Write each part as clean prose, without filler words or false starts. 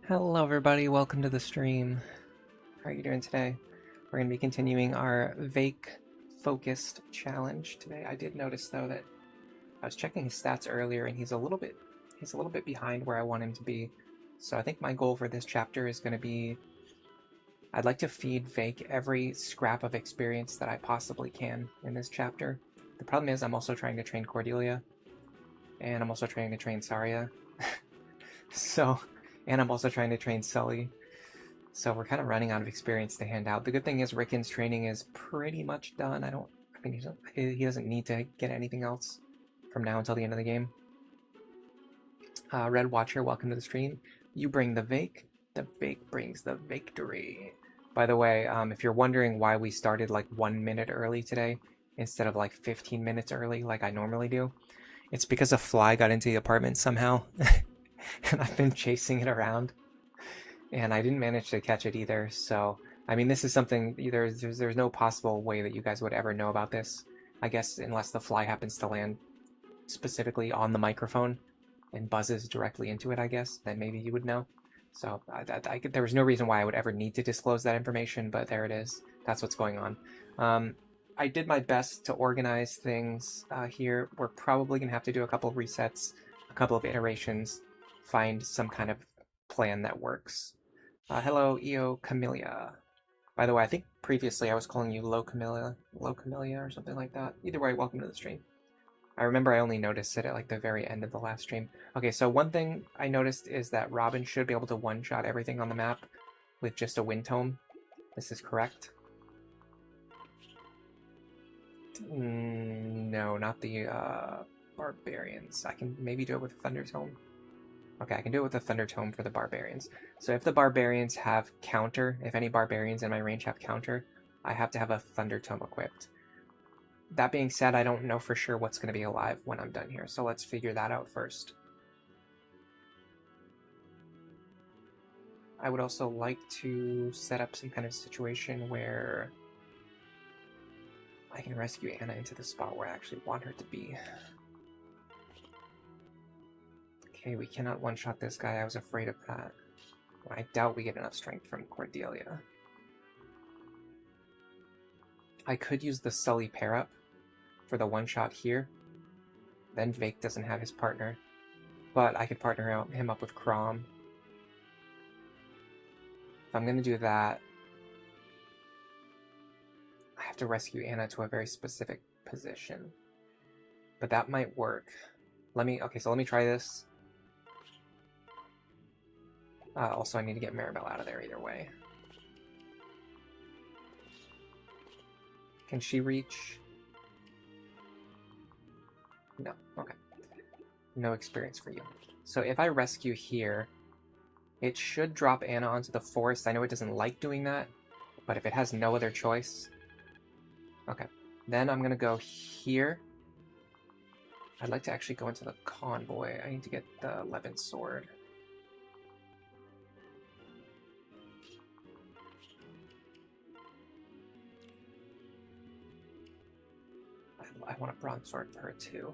Hello everybody, welcome to the stream. How are you doing today? We're going to be continuing our Vaike focused challenge today. I did notice though that I was checking his stats earlier and he's a little bit behind where I want him to be. So I think my goal for this chapter is going to be I'd like to feed Vaike every scrap of experience that I possibly can in this chapter. The problem is I'm also trying to train Cordelia and I'm also trying to train Saria. And I'm also trying to train Sully. So we're kind of running out of experience to hand out. The good thing is Rickon's training is pretty much done. He doesn't need to get anything else from now until the end of the game. Red Watcher, welcome to the stream. You bring the Vaike brings the victory. By the way, if you're wondering why we started like 1 minute early today instead of like 15 minutes early like I normally do, it's because a fly got into the apartment somehow. And I've been chasing it around, and I didn't manage to catch it either. So, I mean, this is something there's no possible way that you guys would ever know about this. I guess unless the fly happens to land specifically on the microphone and buzzes directly into it, I guess, then maybe you would know. So there was no reason why I would ever need to disclose that information, but there it is. That's what's going on. I did my best to organize things here. We're probably going to have to do a couple of resets, a couple of iterations, find some kind of plan that works. Hello, EO Camellia. By the way, I think previously I was calling you Low Camellia or something like that. Either way, welcome to the stream. I remember I only noticed it at like the very end of the last stream. Okay, so one thing I noticed is that Robin should be able to one-shot everything on the map with just a wind tome. This is correct. No, not the barbarians. I can maybe do it with a thunder tome. Okay, I can do it with a Thunder Tome for the Barbarians. So if the Barbarians have counter, if any Barbarians in my range have counter, I have to have a Thunder Tome equipped. That being said, I don't know for sure what's going to be alive when I'm done here, so let's figure that out first. I would also like to set up some kind of situation where I can rescue Anna into the spot where I actually want her to be. Okay, we cannot one-shot this guy. I was afraid of that. I doubt we get enough strength from Cordelia. I could use the Sully pair-up for the one-shot here. Then Vaike doesn't have his partner. But I could partner him up with Crom. If I'm going to do that, I have to rescue Anna to a very specific position. But that might work. Let me try this. Also, I need to get Maribel out of there either way. Can she reach? No. Okay. No experience for you. So if I rescue here, it should drop Anna onto the forest. I know it doesn't like doing that, but if it has no other choice... Okay. Then I'm going to go here. I'd like to actually go into the convoy. I need to get the 11th sword. I want a bronze sword for her too.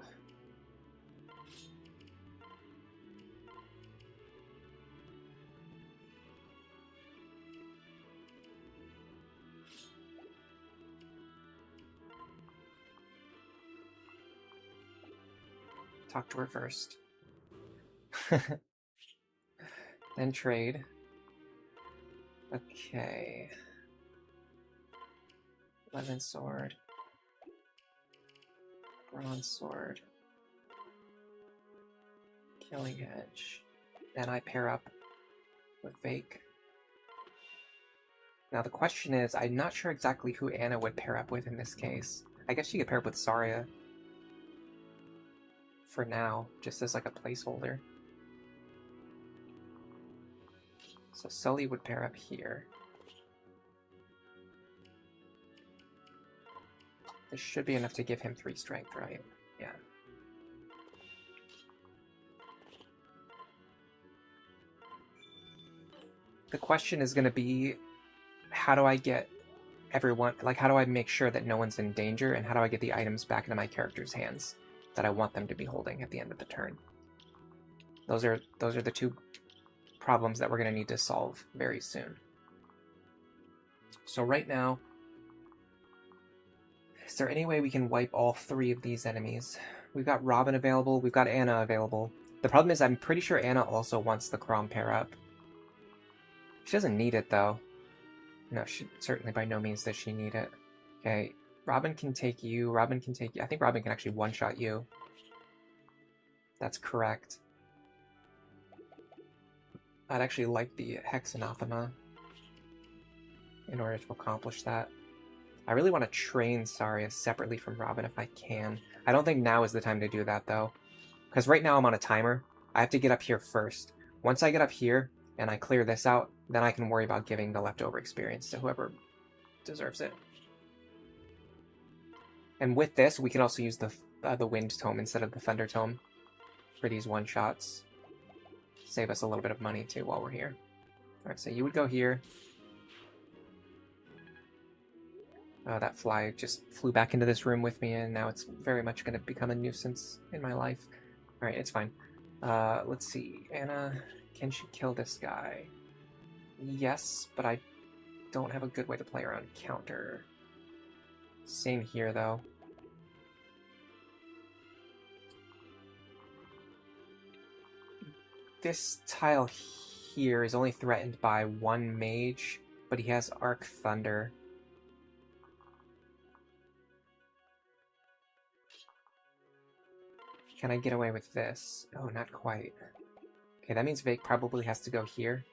Talk to her first. Then trade. Okay. 11th sword. Bronze sword. Killing Edge. Then I pair up with Vaike. Now the question is, I'm not sure exactly who Anna would pair up with in this case. I guess she could pair up with Saria. For now, just as like a placeholder. So Sully would pair up here. This should be enough to give him 3 strength, right? Yeah. The question is going to be, how do I get everyone, like how do I make sure that no one's in danger, and how do I get the items back into my character's hands that I want them to be holding at the end of the turn? Those are the two problems that we're going to need to solve very soon. So right now, is there any way we can wipe all 3 of these enemies? We've got Robin available, we've got Anna available. The problem is I'm pretty sure Anna also wants the Chrom pair up. She doesn't need it though. No, she certainly by no means does she need it. Okay, Robin can take you, Robin can take you. I think Robin can actually one-shot you. That's correct. I'd actually like the Hex Anathema in order to accomplish that. I really want to train Saria separately from Robin if I can. I don't think now is the time to do that though, because right now I'm on a timer. I have to get up here first. Once I get up here and I clear this out, then I can worry about giving the leftover experience to whoever deserves it. And with this, we can also use the Wind Tome instead of the Thunder Tome for these one-shots. Save us a little bit of money too while we're here. Alright, so you would go here. That fly just flew back into this room with me, and now it's very much going to become a nuisance in my life. Alright, it's fine. Let's see. Anna, can she kill this guy? Yes, but I don't have a good way to play around counter. Same here, though. This tile here is only threatened by 1 mage, but he has Arc Thunder. Can I get away with this? Oh, not quite. Okay, that means Vaike probably has to go here.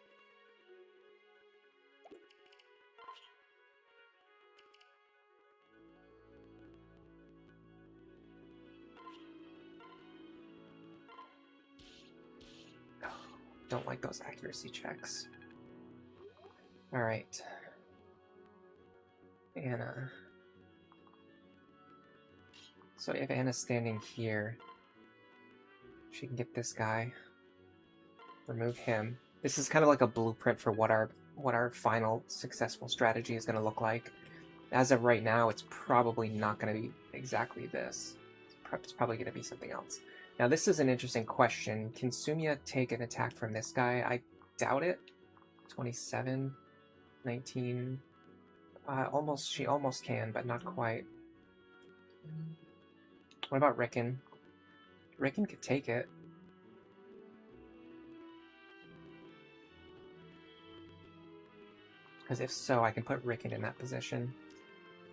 Oh, don't like those accuracy checks. Alright. Anna. So if Anna's standing here, she can get this guy. Remove him. This is kind of like a blueprint for what our final successful strategy is going to look like. As of right now, it's probably not going to be exactly this. It's probably going to be something else. Now, this is an interesting question. Can Sumia take an attack from this guy? I doubt it. 27, 19. She almost can, but not quite. What about Rickon? Rickon could take it. Because if so, I can put Rickon in that position.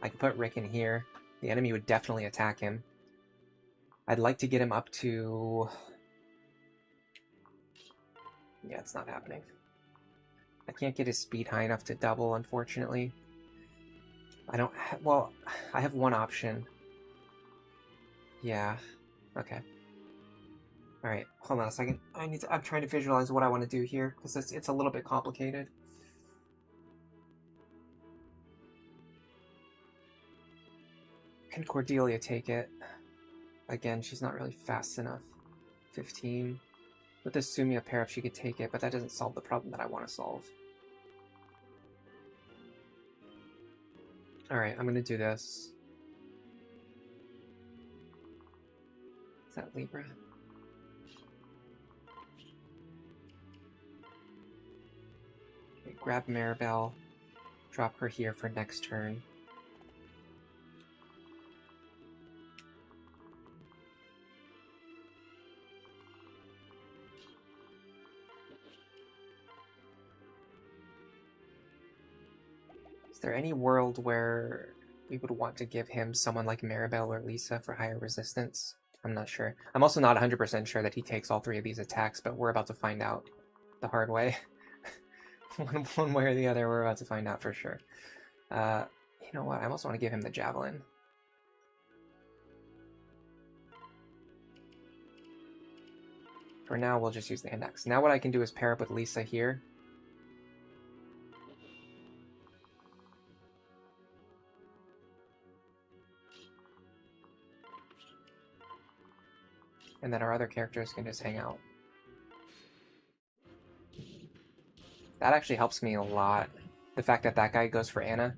I can put Rickon here. The enemy would definitely attack him. I'd like to get him up to... Yeah, it's not happening. I can't get his speed high enough to double, unfortunately. Well, I have one option. Yeah. Okay. Alright, hold on a second. I'm trying to visualize what I want to do here, because it's a little bit complicated. Can Cordelia take it? Again, she's not really fast enough. 15. With the Sumia pair up, she could take it, but that doesn't solve the problem that I want to solve. Alright, I'm gonna do this. Is that Libra? Okay, grab Maribel. Drop her here for next turn. Is there any world where we would want to give him someone like Maribel or Lisa for higher resistance? I'm not sure. I'm also not 100% sure that he takes all 3 of these attacks, but we're about to find out the hard way. one way or the other, we're about to find out for sure. You know what? I also want to give him the Javelin. For now, we'll just use the Index. Now what I can do is pair up with Lisa here. And then our other characters can just hang out. That actually helps me a lot. The fact that that guy goes for Anna.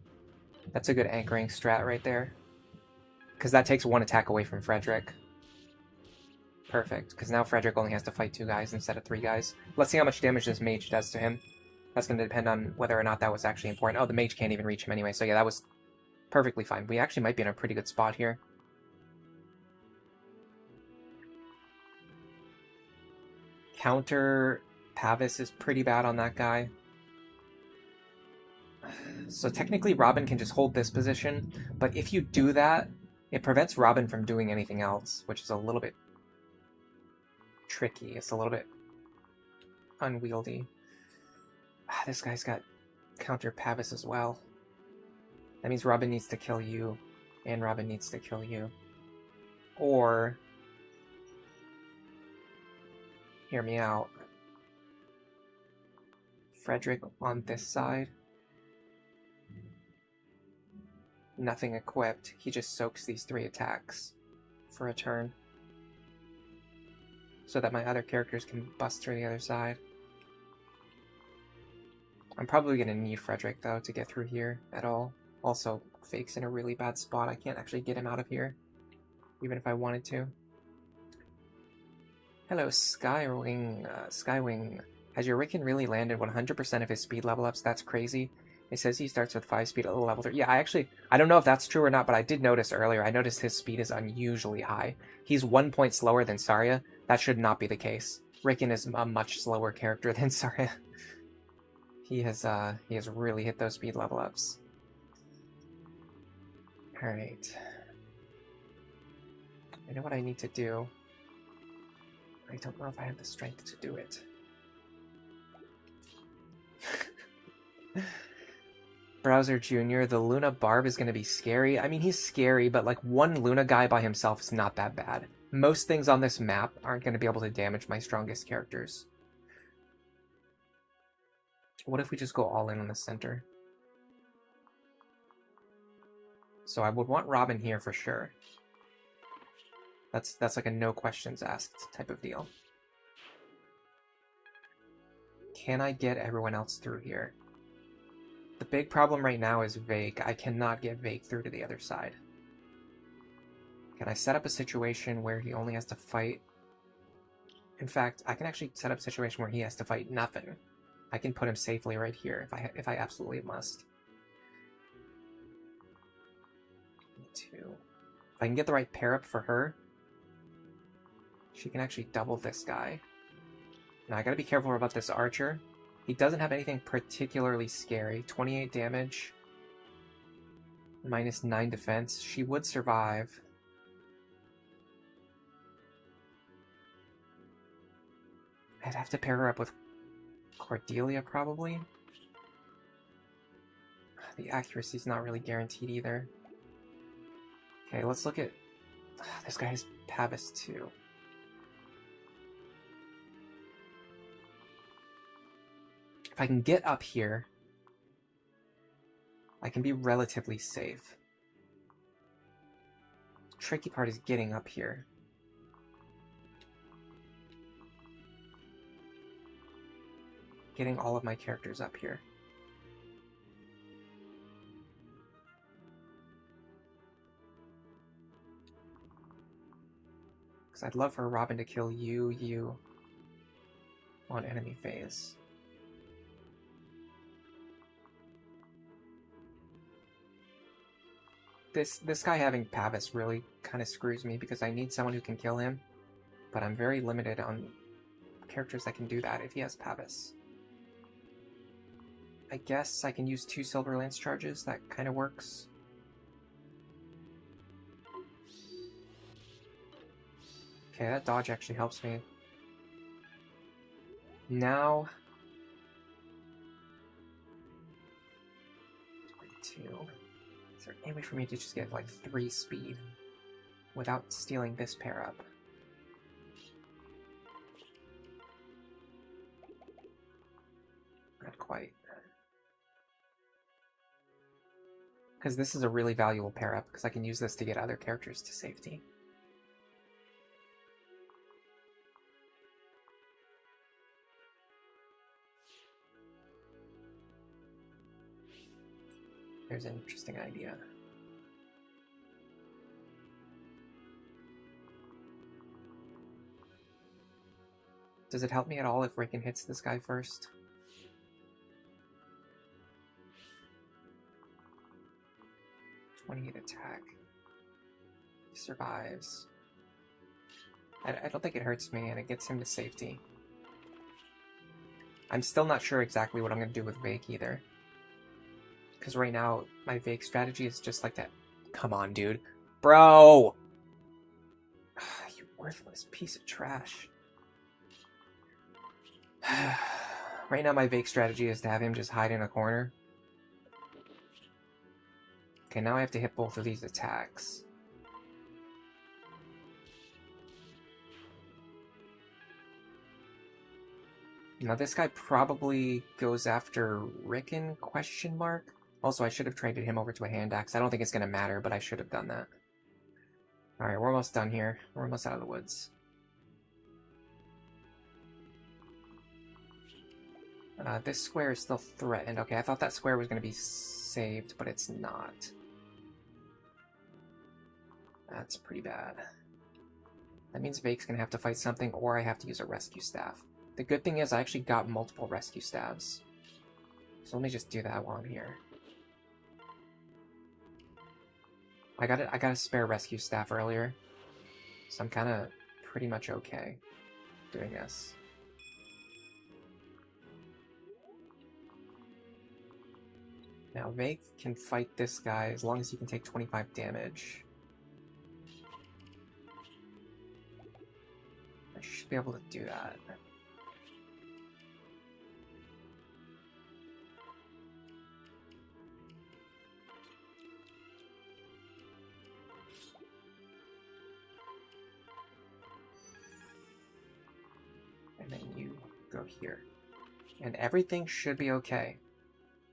That's a good anchoring strat right there. Because that takes 1 attack away from Frederick. Perfect, because now Frederick only has to fight 2 guys instead of 3 guys. Let's see how much damage this mage does to him. That's going to depend on whether or not that was actually important. Oh, the mage can't even reach him anyway, so yeah, that was perfectly fine. We actually might be in a pretty good spot here. Counter Pavis is pretty bad on that guy. So technically Robin can just hold this position, but if you do that, it prevents Robin from doing anything else, which is a little bit tricky. It's a little bit unwieldy. This guy's got counter Pavis as well. That means Robin needs to kill you, and Robin needs to kill you. Or, hear me out, Frederick on this side. Nothing equipped. He just soaks these 3 attacks for a turn. So that my other characters can bust through the other side. I'm probably going to need Frederick, though, to get through here at all. Also, Fake's in a really bad spot. I can't actually get him out of here, even if I wanted to. Hello, Skywing. Skywing. Has your Rickon really landed 100% of his speed level ups? That's crazy. It says he starts with 5 speed at level 3. Yeah, I don't know if that's true or not, but I did notice earlier. I noticed his speed is unusually high. He's 1 point slower than Saria. That should not be the case. Rickon is a much slower character than Saria. He has really hit those speed level ups. Alright. I know what I need to do. I don't know if I have the strength to do it. Browser Jr., the Luna Barb is going to be scary. I mean, he's scary, but like one Luna guy by himself is not that bad. Most things on this map aren't going to be able to damage my strongest characters. What if we just go all in on the center? So I would want Robin here for sure. That's like a no questions asked type of deal. Can I get everyone else through here? The big problem right now is Vaike. I cannot get Vaike through to the other side. Can I set up a situation where he only has to fight? In fact, I can actually set up a situation where he has to fight nothing. I can put him safely right here if I absolutely must. If I can get the right pair up for her, she can actually double this guy. Now I gotta be careful about this archer. He doesn't have anything particularly scary. 28 damage, minus 9 defense. She would survive. I'd have to pair her up with Cordelia, probably. The accuracy's not really guaranteed either. Okay, let's look at... This guy has Pavis too. If I can get up here, I can be relatively safe. The tricky part is getting up here. Getting all of my characters up here. Because I'd love for Robin to kill you on enemy phase. This guy having Pavis really kind of screws me because I need someone who can kill him, but I'm very limited on characters that can do that if he has Pavis. I guess I can use 2 Silver Lance charges, that kind of works. Okay, that dodge actually helps me. Now... 22... Is there any way for me to just get like 3 speed without stealing this pair up? Not quite. Because this is a really valuable pair up, because I can use this to get other characters to safety. There's an interesting idea. Does it help me at all if Rickon hits this guy first? .28 attack. He survives. I don't think it hurts me, and it gets him to safety. I'm still not sure exactly what I'm going to do with Vaike either. Because right now, my Vaike strategy is just like that. Come on, dude. Bro! You worthless piece of trash. Right now, my Vaike strategy is to have him just hide in a corner. Okay, now I have to hit both of these attacks. Now this guy probably goes after Rickon, question mark? Also, I should have traded him over to a hand axe. I don't think it's going to matter, but I should have done that. Alright, we're almost done here. We're almost out of the woods. This square is still threatened. Okay, I thought that square was going to be saved, but it's not. That's pretty bad. That means Vaike's going to have to fight something, or I have to use a rescue staff. The good thing is I actually got multiple rescue staves. So let me just do that while I'm here. I got a spare rescue staff earlier. So I'm kind of pretty much okay doing this. Now Vaike can fight this guy as long as he can take 25 damage. I should be able to do that. And then you go here. And everything should be okay.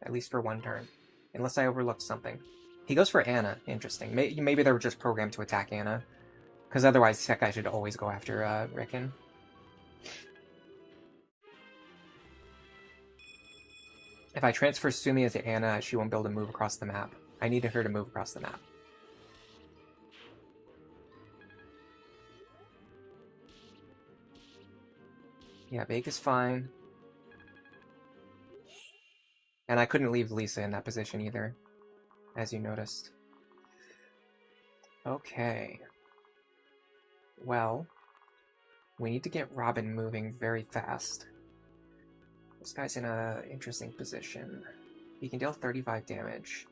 At least for one turn. Unless I overlooked something. He goes for Anna. Interesting. Maybe they were just programmed to attack Anna. Because otherwise, that guy should always go after Rickon. If I transfer Sumia to Anna, she won't be able to move across the map. I needed her to move across the map. Yeah, Vaike is fine. And I couldn't leave Lisa in that position either, as you noticed. Okay. Well, we need to get Robin moving very fast. This guy's in an interesting position. He can deal 35 damage.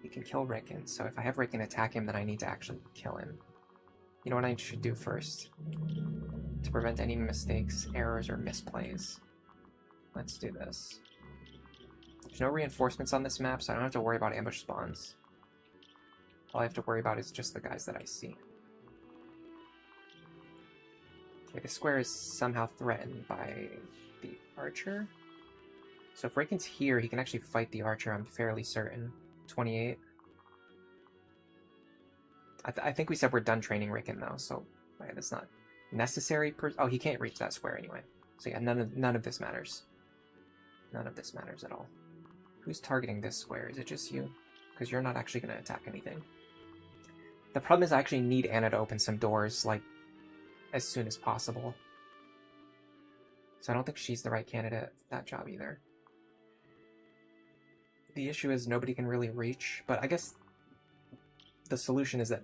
He can kill Rickon, so if I have Rickon attack him, then I need to actually kill him. You know what I should do first? To prevent any mistakes, errors, or misplays. Let's do this. There's no reinforcements on this map, so I don't have to worry about ambush spawns. All I have to worry about is just the guys that I see. Okay, this square is somehow threatened by the archer. So if Rickon's here, he can actually fight the archer, I'm fairly certain. 28. I think we said we're done training Rickon, though, so that's not necessary. Oh, he can't reach that square anyway. So yeah, none of this matters. None of this matters at all. Who's targeting this square? Is it just you? Because you're not actually going to attack anything. The problem is I actually need Anna to open some doors, like, as soon as possible. So I don't think she's the right candidate for that job either. The issue is nobody can really reach, but I guess the solution is that,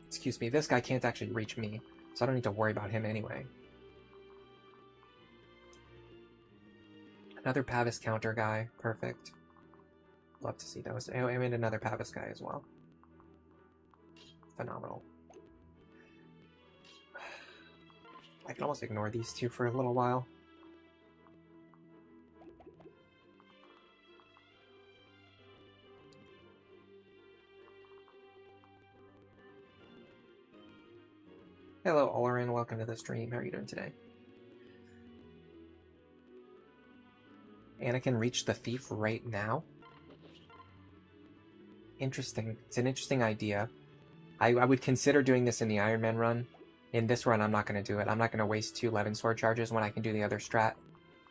excuse me, this guy can't actually reach me, so I don't need to worry about him anyway. Another Pavis counter guy. Perfect. Love to see those. I made another Pavis guy as well. Phenomenal. I can almost ignore these two for a little while. Hello, Olerin. Welcome to the stream. How are you doing today? Anna can reach the thief right now? Interesting. It's an interesting idea. I would consider doing this in the Iron Man run. In this run, I'm not going to do it. I'm not going to waste 2 11 sword charges when I can do the other strat.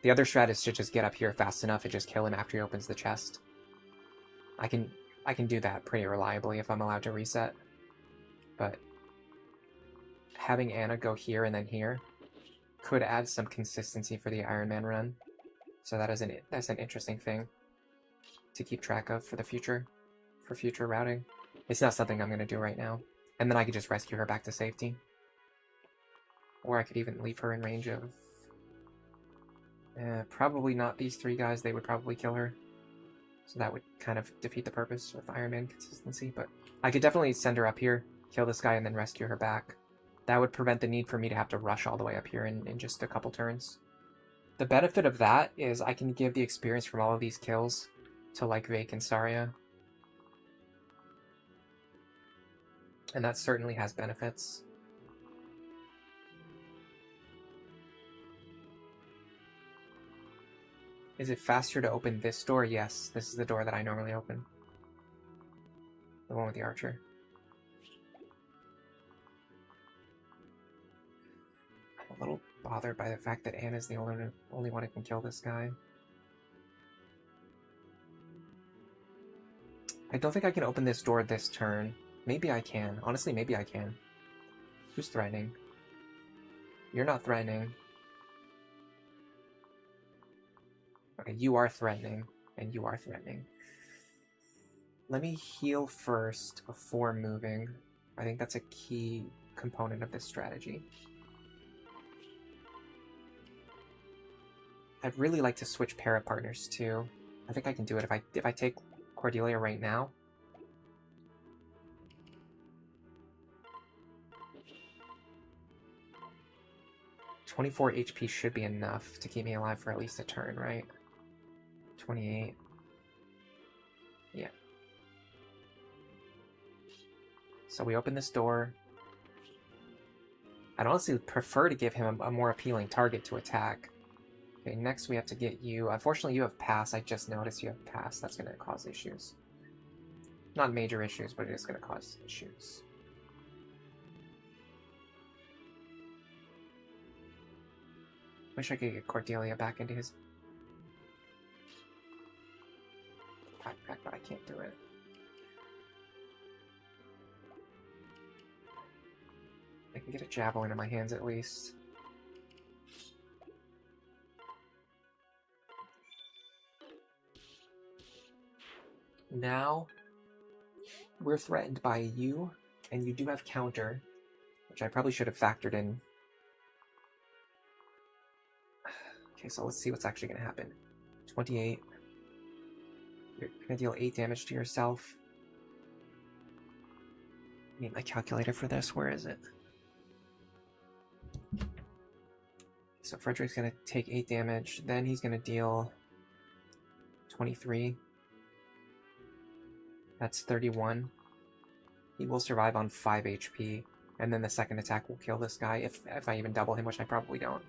The other strat is to just get up here fast enough and just kill him after he opens the chest. I can do that pretty reliably if I'm allowed to reset. But having Anna go here and then here could add some consistency for the Iron Man run. So that's an interesting thing to keep track of for the future, for future routing. It's not something I'm going to do right now. And then I could just rescue her back to safety. Or I could even leave her in range of... probably not these three guys, they would probably kill her. So that would kind of defeat the purpose of Iron Man consistency, but I could definitely send her up here, kill this guy, and then rescue her back. That would prevent the need for me to have to rush all the way up here in just a couple turns. The benefit of that is I can give the experience from all of these kills to like Vaike and Saria. And that certainly has benefits. Is it faster to open this door? Yes, this is the door that I normally open. The one with the archer. I'm a little bothered by the fact that Anna's the only one who can kill this guy. I don't think I can open this door this turn. Maybe I can. Honestly, maybe I can. Who's threatening? You're not threatening. Okay, you are threatening, and you are threatening. Let me heal first before moving. I think that's a key component of this strategy. I'd really like to switch para partners too. I think I can do it if I take Cordelia right now. $24 HP should be enough to keep me alive for at least a turn, right? 28. Yeah. So we open this door. I'd honestly prefer to give him a more appealing target to attack. Okay, next we have to get you. Unfortunately, you have pass. I just noticed you have pass. That's going to cause issues. Not major issues, but it is going to cause issues. Wish I could get Cordelia back into his backpack, but I can't do it. I can get a javelin in my hands at least. Now, we're threatened by you, and you do have counter, which I probably should have factored in. Okay, so let's see what's actually going to happen. 28. You're going to deal 8 damage to yourself. I need my calculator for this. Where is it? So Frederick's going to take 8 damage. Then he's going to deal 23. That's 31. He will survive on 5 HP. And then the second attack will kill this guy if I even double him, which I probably don't.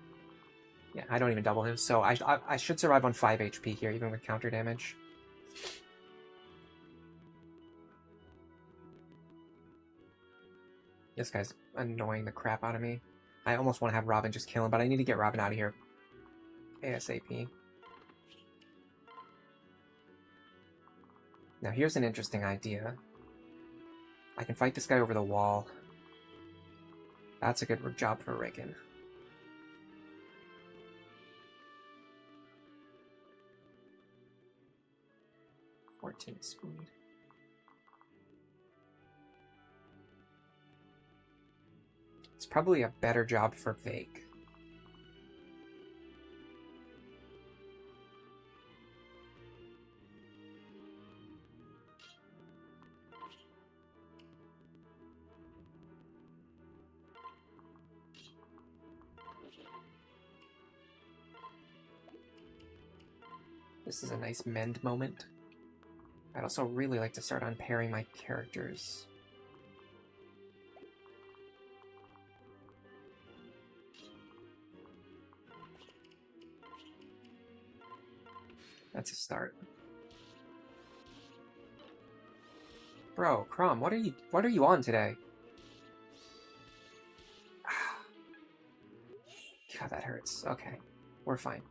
Yeah, I don't even double him, so I should survive on 5 HP here, even with counter damage. This guy's annoying the crap out of me. I almost want to have Robin just kill him, but I need to get Robin out of here ASAP. Now here's an interesting idea. I can fight this guy over the wall. That's a good job for Rickon. 14 speed. It's probably a better job for Vaike. This is a nice mend moment. I'd also really like to start unpairing my characters. That's a start. Bro, Crom, what are you on today? God, that hurts. Okay, we're fine.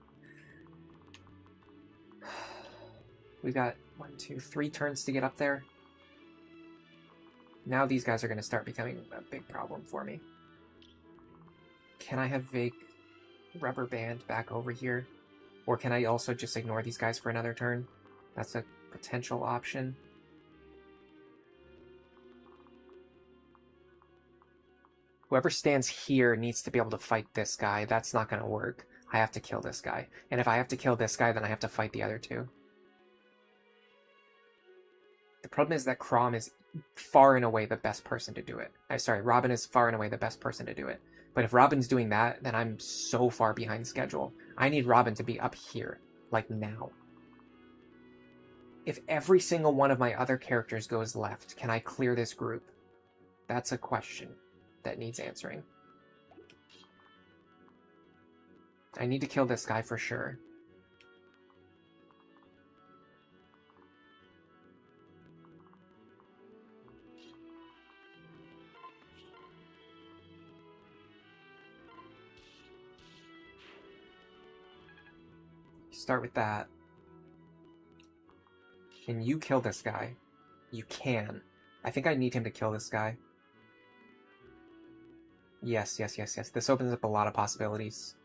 We got 1, 2, 3 turns to get up there. Now these guys are going to start becoming a big problem for me. Can I have Vaike rubber band back over here? Or can I also just ignore these guys for another turn? That's a potential option. Whoever stands here needs to be able to fight this guy. That's not going to work. I have to kill this guy. And if I have to kill this guy, then I have to fight the other two. The problem is that Chrom is far and away the best person to do it. Sorry, Robin is far and away the best person to do it. But if Robin's doing that, then I'm so far behind schedule. I need Robin to be up here, like now. If every single one of my other characters goes left, can I clear this group? That's a question that needs answering. I need to kill this guy for sure. Start with that. Can you kill this guy? You can. I think I need him to kill this guy. Yes, yes, yes, yes. This opens up a lot of possibilities.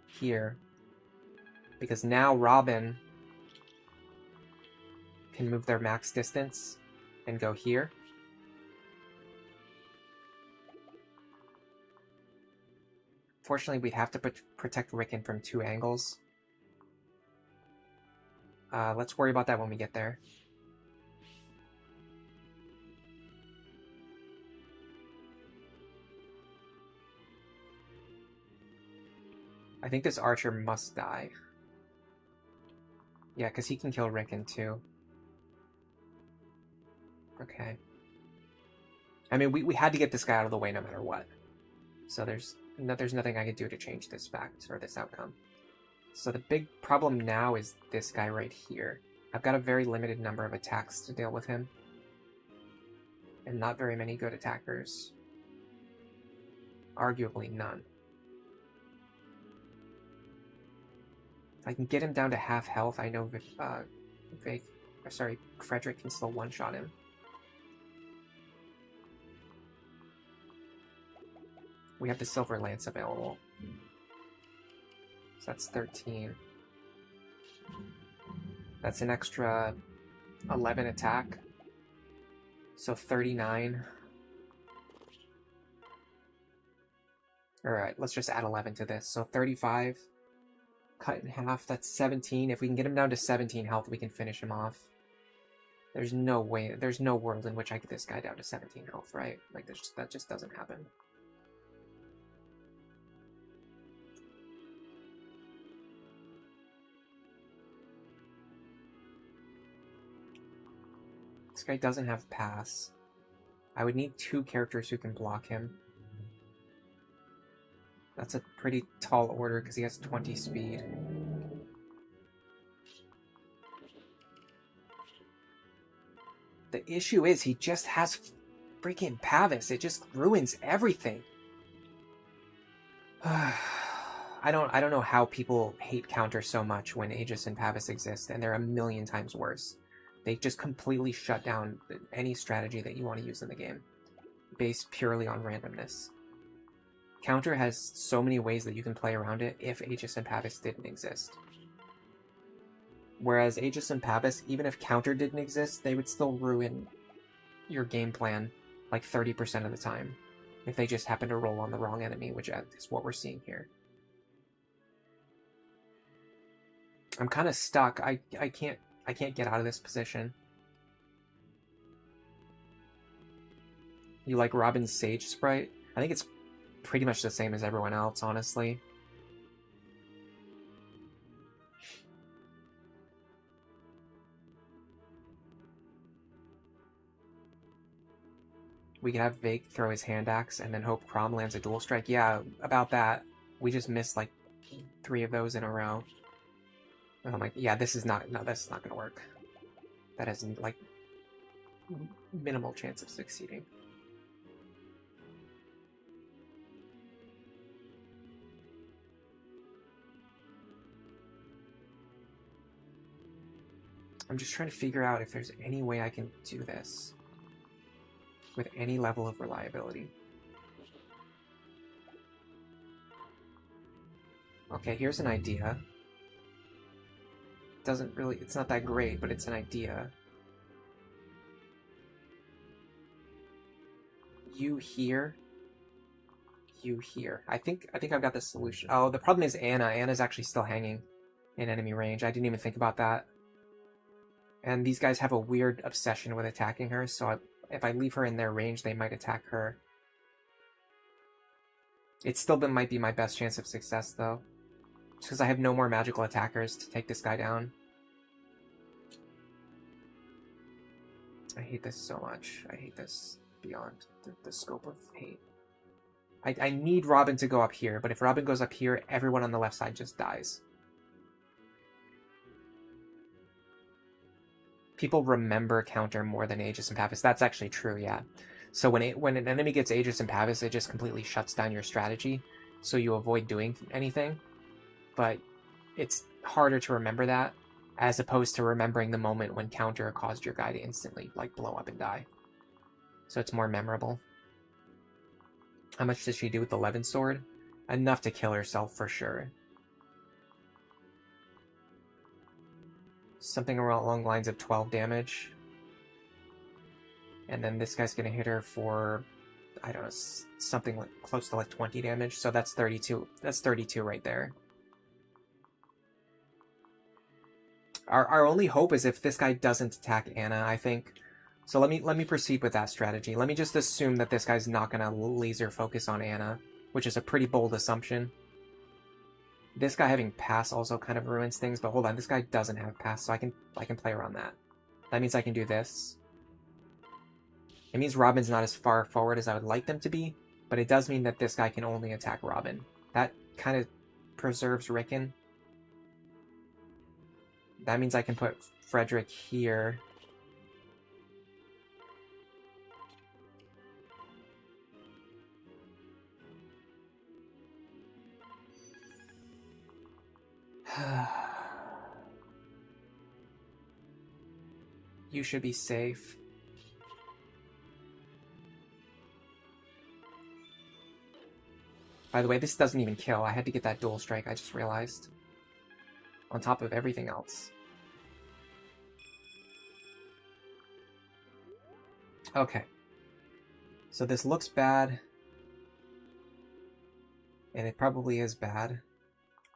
Here. Because now Robin can move their max distance and go here. Fortunately, we'd have to protect Rickon from 2 angles. Let's worry about that when we get there. I think this archer must die. Yeah, because he can kill Rickon too. Okay. I mean, we had to get this guy out of the way no matter what. So there's nothing I could do to change this fact or this outcome. So the big problem now is this guy right here. I've got a very limited number of attacks to deal with him. And not very many good attackers. Arguably none. If I can get him down to half health, I know Frederick can still one-shot him. We have the Silver Lance available. So that's 13. That's an extra 11 attack. So 39. Alright, let's just add 11 to this. So 35. Cut in half, that's 17. If we can get him down to 17 health, we can finish him off. There's no way, there's no world in which I get this guy down to 17 health, right? Like, that just doesn't happen. This guy doesn't have pass. I would need 2 characters who can block him. That's a pretty tall order because he has 20 speed. The issue is he just has freaking Pavis. It just ruins everything. I don't know how people hate counter so much when Aegis and Pavis exist, and they're a million times worse. They just completely shut down any strategy that you want to use in the game, based purely on randomness. Counter has so many ways that you can play around it if Aegis and Pavis didn't exist. Whereas Aegis and Pavis, even if counter didn't exist, they would still ruin your game plan like 30% of the time if they just happen to roll on the wrong enemy, which is what we're seeing here. I'm kind of stuck. I can't get out of this position. You like Robin's Sage sprite? I think it's pretty much the same as everyone else, honestly. We could have Vaike throw his hand axe and then hope Chrom lands a dual strike. Yeah, about that. We just missed like 3 of those in a row. And I'm like, yeah, this is not gonna work. That has like minimal chance of succeeding. I'm just trying to figure out if there's any way I can do this with any level of reliability. Okay, here's an idea. Doesn't really... It's not that great, but it's an idea. You here. You here. I think I've got the solution. Oh, the problem is Anna. Anna's actually still hanging in enemy range. I didn't even think about that. And these guys have a weird obsession with attacking her, so if I leave her in their range, they might attack her. It still might be my best chance of success, though. Just because I have no more magical attackers to take this guy down. I hate this so much. I hate this beyond the scope of hate. I need Robin to go up here, but if Robin goes up here, everyone on the left side just dies. People remember counter more than Aegis and Pavis. That's actually true, yeah. So when an enemy gets Aegis and Pavis, it just completely shuts down your strategy, so you avoid doing anything. But it's harder to remember that, as opposed to remembering the moment when counter caused your guy to instantly like blow up and die. So it's more memorable. How much does she do with the Levin sword? Enough to kill herself for sure. Something along the lines of 12 damage. And then this guy's gonna hit her for, I don't know, something like close to like 20 damage. So that's 32. That's 32 right there. Our only hope is if this guy doesn't attack Anna, I think. So let me proceed with that strategy. Let me just assume that this guy's not gonna laser focus on Anna, which is a pretty bold assumption. This guy having pass also kind of ruins things, but hold on, this guy doesn't have pass, so I can play around that. That means I can do this. It means Robin's not as far forward as I would like them to be, but it does mean that this guy can only attack Robin. That kind of preserves Rickon. That means I can put Frederick here. You should be safe. By the way, this doesn't even kill. I had to get that dual strike, I just realized. On top of everything else. Okay. So this looks bad. And it probably is bad.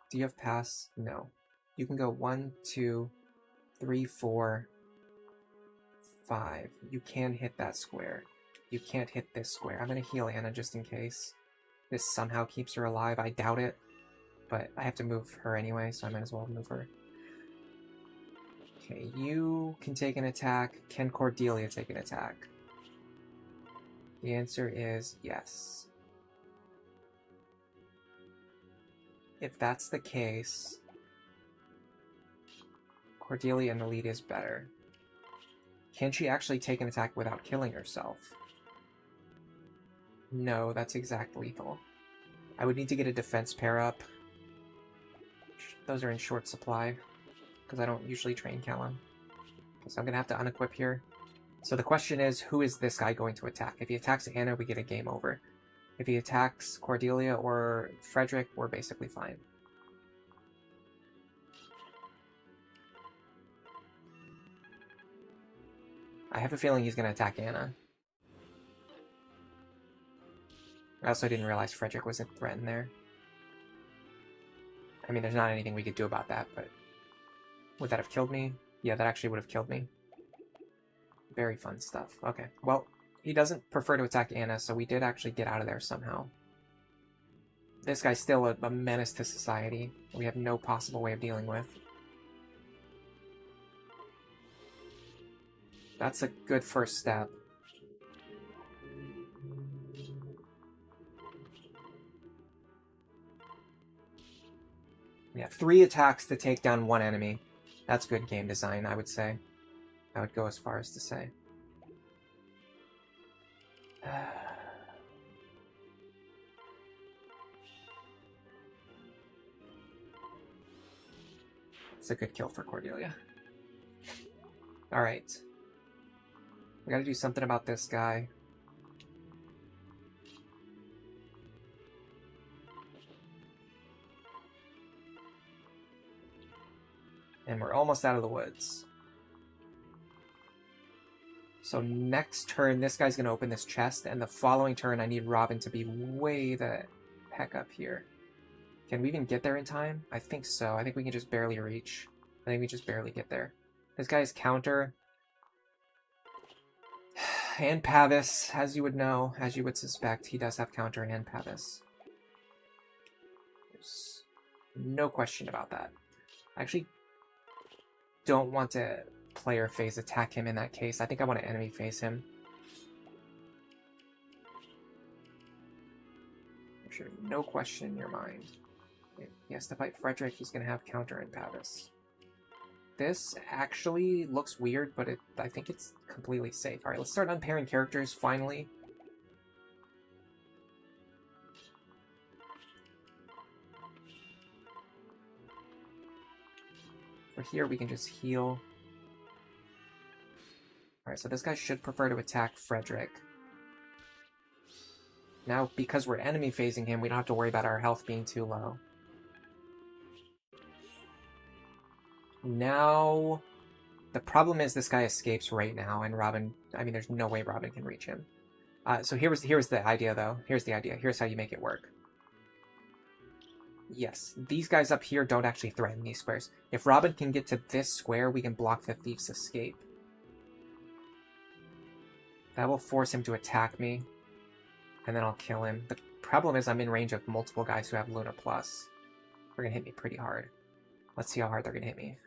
Do you have pass? No. You can go 1, 2, 3, 4, 5. You can hit that square. You can't hit this square. I'm gonna heal Anna just in case this somehow keeps her alive. I doubt it. But I have to move her anyway, so I might as well move her. Okay, you can take an attack. Can Cordelia take an attack? The answer is yes. If that's the case, Cordelia in the lead is better. Can she actually take an attack without killing herself? No, that's exact lethal. I would need to get a defense pair up. Those are in short supply, because I don't usually train Callum. So I'm going to have to unequip here. So the question is, who is this guy going to attack? If he attacks Anna, we get a game over. If he attacks Cordelia or Frederick, we're basically fine. I have a feeling he's going to attack Anna. I also didn't realize Frederick was a threat in there. I mean, there's not anything we could do about that, but... Would that have killed me? Yeah, that actually would have killed me. Very fun stuff. Okay, well, he doesn't prefer to attack Anna, so we did actually get out of there somehow. This guy's still a menace to society. We have no possible way of dealing with. That's a good first step. Yeah, 3 attacks to take down 1 enemy. That's good game design, I would say. I would go as far as to say. It's a good kill for Cordelia. Alright. We gotta do something about this guy. And we're almost out of the woods. So next turn, this guy's going to open this chest, and the following turn, I need Robin to be way the heck up here. Can we even get there in time? I think so. I think we can just barely reach. I think we just barely get there. This guy's counter. And Pavis, as you would know, as you would suspect, he does have counter and Pavis. There's no question about that. I actually don't want to player phase attack him in that case. I think I want to enemy phase him. There should be no question in your mind. If he has to fight Frederick, he's going to have counter and Pavis. This actually looks weird, but I think it's completely safe. Alright, let's start unpairing characters, finally. For here, we can just heal. Alright, so this guy should prefer to attack Frederick. Now, because we're enemy phasing him, we don't have to worry about our health being too low. Now, the problem is this guy escapes right now, and Robin, I mean, there's no way Robin can reach him. So here's the idea, though. Here's the idea. Here's how you make it work. Yes, these guys up here don't actually threaten these squares. If Robin can get to this square, we can block the thief's escape. That will force him to attack me, and then I'll kill him. The problem is I'm in range of multiple guys who have Luna Plus. They're going to hit me pretty hard. Let's see how hard they're going to hit me.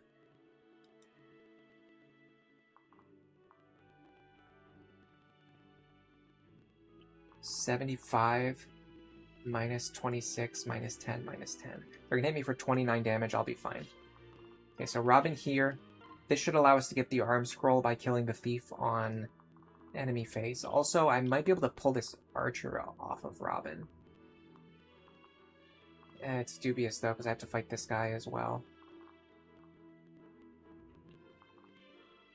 -75, -26, -10, -10. They're going to hit me for 29 damage, I'll be fine. Okay, so Robin here. This should allow us to get the arm scroll by killing the thief on enemy phase. Also, I might be able to pull this archer off of Robin. It's dubious, though, because I have to fight this guy as well.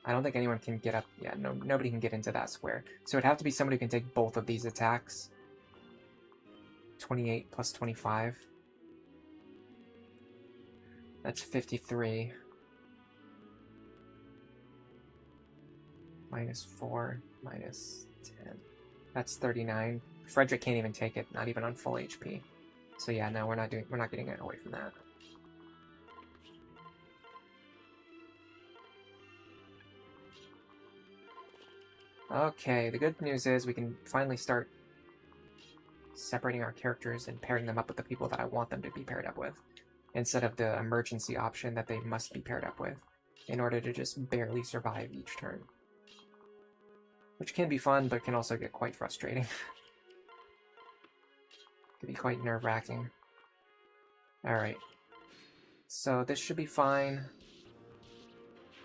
I don't think anyone can get up. Yeah, nobody can get into that square. So it'd have to be somebody who can take both of these attacks. 28 plus 25. That's 53. -4, -10. That's 39. Frederick can't even take it, not even on full HP. So yeah, no, we're not getting it away from that. Okay, the good news is we can finally start separating our characters and pairing them up with the people that I want them to be paired up with, instead of the emergency option that they must be paired up with in order to just barely survive each turn. Which can be fun, but can also get quite frustrating. Can be quite nerve-wracking. Alright. So this should be fine.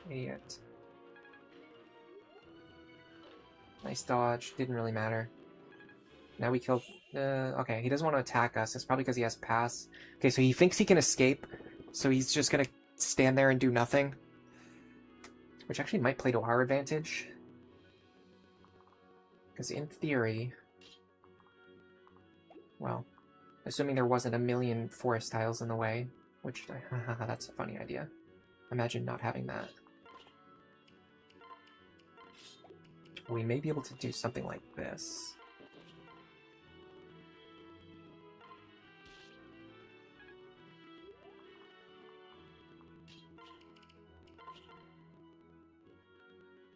Idiot. Nice dodge. Didn't really matter. Now we killed... okay, he doesn't want to attack us. It's probably because he has pass. Okay, so he thinks he can escape, so he's just gonna stand there and do nothing. Which actually might play to our advantage. Because in theory... Well, assuming there wasn't a million forest tiles in the way, which... that's a funny idea. Imagine not having that. We may be able to do something like this.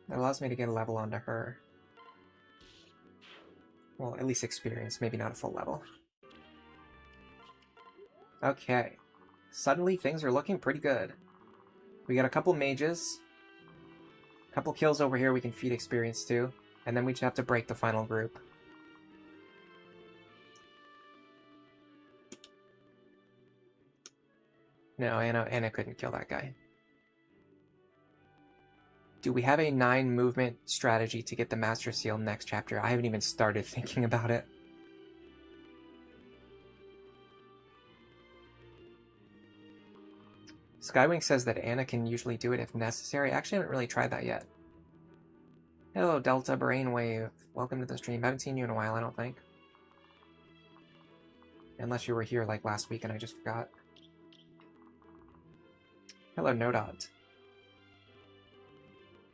That allows me to get a level onto her. Well, at least experience, maybe not a full level. Okay. Suddenly things are looking pretty good. We got a couple mages. Couple kills over here we can feed experience to, and then we just have to break the final group. No, Anna couldn't kill that guy. Do we have a 9 movement strategy to get the Master Seal next chapter? I haven't even started thinking about it. Skywing says that Anna can usually do it if necessary. I actually haven't really tried that yet. Hello, Delta Brainwave. Welcome to the stream. Haven't seen you in a while, I don't think. Unless you were here like last week and I just forgot. Hello, Nodot.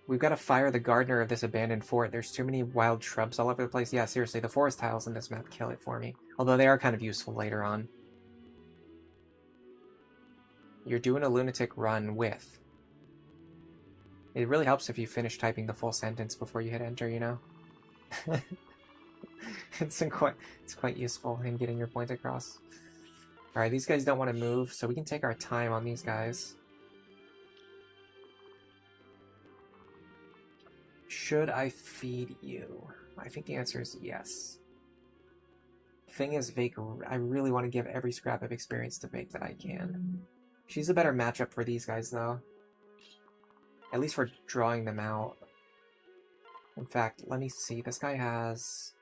We've got to fire the gardener of this abandoned fort. There's too many wild shrubs all over the place. Yeah, seriously, the forest tiles in this map kill it for me. Although they are kind of useful later on. You're doing a lunatic run with. It really helps if you finish typing the full sentence before you hit enter, you know? It's quite useful in getting your point across. Alright, these guys don't want to move, so we can take our time on these guys. Should I feed you? I think the answer is yes. Thing is, Vaike, I really want to give every scrap of experience to Vaike that I can. She's a better matchup for these guys, though. At least for drawing them out. In fact, let me see. This guy has...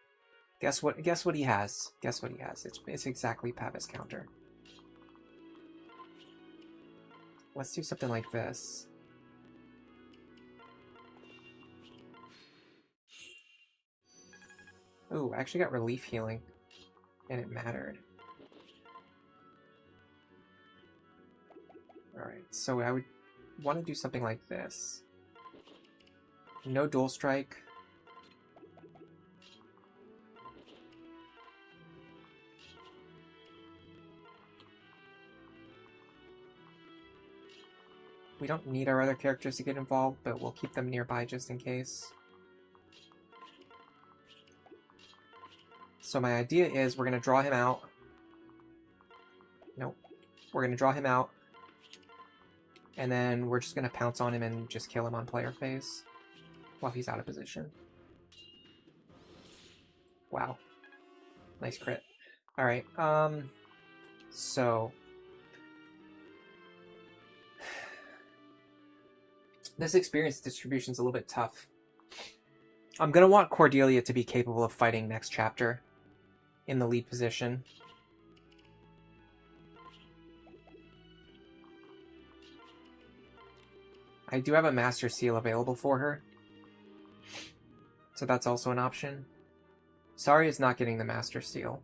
Guess what he has? Guess what he has? It's exactly Pavis counter. Let's do something like this. Ooh, I actually got relief healing. And it mattered. Alright, so I would want to do something like this. No dual strike. We don't need our other characters to get involved, but we'll keep them nearby just in case. So my idea is we're going to draw him out. Nope. We're going to draw him out. And then we're just going to pounce on him and just kill him on player phase while he's out of position. Wow. Nice crit. Alright, so... This experience distribution is a little bit tough. I'm going to want Cordelia to be capable of fighting next chapter in the lead position. I do have a Master Seal available for her, so that's also an option. Sari is not getting the Master Seal,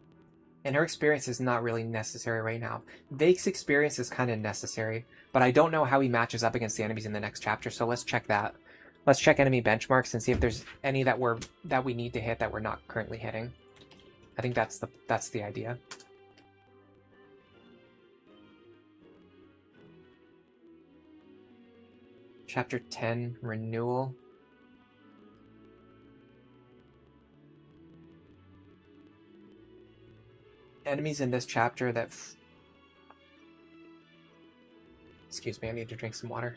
and her experience is not really necessary right now. Vaike's experience is kind of necessary, but I don't know how he matches up against the enemies in the next chapter, so let's check that. Let's check enemy benchmarks and see if there's any that we need to hit that we're not currently hitting. I think that's the idea. Chapter 10, Renewal. Enemies in this chapter that... Excuse me, I need to drink some water.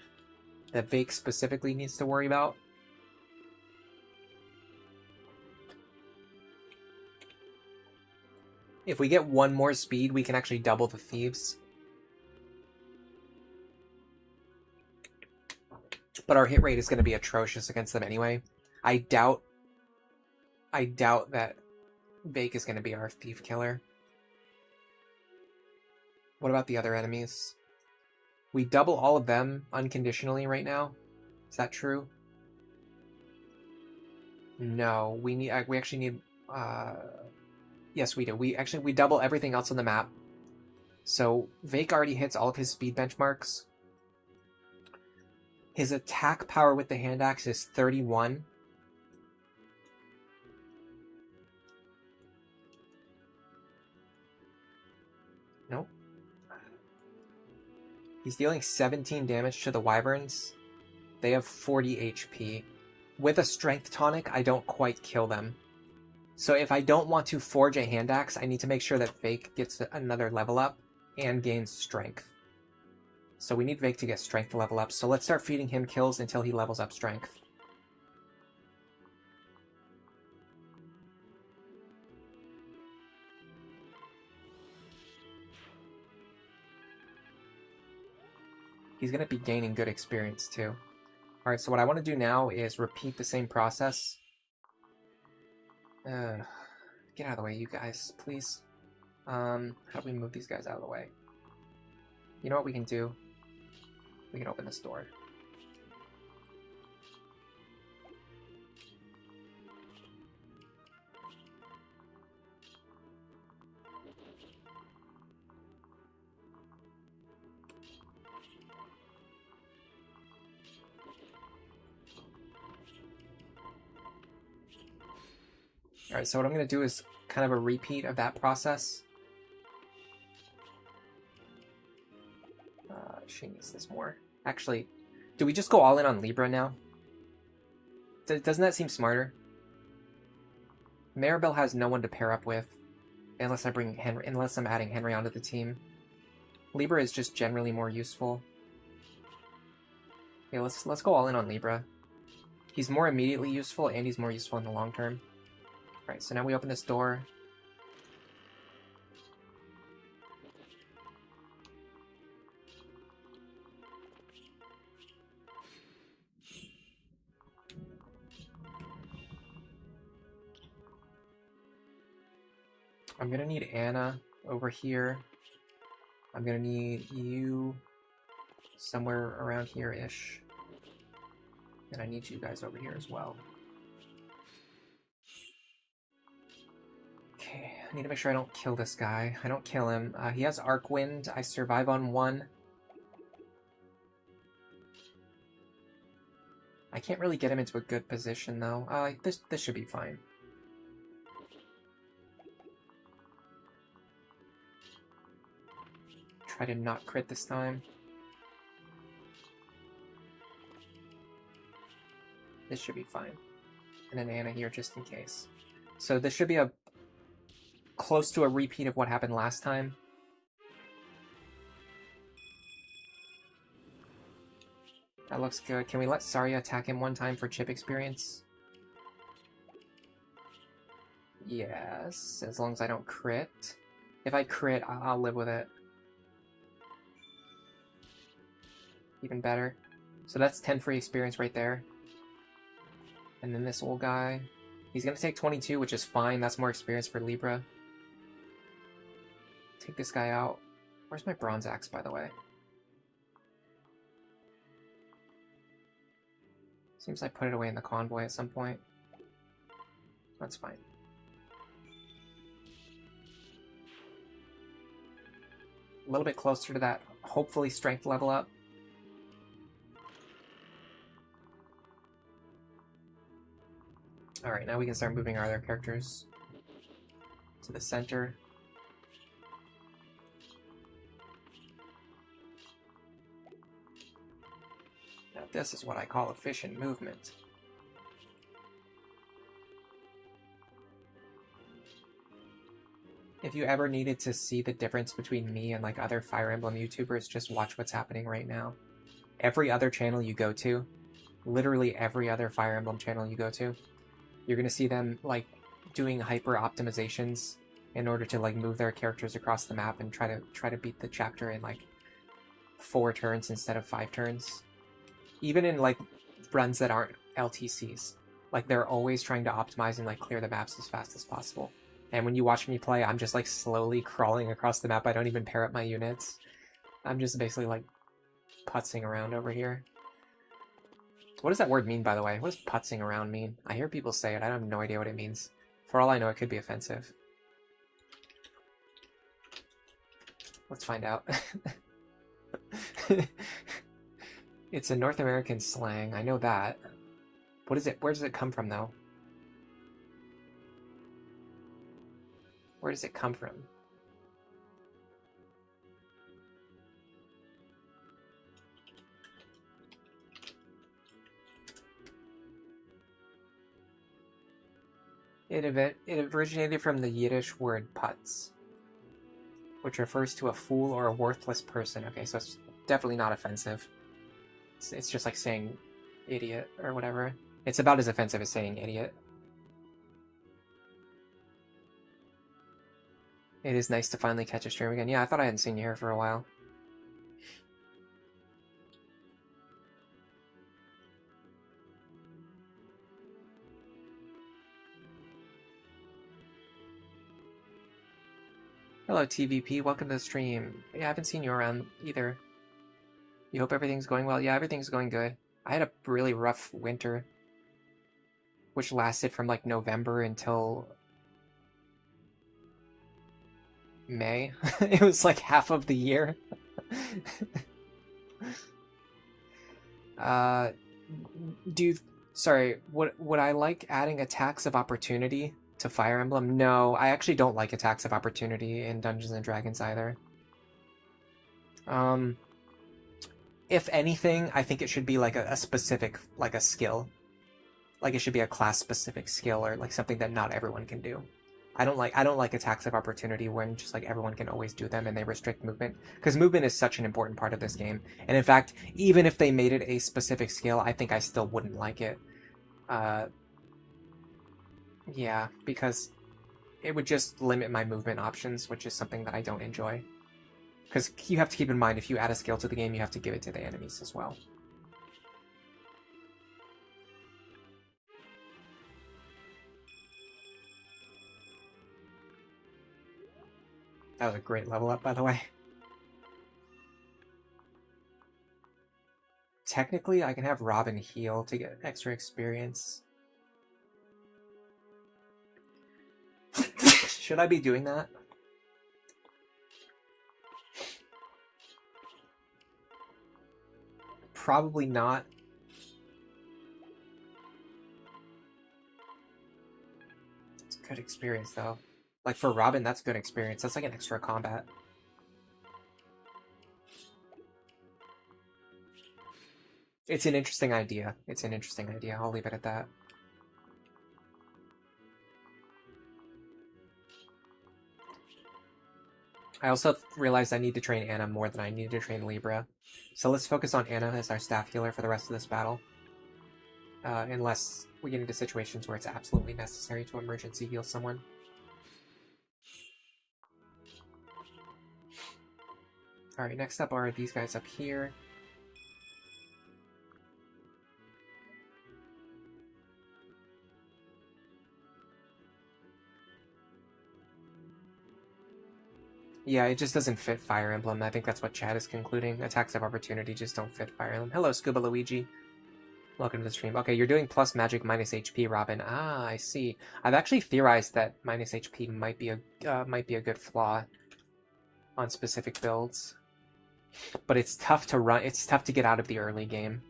That Vaike specifically needs to worry about. If we get one more speed, we can actually double the thieves. But our hit rate is going to be atrocious against them anyway. I doubt that Vaike is going to be our thief killer. What about the other enemies? We double all of them unconditionally right now. Is that true? No, we actually need. Yes, we do. We double everything else on the map. So Vaike already hits all of his speed benchmarks. His attack power with the hand axe is 31. Nope. He's dealing 17 damage to the wyverns. They have 40 HP. With a strength tonic, I don't quite kill them. So if I don't want to forge a hand axe, I need to make sure that Vaike gets another level up and gains strength. So we need Vaike to get strength to level up. So let's start feeding him kills until he levels up strength. He's going to be gaining good experience too. Alright, so what I want to do now is repeat the same process. Get out of the way, you guys, please. How do we move these guys out of the way? You know what we can do? We can open this door. Alright, so what I'm going to do is kind of a repeat of that process. She needs this more. Actually, do we just go all in on Libra now? Doesn't that seem smarter? Maribel has no one to pair up with, unless I bring Henry, unless I'm adding Henry onto the team. Libra is just generally more useful. Okay, let's go all in on Libra. He's more immediately useful, and he's more useful in the long term. Alright, so now we open this door. I'm gonna need Anna over here. I'm gonna need you somewhere around here-ish. And I need you guys over here as well. Okay, I need to make sure I don't kill this guy. I don't kill him. He has Arc Wind. I survive on 1. I can't really get him into a good position, though. This should be fine. Try to not crit this time. This should be fine. And an Anna here just in case. So this should be a close to a repeat of what happened last time. That looks good. Can we let Saria attack him one time for chip experience? Yes, as long as I don't crit. If I crit, I'll live with it. Even better. So that's 10 free experience right there. And then this old guy. He's going to take 22, which is fine. That's more experience for Libra. Take this guy out. Where's my bronze axe, by the way? Seems like I put it away in the convoy at some point. That's fine. A little bit closer to that, hopefully, strength level up. Alright, now we can start moving our other characters to the center. Now this is what I call efficient movement. If you ever needed to see the difference between me and like other Fire Emblem YouTubers, just watch what's happening right now. Every other channel you go to, literally every other Fire Emblem channel you go to, you're gonna see them like doing hyper optimizations in order to like move their characters across the map and try to beat the chapter in like 4 turns instead of 5 turns. Even in like runs that aren't LTCs, like they're always trying to optimize and like clear the maps as fast as possible. And when you watch me play, I'm just like slowly crawling across the map. I don't even pair up my units. I'm just basically like putzing around over here. What does that word mean, by the way? What does putzing around mean? I hear people say it. I have no idea what it means. For all I know, it could be offensive. Let's find out. It's a North American slang. I know that. What is it? Where does it come from, though? Where does it come from? It originated from the Yiddish word putz, which refers to a fool or a worthless person. Okay, so it's definitely not offensive. It's just like saying idiot or whatever. It's about as offensive as saying idiot. It is nice to finally catch a stream again. Yeah, I thought I hadn't seen you here for a while. Hello, TVP. Welcome to the stream. Yeah, I haven't seen you around either. You hope everything's going well? Yeah, everything's going good. I had a really rough winter, which lasted from like November until May. It was like half of the year. Sorry, would I like adding attacks of opportunity to Fire Emblem? No, I actually don't like attacks of opportunity in Dungeons and Dragons either. If anything, I think it should be like a specific, like a skill. Like it should be a class-specific skill or like something that not everyone can do. I don't like attacks of opportunity when just like everyone can always do them and they restrict movement, because movement is such an important part of this game. And in fact, even if they made it a specific skill, I think I still wouldn't like it. Yeah, because it would just limit my movement options, which is something that I don't enjoy. Because you have to keep in mind, if you add a skill to the game, you have to give it to the enemies as well. That was a great level up, by the way. Technically, I can have Robin heal to get extra experience. Should I be doing that? Probably not. It's good experience, though. Like, for Robin, that's good experience. That's like an extra combat. It's an interesting idea. It's an interesting idea. I'll leave it at that. I also realized I need to train Anna more than I need to train Libra. So let's focus on Anna as our staff healer for the rest of this battle. Unless we get into situations where it's absolutely necessary to emergency heal someone. Alright, next up are these guys up here. Yeah, it just doesn't fit Fire Emblem. I think that's what Chad is concluding. Attacks of opportunity just don't fit Fire Emblem. Hello, Scuba Luigi. Welcome to the stream. Okay, you're doing plus magic, minus HP, Robin. Ah, I see. I've actually theorized that minus HP might be a good flaw on specific builds, but it's tough to run. It's tough to get out of the early game.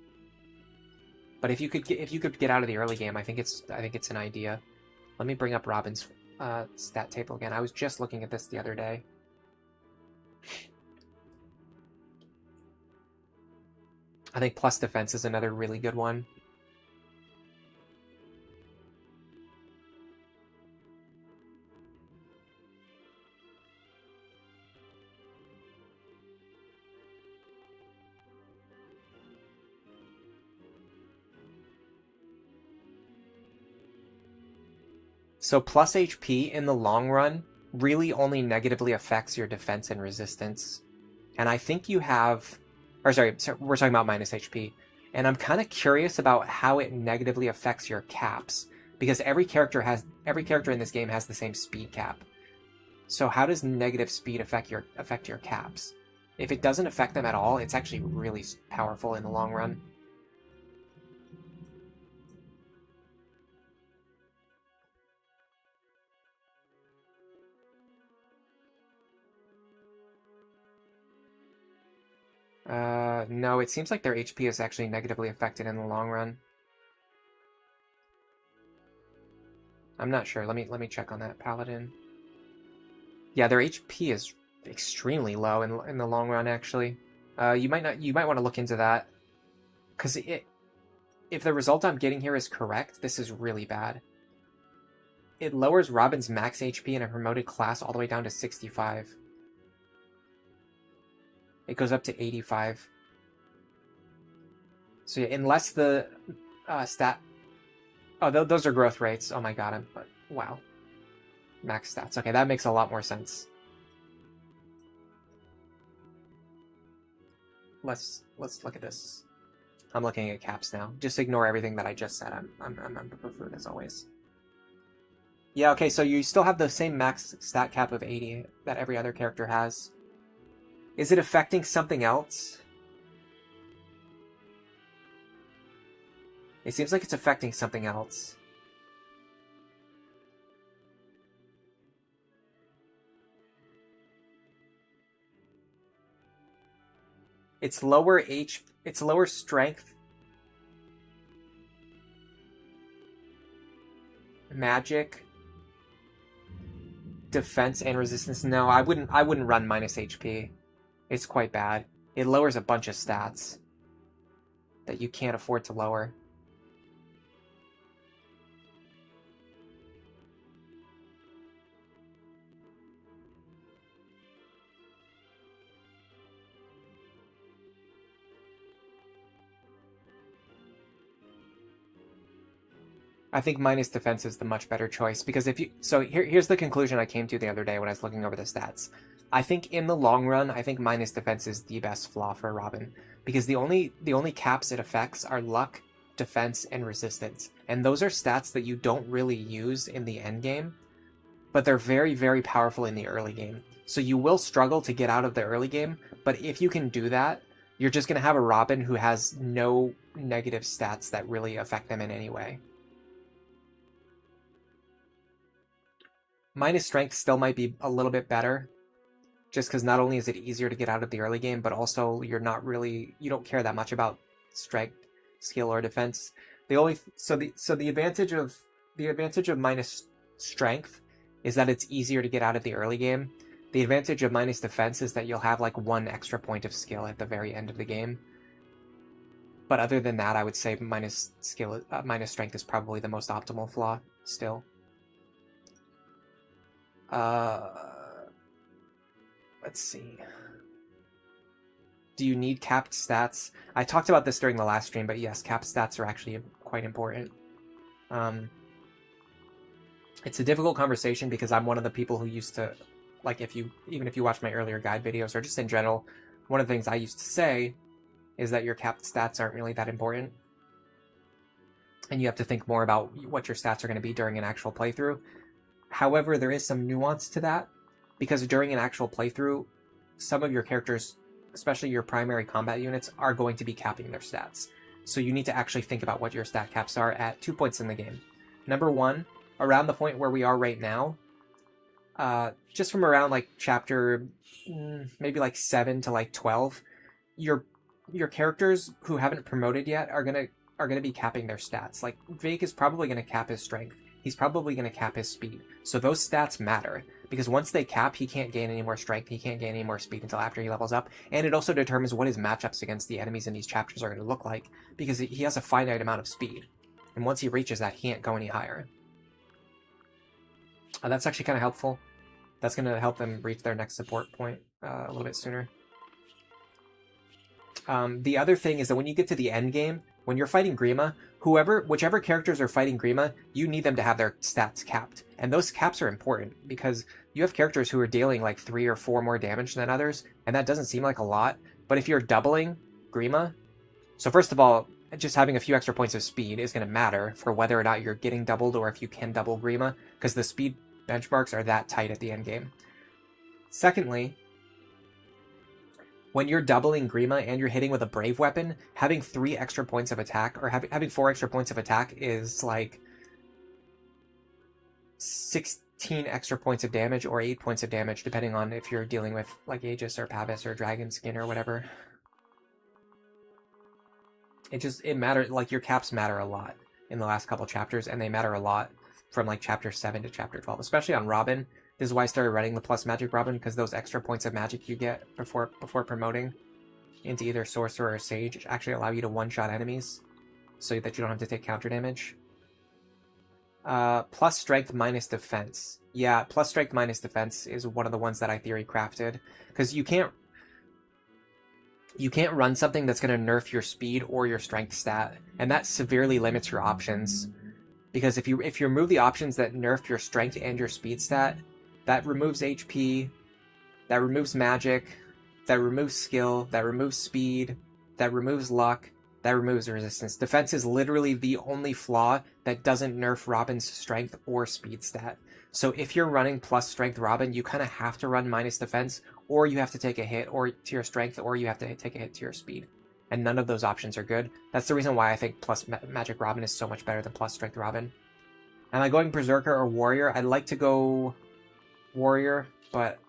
But if you could get out of the early game, I think it's an idea. Let me bring up Robin's stat table again. I was just looking at this the other day. I think plus defense is another really good one. So plus HP in the long run really only negatively affects your defense and resistance. And I think you have... Or sorry, we're talking about minus HP. And I'm kind of curious about how it negatively affects your caps. Because every character in this game has the same speed cap. So how does negative speed affect your caps? If it doesn't affect them at all, it's actually really powerful in the long run. No, it seems like their HP is actually negatively affected in the long run. I'm not sure. Let me check on that Paladin. Yeah, their HP is extremely low in the long run. Actually, you might want to look into that, because if the result I'm getting here is correct, this is really bad. It lowers Robin's max HP in a promoted class all the way down to 65. It goes up to 85. So yeah, unless the stat... Oh, those are growth rates. Oh my god, wow. Max stats. Okay, that makes a lot more sense. Let's look at this. I'm looking at caps now. Just ignore everything that I just said. I'm a buffoon as always. Yeah, okay, so you still have the same max stat cap of 80 that every other character has. Is it affecting something else? It seems like it's affecting something else. It's lower it's lower strength, magic, defense and resistance. No, I wouldn't run minus HP. It's quite bad. It lowers a bunch of stats that you can't afford to lower. I think minus defense is the much better choice, because if you... So here's the conclusion I came to the other day when I was looking over the stats. I think in the long run, I think minus defense is the best flaw for Robin, because the only caps it affects are luck, defense, and resistance. And those are stats that you don't really use in the end game, but they're very, very powerful in the early game. So you will struggle to get out of the early game, but if you can do that, you're just going to have a Robin who has no negative stats that really affect them in any way. Minus strength still might be a little bit better, just because not only is it easier to get out of the early game, but also you don't care that much about strength, skill, or defense. The advantage of minus strength is that it's easier to get out of the early game. The advantage of minus defense is that you'll have like 1 extra point of skill at the very end of the game. But other than that, I would say minus strength is probably the most optimal flaw still. Let's see. Do you need capped stats? I talked about this during the last stream, but yes, capped stats are actually quite important. It's a difficult conversation because I'm one of the people who used to, like, even if you watch my earlier guide videos or just in general, one of the things I used to say is that your capped stats aren't really that important. And you have to think more about what your stats are going to be during an actual playthrough. However, there is some nuance to that, because during an actual playthrough, some of your characters, especially your primary combat units, are going to be capping their stats. So you need to actually think about what your stat caps are at 2 points in the game. Number 1, around the point where we are right now, just from around like chapter maybe like 7 to like 12, your characters who haven't promoted yet are gonna be capping their stats. Like Vaike is probably gonna cap his strength. He's probably going to cap his speed. So those stats matter, because once they cap, he can't gain any more strength, he can't gain any more speed until after he levels up, and it also determines what his matchups against the enemies in these chapters are going to look like, because he has a finite amount of speed, and once he reaches that, he can't go any higher. That's actually kind of helpful. That's going to help them reach their next support point a little bit sooner. The other thing is that when you get to the end game, when you're fighting Grima, whichever characters are fighting Grima, you need them to have their stats capped. And those caps are important, because you have characters who are dealing like 3 or 4 more damage than others, and that doesn't seem like a lot. But if you're doubling Grima, so first of all, just having a few extra points of speed is going to matter for whether or not you're getting doubled or if you can double Grima, because the speed benchmarks are that tight at the end game. Secondly, when you're doubling Grima and you're hitting with a Brave weapon, having 3 extra points of attack, or having 4 extra points of attack is like 16 extra points of damage or 8 points of damage, depending on if you're dealing with like Aegis or Pavis or Dragon Skin or whatever. It matters, like your caps matter a lot in the last couple chapters, and they matter a lot from like chapter 7 to chapter 12, especially on Robin. This is why I started running the plus magic Robin, because those extra points of magic you get before promoting into either Sorcerer or Sage actually allow you to one-shot enemies, so that you don't have to take counter damage. Plus strength minus defense. Yeah, plus strength minus defense is one of the ones that I theory crafted, because you can't run something that's going to nerf your speed or your strength stat, and that severely limits your options. Because if you remove the options that nerf your strength and your speed stat, that removes HP, that removes magic, that removes skill, that removes speed, that removes luck, that removes resistance. Defense is literally the only flaw that doesn't nerf Robin's strength or speed stat. So if you're running plus strength Robin, you kind of have to run minus defense, or you have to take a hit or to your strength, or you have to take a hit to your speed. And none of those options are good. That's the reason why I think plus magic Robin is so much better than plus strength Robin. Am I going Berserker or Warrior? I'd like to go Warrior, but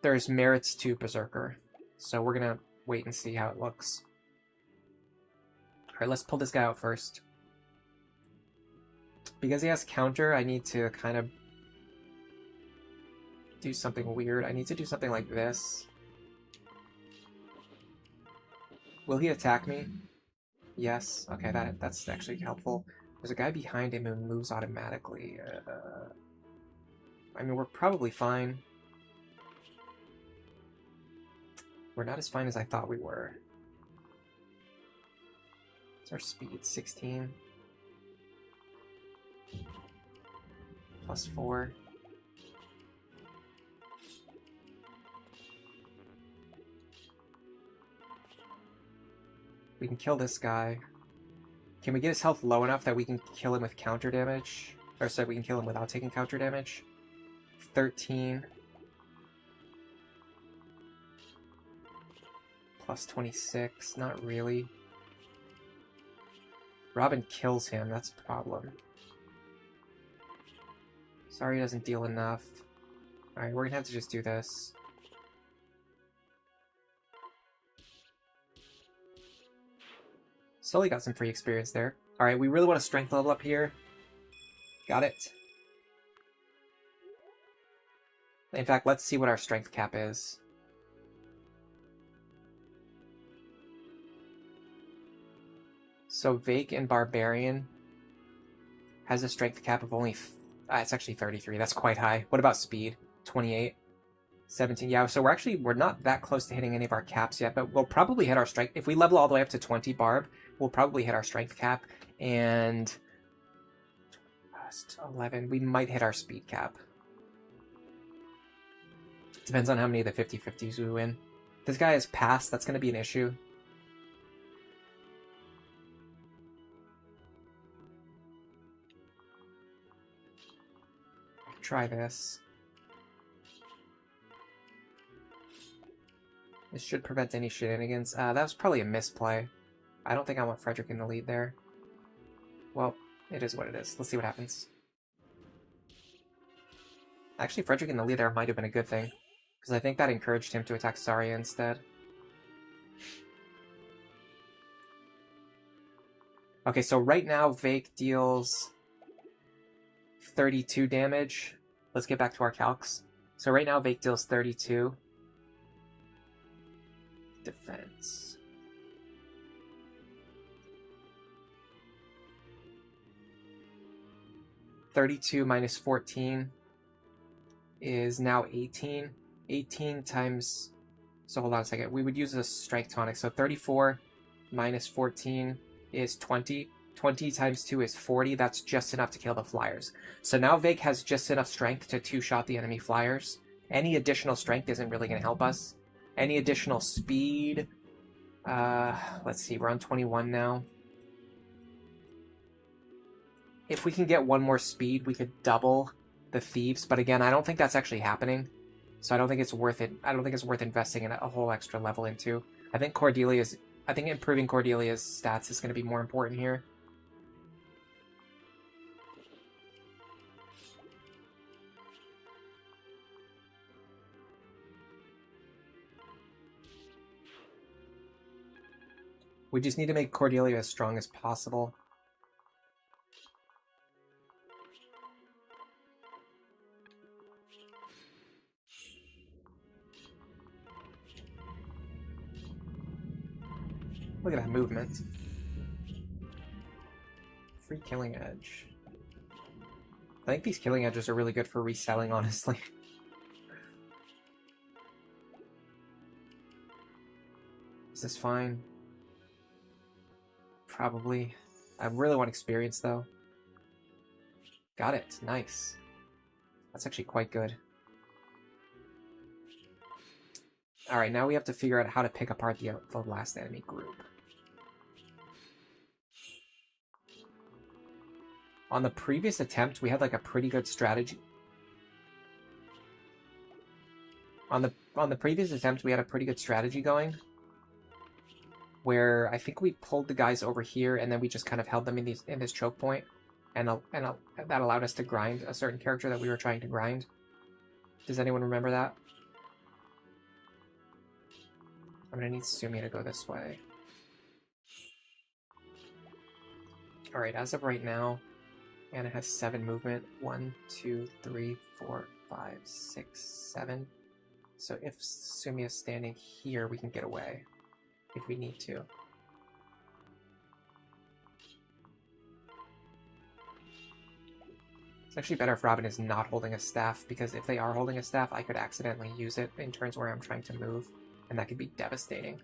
there's merits to Berserker. So we're going to wait and see how it looks. Alright, let's pull this guy out first. Because he has counter, I need to kind of do something weird. I need to do something like this. Will he attack me? Yes. Okay, that's actually helpful. There's a guy behind him who moves automatically. I mean, we're probably fine. We're not as fine as I thought we were. What's our speed? 16. Plus 4. We can kill this guy. Can we get his health low enough that we can kill him with counter damage? Or sorry, we can kill him without taking counter damage? 13. Plus 26. Not really. Robin kills him. That's a problem. Sorry, he doesn't deal enough. Alright, we're gonna have to just do this. Sully got some free experience there. Alright, we really want to strength level up here. Got it. In fact, let's see what our strength cap is. So Vaike and Barbarian has a strength cap of only... it's actually 33. That's quite high. What about speed? 28. 17. Yeah, so we're not that close to hitting any of our caps yet, but we'll probably hit our strength. If we level all the way up to 20 Barb, we'll probably hit our strength cap. And 11, we might hit our speed cap. Depends on how many of the 50-50s we win. This guy is passed, that's going to be an issue. Try this. This should prevent any shenanigans. That was probably a misplay. I don't think I want Frederick in the lead there. Well, it is what it is. Let's see what happens. Actually, Frederick in the lead there might have been a good thing, because I think that encouraged him to attack Saria instead. Okay, so right now Vaike deals 32 damage. Let's get back to our calcs. So right now Vaike deals 32. Defense. (32 minus 14) is now 18. 18 times... So hold on a second. We would use a strength tonic. So 34 minus 14 is 20. 20 times 2 is 40. That's just enough to kill the flyers. So now Vaike has just enough strength to two-shot the enemy flyers. Any additional strength isn't really going to help us. Any additional speed... let's see, we're on 21 now. If we can get one more speed, we could double the thieves. But again, I don't think that's actually happening. So I don't think it's worth it. I don't think it's worth investing in a whole extra level into. I think improving Cordelia's stats is going to be more important here. We just need to make Cordelia as strong as possible. Look at that movement. Free Killing Edge. I think these Killing Edges are really good for reselling, honestly. Is this fine? Probably. I really want experience, though. Got it. Nice. That's actually quite good. Alright, now we have to figure out how to pick apart the last enemy group. On the previous attempt, we had like a pretty good strategy. On the previous attempt, we had a pretty good strategy going, where I think we pulled the guys over here, and then we just kind of held them in this choke point, and that allowed us to grind a certain character that we were trying to grind. Does anyone remember that? I'm gonna need Sumi to go this way. Alright, as of right now, Anna has 7 movement. 1, 2, 3, 4, 5, 6, 7. So if Sumia's standing here, we can get away if we need to. It's actually better if Robin is not holding a staff, because if they are holding a staff, I could accidentally use it in turns where I'm trying to move, and that could be devastating.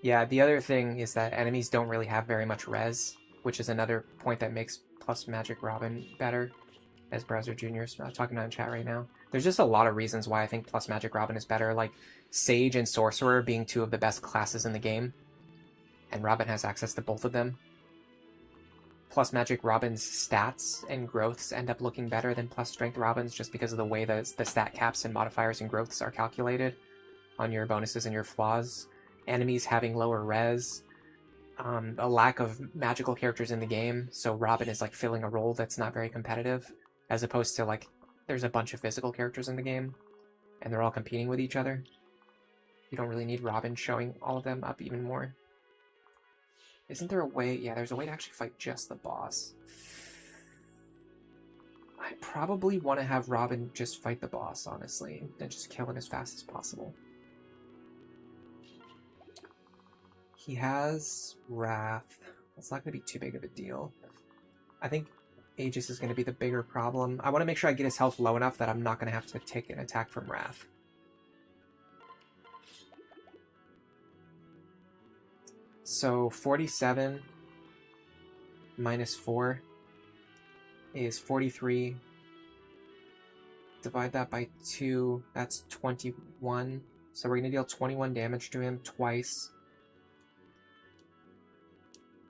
Yeah, the other thing is that enemies don't really have very much res, which is another point that makes plus Magic Robin better, as Browser Jr.'s talking about in chat right now. There's just a lot of reasons why I think plus Magic Robin is better, like Sage and Sorcerer being two of the best classes in the game, and Robin has access to both of them. Plus Magic Robin's stats and growths end up looking better than plus Strength Robin's just because of the way the stat caps and modifiers and growths are calculated on your bonuses and your flaws. Enemies having lower res, a lack of magical characters in the game, so Robin is like filling a role that's not very competitive, as opposed to like there's a bunch of physical characters in the game and they're all competing with each other. You don't really need Robin showing all of them up even more. Isn't there a way? Yeah, there's a way to actually fight just the boss. I probably want to have Robin just fight the boss, honestly, and just kill him as fast as possible. He has Wrath. That's not going to be too big of a deal. I think Aegis is going to be the bigger problem. I want to make sure I get his health low enough that I'm not going to have to take an attack from Wrath. So 47 minus 4 is 43. Divide that by 2, that's 21. So we're going to deal 21 damage to him twice.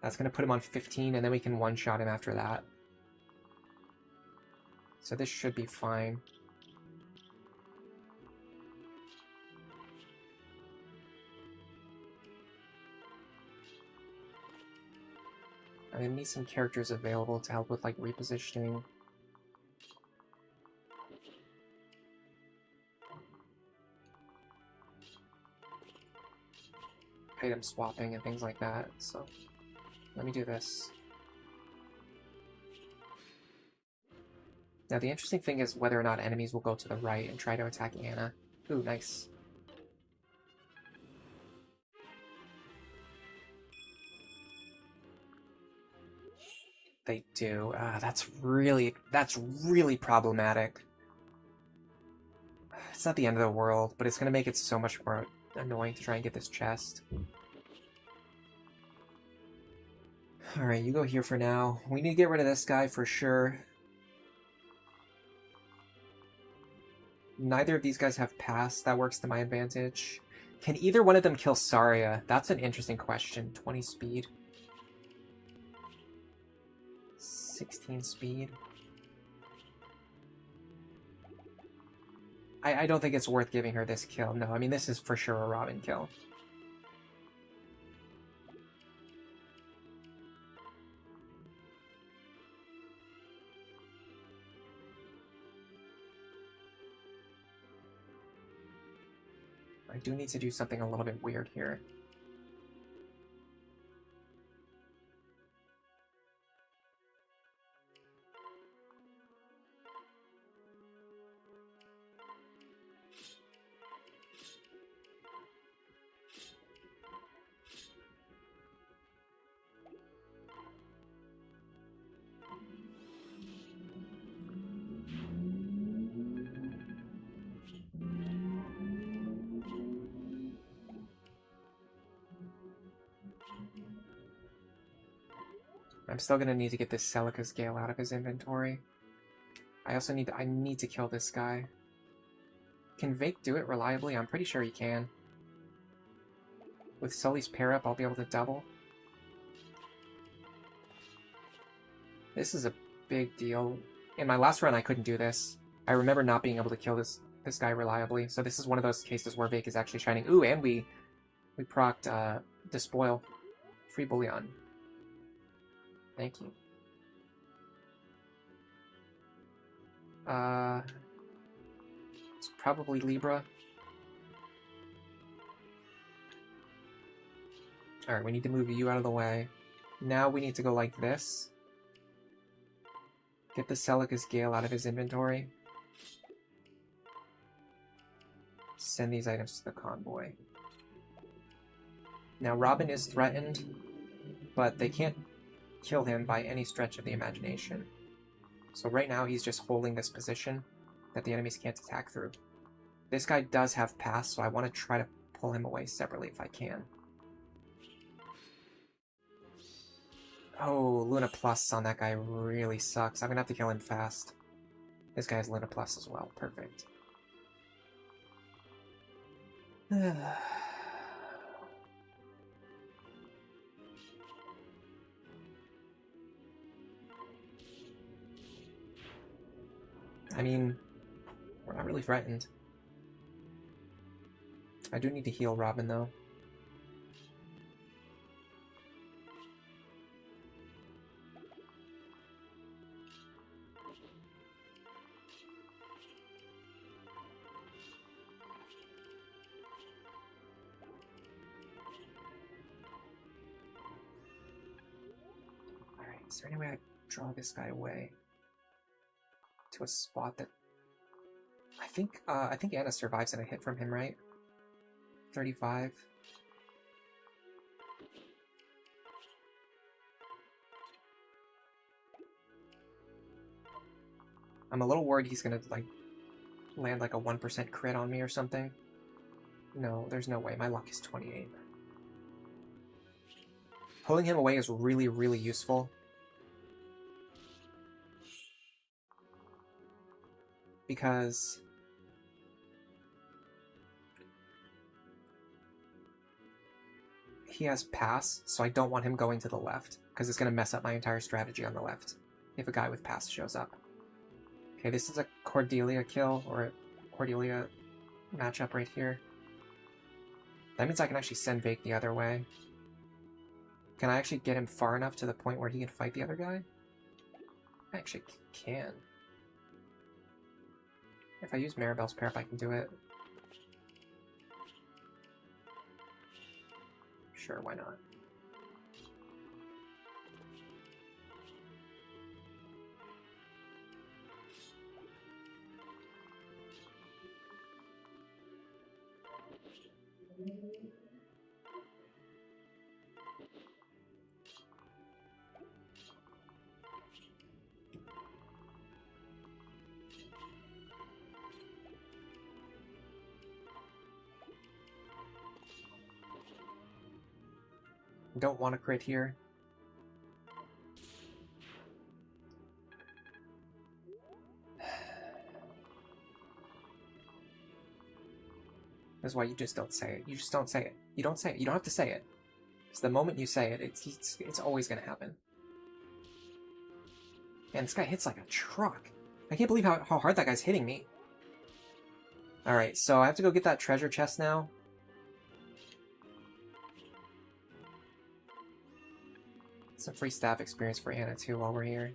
That's going to put him on 15, and then we can one-shot him after that. So this should be fine. I'm going to need some characters available to help with, like, repositioning. Item swapping and things like that, so let me do this. Now the interesting thing is whether or not enemies will go to the right and try to attack Anna. Ooh, nice. They do. That's really problematic. It's not the end of the world, but it's going to make it so much more annoying to try and get this chest. Alright, you go here for now. We need to get rid of this guy for sure. Neither of these guys have pass. That works to my advantage. Can either one of them kill Saria? That's an interesting question. 20 speed. 16 speed. I don't think it's worth giving her this kill. No, I mean, this is for sure a Robin kill. I do need to do something a little bit weird here. I'm still gonna need to get this Celica's Gale out of his inventory. I also need to kill this guy. Can Vaike do it reliably? I'm pretty sure he can. With Sully's pair up, I'll be able to double. This is a big deal. In my last run, I couldn't do this. I remember not being able to kill this guy reliably, so this is one of those cases where Vaike is actually shining. Ooh, and we procced Despoil. Free Bullion. Thank you. It's probably Libra. Alright, we need to move you out of the way. Now we need to go like this. Get the Celicus Gale out of his inventory. Send these items to the convoy. Now Robin is threatened, but they can't kill him by any stretch of the imagination. So right now he's just holding this position that the enemies can't attack through. This guy does have pass, so I want to try to pull him away separately if I can. Oh, Luna Plus on that guy really sucks. I'm gonna have to kill him fast. This guy has Luna Plus as well. Perfect. I mean, we're not really threatened. I do need to heal Robin, though. Alright, is there any way I draw this guy away to a spot that... I think Anna survives and a hit from him, right? 35. I'm a little worried he's gonna, like, land like a 1% crit on me or something. No, there's no way. My luck is 28. Pulling him away is really, really useful. Because... he has pass, so I don't want him going to the left, because it's going to mess up my entire strategy on the left if a guy with pass shows up. Okay, this is a Cordelia kill, or a Cordelia matchup right here. That means I can actually send Vaike the other way. Can I actually get him far enough to the point where he can fight the other guy? I actually can. If I use Maribel's Parap, I can do it. Sure, why not? Don't want to crit here. That's why you just don't say it. You just don't say it. You don't say it. You don't have to say it. Because the moment you say it, it's always going to happen. Man, this guy hits like a truck. I can't believe how hard that guy's hitting me. Alright, so I have to go get that treasure chest now. Some free staff experience for Anna too while we're here.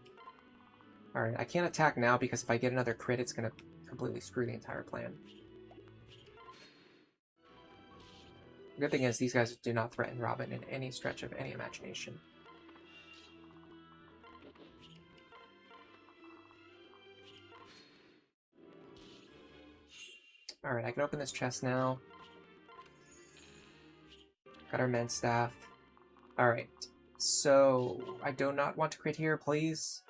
Alright, I can't attack now because if I get another crit, it's going to completely screw the entire plan. The good thing is these guys do not threaten Robin in any stretch of any imagination. Alright, I can open this chest now. Got our men's staff. Alright, so I do not want to crit here, please.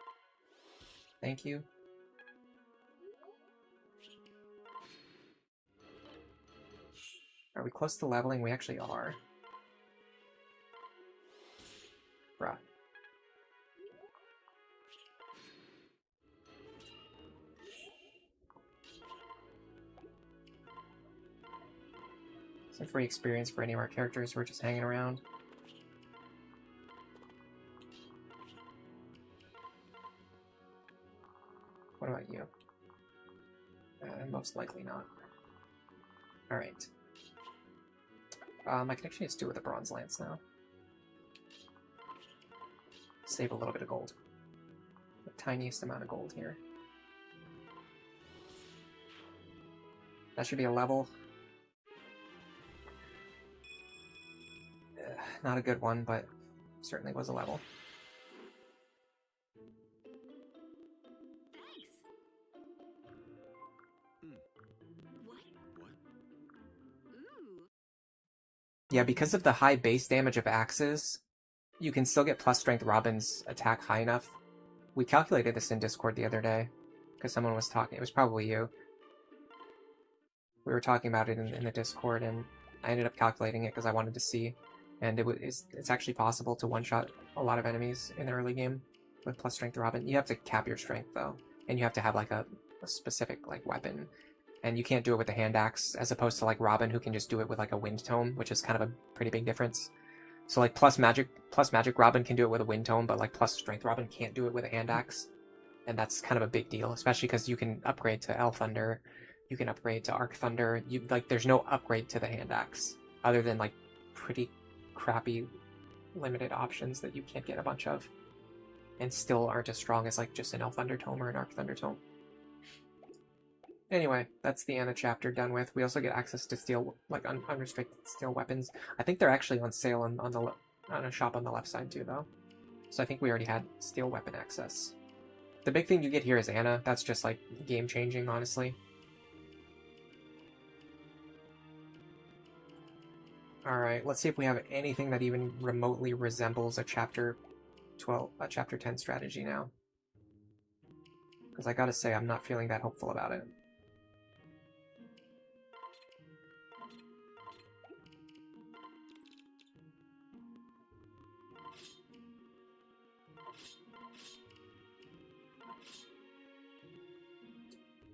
Thank you. Are we close to leveling? We actually are. Bruh. Some free experience for any of our characters who are just hanging around. What about you? Most likely not. Alright. I can actually just do it with a bronze lance now. Save a little bit of gold. The tiniest amount of gold here. That should be a level. Not a good one, but certainly was a level. Yeah, because of the high base damage of axes, you can still get plus strength Robin's attack high enough. We calculated this in Discord the other day, because someone was talking. It was probably you. We were talking about it in the Discord, and I ended up calculating it because I wanted to see. And it's actually possible to one-shot a lot of enemies in the early game with plus strength Robin. You have to cap your strength, though, and you have to have like a specific like weapon. And you can't do it with a hand axe, as opposed to like Robin, who can just do it with like a wind tome, which is kind of a pretty big difference. So like plus magic Robin can do it with a wind tome, but like plus strength Robin can't do it with a hand axe, and that's kind of a big deal, especially because you can upgrade to L Thunder, you can upgrade to Arc Thunder. There's no upgrade to the hand axe other than like pretty crappy limited options that you can't get a bunch of, and still aren't as strong as like just an L Thunder tome or an Arc Thunder tome. Anyway, that's the Anna chapter done with. We also get access to steel, like unrestricted steel weapons. I think they're actually on sale on a shop on the left side too, though. So I think we already had steel weapon access. The big thing you get here is Anna. That's just like game changing, honestly. All right, let's see if we have anything that even remotely resembles a chapter 10 strategy now. Because I gotta say, I'm not feeling that hopeful about it.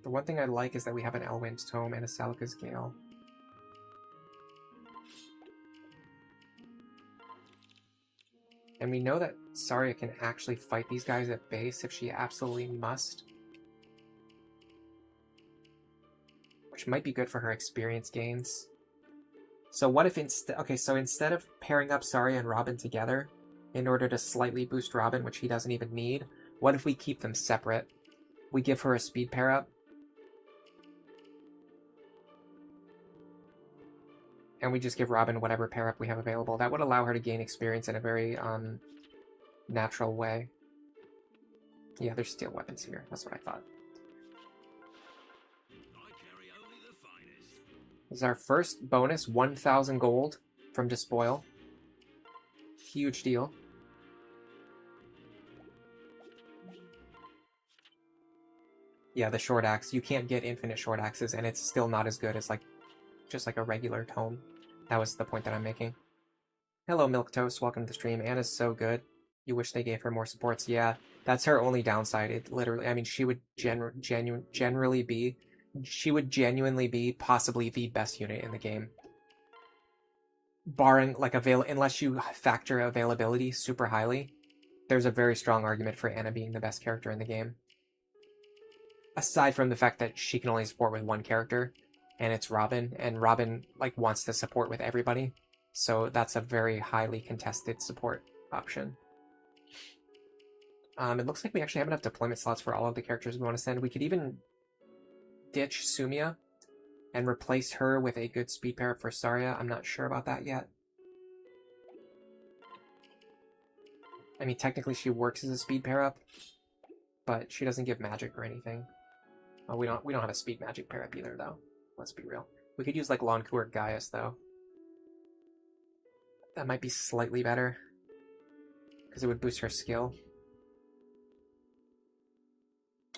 The one thing I like is that we have an Elwind's Tome and a Salika's Gale. And we know that Saria can actually fight these guys at base if she absolutely must. Which might be good for her experience gains. So what if instead... Okay, so instead of pairing up Saria and Robin together in order to slightly boost Robin, which he doesn't even need, what if we keep them separate? We give her a speed pair up. And we just give Robin whatever pair up we have available. That would allow her to gain experience in a very natural way. Yeah, there's steel weapons here. That's what I thought. This is our first bonus, 1,000 gold from Despoil. Huge deal. Yeah, the short axe. You can't get infinite short axes, and it's still not as good as like just like a regular tome. That was the point that I'm making. Hello, Milquetoast. Welcome to the stream. Anna's so good. You wish they gave her more supports. Yeah, that's her only downside. It literally, I mean, she would genuinely be possibly the best unit in the game. Barring like unless you factor availability super highly, there's a very strong argument for Anna being the best character in the game. Aside from the fact that she can only support with one character, and it's Robin, and Robin like wants to support with everybody, so that's a very highly contested support option. It looks like we actually have enough deployment slots for all of the characters we want to send. We could even ditch Sumia and replace her with a good speed pair for Saria. I'm not sure about that yet. I mean, technically she works as a speed pair up, but she doesn't give magic or anything. Oh, we don't have a speed magic pair up either, though. Let's be real. We could use like Lonku or Gaius, though. That might be slightly better, because it would boost her skill.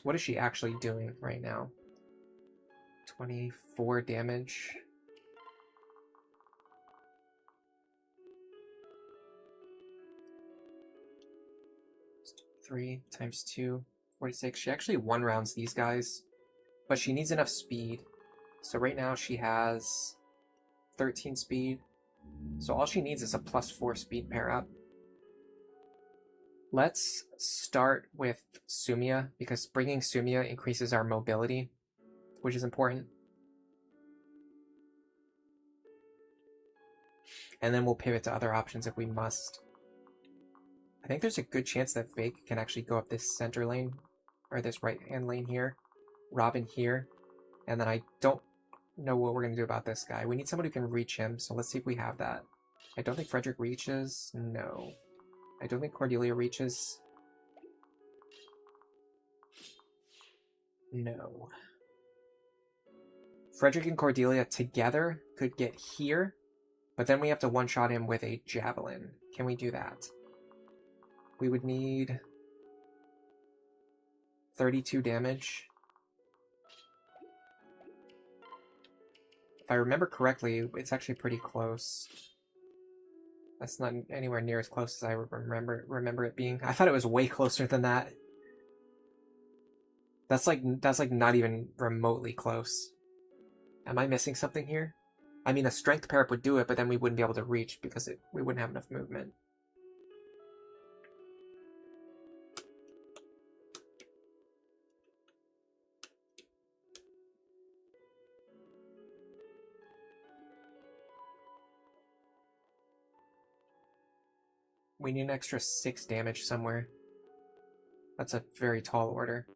What is she actually doing right now? 24 damage. 3 times 2, 46. She actually one-rounds these guys, but she needs enough speed. So right now she has 13 speed. So all she needs is a +4 speed pair up. Let's start with Sumia, because bringing Sumia increases our mobility, which is important. And then we'll pivot to other options if we must. I think there's a good chance that Vaike can actually go up this center lane, or this right-hand lane here, Robin here, and then I don't know what we're going to do about this guy. We need someone who can reach him, so let's see if we have that. I don't think Frederick reaches. No. I don't think Cordelia reaches. No. Frederick and Cordelia together could get here, but then we have to one-shot him with a javelin. Can we do that? We would need 32 damage. If I remember correctly, it's actually pretty close. That's not anywhere near as close as I remember it being. I thought it was way closer than that. That's like not even remotely close. Am I missing something here? I mean, a strength pair up would do it, but then we wouldn't be able to reach because we wouldn't have enough movement. We need an extra 6 damage somewhere. That's a very tall order.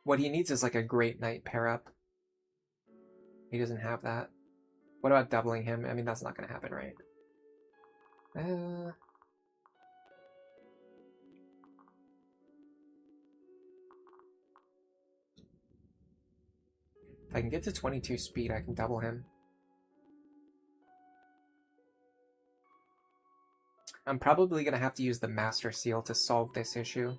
What he needs is like a Great Knight pair up. He doesn't have that. What about doubling him? I mean, that's not going to happen, right? If I can get to 22 speed, I can double him. I'm probably going to have to use the Master Seal to solve this issue.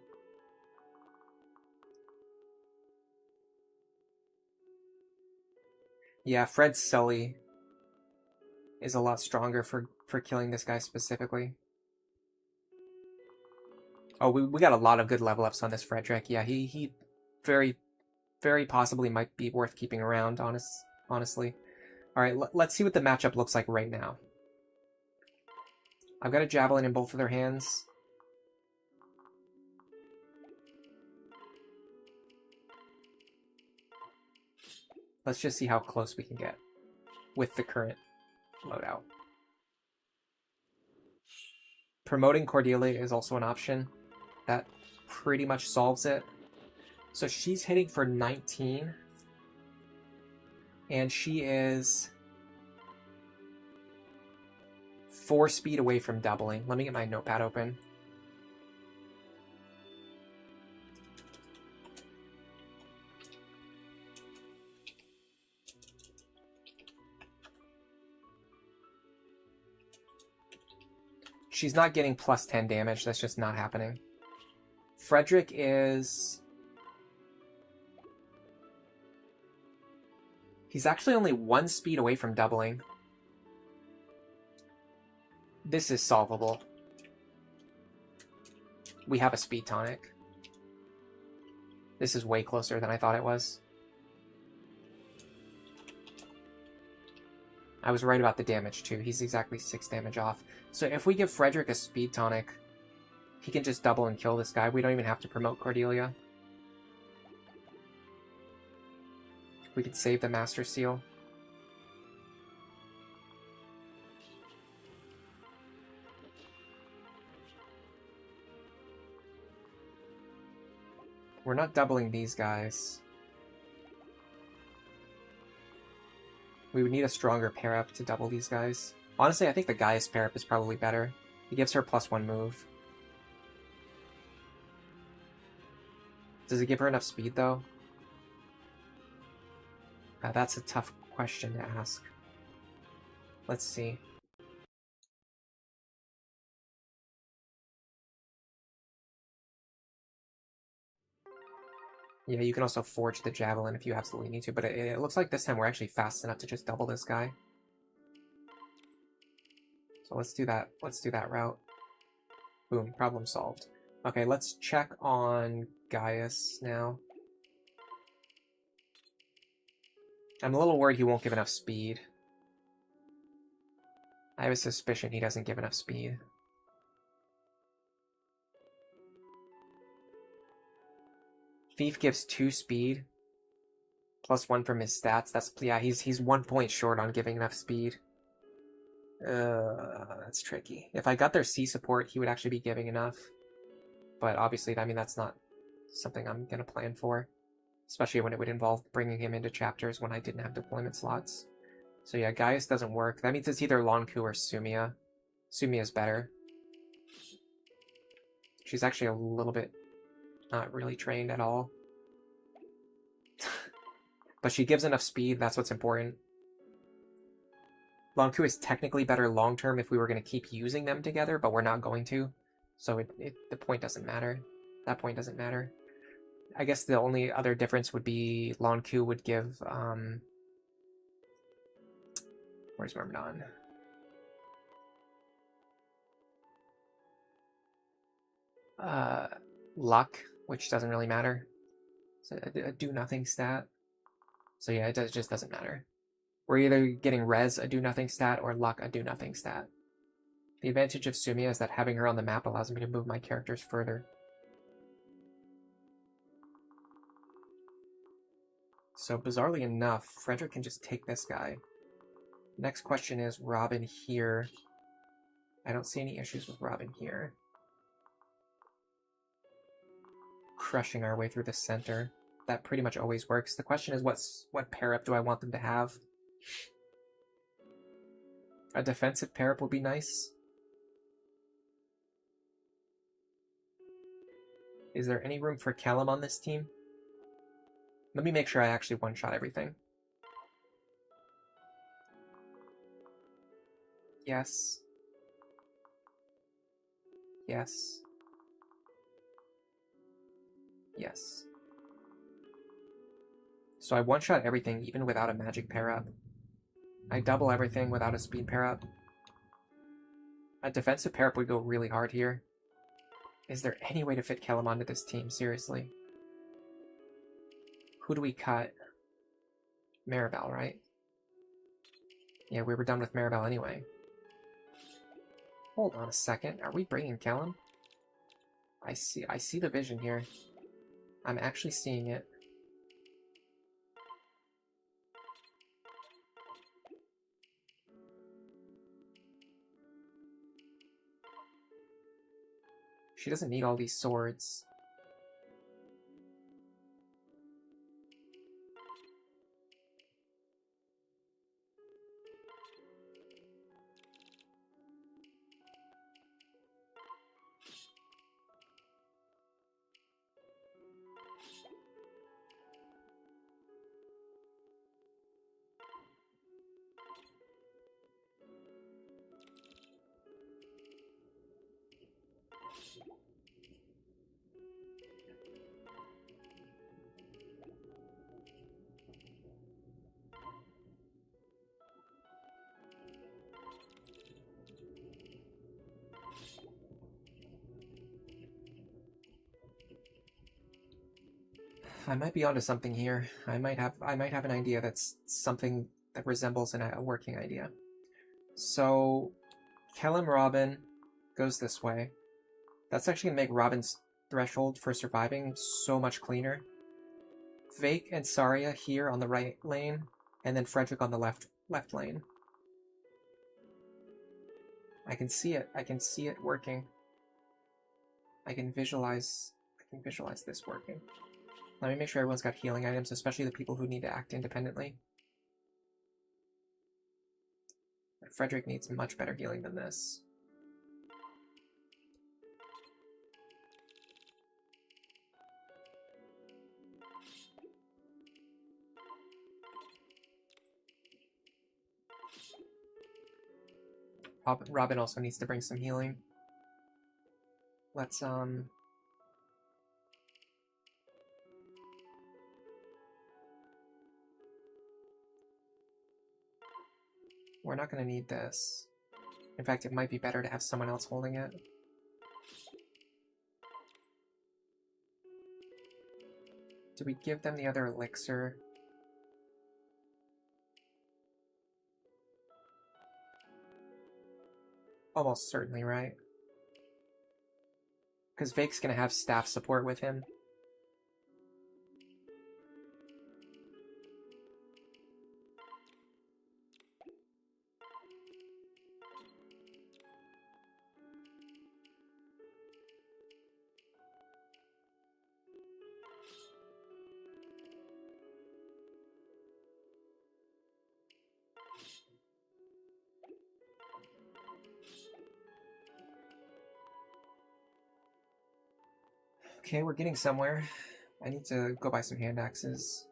Yeah, Fred Sully is a lot stronger for killing this guy specifically. Oh, we got a lot of good level ups on this Frederick. Yeah, he very, very possibly might be worth keeping around, honestly. Alright, let's see what the matchup looks like right now. I've got a javelin in both of their hands. Let's just see how close we can get with the current loadout. Promoting Cordelia is also an option. That pretty much solves it. So she's hitting for 19. And she is 4 speed away from doubling. Let me get my notepad open. She's not getting plus 10 damage. That's just not happening. Frederick is... He's actually only 1 speed away from doubling. This is solvable. We have a speed tonic. This is way closer than I thought it was. I was right about the damage too. He's exactly 6 damage off. So if we give Frederick a speed tonic, he can just double and kill this guy. We don't even have to promote Cordelia. We could save the Master Seal. We're not doubling these guys. We would need a stronger pair-up to double these guys. Honestly, I think the Gaius pair-up is probably better. He gives her +1 move. Does it give her enough speed, though? That's a tough question to ask. Let's see. Yeah, you can also forge the javelin if you absolutely need to, but it looks like this time we're actually fast enough to just double this guy. So let's do that. Let's do that route. Boom, problem solved. Okay, let's check on Gaius now. I'm a little worried he won't give enough speed. I have a suspicion he doesn't give enough speed. Thief gives 2 speed. +1 from his stats. That's, yeah, he's 1 point short on giving enough speed. That's tricky. If I got their C support, he would actually be giving enough. But obviously, I mean, that's not something I'm gonna plan for. especially when it would involve bringing him into chapters when I didn't have deployment slots. So yeah, Gaius doesn't work. That means it's either Lonku or Sumia. Sumia's better. She's actually a little bit not really trained at all. But she gives enough speed, that's what's important. Lonku is technically better long-term if we were going to keep using them together, but we're not going to. So the point doesn't matter. That point doesn't matter. I guess the only other difference would be Lonku would give, where's Myrmidon? Luck, which doesn't really matter. So a do-nothing stat. So yeah, it just doesn't matter. We're either getting res a do-nothing stat or luck a do-nothing stat. The advantage of Sumia is that having her on the map allows me to move my characters further. So bizarrely enough, Frederick can just take this guy. Next question is Robin here. I don't see any issues with Robin here. Crushing our way through the center. That pretty much always works. The question is what pair-up do I want them to have? A defensive pair-up would be nice. Is there any room for Callum on this team? Let me make sure I actually one-shot everything. Yes. Yes. Yes. So I one-shot everything even without a magic pair-up. I double everything without a speed pair-up. A defensive pair-up would go really hard here. Is there any way to fit Kellum onto this team? Seriously. Who do we cut? Maribel, right? Yeah, we were done with Maribel anyway. Hold on a second. Are we bringing Kellum? I see the vision here. I'm actually seeing it. She doesn't need all these swords. I might be onto something here. I might have an idea that's something that resembles a working idea. So, Kellum Robin goes this way. That's actually gonna make Robin's threshold for surviving so much cleaner. Vaike and Saria here on the right lane, and then Frederick on the left lane. I can see it. I can see it working. I can visualize this working. Let me make sure everyone's got healing items, especially the people who need to act independently. Frederick needs much better healing than this. Robin also needs to bring some healing. Let's, we're not going to need this. In fact, it might be better to have someone else holding it. Do we give them the other elixir? Almost certainly, right? Because Vake's going to have staff support with him. Okay, we're getting somewhere. I need to go buy some hand axes.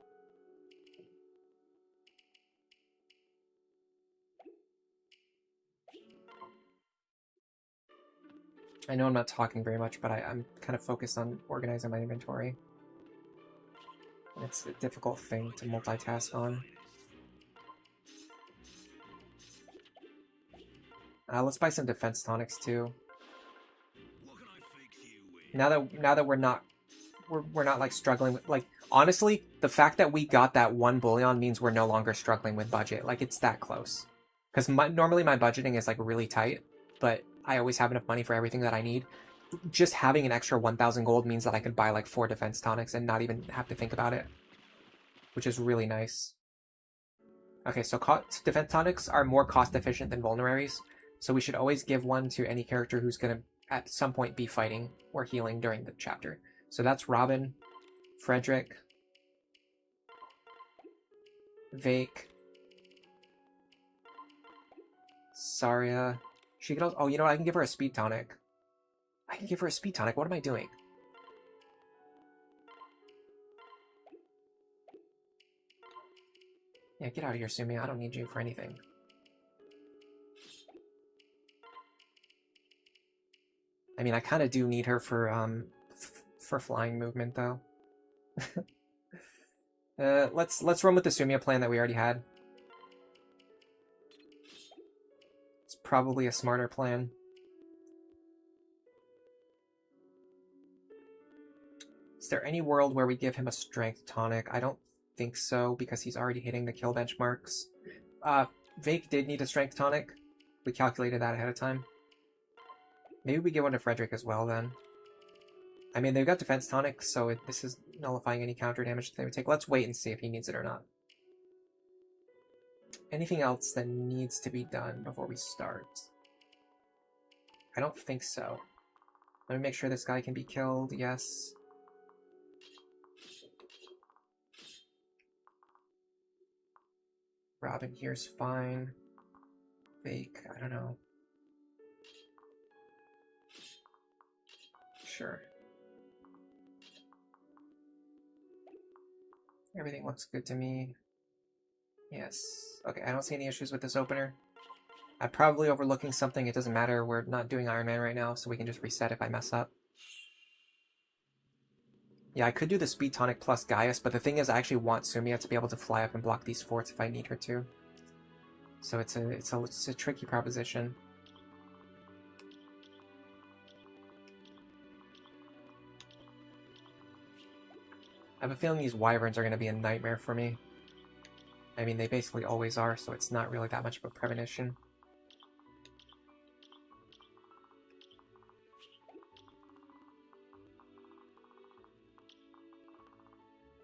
I know I'm not talking very much, but I'm kind of focused on organizing my inventory. It's a difficult thing to multitask on. Let's buy some defense tonics too. Now that we're not like struggling with, like, honestly, the fact that we got that one bullion means we're no longer struggling with budget. Like, it's that close. Because normally my budgeting is like really tight, but I always have enough money for everything that I need. Just having an extra 1,000 gold means that I could buy like 4 defense tonics and not even have to think about it, which is really nice. Okay, so defense tonics are more cost efficient than vulneraries, so we should always give one to any character who's going to at some point be fighting or healing during the chapter. So that's Robin, Frederick, Vaike, Saria. She could also, oh, you know what? I can give her a speed tonic. I can give her a speed tonic. What am I doing? Yeah, get out of here, Sumi. I don't need you for anything. I mean, I kind of do need her for flying movement, though. Let's run with the Sumia plan that we already had. It's probably a smarter plan. Is there any world where we give him a strength tonic? I don't think so, because he's already hitting the kill benchmarks. Vaike did need a strength tonic. We calculated that ahead of time. Maybe we give one to Frederick as well, then. I mean, they've got defense tonics, so this is nullifying any counter damage that they would take. Let's wait and see if he needs it or not. Anything else that needs to be done before we start? I don't think so. Let me make sure this guy can be killed. Yes. Robin here's fine. Vaike, I don't know. Sure. Everything looks good to me. Yes. Okay, I don't see any issues with this opener. I'm probably overlooking something. It doesn't matter. We're not doing Iron Man right now, so we can just reset if I mess up. Yeah, I could do the Speed Tonic plus Gaius, but the thing is I actually want Sumia to be able to fly up and block these forts if I need her to. So it's a tricky proposition. I have a feeling these Wyverns are going to be a nightmare for me. I mean, they basically always are, so it's not really that much of a premonition.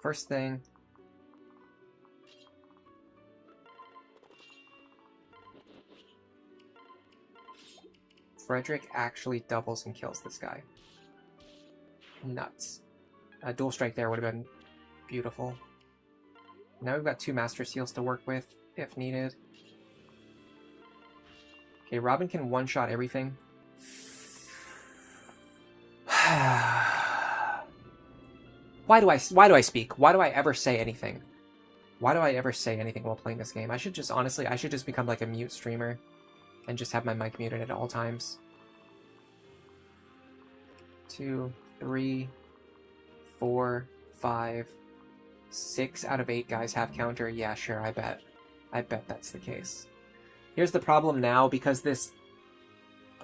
First thing, Frederick actually doubles and kills this guy. Nuts. A dual strike there would have been beautiful. Now we've got 2 Master Seals to work with, if needed. Okay, Robin can one-shot everything. Why do I speak? Why do I ever say anything? Why do I ever say anything while playing this game? I should just, honestly, I should just become like a mute streamer and just have my mic muted at all times. 2, 3, 4, 5, 6 out of 8 guys have counter. Yeah, sure, I bet. I bet that's the case. Here's the problem now, because this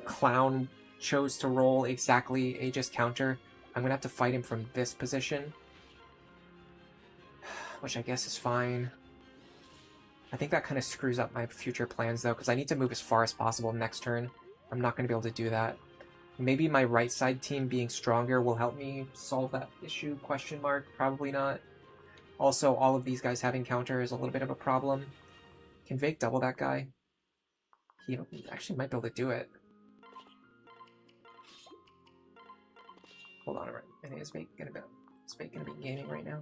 clown chose to roll exactly Aegis counter, I'm gonna have to fight him from this position, which I guess is fine. I think that kind of screws up my future plans, though, because I need to move as far as possible next turn. I'm not going to be able to do that. Maybe my right side team being stronger will help me solve that issue, question mark. Probably not. Also, all of these guys having counter is a little bit of a problem. Can Vaike double that guy? He actually might be able to do it. Hold on a minute. Is Vaike gonna be gaming right now?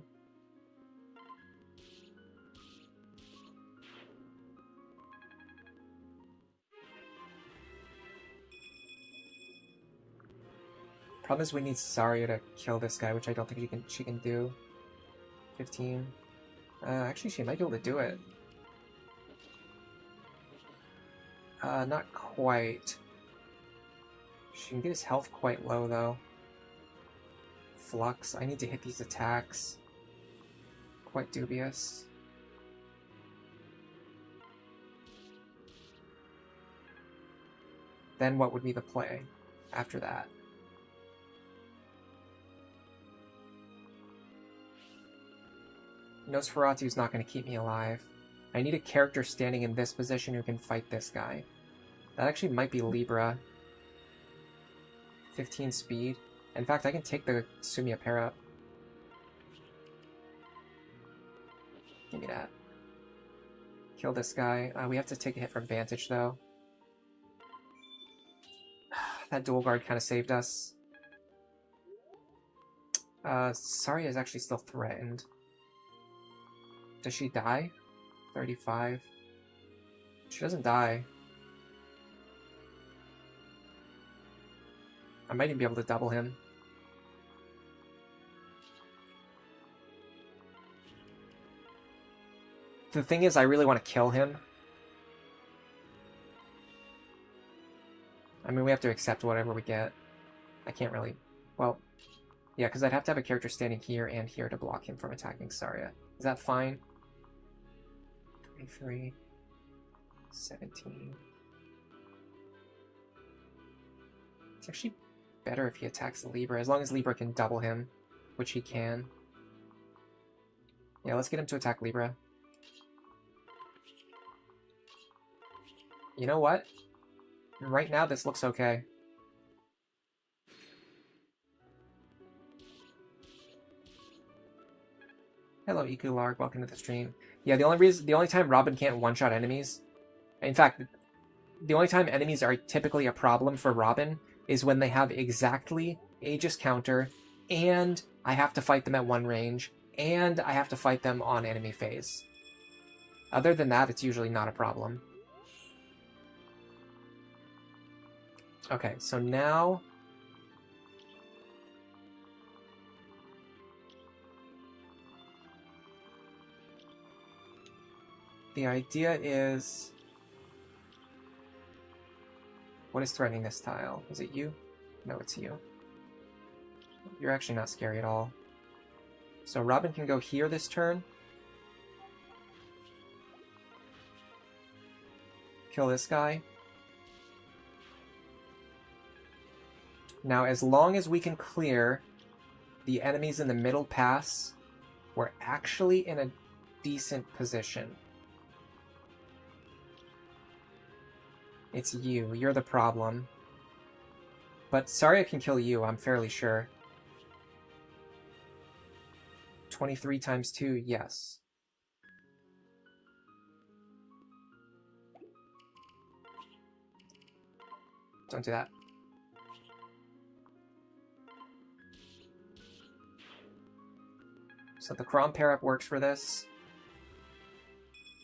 Problem is we need Saria to kill this guy, which I don't think she can do. 15. Actually, she might be able to do it. Not quite. She can get his health quite low, though. Flux. I need to hit these attacks. Quite dubious. Then what would be the play after that? Nosferatu's not going to keep me alive. I need a character standing in this position who can fight this guy. That actually might be Libra. 15 speed. In fact, I can take the Sumia pair up. Give me that. Kill this guy. We have to take a hit from Vantage, though. That dual guard kind of saved us. Saria is actually still threatened. Does she die? 35. She doesn't die. I might even be able to double him. The thing is, I really want to kill him. I mean, we have to accept whatever we get. I can't really... Well, yeah, because I'd have to have a character standing here and here to block him from attacking Saria. Is that fine? 23... 17... It's actually better if he attacks Libra, as long as Libra can double him, which he can. Yeah, let's get him to attack Libra. You know what? Right now, this looks okay. Hello, Ikularg. Welcome to the stream. Yeah, the only time Robin can't one-shot enemies... In fact, the only time enemies are typically a problem for Robin is when they have exactly Aegis counter, and I have to fight them at one range, and I have to fight them on enemy phase. Other than that, it's usually not a problem. Okay, so now... the idea is... What is threatening this tile? Is it you? No, it's you. You're actually not scary at all. So Robin can go here this turn. Kill this guy. Now, as long as we can clear the enemies in the middle pass, we're actually in a decent position. It's you. You're the problem. But Saria can kill you, I'm fairly sure. 23 times 2, yes. Don't do that. So the Chrom pair-up works for this.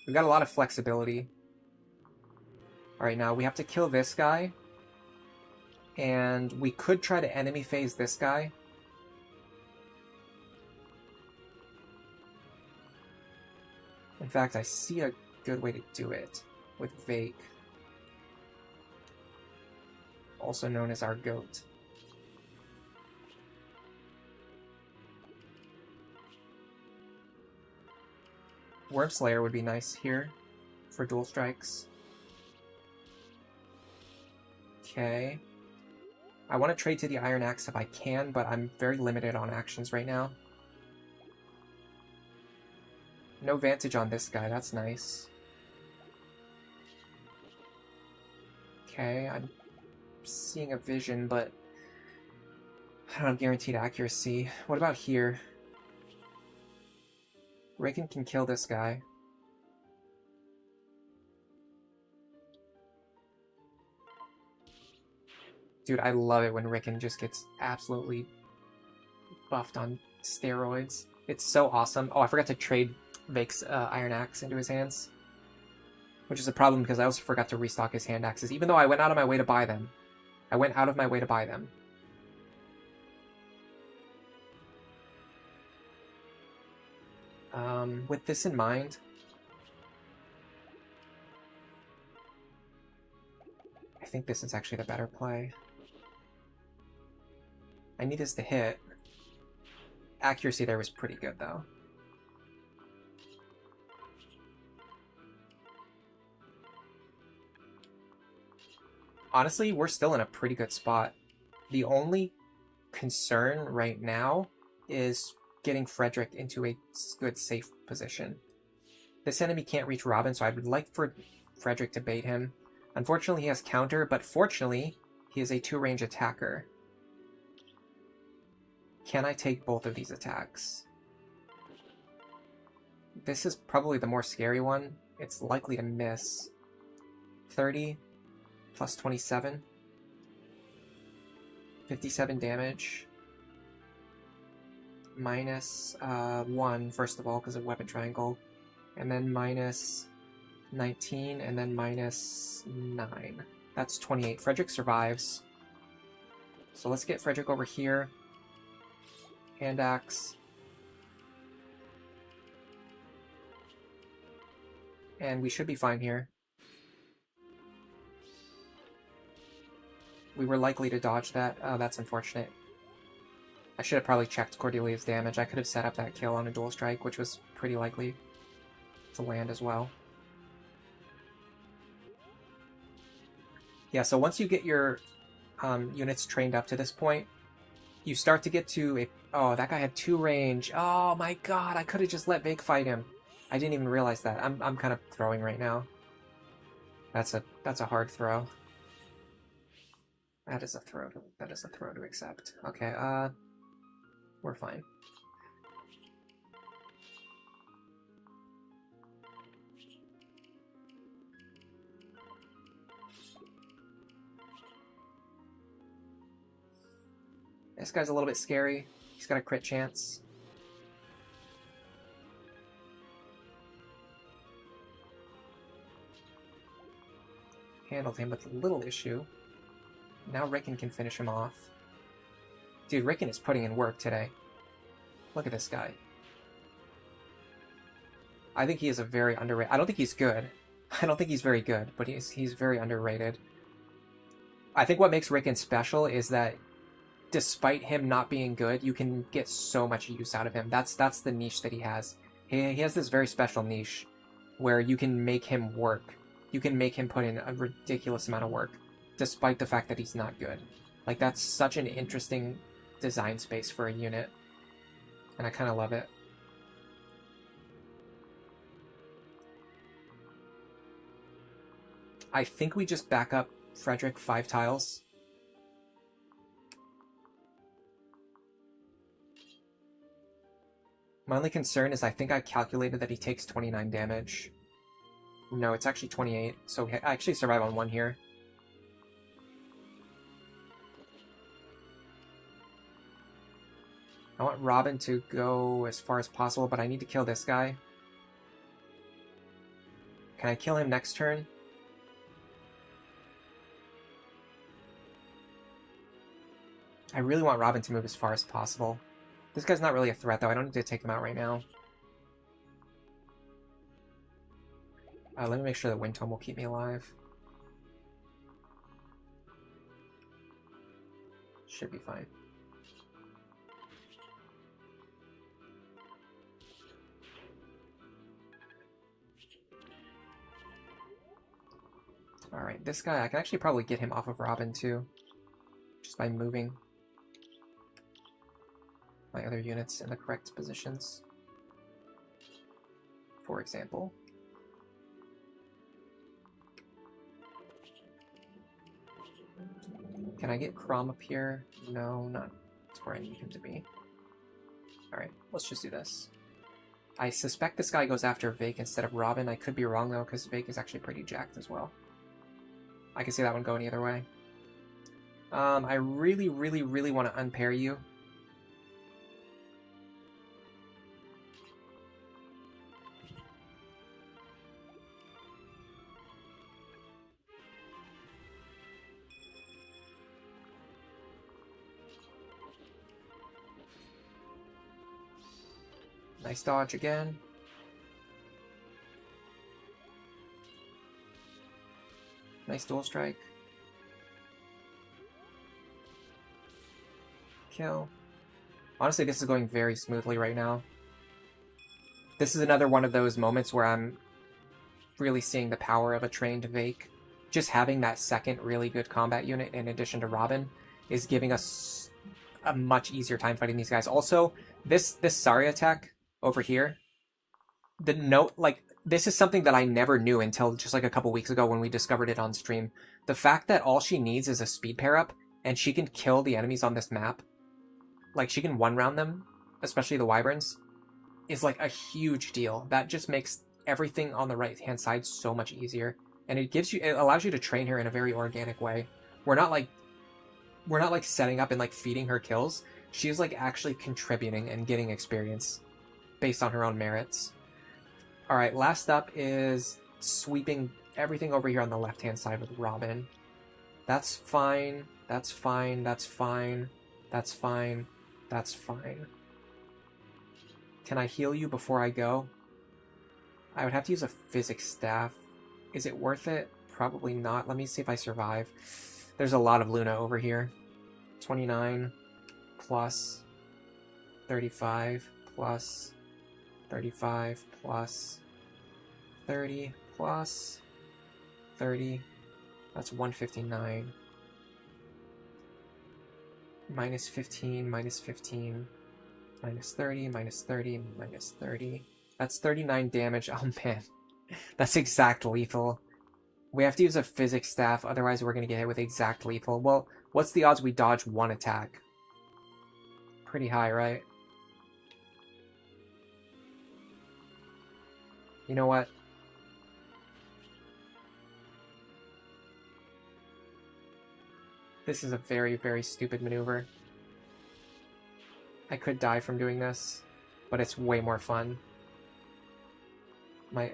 We've got a lot of flexibility. Alright, now we have to kill this guy. And we could try to enemy phase this guy. In fact, I see a good way to do it with Vaike. Also known as our goat. Wormslayer would be nice here for dual strikes. Okay. I want to trade to the Iron Axe if I can, but I'm very limited on actions right now. No Vantage on this guy, that's nice. Okay, I'm seeing a vision, but I don't have guaranteed accuracy. What about here? Rickon can kill this guy. Dude, I love it when Rickon just gets absolutely buffed on steroids. It's so awesome. Oh, I forgot to trade Vaike's Iron Axe into his hands. Which is a problem because I also forgot to restock his hand axes, even though I went out of my way to buy them. I went out of my way to buy them. With this in mind, I think this is actually the better play. I need this to hit. Accuracy there was pretty good, though. Honestly, we're still in a pretty good spot. The only concern right now is getting Frederick into a good, safe position. This enemy can't reach Robin, so I would like for Frederick to bait him. Unfortunately, he has counter, but fortunately, he is a 2-range attacker. Can I take both of these attacks? This is probably the more scary one. It's likely to miss. 30 plus 27. 57 damage. Minus 1, first of all, because of weapon triangle. And then minus 19, and then minus 9. That's 28. Frederick survives. So let's get Frederick over here. Hand axe. And we should be fine here. We were likely to dodge that. Oh, that's unfortunate. I should have probably checked Cordelia's damage. I could have set up that kill on a dual strike, which was pretty likely to land as well. Yeah, so once you get your units trained up to this point, you start to get to a... Oh, that guy had 2 range. Oh my god, I could have just let Vaike fight him. I didn't even realize that. I'm kind of throwing right now. That's a hard throw. That is a throw to accept. Okay, we're fine. This guy's a little bit scary. He's got a crit chance. Handled him with a little issue. Now Rickon can finish him off. Dude, Rickon is putting in work today. Look at this guy. I think he is a very underrated... I don't think he's good. I don't think he's very good, but he's very underrated. I think what makes Rickon special is that despite him not being good, you can get so much use out of him. That's the niche that he has. He has this very special niche where you can make him work. You can make him put in a ridiculous amount of work, despite the fact that he's not good. Like, that's such an interesting design space for a unit, and I kind of love it. I think we just back up Frederick 5 tiles. My only concern is I think I calculated that he takes 29 damage. No, it's actually 28, so I actually survive on 1 here. I want Robin to go as far as possible, but I need to kill this guy. Can I kill him next turn? I really want Robin to move as far as possible. This guy's not really a threat, though. I don't need to take him out right now. Let me make sure that Wind Tome will keep me alive. Should be fine. Alright, this guy, I can actually probably get him off of Robin, too. Just by moving my other units in the correct positions. For example. Can I get Crom up here? No, not where I need him to be. Alright, let's just do this. I suspect this guy goes after Vaike instead of Robin. I could be wrong, though, because Vaike is actually pretty jacked as well. I can see that one going either way. I really, really, really want to unpair you. Nice dodge again. Nice dual strike. Kill. Honestly, this is going very smoothly right now. This is another one of those moments where I'm really seeing the power of a trained Vaike. Just having that second really good combat unit in addition to Robin is giving us a much easier time fighting these guys. Also, this Sari attack over here, the note, like, this is something that I never knew until just like a couple weeks ago when we discovered it on stream. The fact that all she needs is a speed pair up and she can kill the enemies on this map, like she can one round them, especially the wyverns, is like a huge deal. That just makes everything on the right hand side so much easier, and it allows you to train her in a very organic way. We're not like setting up and like feeding her kills. She's like actually contributing and getting experience based on her own merits. All right, last up is sweeping everything over here on the left hand side with Robin. That's fine. That's fine. That's fine. That's fine. That's fine. Can I heal you before I go? I would have to use a physics staff. Is it worth it? Probably not. Let me see if I survive. There's a lot of Luna over here. 29 plus 35 plus 35 plus 30 plus 30. That's 159. Minus 15, minus 15, minus 30, minus 30, minus 30. That's 39 damage. Oh man, that's exact lethal. We have to use a physics staff, otherwise we're going to get hit with exact lethal. Well, what's the odds we dodge one attack? Pretty high, right? You know what? This is a very, very stupid maneuver. I could die from doing this, but it's way more fun. My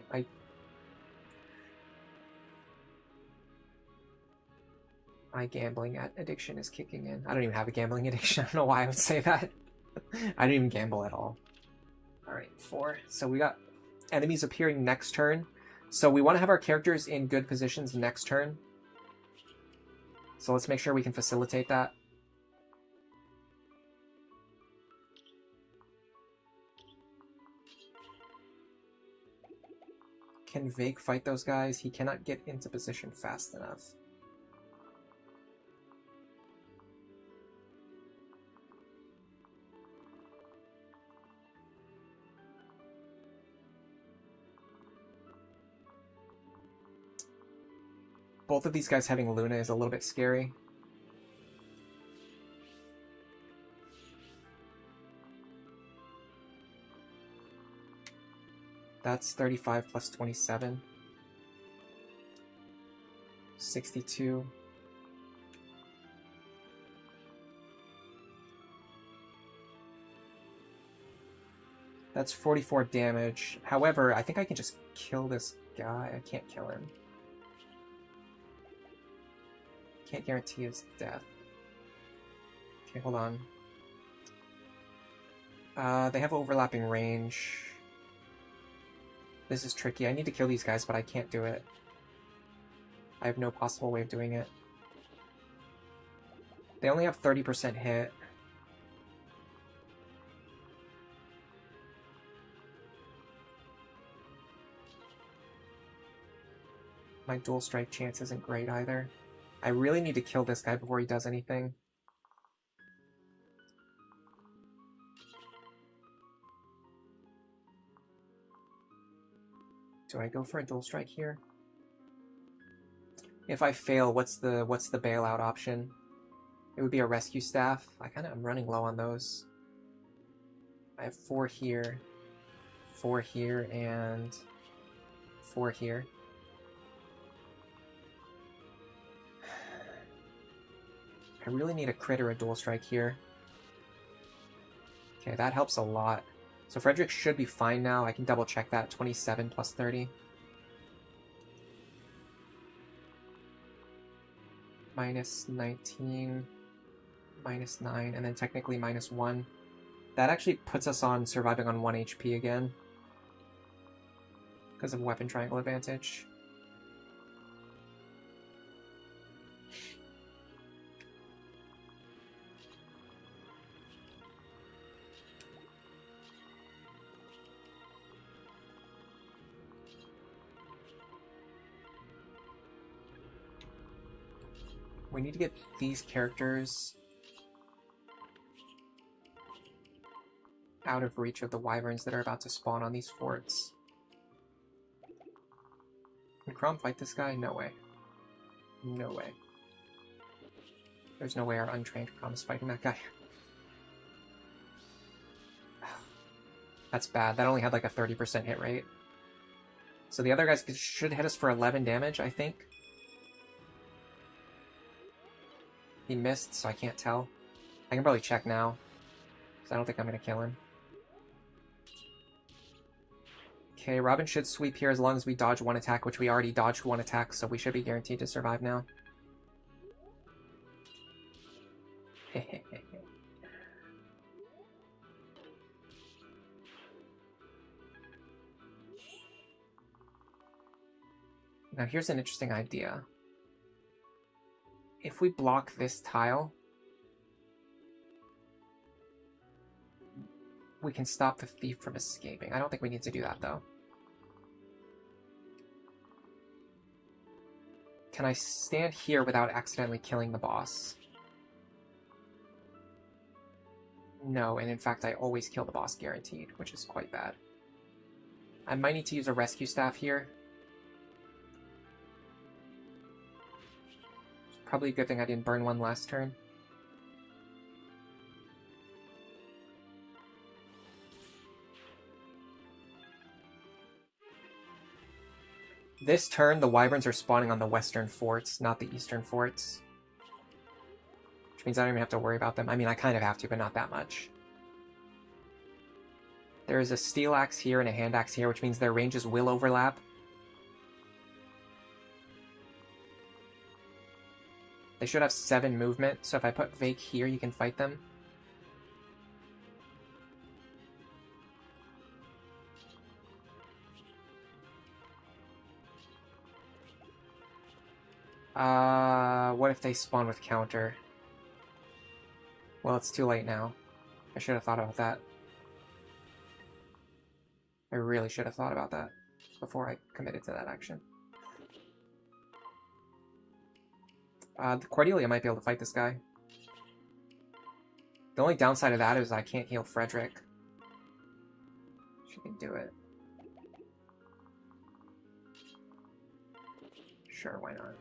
gambling addiction is kicking in. I don't even have a gambling addiction. I don't know why I would say that. I don't even gamble at all. Alright, 4. So we got enemies appearing next turn. So we want to have our characters in good positions next turn. So let's make sure we can facilitate that. Can Vaike fight those guys? He cannot get into position fast enough. Both of these guys having Luna is a little bit scary. That's 35 plus 27. 62. That's 44 damage. However, I think I can just kill this guy. I can't kill him. Can't guarantee his death. Okay, hold on. They have overlapping range. This is tricky. I need to kill these guys, but I can't do it. I have no possible way of doing it. They only have 30% hit. My dual strike chance isn't great either. I really need to kill this guy before he does anything. Do I go for a dual strike here? If I fail, what's the bailout option? It would be a rescue staff. I'm running low on those. I have 4 here, 4 here, and 4 here. I really need a crit or a dual strike here. Okay, that helps a lot. So Frederick should be fine now. I can double check that. 27 plus 30. Minus 19, minus 9, and then technically minus 1. That actually puts us on surviving on 1 HP again, because of weapon triangle advantage. We need to get these characters out of reach of the wyverns that are about to spawn on these forts. Can Crom fight this guy? No way. No way. There's no way our untrained Crom is fighting that guy. That's bad. That only had like a 30% hit rate. So the other guys should hit us for 11 damage, I think. He missed, so I can't tell. I can probably check now, because I don't think I'm going to kill him. Okay, Robin should sweep here as long as we dodge one attack, which we already dodged one attack, so we should be guaranteed to survive now. Now here's an interesting idea. If we block this tile, we can stop the thief from escaping. I don't think we need to do that, though. Can I stand here without accidentally killing the boss? No, and in fact I always kill the boss guaranteed, which is quite bad. I might need to use a rescue staff here. It's probably a good thing I didn't burn one last turn. This turn, the wyverns are spawning on the western forts, not the eastern forts. Which means I don't even have to worry about them. I mean, I kind of have to, but not that much. There is a steel axe here and a hand axe here, which means their ranges will overlap. They should have 7 movement, so if I put Vaike here, you can fight them. What if they spawn with counter? Well, it's too late now. I should have thought about that. I really should have thought about that before I committed to that action. Cordelia might be able to fight this guy. The only downside of that is I can't heal Frederick. She can do it. Sure, why not?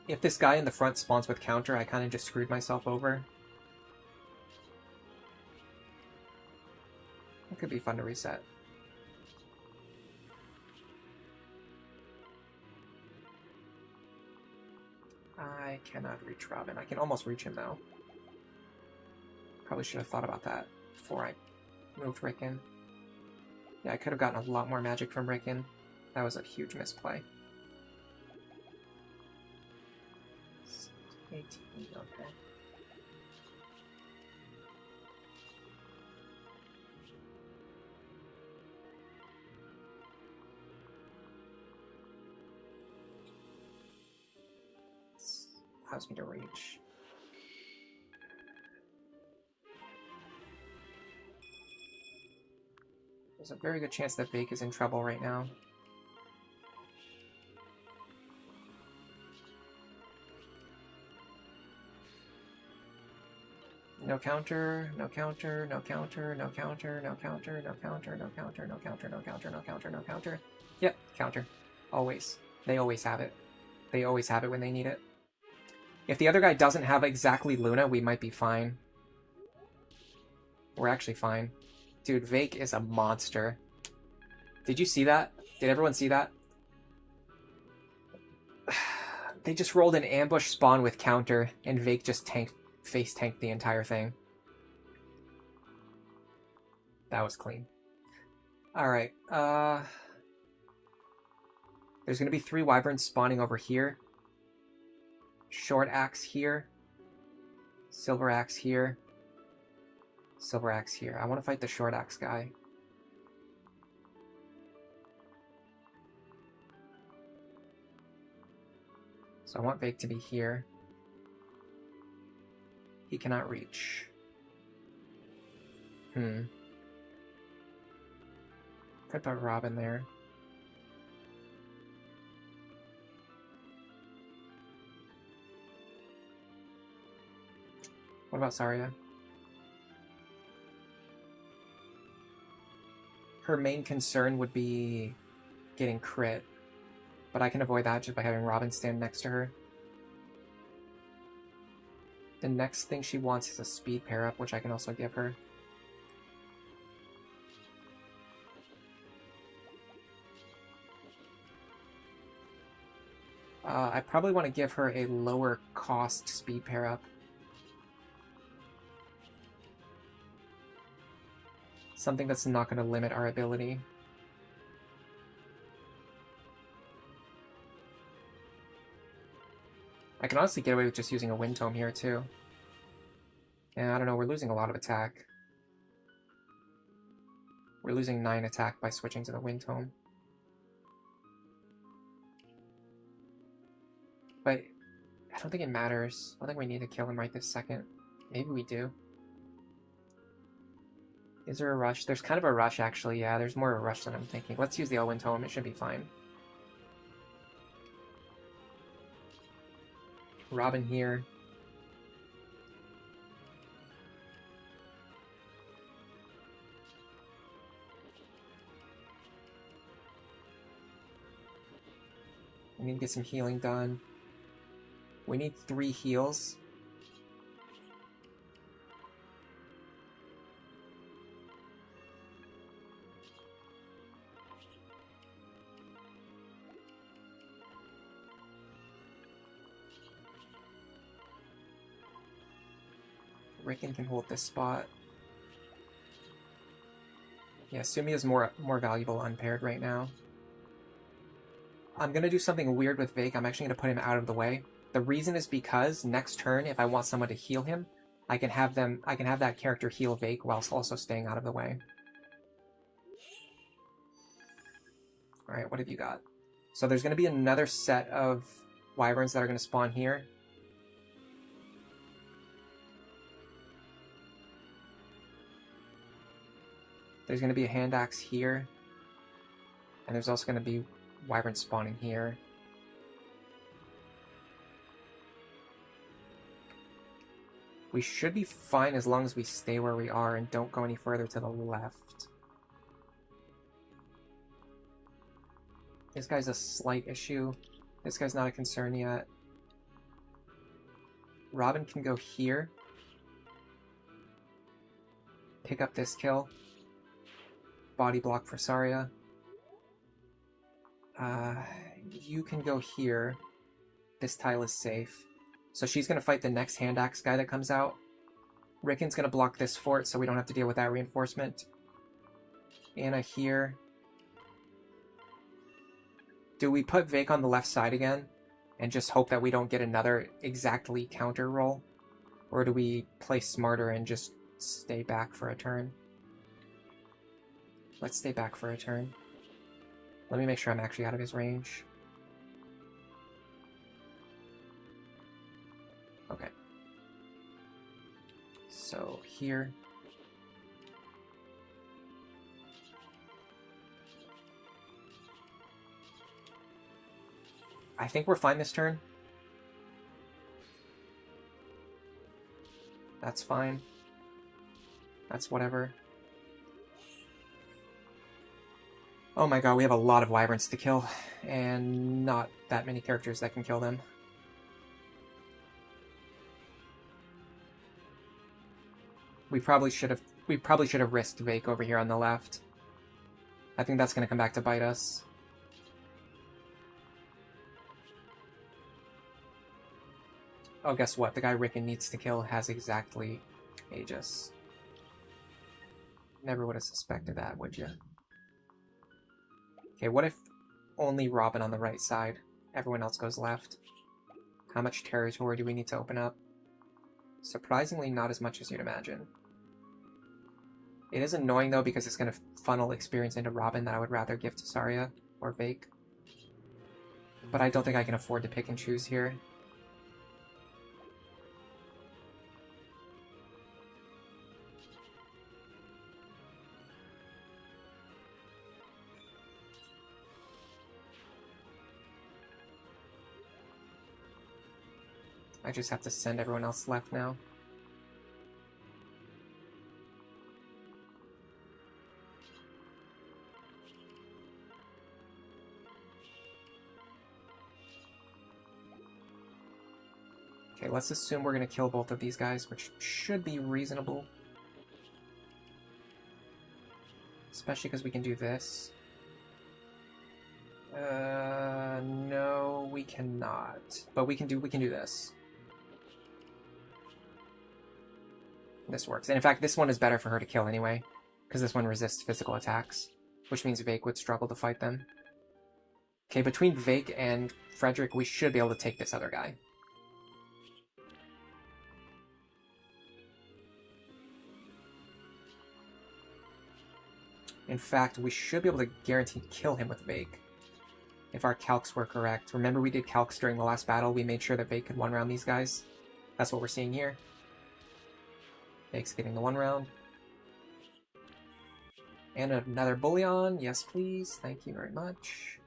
If this guy in the front spawns with counter, I kind of just screwed myself over. It could be fun to reset. I cannot reach Robin. I can almost reach him, though. Probably should have thought about that before I moved Rickon. Yeah, I could have gotten a lot more magic from Rickon. That was a huge misplay. 18, okay. This allows me to reach. There's a very good chance that Vaike is in trouble right now. No counter, no counter, no counter, no counter, no counter, no counter, no counter, no counter, no counter, no counter, no counter. Yep, counter. Always. They always have it. They always have it when they need it. If the other guy doesn't have exactly Luna, we might be fine. We're actually fine. Dude, Vaike is a monster. Did you see that? Did everyone see that? They just rolled an ambush spawn with counter, and Vaike just face tanked the entire thing. That was clean. Alright, there's gonna be 3 wyverns spawning over here. Short axe here. Silver axe here. Silver axe here. I want to fight the short axe guy. So I want Vaike to be here. He cannot reach. Could put Robin there. What about Saria? Her main concern would be getting crit, but I can avoid that just by having Robin stand next to her. The next thing she wants is a speed pair up, which I can also give her. I probably want to give her a lower cost speed pair up. Something that's not going to limit our ability. I can honestly get away with just using a Wind Tome here too. Yeah, I don't know, we're losing a lot of attack. We're losing 9 attack by switching to the Wind Tome. But I don't think it matters. I don't think we need to kill him right this second. Maybe we do. Is there a rush? There's kind of a rush, actually. Yeah, there's more of a rush than I'm thinking. Let's use the Elwyn Tome. It should be fine. Robin here. We need to get some healing done. We need 3 heals. Rickon can hold this spot. Yeah, Sumi is more valuable unpaired right now. I'm gonna do something weird with Vaike. I'm actually gonna put him out of the way. The reason is because next turn, if I want someone to heal him, I can have that character heal Vaike whilst also staying out of the way. Alright, what have you got? So there's gonna be another set of wyverns that are gonna spawn here. There's going to be a hand axe here. And there's also going to be wyvern spawning here. We should be fine as long as we stay where we are and don't go any further to the left. This guy's a slight issue. This guy's not a concern yet. Robin can go here. Pick up this kill. Body block for Saria. You can go here. This tile is safe. So she's going to fight the next hand axe guy that comes out. Rickon's going to block this fort so we don't have to deal with that reinforcement. Anna here. Do we put Vaike on the left side again and just hope that we don't get another exactly counter roll? Or do we play smarter and just stay back for a turn? Let's stay back for a turn. Let me make sure I'm actually out of his range. Okay. So here. I think we're fine this turn. That's fine. That's whatever. Oh my god, we have a lot of wyverns to kill, and not that many characters that can kill them. We probably should have risked Vaike over here on the left. I think that's going to come back to bite us. Oh, guess what? The guy Rickon needs to kill has exactly Aegis. Never would have suspected that, would you? Okay, what if only Robin on the right side? Everyone else goes left. How much territory do we need to open up? Surprisingly, not as much as you'd imagine. It is annoying, though, because it's going to funnel experience into Robin that I would rather give to Saria or Vaike. But I don't think I can afford to pick and choose here. I just have to send everyone else left now. Okay, let's assume we're going to kill both of these guys, which should be reasonable. Especially because we can do this. No, we cannot. But we can do this. This works. And in fact, this one is better for her to kill anyway, because this one resists physical attacks, which means Vaike would struggle to fight them. Okay, between Vaike and Frederick, we should be able to take this other guy. In fact, we should be able to guarantee kill him with Vaike, if our calcs were correct. Remember we did calcs during the last battle, we made sure that Vaike could one-round these guys. That's what we're seeing here. Vaike's getting the one round. And another bullion, yes please, thank you very much.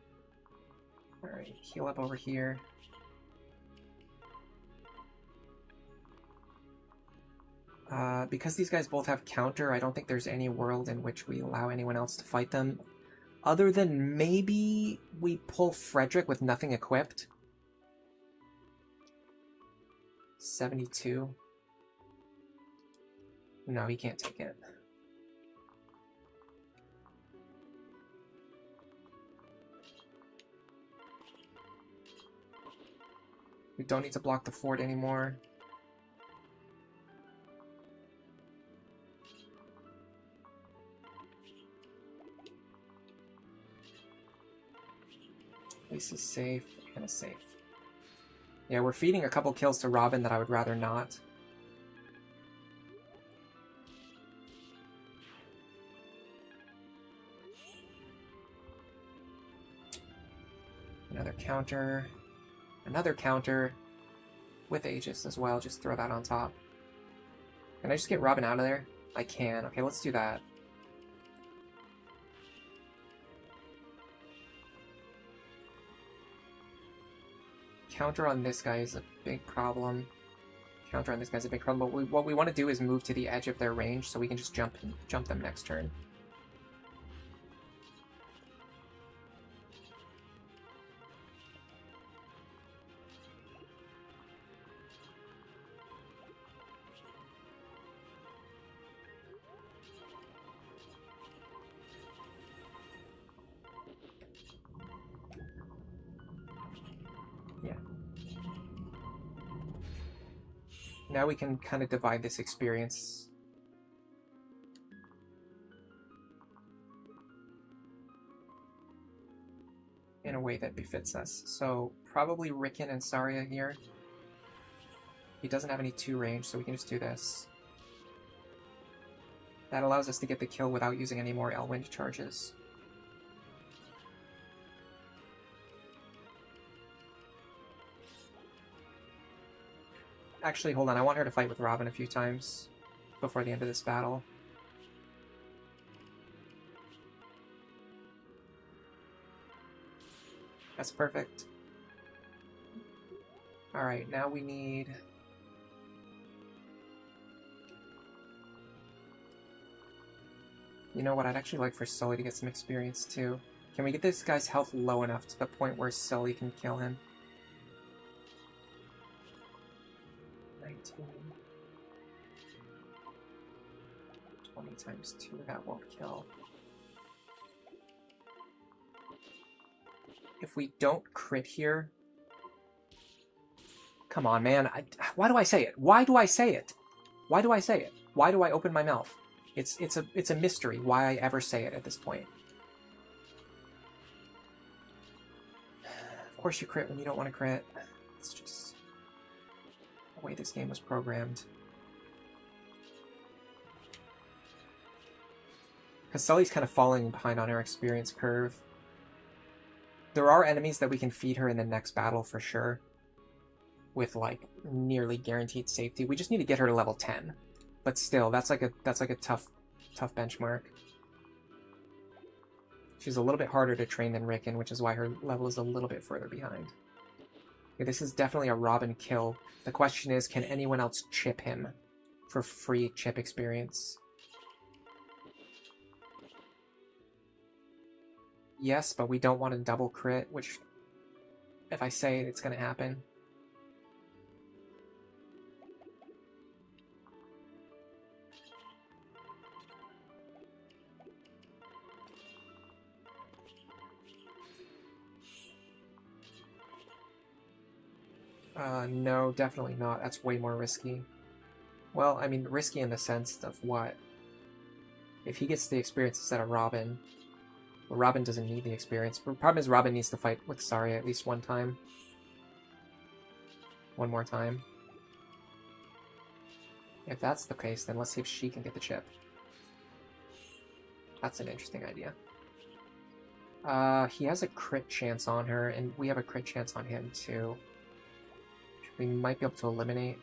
Alright, heal up over here. Because these guys both have counter, I don't think there's any world in which we allow anyone else to fight them. Other than maybe we pull Frederick with nothing equipped. 72. No, he can't take it. We don't need to block the fort anymore. This is safe and a safe. Yeah, we're feeding a couple kills to Robin that I would rather not. Another counter. Another counter. With Aegis as well, just throw that on top. Can I just get Robin out of there? I can. Okay, let's do that. Counter on this guy is a big problem. Counter on this guy's a big problem, but what we want to do is move to the edge of their range so we can just jump them next turn. Now we can kind of divide this experience. In a way that befits us. So probably Rickon and Saria here. He doesn't have any 2 range, so we can just do this. That allows us to get the kill without using any more Elwind charges. Actually, hold on, I want her to fight with Robin a few times before the end of this battle. That's perfect. Alright, now we need... You know what, I'd actually like for Sully to get some experience too. Can we get this guy's health low enough to the point where Sully can kill him? 19. 20 times 2, that won't kill. If we don't crit here... Come on, man. Why do I say it? Why do I say it? Why do I say it? Why do I open my mouth? It's a mystery why I ever say it at this point. Of course you crit when you don't want to crit. It's just the way this game was programmed. Because Sully's kind of falling behind on her experience curve. There are enemies that we can feed her in the next battle for sure. With like nearly guaranteed safety. We just need to get her to level 10. But still, that's like a tough benchmark. She's a little bit harder to train than Rickon, which is why her level is a little bit further behind. Okay, this is definitely a Robin kill. The question is, can anyone else chip him for free chip experience? Yes, but we don't want to double crit, which, if I say it, it's going to happen. No, definitely not. That's way more risky. Well, I mean, risky in the sense of what? If he gets the experience instead of Robin, well, Robin doesn't need the experience. The problem is Robin needs to fight with Saria at least one time. One more time. If that's the case, then let's see if she can get the chip. That's an interesting idea. He has a crit chance on her, and we have a crit chance on him too. We might be able to eliminate.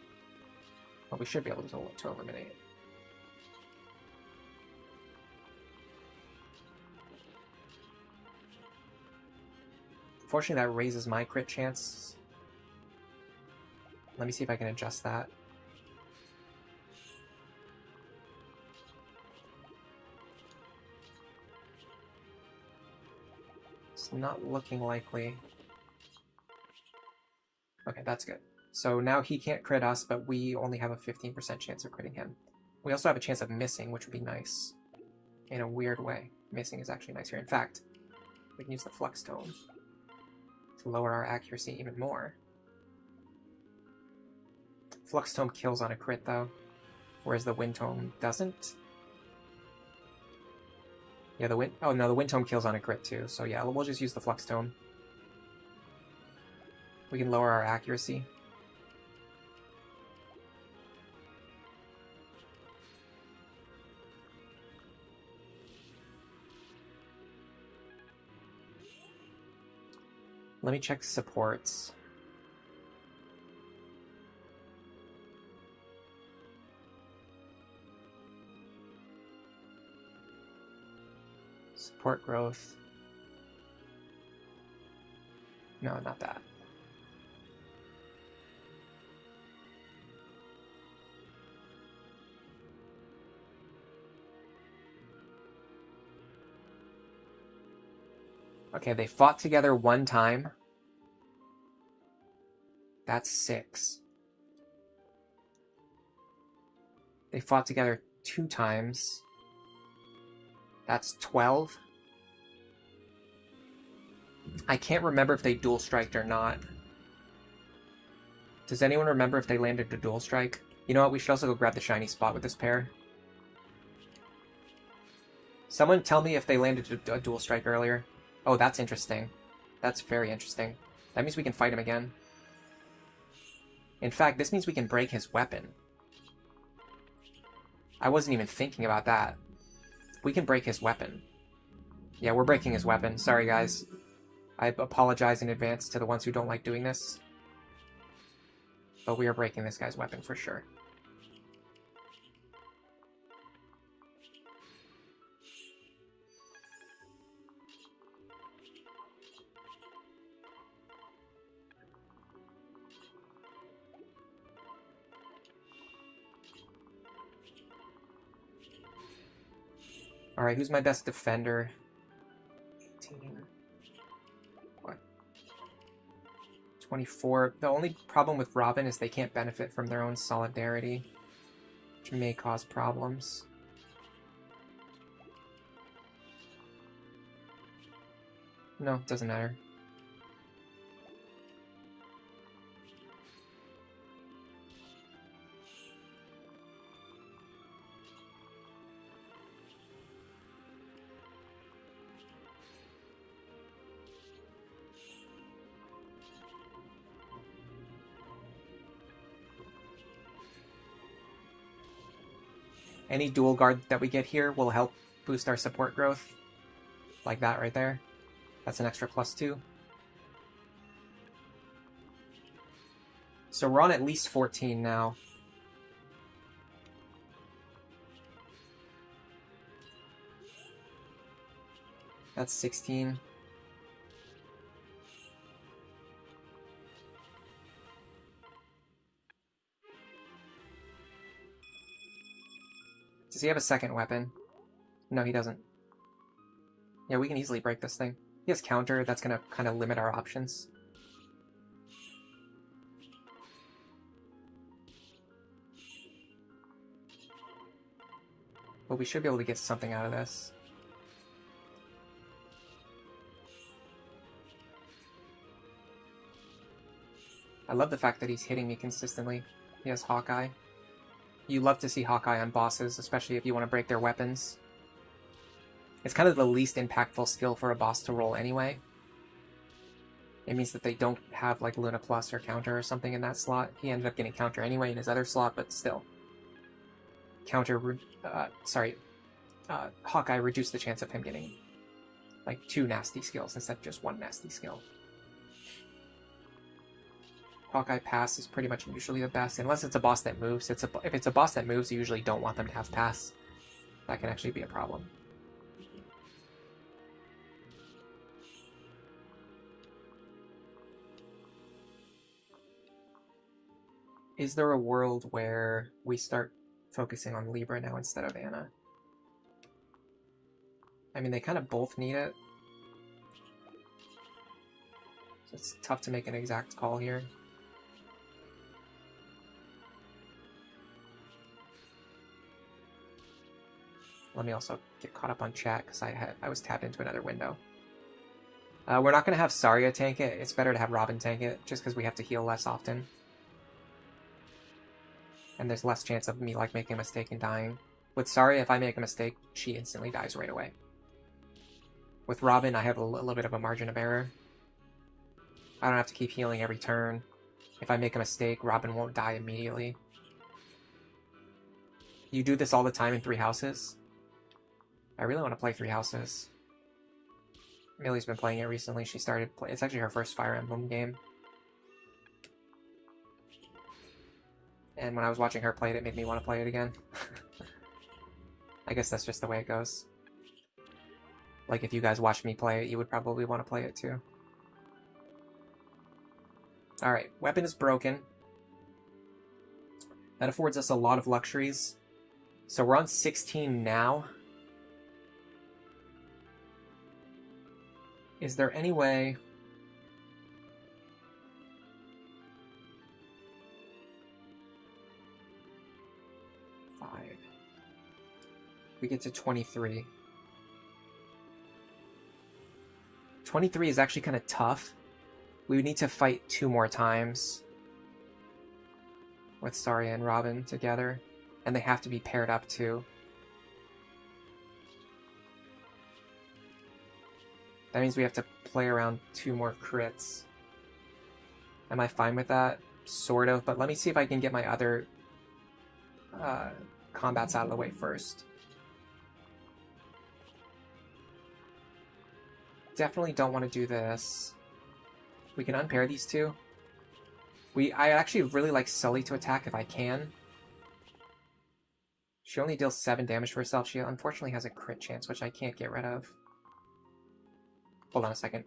Well, we should be able to eliminate. Fortunately, that raises my crit chance. Let me see if I can adjust that. It's not looking likely. Okay, that's good. So now he can't crit us, but we only have a 15% chance of critting him. We also have a chance of missing, which would be nice. In a weird way. Missing is actually nice here. In fact, we can use the Flux Tome to lower our accuracy even more. Flux Tome kills on a crit, though, whereas the Wind Tome doesn't. Yeah, the Wind... Oh, no, the Wind Tome kills on a crit, too. So yeah, we'll just use the Flux Tome. We can lower our accuracy. Let me check supports. Support growth. No, not that. Okay, they fought together one time. That's 6. They fought together 2 times. That's 12. I can't remember if they dual striked or not. Does anyone remember if they landed a dual strike? You know what, we should also go grab the shiny spot with this pair. Someone tell me if they landed a dual strike earlier. Oh, that's interesting. That's very interesting. That means we can fight him again. In fact, this means we can break his weapon. I wasn't even thinking about that. We can break his weapon. Yeah, we're breaking his weapon. Sorry, guys. I apologize in advance to the ones who don't like doing this. But we are breaking this guy's weapon for sure. Alright, who's my best defender? 18. What? 24. The only problem with Robin is they can't benefit from their own solidarity, which may cause problems. No, it doesn't matter. Any dual guard that we get here will help boost our support growth. Like that right there. That's an extra +2. So we're on at least 14 now. That's 16. Does he have a second weapon? No, he doesn't. Yeah, we can easily break this thing. He has counter, that's gonna kind of limit our options. But we should be able to get something out of this. I love the fact that he's hitting me consistently. He has Hawkeye. You love to see Hawkeye on bosses, especially if you want to break their weapons. It's kind of the least impactful skill for a boss to roll anyway. It means that they don't have like Luna Plus or counter or something in that slot. He ended up getting counter anyway in his other slot, but still. Hawkeye reduced the chance of him getting like 2 nasty skills instead of just 1 nasty skill. Hawkeye pass is pretty much usually the best, unless it's a boss that moves. If it's a boss that moves, you usually don't want them to have pass. That can actually be a problem. Is there a world where we start focusing on Libra now instead of Anna? I mean, they kind of both need it. So it's tough to make an exact call here. Let me also get caught up on chat because I was tapped into another window. We're not going to have Saria tank it. It's better to have Robin tank it just because we have to heal less often. And there's less chance of me like making a mistake and dying. With Saria, if I make a mistake, she instantly dies right away. With Robin, I have a little bit of a margin of error. I don't have to keep healing every turn. If I make a mistake, Robin won't die immediately. You do this all the time in 3 houses? I really want to play 3 houses. Millie's been playing it recently. She started play. It's actually her first Fire Emblem game. And when I was watching her play it, it made me want to play it again. I guess that's just the way it goes. Like, if you guys watch me play it, you would probably want to play it too. Alright, weapon is broken. That affords us a lot of luxuries. So we're on 16 now. Is there any way... We get to 23. 23 is actually kind of tough. We would need to fight 2 more times with Saria and Robin together, and they have to be paired up too. That means we have to play around 2 more crits. Am I fine with that? Sort of, but let me see if I can get my other combats out of the way first. Definitely don't want to do this. We can unpair these 2. I actually really like Sully to attack if I can. She only deals 7 damage to herself. She unfortunately has a crit chance, which I can't get rid of. Hold on a second.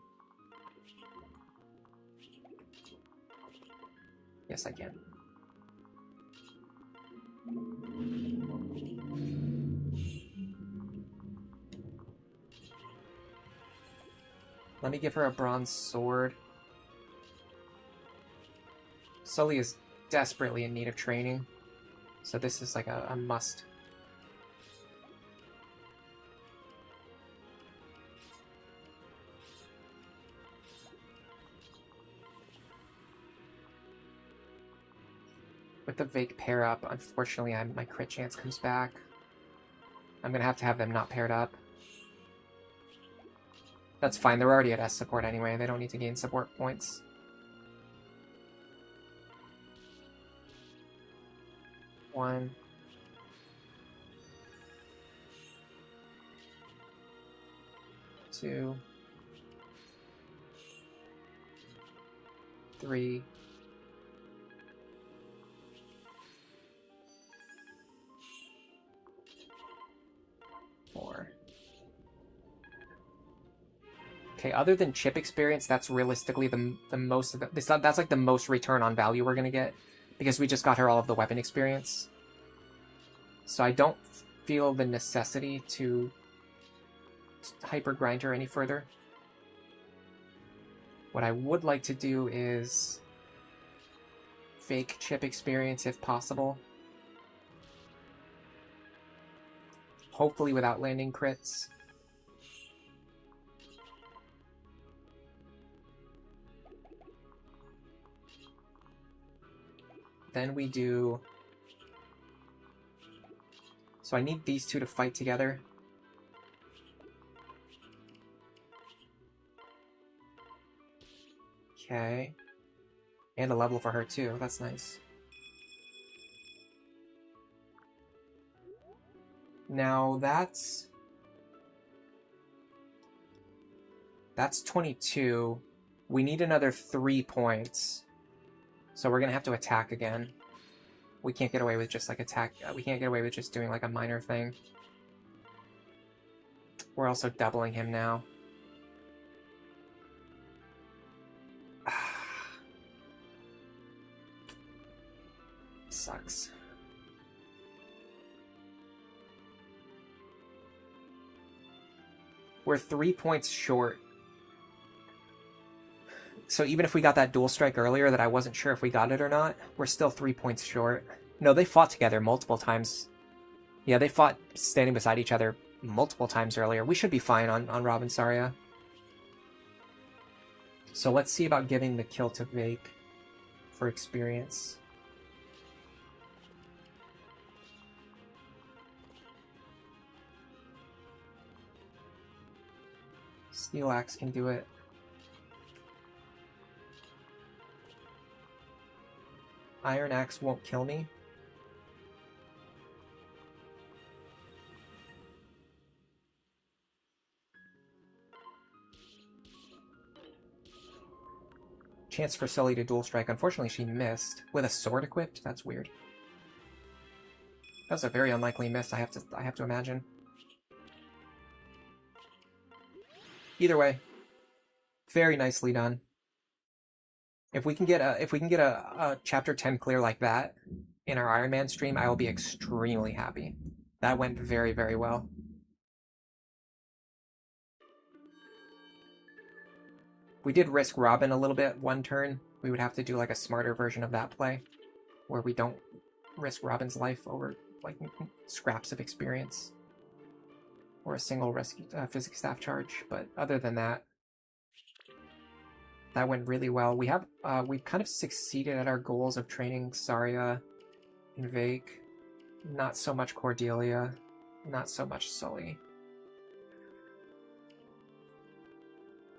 Yes, I can. Let me give her a bronze sword. Sully is desperately in need of training, so this is like a must. With the Vaike pair up, unfortunately my crit chance comes back. I'm gonna have to have them not paired up. That's fine, they're already at S support anyway, they don't need to gain support points. One. Two. 3. 4. Okay, other than chip experience, that's realistically the most of that's like the most return on value we're gonna get, because we just got her all of the weapon experience. So I don't feel the necessity to hyper grind her any further. What I would like to do is fake chip experience if possible. Hopefully without landing crits. Then we do... So I need these two to fight together. Okay. And a level for her too, that's nice. Now that's 22. We need another 3 points. So we're gonna have to attack again. We can't get away with just like attack. We can't get away with just doing like a minor thing. We're also doubling him now. Sucks. We're 3 points short. So even if we got that dual strike earlier that I wasn't sure if we got it or not, we're still 3 points short. No, they fought together multiple times. Yeah, they fought standing beside each other multiple times earlier. We should be fine on Robin Saria. So let's see about giving the kill to Vaike for experience. Steel Axe can do it. Iron Axe won't kill me. Chance for Sully to dual strike. Unfortunately, she missed. With a sword equipped? That's weird. That was a very unlikely miss, I have to imagine. Either way, very nicely done. If we can get a chapter 10 clear like that in our Iron Man stream, I will be extremely happy. That went very, very well. We did risk Robin a little bit one turn. We would have to do like a smarter version of that play, where we don't risk Robin's life over like scraps of experience or a single physics staff charge. But other than that, that went really well. We've kind of succeeded at our goals of training Saria and Vaike. Not so much Cordelia, not so much Sully.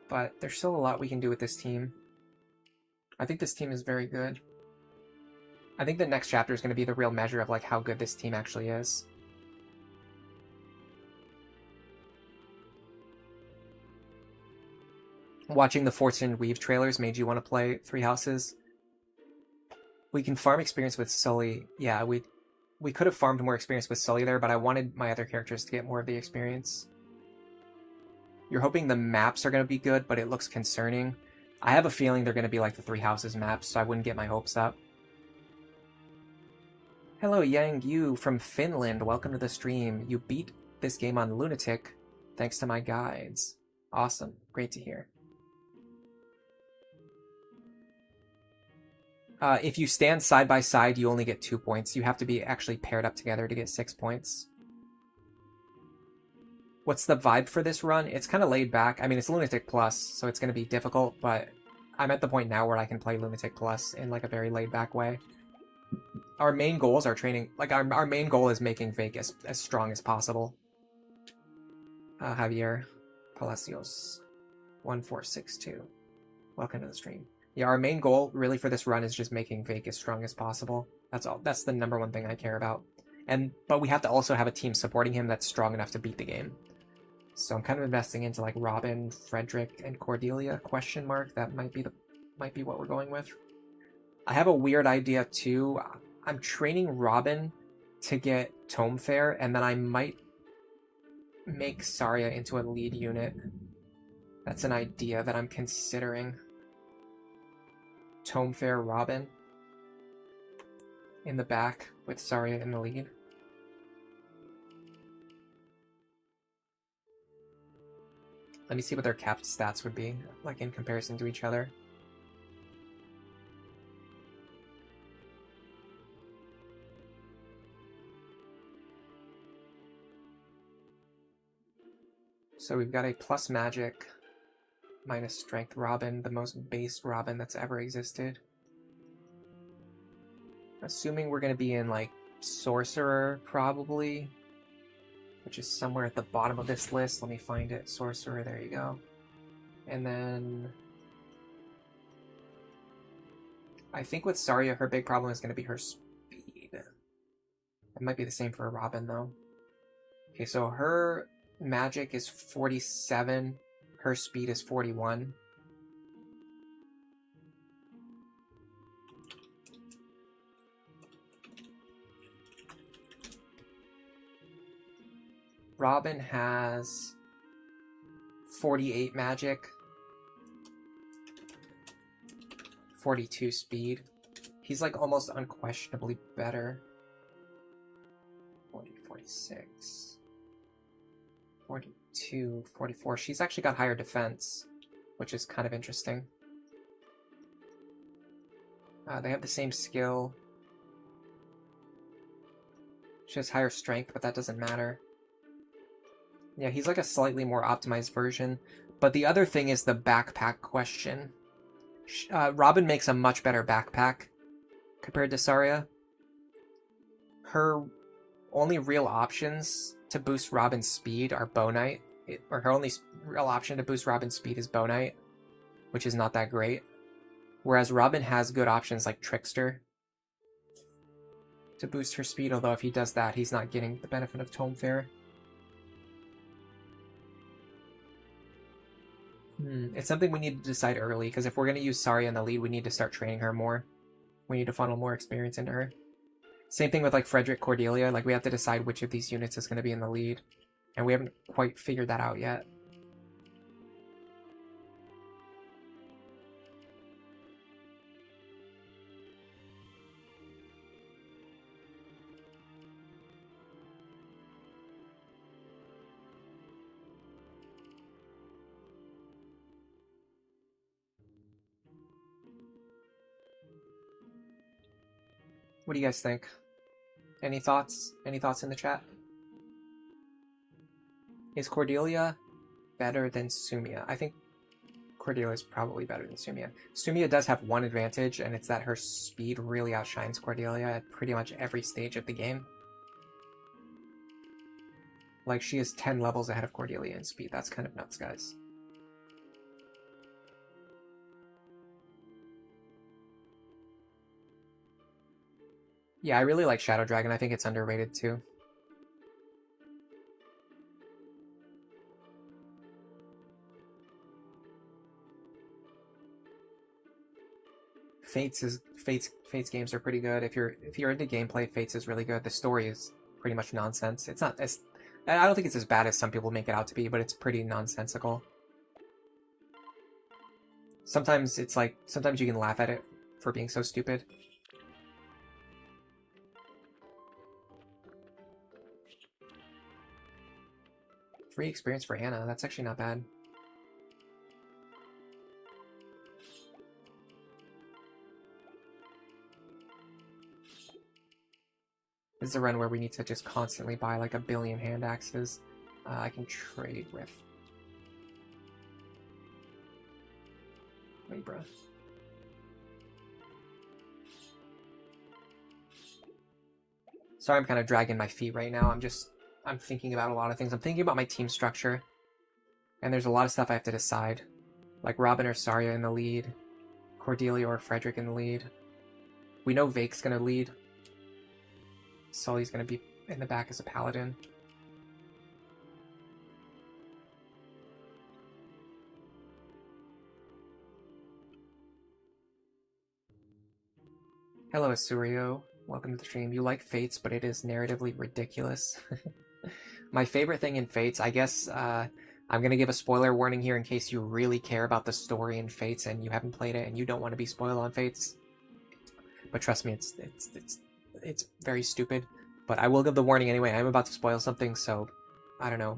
But there's still a lot we can do with this team. I think this team is very good. I think the next chapter is going to be the real measure of like how good this team actually is. Watching the Fortune Weave trailers made you want to play Three Houses. We can farm experience with Sully. Yeah, we could have farmed more experience with Sully there, but I wanted my other characters to get more of the experience. You're hoping the maps are going to be good, but it looks concerning. I have a feeling they're going to be like the Three Houses maps, so I wouldn't get my hopes up. Hello, Yang Yu from Finland. Welcome to the stream. You beat this game on Lunatic thanks to my guides. Awesome. Great to hear. If you stand side by side, you only get 2 points. You have to be actually paired up together to get 6 points. What's the vibe for this run? It's kind of laid back. I mean, it's Lunatic Plus, so it's going to be difficult, but I'm at the point now where I can play Lunatic Plus in like a very laid back way. Our main goals are training, like our main goal is making Vaike as strong as possible. Javier Palacios, 1462. Welcome to the stream. Yeah, our main goal really for this run is just making Vaike as strong as possible. That's all. That's the #1 thing I care about. But we have to also have a team supporting him that's strong enough to beat the game. So I'm kind of investing into like Robin, Frederick, and Cordelia, question mark. That might be what we're going with. I have a weird idea too. I'm training Robin to get Tome Fair, and then I might make Saria into a lead unit. That's an idea that I'm considering. Tome Fair Robin in the back with Saria in the lead. Let me see what their capped stats would be, like in comparison to each other. So we've got a plus magic, minus strength Robin, the most base Robin that's ever existed. Assuming we're going to be in, like, Sorcerer, probably, which is somewhere at the bottom of this list. Let me find it. Sorcerer, there you go. And then I think with Saria, her big problem is going to be her speed. It might be the same for Robin, though. Okay, so her magic is 47. Her speed is 41. Robin has 48 magic, 42 speed. He's like almost unquestionably better. 40, 46, 42, 44. She's actually got higher defense, which is kind of interesting. They have the same skill. She has higher strength, but that doesn't matter. Yeah, he's like a slightly more optimized version. But the other thing is the backpack question. Robin makes a much better backpack compared to Saria. Her only real options to boost Robin's speed are Bonite. Or her only real option to boost Robin's speed is Bonite, which is not that great. Whereas Robin has good options like Trickster to boost her speed, although if he does that, he's not getting the benefit of Tome Fair. It's something we need to decide early, because if we're going to use Saria in the lead, we need to start training her more. We need to funnel more experience into her. Same thing with like Frederick Cordelia, like we have to decide which of these units is going to be in the lead, and we haven't quite figured that out yet. What do you guys think? Any thoughts? Any thoughts in the chat? Is Cordelia better than Sumia? I think Cordelia is probably better than Sumia. Sumia does have one advantage, and it's that her speed really outshines Cordelia at pretty much every stage of the game. Like, she is 10 levels ahead of Cordelia in speed. That's kind of nuts, guys. Yeah, I really like Shadow Dragon. I think it's underrated too. Fates games are pretty good. If you're into gameplay, Fates is really good. The story is pretty much nonsense. It's not as I don't think it's as bad as some people make it out to be, but it's pretty nonsensical. Sometimes it's like sometimes you can laugh at it for being so stupid. Free experience for Anna. That's actually not bad. This is a run where we need to just constantly buy like a billion hand axes. I can trade with Libra. Sorry, I'm kind of dragging my feet right now. I'm thinking about a lot of things. I'm thinking about my team structure. And there's a lot of stuff I have to decide. Like Robin or Saria in the lead. Cordelia or Frederick in the lead. We know Vaike's going to lead. Sully's going to be in the back as a paladin. Hello, Asurio. Welcome to the stream. You like Fates, but it is narratively ridiculous. My favorite thing in Fates, I guess, I'm going to give a spoiler warning here in case you really care about the story in Fates and you haven't played it and you don't want to be spoiled on Fates. But trust me, it's very stupid. But I will give the warning anyway. I'm about to spoil something, so I don't know.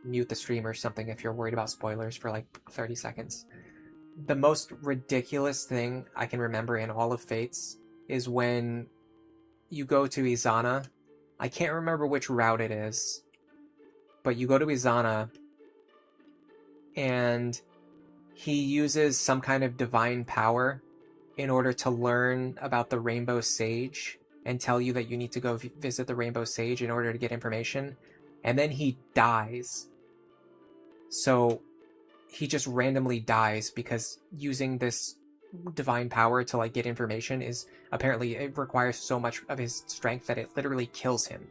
mute the stream or something if you're worried about spoilers for like 30 seconds. The most ridiculous thing I can remember in all of Fates is when you go to Izana. I can't remember which route it is, but you go to Izana and he uses some kind of divine power in order to learn about the Rainbow Sage and tell you that you need to go visit the Rainbow Sage in order to get information, and then he dies. So he just randomly dies because using this divine power to like get information is apparently, it requires so much of his strength that it literally kills him.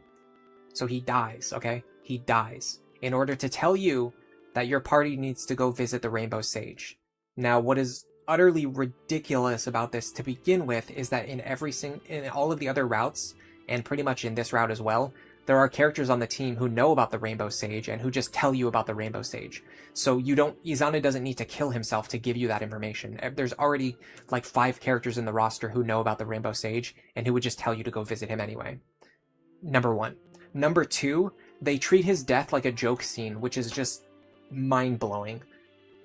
So he dies, okay? He dies in order to tell you that your party needs to go visit the Rainbow Sage. Now, what is utterly ridiculous about this to begin with is that in all of the other routes, and pretty much in this route as well, there are characters on the team who know about the Rainbow Sage and who just tell you about the Rainbow Sage. So Izana doesn't need to kill himself to give you that information. There's already like 5 characters in the roster who know about the Rainbow Sage and who would just tell you to go visit him anyway. Number 1. Number 2, they treat his death like a joke scene, which is just mind-blowing.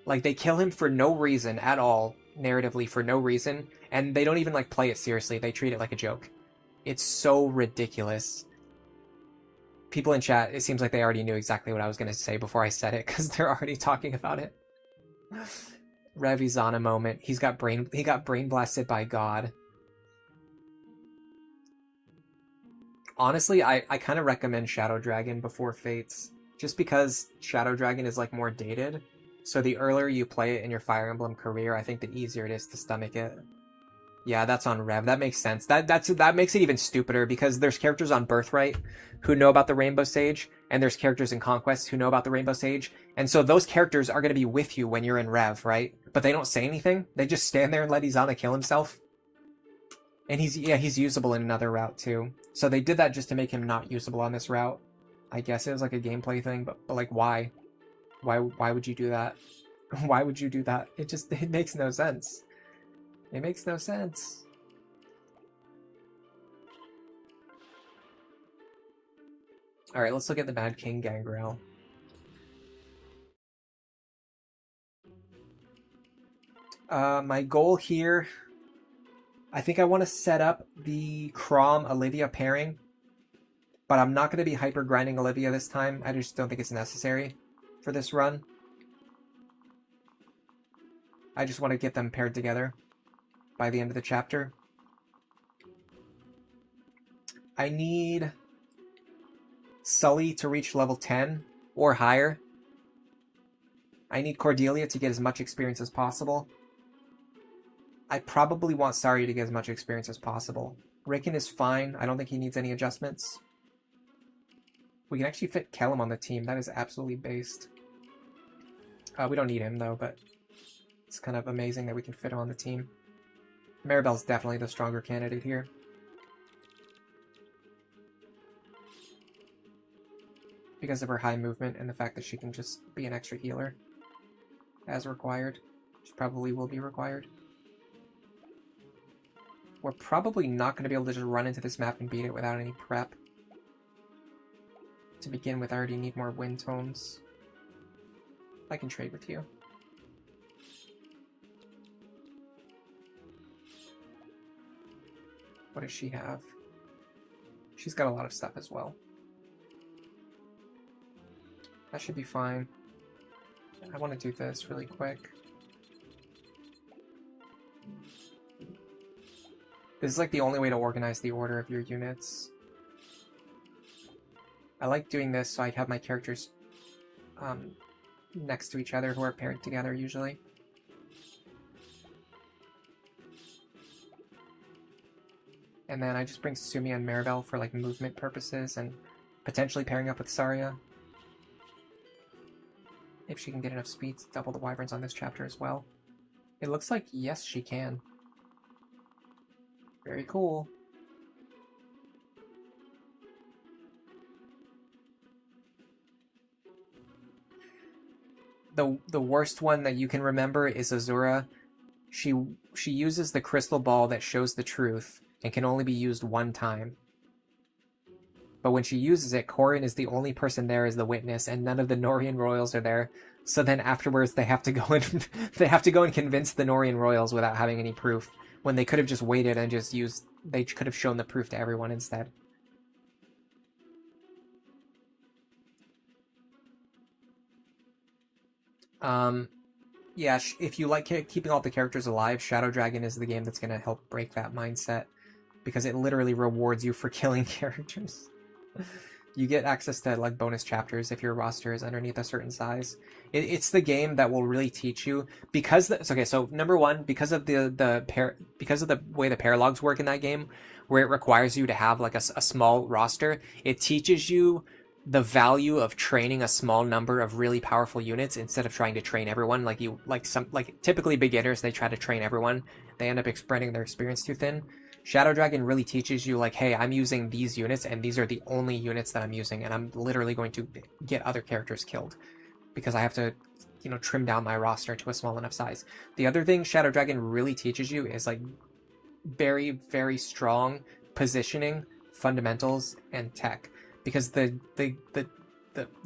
Like, they kill him for no reason at all, narratively for no reason, and they don't even like play it seriously. They treat it like a joke. It's so ridiculous. People in chat, it seems like they already knew exactly what I was going to say before I said it, because they're already talking about it. Rev Izana moment. He got brain blasted by God. Honestly, I kind of recommend Shadow Dragon before Fates, just because Shadow Dragon is like more dated. So the earlier you play it in your Fire Emblem career, I think the easier it is to stomach it. Yeah, that's on Rev. That makes sense. That makes it even stupider because there's characters on Birthright who know about the Rainbow Sage, and there's characters in Conquest who know about the Rainbow Sage, and so those characters are going to be with you when you're in Rev, right? But they don't say anything. They just stand there and let Izana kill himself. And he's usable in another route too. So they did that just to make him not usable on this route. I guess it was like a gameplay thing, but like why? Why would you do that? Why would you do that? It makes no sense. It makes no sense. Alright, let's look at the Mad King Gangrel. My goal here, I think I want to set up the Chrom-Olivia pairing, but I'm not going to be hyper grinding Olivia this time. I just don't think it's necessary for this run. I just want to get them paired together by the end of the chapter. I need Sully to reach level 10 or higher. I need Cordelia to get as much experience as possible. I probably want Sari to get as much experience as possible. Rickon is fine. I don't think he needs any adjustments. We can actually fit Kellum on the team. That is absolutely based. We don't need him, though, but it's kind of amazing that we can fit him on the team. Maribel's definitely the stronger candidate here. Because of her high movement and the fact that she can just be an extra healer as required. Which probably will be required. We're probably not going to be able to just run into this map and beat it without any prep. To begin with, I already need more wind tomes. I can trade with you. What does she have? She's got a lot of stuff as well. That should be fine. I want to do this really quick. This is like the only way to organize the order of your units. I like doing this so I have my characters next to each other who are paired together usually. And then I just bring Sumi and Maribel for like movement purposes and potentially pairing up with Saria. If she can get enough speed to double the wyverns on this chapter as well. It looks like yes, she can. Very cool. The worst one that you can remember is Azura. She uses the crystal ball that shows the truth and can only be used one time. But when she uses it, Corrin is the only person there as the witness, and none of the Norian royals are there. So then afterwards, they have to go and they have to go and convince the Norian royals without having any proof, when they could have just waited and just used. They could have shown the proof to everyone instead. Yeah, if you like keeping all the characters alive, Shadow Dragon is the game that's going to help break that mindset, because it literally rewards you for killing characters. You get access to like bonus chapters if your roster is underneath a certain size. It's the game that will really teach you, because okay. So number one, because of because of the way the paralogs work in that game, where it requires you to have like a small roster, it teaches you the value of training a small number of really powerful units instead of trying to train everyone. Like typically beginners, they try to train everyone, they end up spreading their experience too thin. Shadow Dragon really teaches you, like, hey, I'm using these units and these are the only units that I'm using, and I'm literally going to get other characters killed because I have to, you know, trim down my roster to a small enough size. The other thing Shadow Dragon really teaches you is like very, very strong positioning, fundamentals, and tech, because the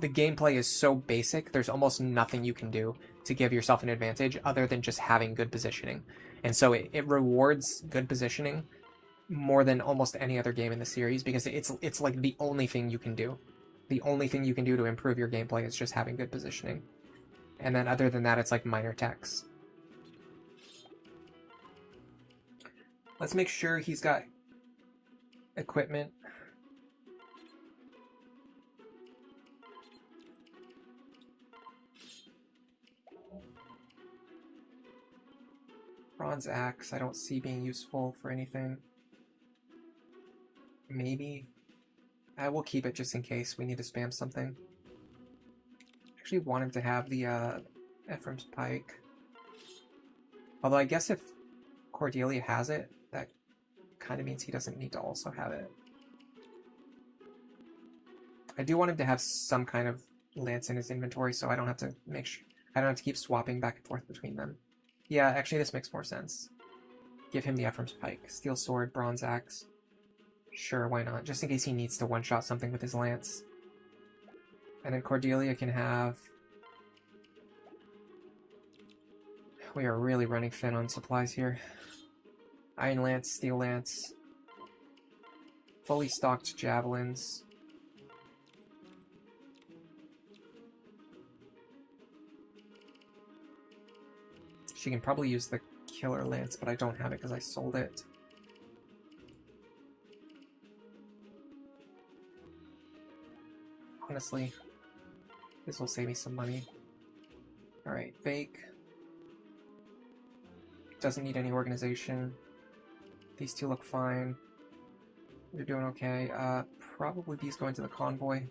gameplay is so basic. There's almost nothing you can do to give yourself an advantage other than just having good positioning, and so it rewards good positioning more than almost any other game in the series, because it's like the only thing you can do. The only thing you can do to improve your gameplay is just having good positioning. And then other than that, it's like minor techs. Let's make sure he's got equipment. Bronze axe, I don't see being useful for anything. Maybe. I will keep it just in case we need to spam something. Actually want him to have the Ephraim's Pike. Although I guess if Cordelia has it, that kind of means he doesn't need to also have it. I do want him to have some kind of lance in his inventory, so I don't have to I don't have to keep swapping back and forth between them. Yeah, actually this makes more sense. Give him the Ephraim's Pike. Steel Sword, Bronze Axe. Sure, why not? Just in case he needs to one-shot something with his lance. And then Cordelia can have... We are really running thin on supplies here. Iron Lance, Steel Lance. Fully stocked Javelins. She can probably use the Killer Lance, but I don't have it because I sold it. Honestly, this will save me some money. Alright, Vaike. Doesn't need any organization. These two look fine. You're doing okay. Probably these going to the convoy.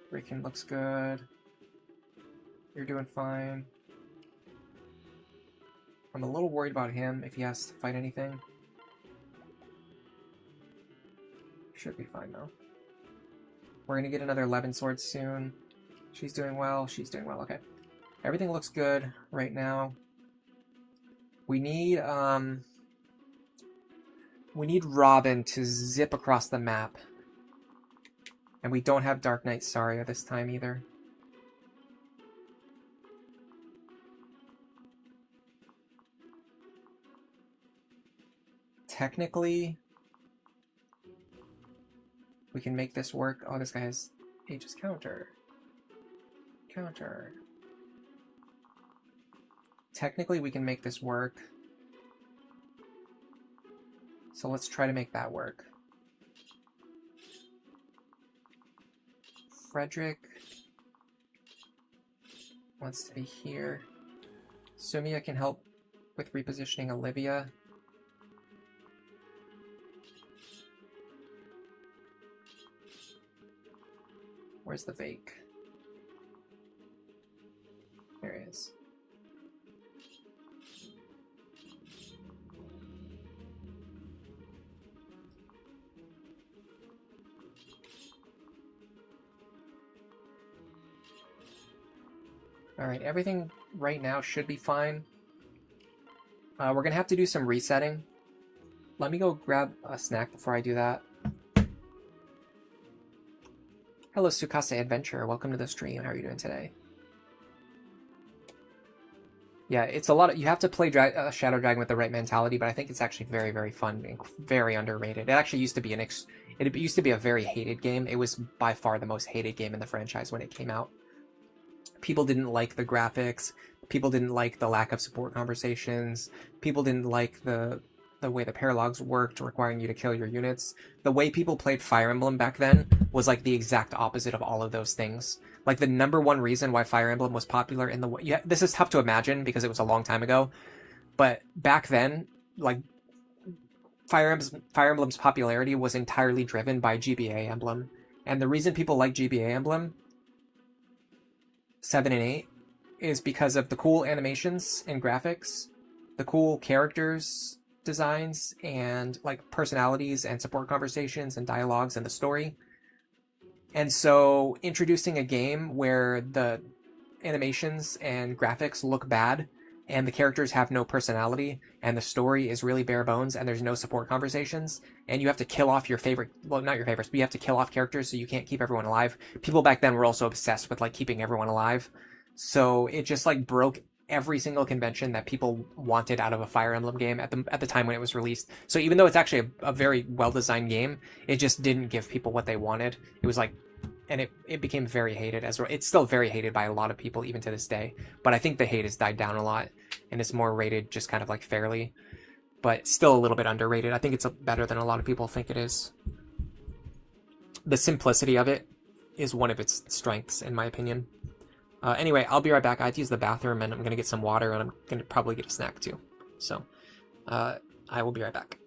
Rickon looks good. You're doing fine. I'm a little worried about him if he has to fight anything. Should be fine though. We're gonna get another 11 swords soon. She's doing well. She's doing well. Okay. Everything looks good right now. We need Robin to zip across the map. And we don't have Dark Knight Saria this time either. Technically, we can make this work. Oh, this guy has Aegis counter. Counter. Technically, we can make this work. So let's try to make that work. Frederick wants to be here. Sumia can help with repositioning Olivia. Where's the Vaike? There he is. Alright, everything right now should be fine. We're gonna have to do some resetting. Let me go grab a snack before I do that. Hello, Sukase Adventure. Welcome to the stream. How are you doing today? Yeah, it's a lot of, you have to play Shadow Dragon with the right mentality, but I think it's actually very, very fun and very underrated. It actually used to be it used to be a very hated game. It was by far the most hated game in the franchise when it came out. People didn't like the graphics. People didn't like the lack of support conversations. People didn't like the way the paralogs worked, requiring you to kill your units. The way people played Fire Emblem back then was like the exact opposite of all of those things. Like the number one reason why Fire Emblem was popular in the way, yeah, this is tough to imagine because it was a long time ago, but back then, like Fire Emblem's popularity was entirely driven by GBA Emblem, and the reason people like GBA Emblem 7 and 8 is because of the cool animations and graphics, the cool characters designs and like personalities and support conversations and dialogues and the story. And so introducing a game where the animations and graphics look bad and the characters have no personality and the story is really bare bones and there's no support conversations and you have to kill off your favorite, well, not your favorites, but you have to kill off characters so you can't keep everyone alive. People back then were also obsessed with like keeping everyone alive. So it just like broke every single convention that people wanted out of a Fire Emblem game at the time when it was released. So even though it's actually a very well-designed game, it just didn't give people what they wanted. It was like, and it became very hated as well. It's still very hated by a lot of people even to this day, but I think the hate has died down a lot and it's more rated just kind of like fairly, but still a little bit underrated. I think it's better than a lot of people think it is. The simplicity of it is one of its strengths in my opinion. Anyway, I'll be right back. I have to use the bathroom and I'm going to get some water and I'm going to probably get a snack too. So, I will be right back.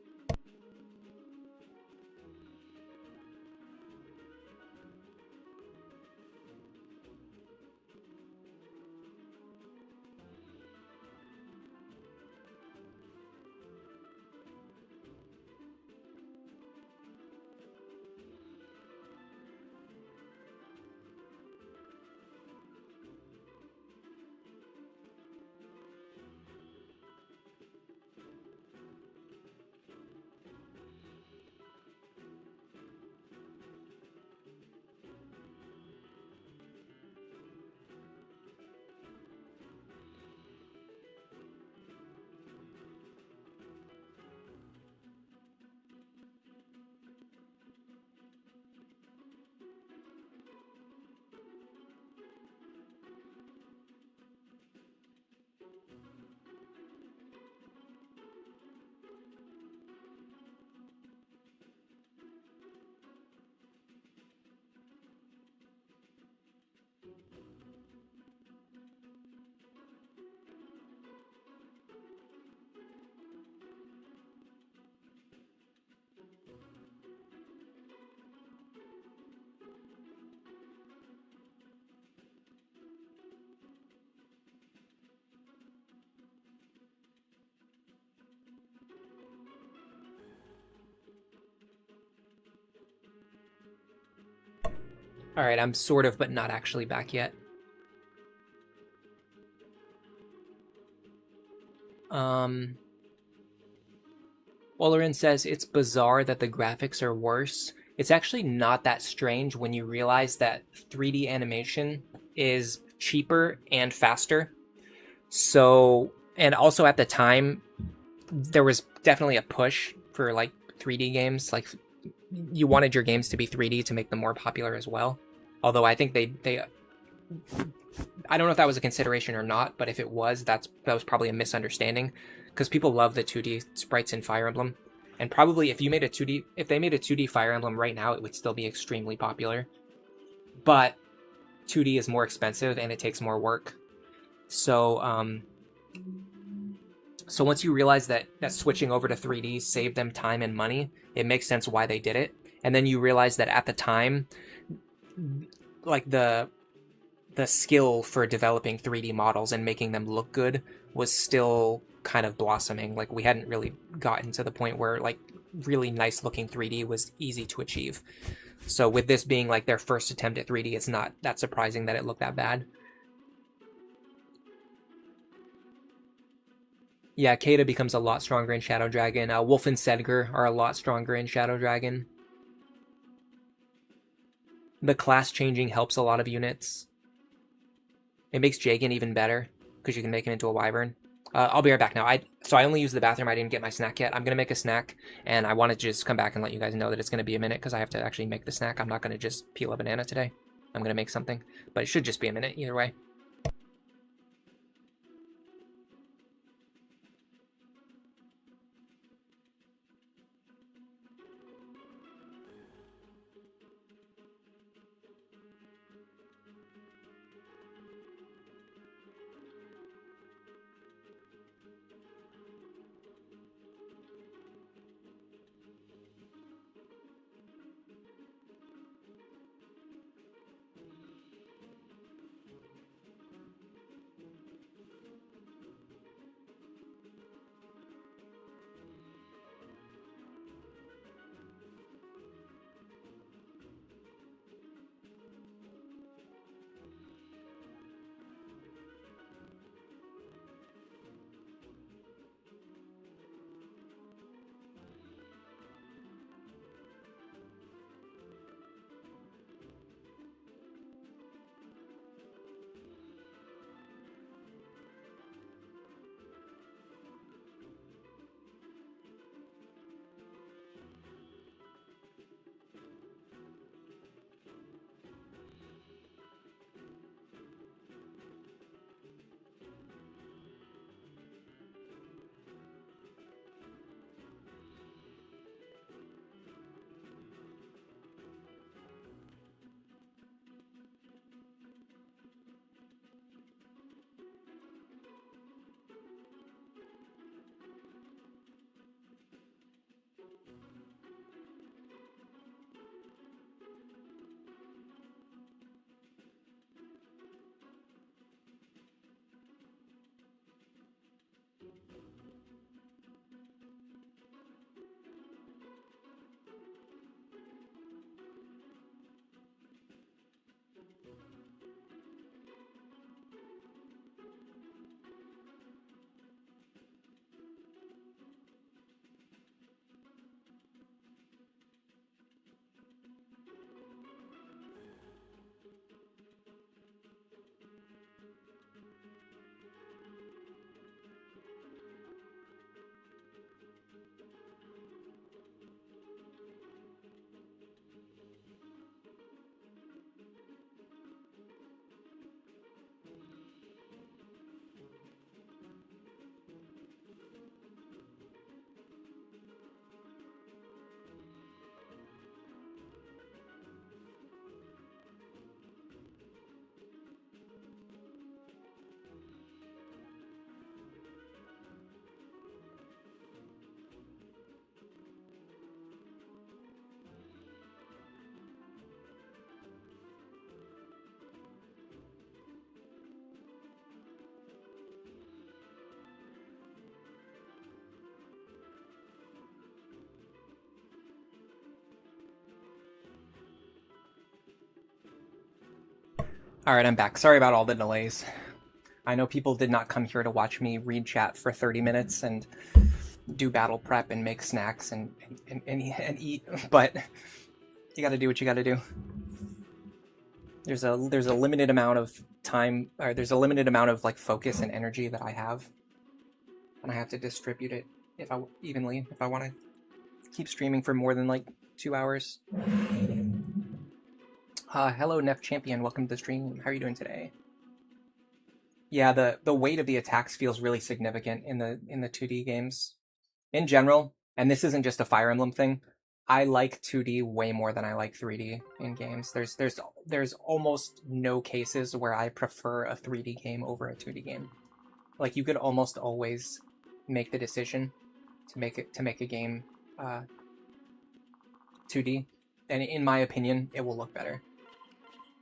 All right, I'm sort of, but not actually back yet. Wallerin says it's bizarre that the graphics are worse. It's actually not that strange when you realize that 3D animation is cheaper and faster. So, and also at the time, there was definitely a push for like 3D games. Like, you wanted your games to be 3D to make them more popular as well. Although I think they I don't know if that was a consideration or not, but if it was, that was probably a misunderstanding, because people love the 2D sprites in Fire Emblem, and probably if they made a 2D Fire Emblem right now, it would still be extremely popular. But 2D is more expensive and it takes more work. So so once you realize that switching over to 3D saved them time and money, it makes sense why they did it. And then you realize that at the time, like the skill for developing 3D models and making them look good was still kind of blossoming. Like, we hadn't really gotten to the point where like really nice looking 3D was easy to achieve. So with this being like their first attempt at 3D, it's not that surprising that it looked that bad. Yeah, Kata becomes a lot stronger in Shadow Dragon. Wolf and Sedgar are a lot stronger in Shadow Dragon. The class changing helps a lot of units. It makes Jagan even better, because you can make him into a Wyvern. I'll be right back now. So I only used the bathroom. I didn't get my snack yet. I'm going to make a snack, and I want to just come back and let you guys know that it's going to be a minute, because I have to actually make the snack. I'm not going to just peel a banana today. I'm going to make something, but it should just be a minute either way. All right, I'm back. Sorry about all the delays. I know people did not come here to watch me read chat for 30 minutes and do battle prep and make snacks and eat, but you got to do what you got to do. There's a limited amount of time, or there's a limited amount of like focus and energy that I have, and I have to distribute it evenly if I want to keep streaming for more than like 2 hours. Hello, Nef Champion. Welcome to the stream. How are you doing today? Yeah, the weight of the attacks feels really significant in the 2D games in general, and this isn't just a Fire Emblem thing. I like 2D way more than I like 3D in games. There's almost no cases where I prefer a 3D game over a 2D game. Like you could almost always make the decision to make a game 2D, and in my opinion, it will look better.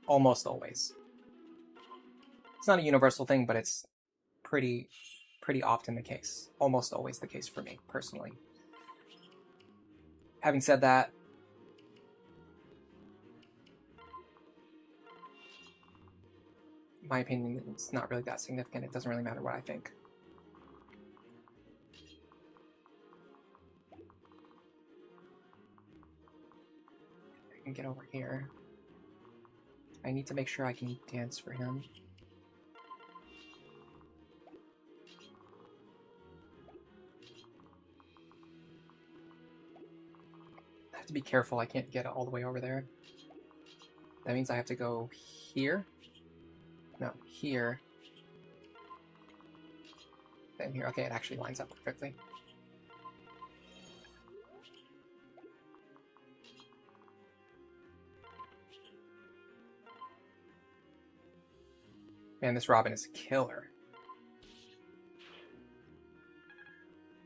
Almost always. It's not a universal thing, but it's pretty often the case. Almost always the case for me, personally. Having said that, in my opinion, it's not really that significant. It doesn't really matter what I think. can get over here. I need to make sure I can dance for him. I have to be careful, I can't get all the way over there. That means I have to go here? No, here. Then here. Okay, it actually lines up perfectly. Man, this Robin is a killer.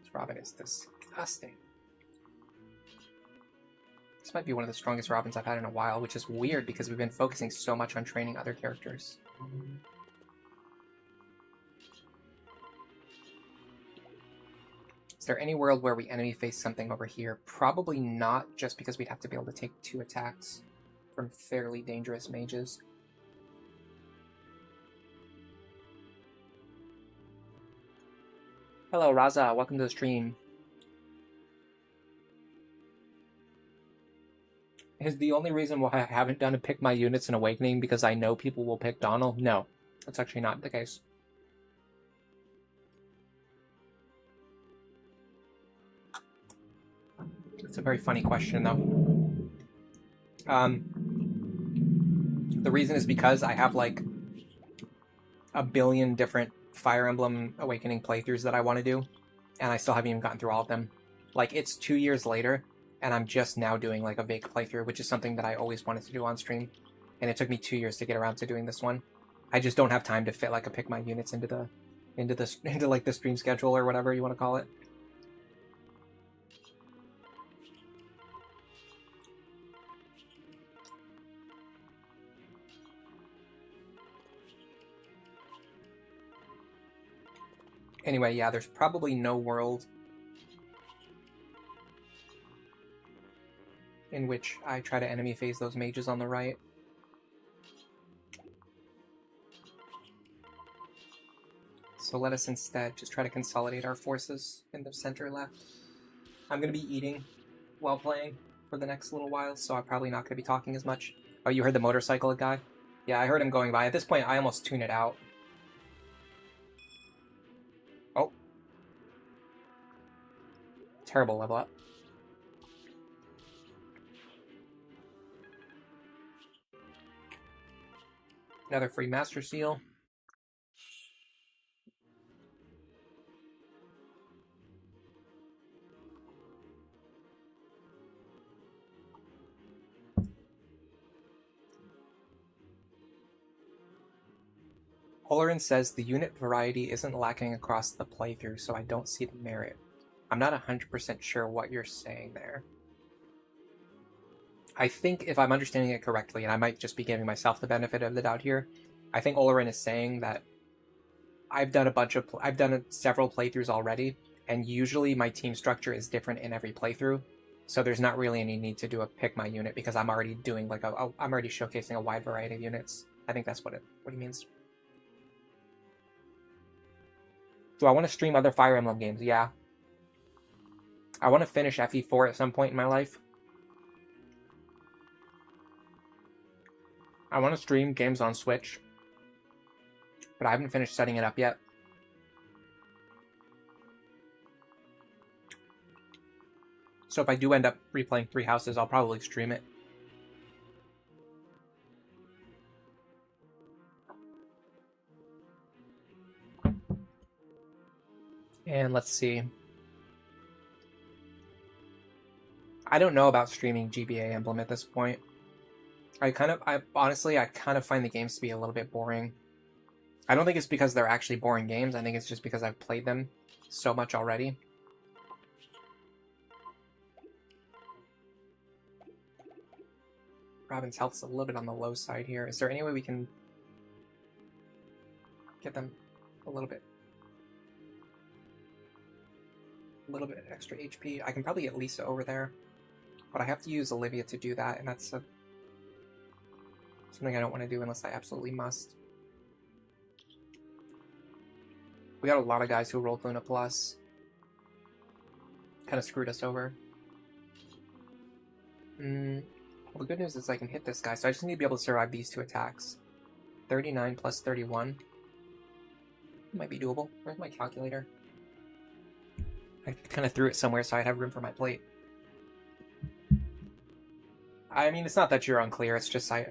This Robin is disgusting. This might be one of the strongest Robins I've had in a while, which is weird because we've been focusing so much on training other characters. Is there any world where we enemy face something over here? Probably not, just because we'd have to be able to take 2 attacks from fairly dangerous mages. Hello, Raza. Welcome to the stream. Is the only reason why I haven't done a pick my units in Awakening because I know people will pick Donald? No, that's actually not the case. It's a very funny question, though. The reason is because I have like a billion different Fire Emblem Awakening playthroughs that I want to do, and I still haven't even gotten through all of them. Like, it's 2 years later, and I'm just now doing like a Vaike playthrough, which is something that I always wanted to do on stream, and it took me 2 years to get around to doing this one. I just don't have time to fit like a pick my units into like the stream schedule or whatever you want to call it. Anyway, yeah, there's probably no world in which I try to enemy phase those mages on the right. So let us instead just try to consolidate our forces in the center left. I'm going to be eating while playing for the next little while, so I'm probably not going to be talking as much. Oh, you heard the motorcycle guy? Yeah, I heard him going by. At this point, I almost tune it out. Oh. Terrible level up. Another free Master Seal. Olorin says the unit variety isn't lacking across the playthrough, so I don't see the merit. I'm not 100% sure what you're saying there. I think if I'm understanding it correctly, and I might just be giving myself the benefit of the doubt here, I think Olorin is saying that I've done several playthroughs already, and usually my team structure is different in every playthrough, so there's not really any need to do a pick my unit because I'm already doing like I'm already showcasing a wide variety of units. I think that's what he means. Do I want to stream other Fire Emblem games? Yeah. I want to finish FE4 at some point in my life. I want to stream games on Switch, but I haven't finished setting it up yet. So if I do end up replaying Three Houses, I'll probably stream it. And let's see. I don't know about streaming GBA Emblem at this point. Honestly, I kind of find the games to be a little bit boring. I don't think it's because they're actually boring games. I think it's just because I've played them so much already. Robin's health's a little bit on the low side here. Is there any way we can get them a little bit extra HP? I can probably get Lisa over there, but I have to use Olivia to do that, and that's something I don't want to do unless I absolutely must. We got a lot of guys who rolled Luna Plus. Kind of screwed us over. Well, the good news is I can hit this guy, so I just need to be able to survive these 2 attacks. 39 plus 31. Might be doable. Where's my calculator? I kind of threw it somewhere so I'd have room for my plate. I mean, it's not that you're unclear, it's just I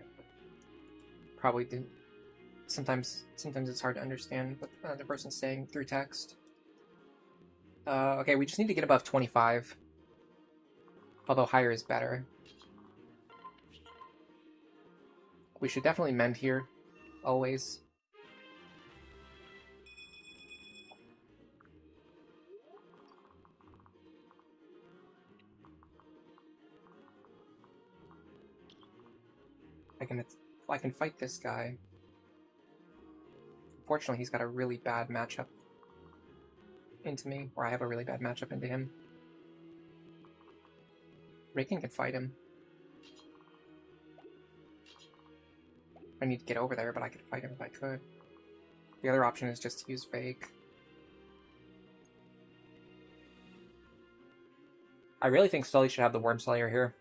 probably didn't... Sometimes it's hard to understand what the other person's saying through text. Okay, we just need to get above 25. Although higher is better. We should definitely mend here. Always. I can fight this guy. Unfortunately, he's got a really bad matchup into me, or I have a really bad matchup into him. Vaike can fight him. I need to get over there, but I could fight him if I could. The other option is just to use Vaike. I really think Sully should have the Worm Slayer here.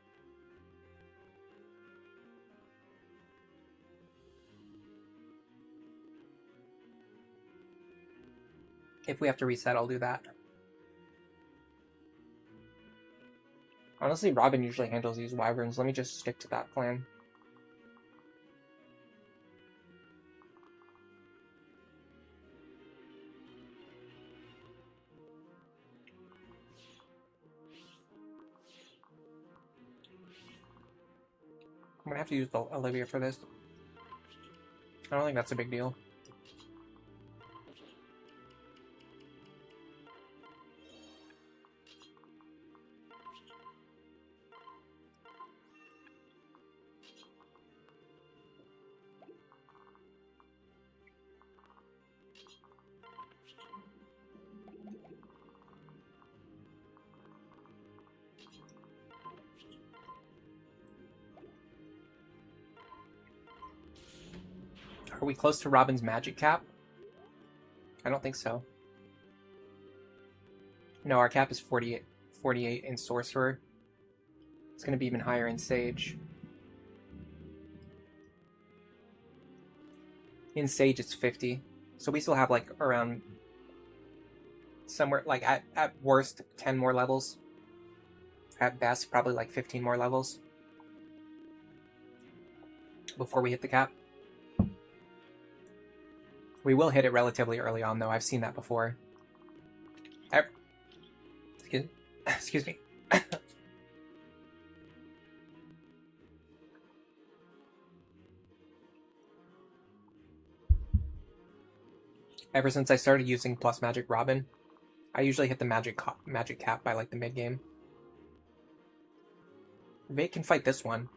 If we have to reset, I'll do that. Honestly, Robin usually handles these wyverns. Let me just stick to that plan. I'm gonna have to use Olivia for this. I don't think that's a big deal. Are we close to Robin's magic cap? I don't think so. No, our cap is 48 in Sorcerer. It's going to be even higher in Sage. In Sage, it's 50. So we still have, like, around... somewhere, like, at worst, 10 more levels. At best, probably, like, 15 more levels. Before we hit the cap. We will hit it relatively early on, though. I've seen that before. Excuse me. Ever since I started using Plus Magic Robin, I usually hit the magic cap by, like, the mid-game. Vaike can fight this one.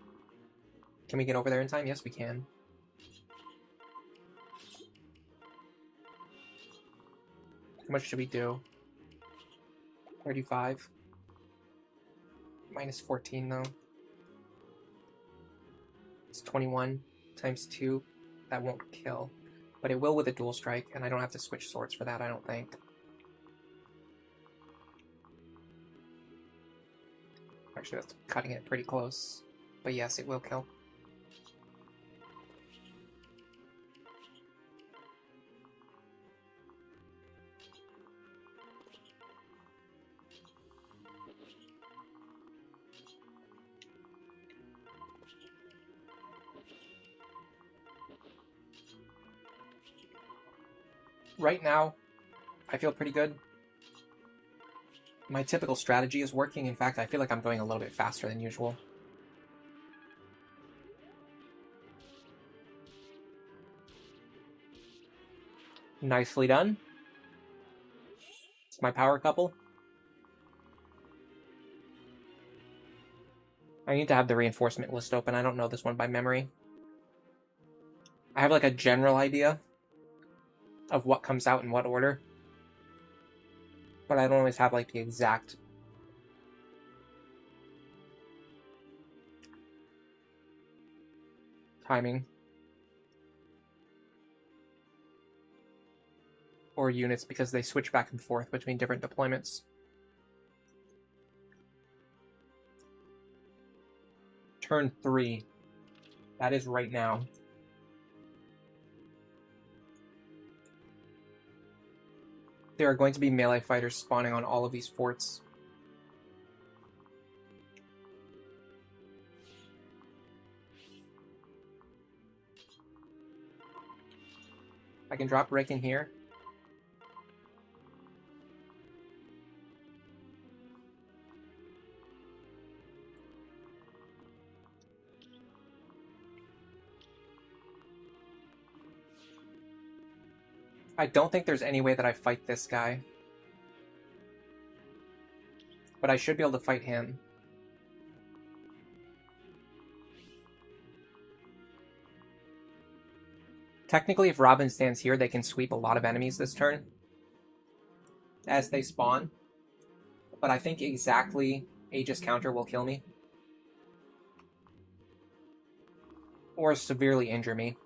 Can we get over there in time? Yes, we can. How much should we do? 35. Minus 14, though. It's 21 times 2. That won't kill. But it will with a dual strike, and I don't have to switch swords for that, I don't think. Actually, that's cutting it pretty close. But yes, it will kill. Right now, I feel pretty good. My typical strategy is working. In fact, I feel like I'm going a little bit faster than usual. Nicely done. It's my power couple. I need to have the reinforcement list open. I don't know this one by memory. I have like a general idea of what comes out in what order, but I don't always have like the exact timing or units because they switch back and forth between different deployments. turn 3. That is right now. There are going to be melee fighters spawning on all of these forts. I can drop Rick in here. I don't think there's any way that I fight this guy. But I should be able to fight him. Technically, if Robin stands here, they can sweep a lot of enemies this turn as they spawn. But I think exactly Aegis counter will kill me. Or severely injure me.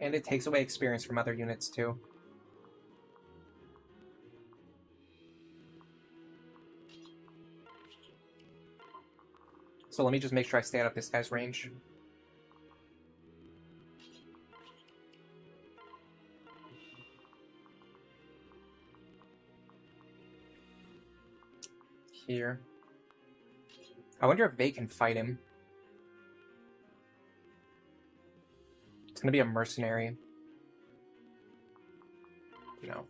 And it takes away experience from other units too. So let me just make sure I stay out of this guy's range. Here. I wonder if Vaike can fight him. It's gonna be a mercenary. No.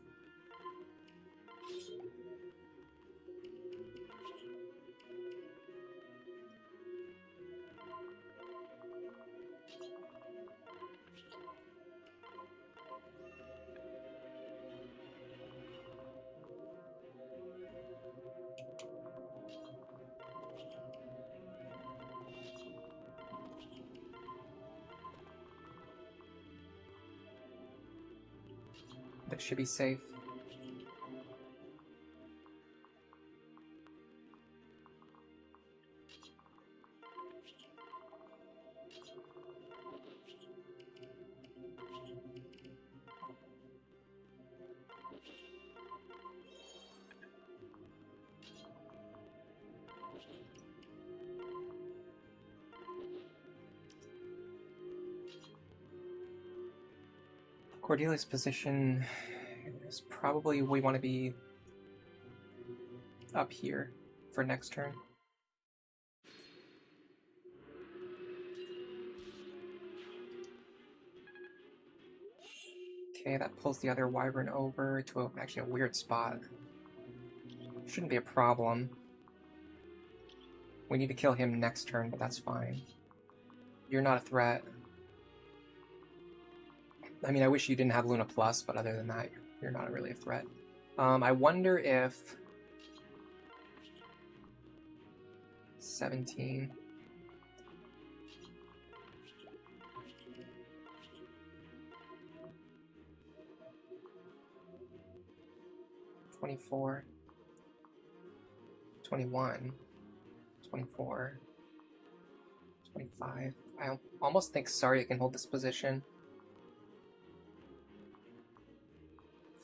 That should be safe. Cordelia's position is probably we want to be up here for next turn. Okay, that pulls the other wyvern over to actually a weird spot. Shouldn't be a problem. We need to kill him next turn, but that's fine. You're not a threat. I mean, I wish you didn't have Luna Plus, but other than that, you're not really a threat. I wonder if... 17... 24... 21... 24... 25... I almost think Sarya can hold this position.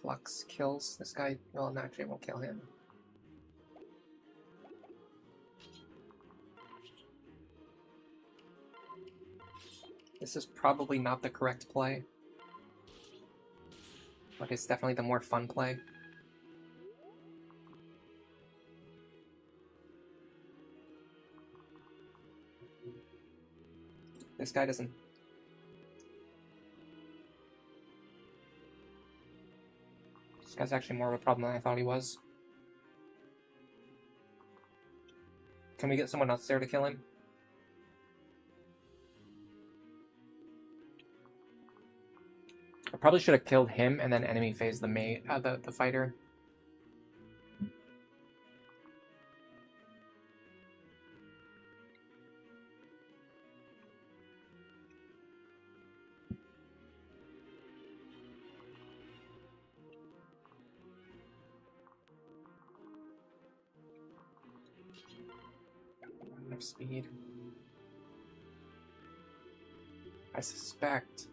Flux kills this guy. Well, actually, it won't kill him. This is probably not the correct play, but it's definitely the more fun play. This guy doesn't... This guy's actually more of a problem than I thought he was. Can we get someone else there to kill him? I probably should have killed him and then enemy phase the fighter. Enough speed. I suspect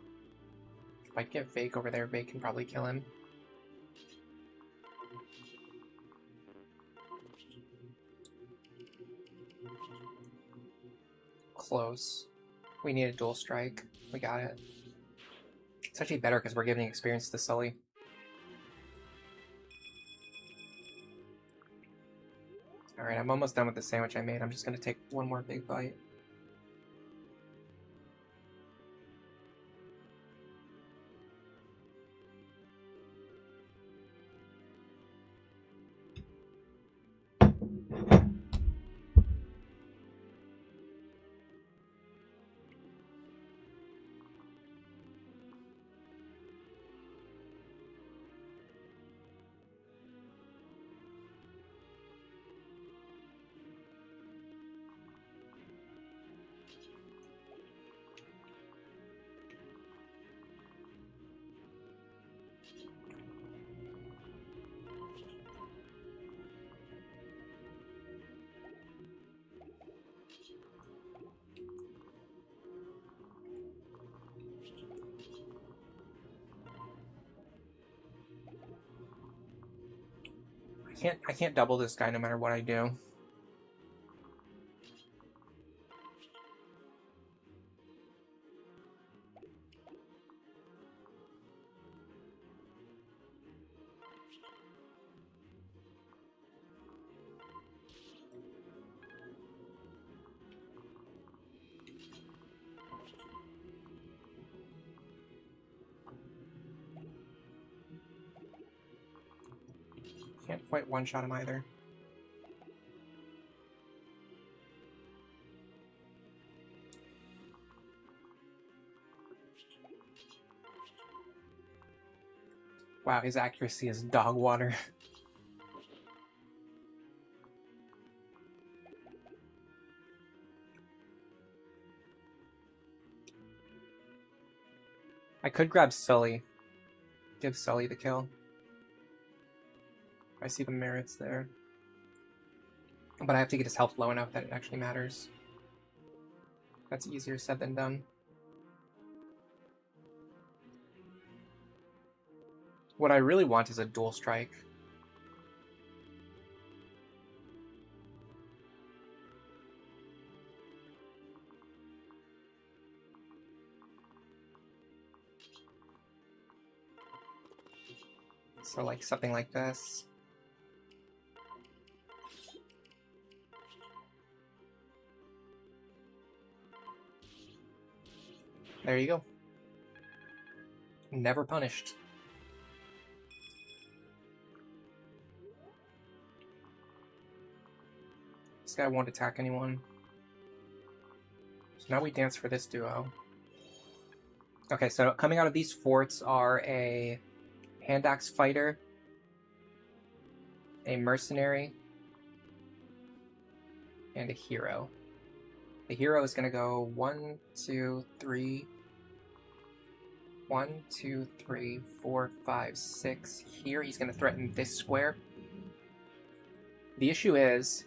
if I get Vaike over there, Vaike can probably kill him. Close. We need a dual strike. We got it. It's actually better because we're giving experience to Sully. Alright, I'm almost done with the sandwich I made. I'm just going to take one more big bite. I can't double this guy no matter what I do. Can't quite one-shot him either. Wow, his accuracy is dog water. I could grab Sully. Give Sully the kill. I see the merits there. But I have to get his health low enough that it actually matters. That's easier said than done. What I really want is a dual strike. So like something like this. There you go. Never punished. This guy won't attack anyone. So now we dance for this duo. Okay, so coming out of these forts are a hand axe fighter, a mercenary, and a hero. The hero is going to go 1, 2, 3. 1, 2, 3, 4, 5, 6. Here he's going to threaten this square. The issue is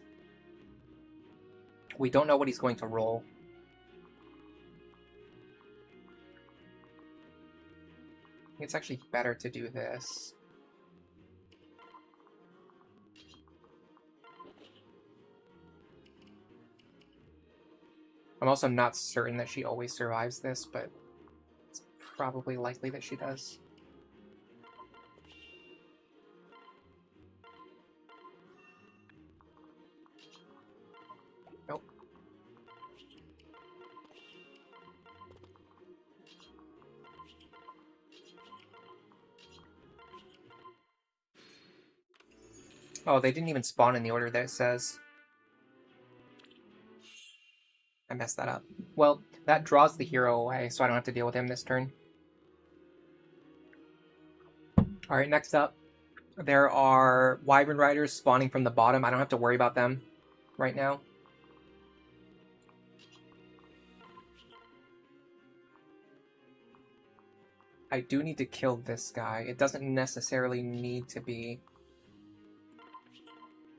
we don't know what he's going to roll. It's actually better to do this. I'm also not certain that she always survives this, but it's probably likely that she does. Nope. Oh, they didn't even spawn in the order that it says. I messed that up. Well, that draws the hero away, so I don't have to deal with him this turn. Alright, next up, there are Wyvern Riders spawning from the bottom. I don't have to worry about them right now. I do need to kill this guy. It doesn't necessarily need to be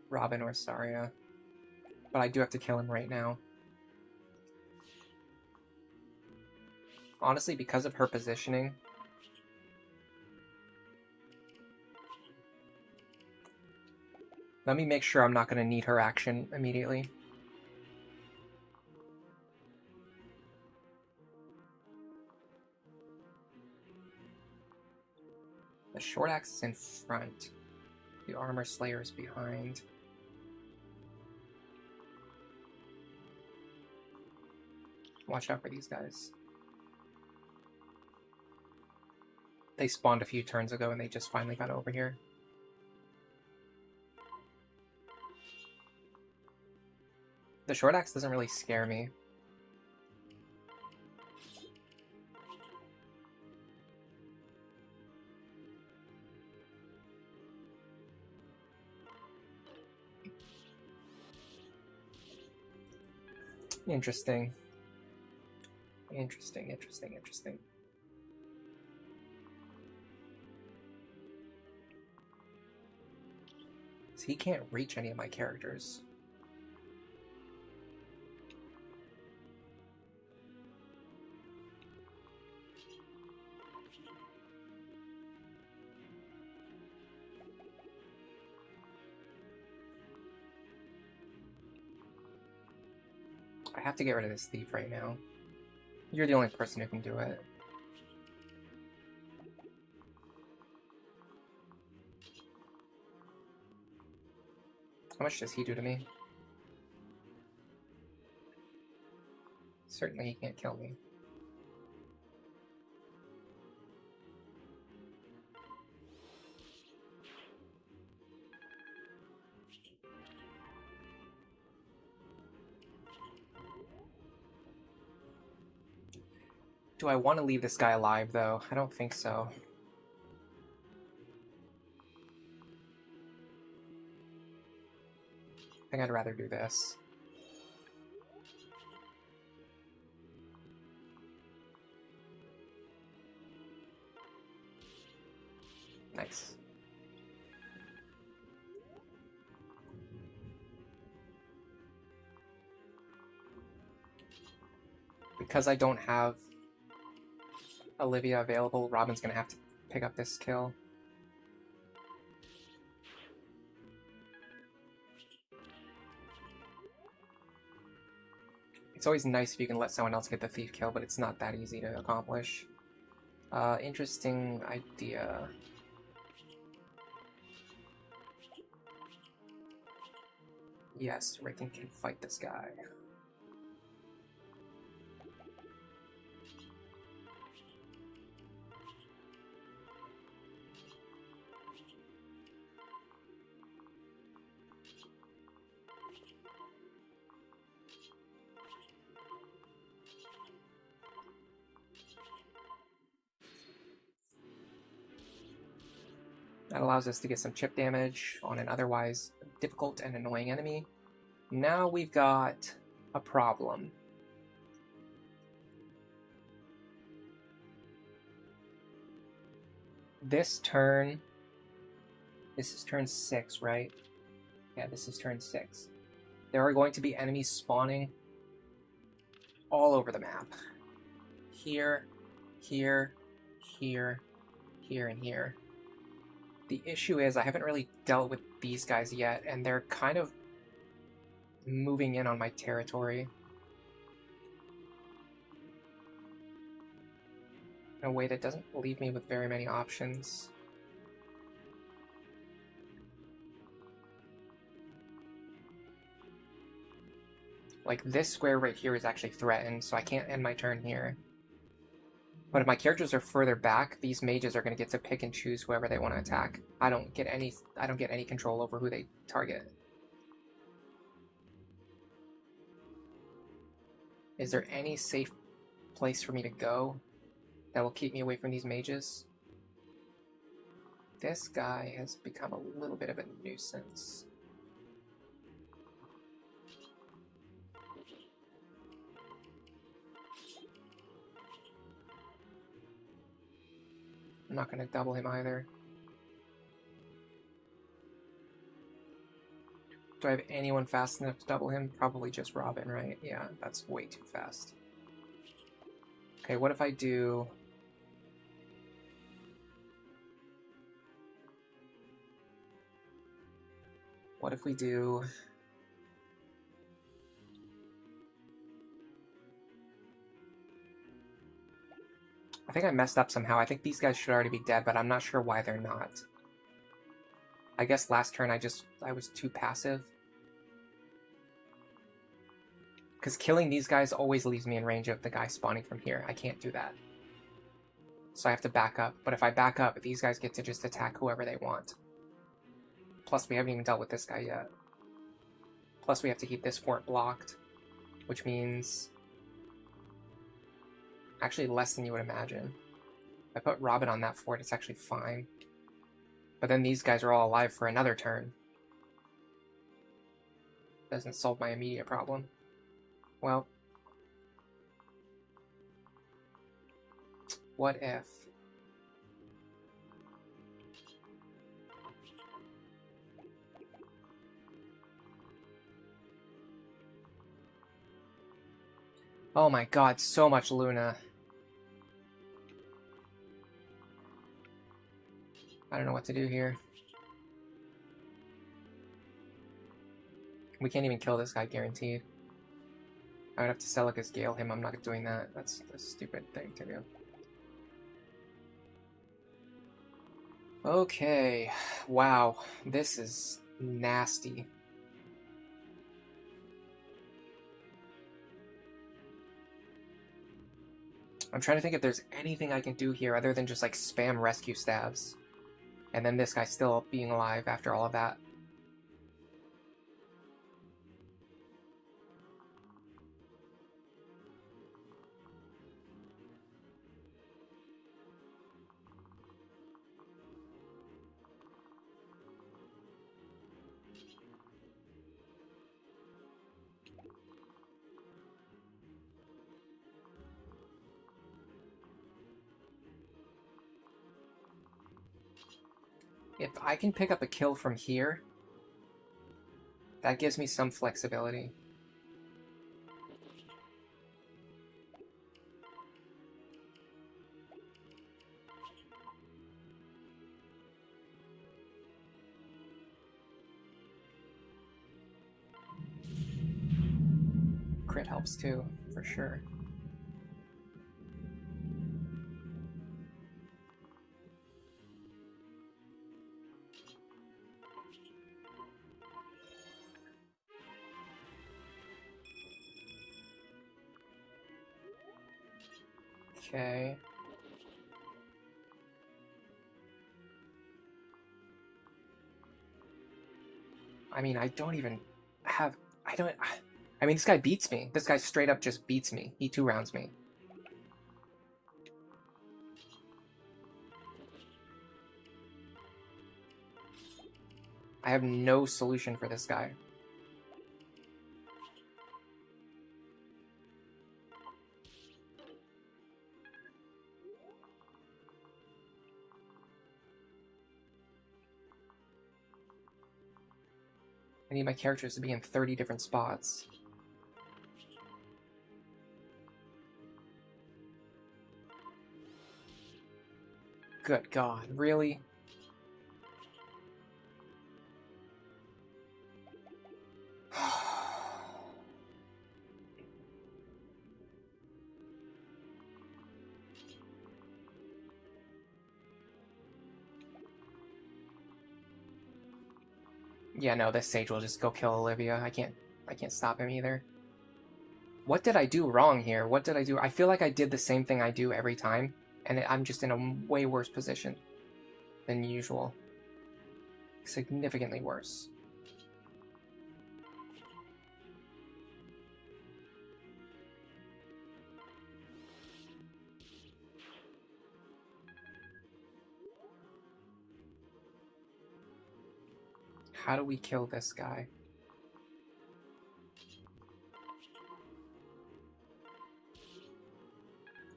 Robin or Saria, but I do have to kill him right now. Honestly, because of her positioning. Let me make sure I'm not going to need her action immediately. The short axe is in front. The armor slayer is behind. Watch out for these guys. They spawned a few turns ago and they just finally got over here. The short axe doesn't really scare me. Interesting. Interesting. So he can't reach any of my characters. I have to get rid of this thief right now. You're the only person who can do it. How much does he do to me? Certainly he can't kill me. Do I want to leave this guy alive, though? I don't think so. I think I'd rather do this. Nice. Because I don't have Olivia available, Robin's gonna have to pick up this kill. It's always nice if you can let someone else get the thief kill, but it's not that easy to accomplish. Interesting idea. Yes, Ricken can fight this guy. That allows us to get some chip damage on an otherwise difficult and annoying enemy. Now we've got a problem. This turn... This is turn 6, right? Yeah, this is turn 6. There are going to be enemies spawning all over the map. Here, here, here, here, and here. The issue is I haven't really dealt with these guys yet, and they're kind of moving in on my territory in a way that doesn't leave me with very many options. Like, this square right here is actually threatened, so I can't end my turn here. But if my characters are further back, these mages are going to get to pick and choose whoever they want to attack. I don't get any control over who they target. Is there any safe place for me to go that will keep me away from these mages? This guy has become a little bit of a nuisance. I'm not going to double him either. Do I have anyone fast enough to double him? Probably just Robin, right? Yeah, that's way too fast. Okay, what if I do... What if we do... I think I messed up somehow. I think these guys should already be dead, but I'm not sure why they're not. I guess last turn I was too passive. Because killing these guys always leaves me in range of the guy spawning from here. I can't do that. So I have to back up. But if I back up, these guys get to just attack whoever they want. Plus, we haven't even dealt with this guy yet. Plus, we have to keep this fort blocked. Which means... actually less than you would imagine. If I put Robin on that fort, it's actually fine. But then these guys are all alive for another turn. Doesn't solve my immediate problem. Well, what if... oh my god, so much Luna. I don't know what to do here. We can't even kill this guy, guaranteed. I would have to Celicus Gale him. I'm not doing that. That's a stupid thing to do. Okay. Wow. This is nasty. I'm trying to think if there's anything I can do here other than just like spam rescue stabs. And then this guy still being alive after all of that. If I can pick up a kill from here, that gives me some flexibility. Crit helps too, for sure. Okay. I mean, I don't even have... I mean, this guy beats me. This guy straight up just beats me. He 2-rounds me. I have no solution for this guy. I need my characters to be in 30 different spots. Good God, really? Yeah, no, this Sage will just go kill Olivia. I can't stop him either. What did I do wrong here? What did I do? I feel like I did the same thing I do every time, and I'm just in a way worse position than usual. Significantly worse. How do we kill this guy?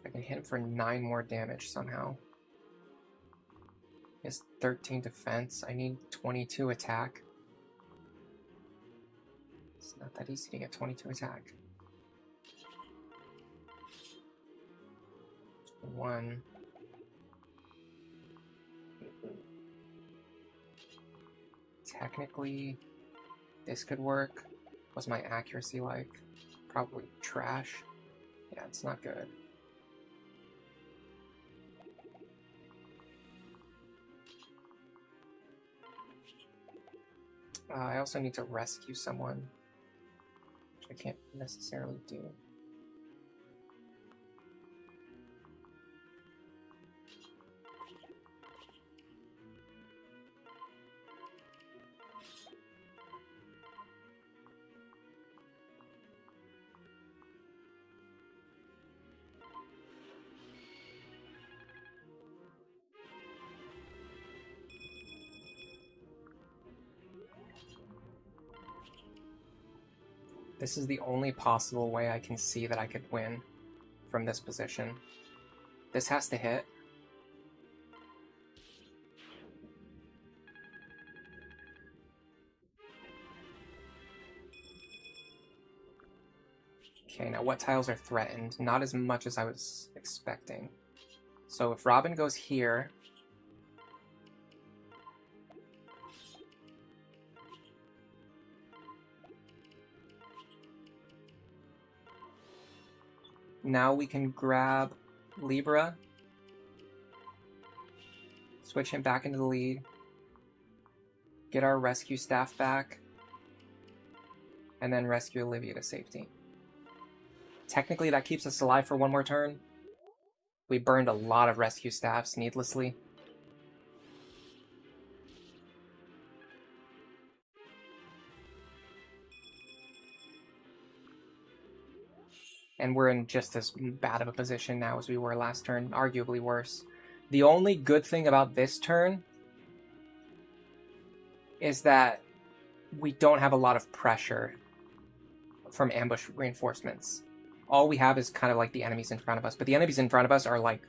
I can hit him for 9 more damage somehow. He has 13 defense. I need 22 attack. It's not that easy to get 22 attack. 1. Technically, this could work. What's my accuracy like? Probably trash. Yeah, it's not good. I also need to rescue someone, which I can't necessarily do. This is the only possible way I can see that I could win from this position. This has to hit. Okay, now what tiles are threatened? Not as much as I was expecting. So if Robin goes here... Now we can grab Libra, switch him back into the lead, get our rescue staff back, and then rescue Olivia to safety. Technically, that keeps us alive for one more turn. We burned a lot of rescue staffs needlessly. And we're in just as bad of a position now as we were last turn, arguably worse. The only good thing about this turn is that we don't have a lot of pressure from ambush reinforcements. All we have is kind of like the enemies in front of us, but the enemies in front of us are like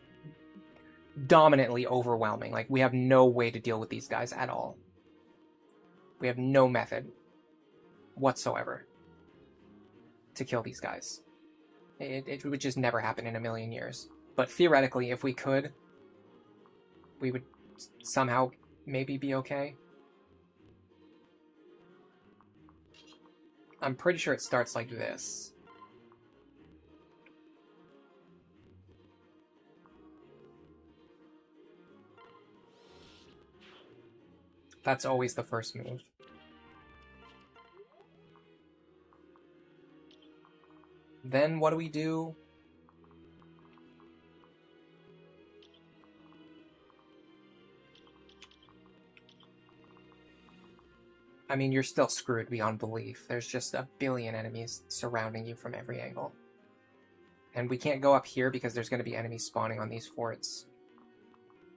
dominantly overwhelming. Like we have no way to deal with these guys at all. We have no method whatsoever to kill these guys. It would just never happen in a million years. But theoretically, if we could, we would somehow maybe be okay. I'm pretty sure it starts like this. That's always the first move. Then what do we do? I mean, you're still screwed beyond belief. There's just a billion enemies surrounding you from every angle. And we can't go up here because there's going to be enemies spawning on these forts.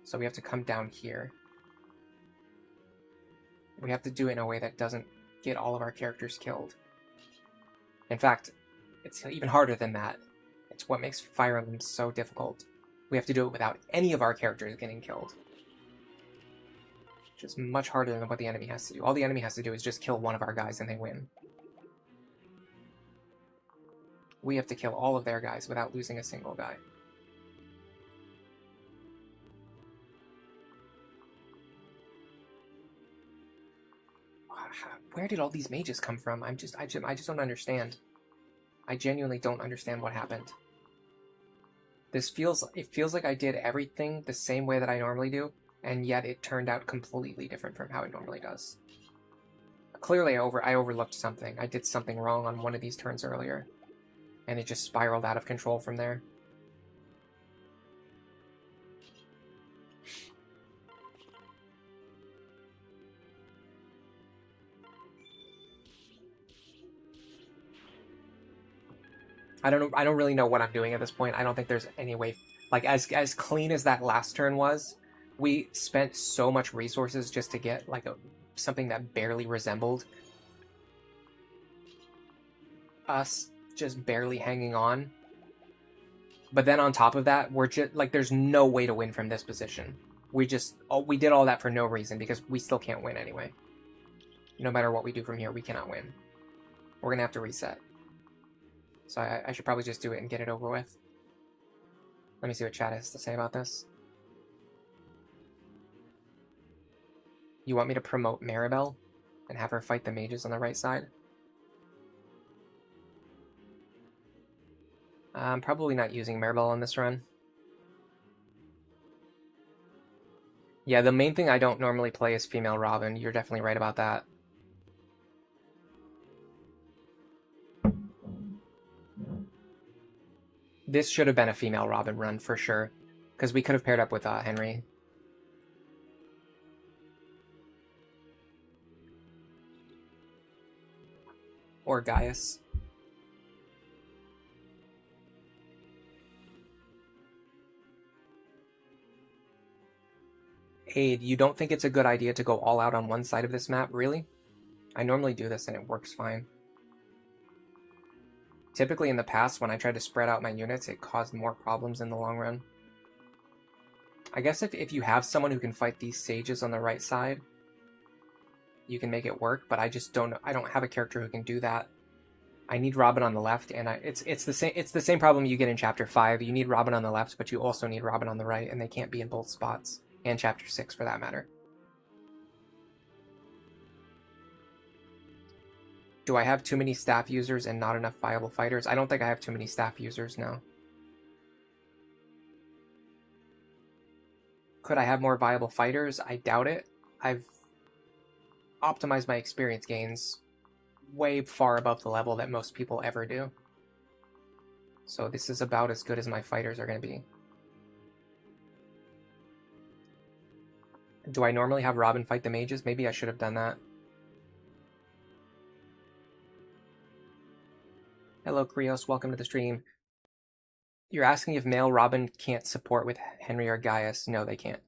So we have to come down here. We have to do it in a way that doesn't get all of our characters killed. In fact, it's even harder than that. It's what makes Fire Emblem so difficult. We have to do it without any of our characters getting killed. Which is much harder than what the enemy has to do. All the enemy has to do is just kill one of our guys and they win. We have to kill all of their guys without losing a single guy. Where did all these mages come from? I just don't understand. I genuinely don't understand what happened. It feels like I did everything the same way that I normally do, and yet it turned out completely different from how it normally does. Clearly, I overlooked something. I did something wrong on one of these turns earlier, and it just spiraled out of control from there. I don't really know what I'm doing at this point. I don't think there's any way, like as clean as that last turn was, we spent so much resources just to get like something that barely resembled us just barely hanging on. But then on top of that, we're just like there's no way to win from this position. We did all that for no reason because we still can't win anyway. No matter what we do from here, we cannot win. We're gonna have to reset. So I should probably just do it and get it over with. Let me see what chat has to say about this. You want me to promote Maribel and have her fight the mages on the right side? I'm probably not using Maribel on this run. Yeah, the main thing I don't normally play is female Robin. You're definitely right about that. This should have been a female Robin run for sure, because we could have paired up with Henry. Or Gaius. Aid, you don't think it's a good idea to go all out on one side of this map, really? I normally do this and it works fine. Typically in the past, when I tried to spread out my units, it caused more problems in the long run. I guess if you have someone who can fight these sages on the right side, you can make it work, but I just don't have a character who can do that. I need Robin on the left, and it's the same problem you get in Chapter 5. You need Robin on the left, but you also need Robin on the right, and they can't be in both spots. And Chapter 6, for that matter. Do I have too many staff users and not enough viable fighters? I don't think I have too many staff users, no. Could I have more viable fighters? I doubt it. I've optimized my experience gains way far above the level that most people ever do. So this is about as good as my fighters are going to be. Do I normally have Robin fight the mages? Maybe I should have done that. Hello, Krios. Welcome to the stream. You're asking if male Robin can't support with Henry or Gaius. No, they can't.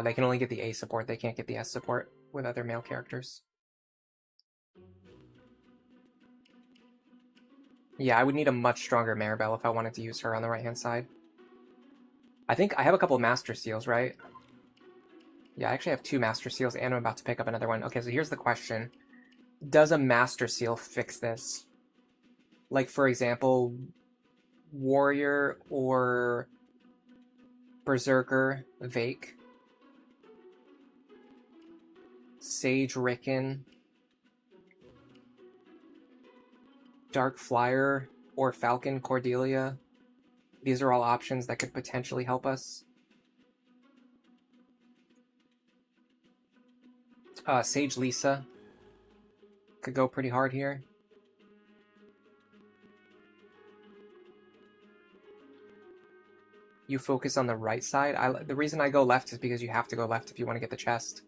They can only get the A support. They can't get the S support with other male characters. Yeah, I would need a much stronger Maribel if I wanted to use her on the right-hand side. I think I have a couple of Master Seals, right? Yeah, I actually have 2 Master Seals, and I'm about to pick up another one. Okay, so here's the question. Does a Master Seal fix this? Like, for example, Warrior or Berserker, Vaike, Sage Rickon, Dark Flyer, or Falcon Cordelia. These are all options that could potentially help us. Sage Lisa could go pretty hard here. You focus on the right side. The reason I go left is because you have to go left if you want to get the chest.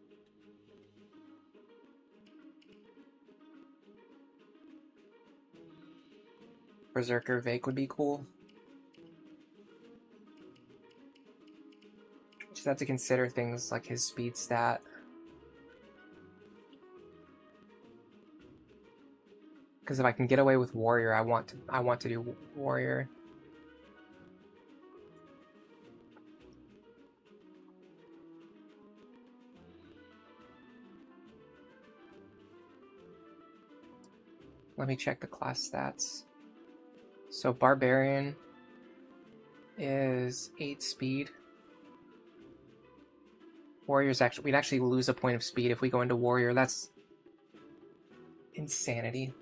Berserker Vaike would be cool. Just have to consider things like his speed stat. Because if I can get away with Warrior, I want to do Warrior. Let me check the class stats. So Barbarian is 8 speed. Warrior's we'd actually lose a point of speed if we go into Warrior. That's insanity.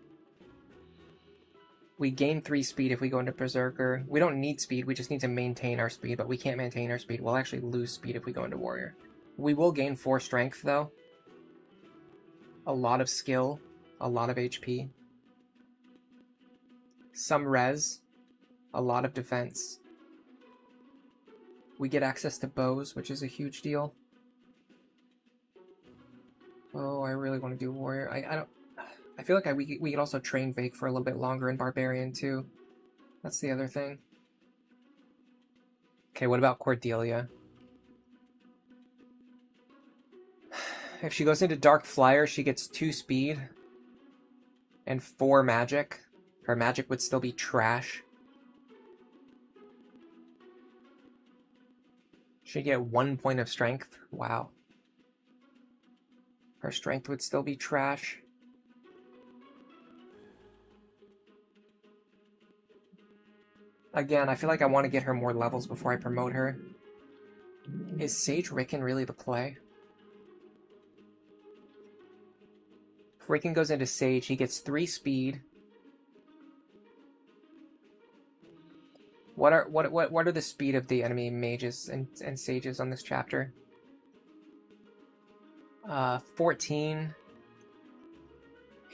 We gain 3 speed if we go into Berserker. We don't need speed, we just need to maintain our speed, but we can't maintain our speed. We'll actually lose speed if we go into Warrior. We will gain 4 strength, though. A lot of skill, a lot of HP. Some res, a lot of defense. We get access to bows, which is a huge deal. Oh, I really want to do Warrior. I feel like we could also train Vaike for a little bit longer in Barbarian, too. That's the other thing. Okay, what about Cordelia? If she goes into Dark Flyer, she gets 2 speed and 4 magic. Her magic would still be trash. She'd get 1 point of strength. Wow. Her strength would still be trash. Again, I feel like I want to get her more levels before I promote her. Is Sage Ricken really the play? If Ricken goes into Sage, he gets 3 speed. What are the speed of the enemy mages and sages on this chapter? 14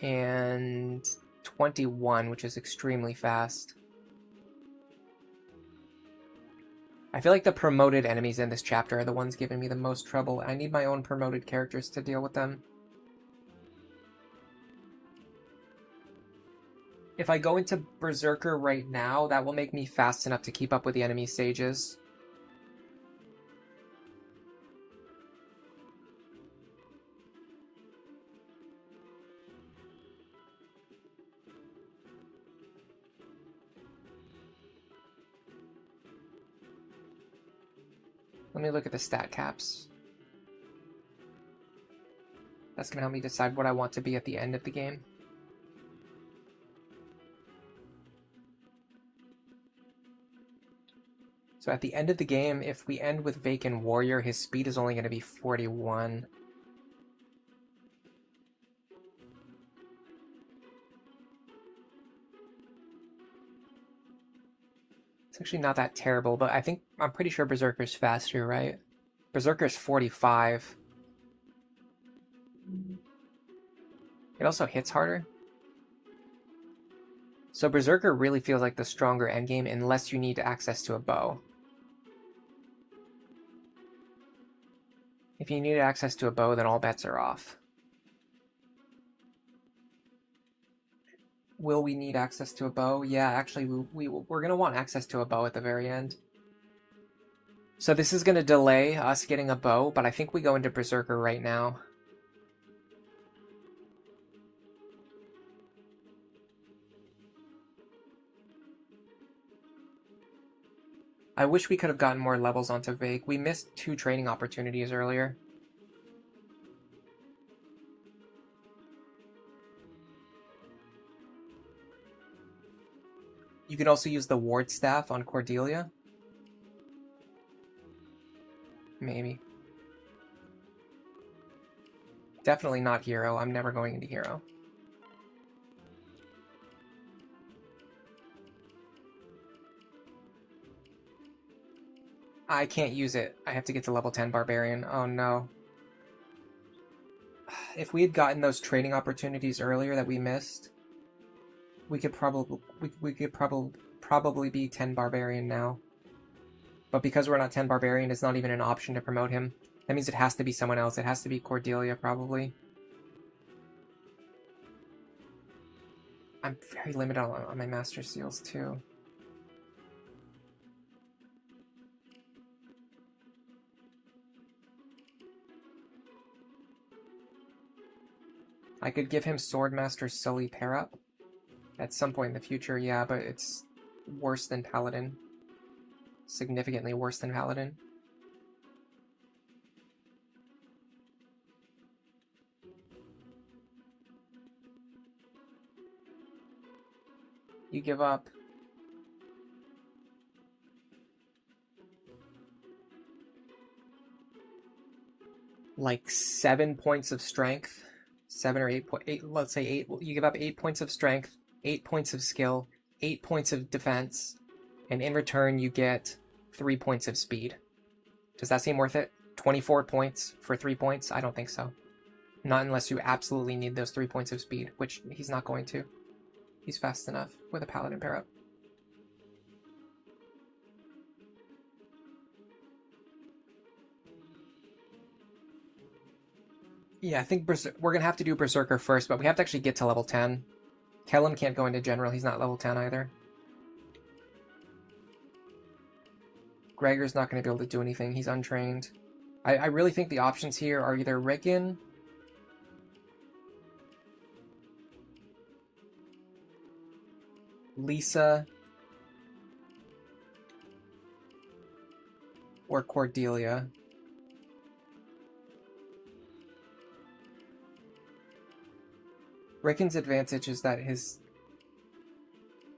and 21, which is extremely fast. I feel like the promoted enemies in this chapter are the ones giving me the most trouble. I need my own promoted characters to deal with them. If I go into Berserker right now, that will make me fast enough to keep up with the enemy sages. Let me look at the stat caps. That's going to help me decide what I want to be at the end of the game. So at the end of the game, if we end with Vaike and Warrior, his speed is only going to be 41. It's actually not that terrible, but I'm pretty sure Berserker's faster, right? Berserker's 45. It also hits harder. So Berserker really feels like the stronger endgame unless you need access to a bow. If you need access to a bow, then all bets are off. Will we need access to a bow? Yeah, actually, we're going to want access to a bow at the very end. So this is going to delay us getting a bow, but I think we go into Berserker right now. I wish we could have gotten more levels onto Vaike. We missed 2 training opportunities earlier. You can also use the Ward Staff on Cordelia. Maybe. Definitely not Hero. I'm never going into Hero. I can't use it. I have to get to level 10 Barbarian. Oh no. If we had gotten those training opportunities earlier that we missed, we could probably be 10 Barbarian now. But because we're not 10 Barbarian, it's not even an option to promote him. That means it has to be someone else. It has to be Cordelia, probably. I'm very limited on my Master Seals, too. I could give him Swordmaster Sully pair up at some point in the future, yeah, but it's worse than Paladin. Significantly worse than Paladin. You give up. Like 7 points of strength. 7 or 8, let's say 8. You give up 8 points of strength, 8 points of skill, 8 points of defense, and in return you get 3 points of speed. Does that seem worth it? 24 points for 3 points? I don't think so. Not unless you absolutely need those 3 points of speed, which he's not going to. He's fast enough with a Paladin pair up. Yeah, I think we're going to have to do Berserker first, but we have to actually get to level 10. Kellum can't go into General, he's not level 10 either. Gregor's not going to be able to do anything, he's untrained. I really think the options here are either Ricken, Lisa, or Cordelia. Ricken's advantage is that his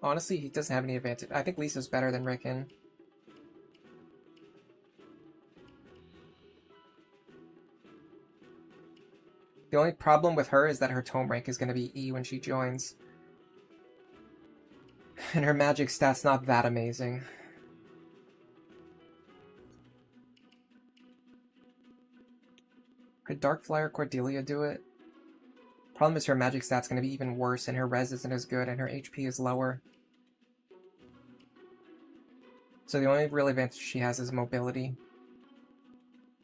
Honestly, he doesn't have any advantage. I think Lisa's better than Rickon. The only problem with her is that her tome rank is going to be E when she joins. And her magic stat's not that amazing. Could Darkflyer Cordelia do it? Problem is her magic stat's going to be even worse, and her res isn't as good, and her HP is lower. So the only real advantage she has is mobility.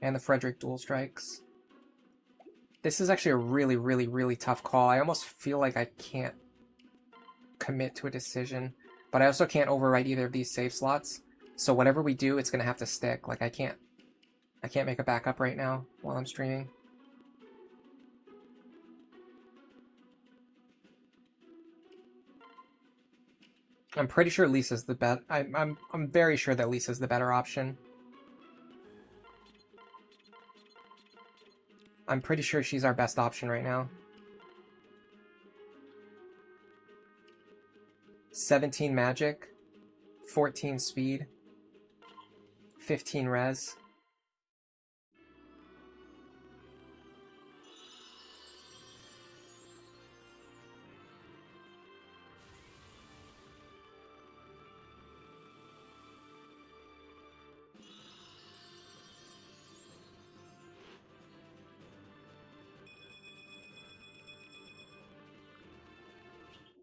And the Frederick dual strikes. This is actually a really, really, really tough call. I almost feel like I can't commit to a decision. But I also can't overwrite either of these save slots. So whatever we do, it's going to have to stick. Like, I can't make a backup right now while I'm streaming. I'm pretty sure Lisa's the bet. I'm very sure that Lisa's the better option. I'm pretty sure she's our best option right now. 17 magic, 14 speed, 15 res.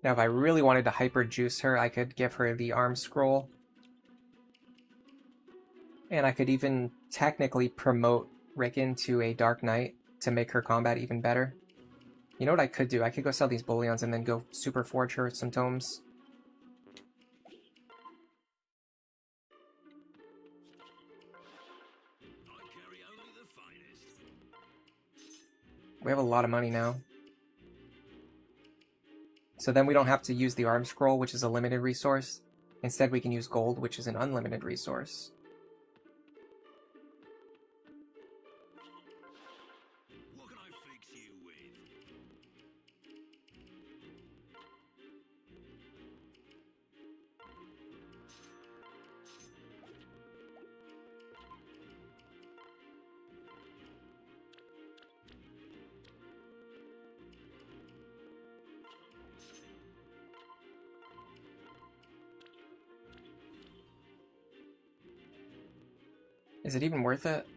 Now, if I really wanted to hyper juice her, I could give her the arm scroll. And I could even technically promote Rickon to a Dark Knight to make her combat even better. You know what I could do? I could go sell these bullions and then go super forge her some tomes. We have a lot of money now. So then we don't have to use the arm scroll, which is a limited resource. Instead, we can use gold, which is an unlimited resource. What can I fix you with? Is it even worth it?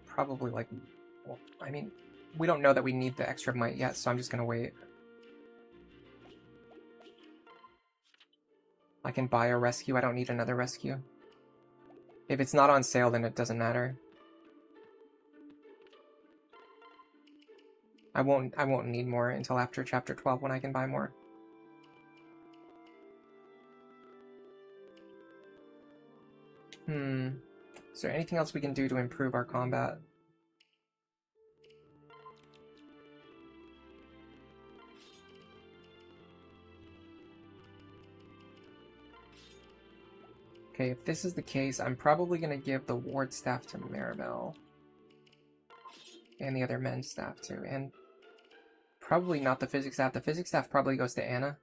Probably like, well, I mean, we don't know that we need the extra might yet, so I'm just gonna wait. I can buy a rescue, I don't need another rescue. If it's not on sale, then it doesn't matter. I won't need more until after chapter 12 when I can buy more. Is there anything else we can do to improve our combat? Okay, if this is the case, I'm probably going to give the ward staff to Maribel. And the other men's staff too. And probably not the physics staff. The physics staff probably goes to Anna.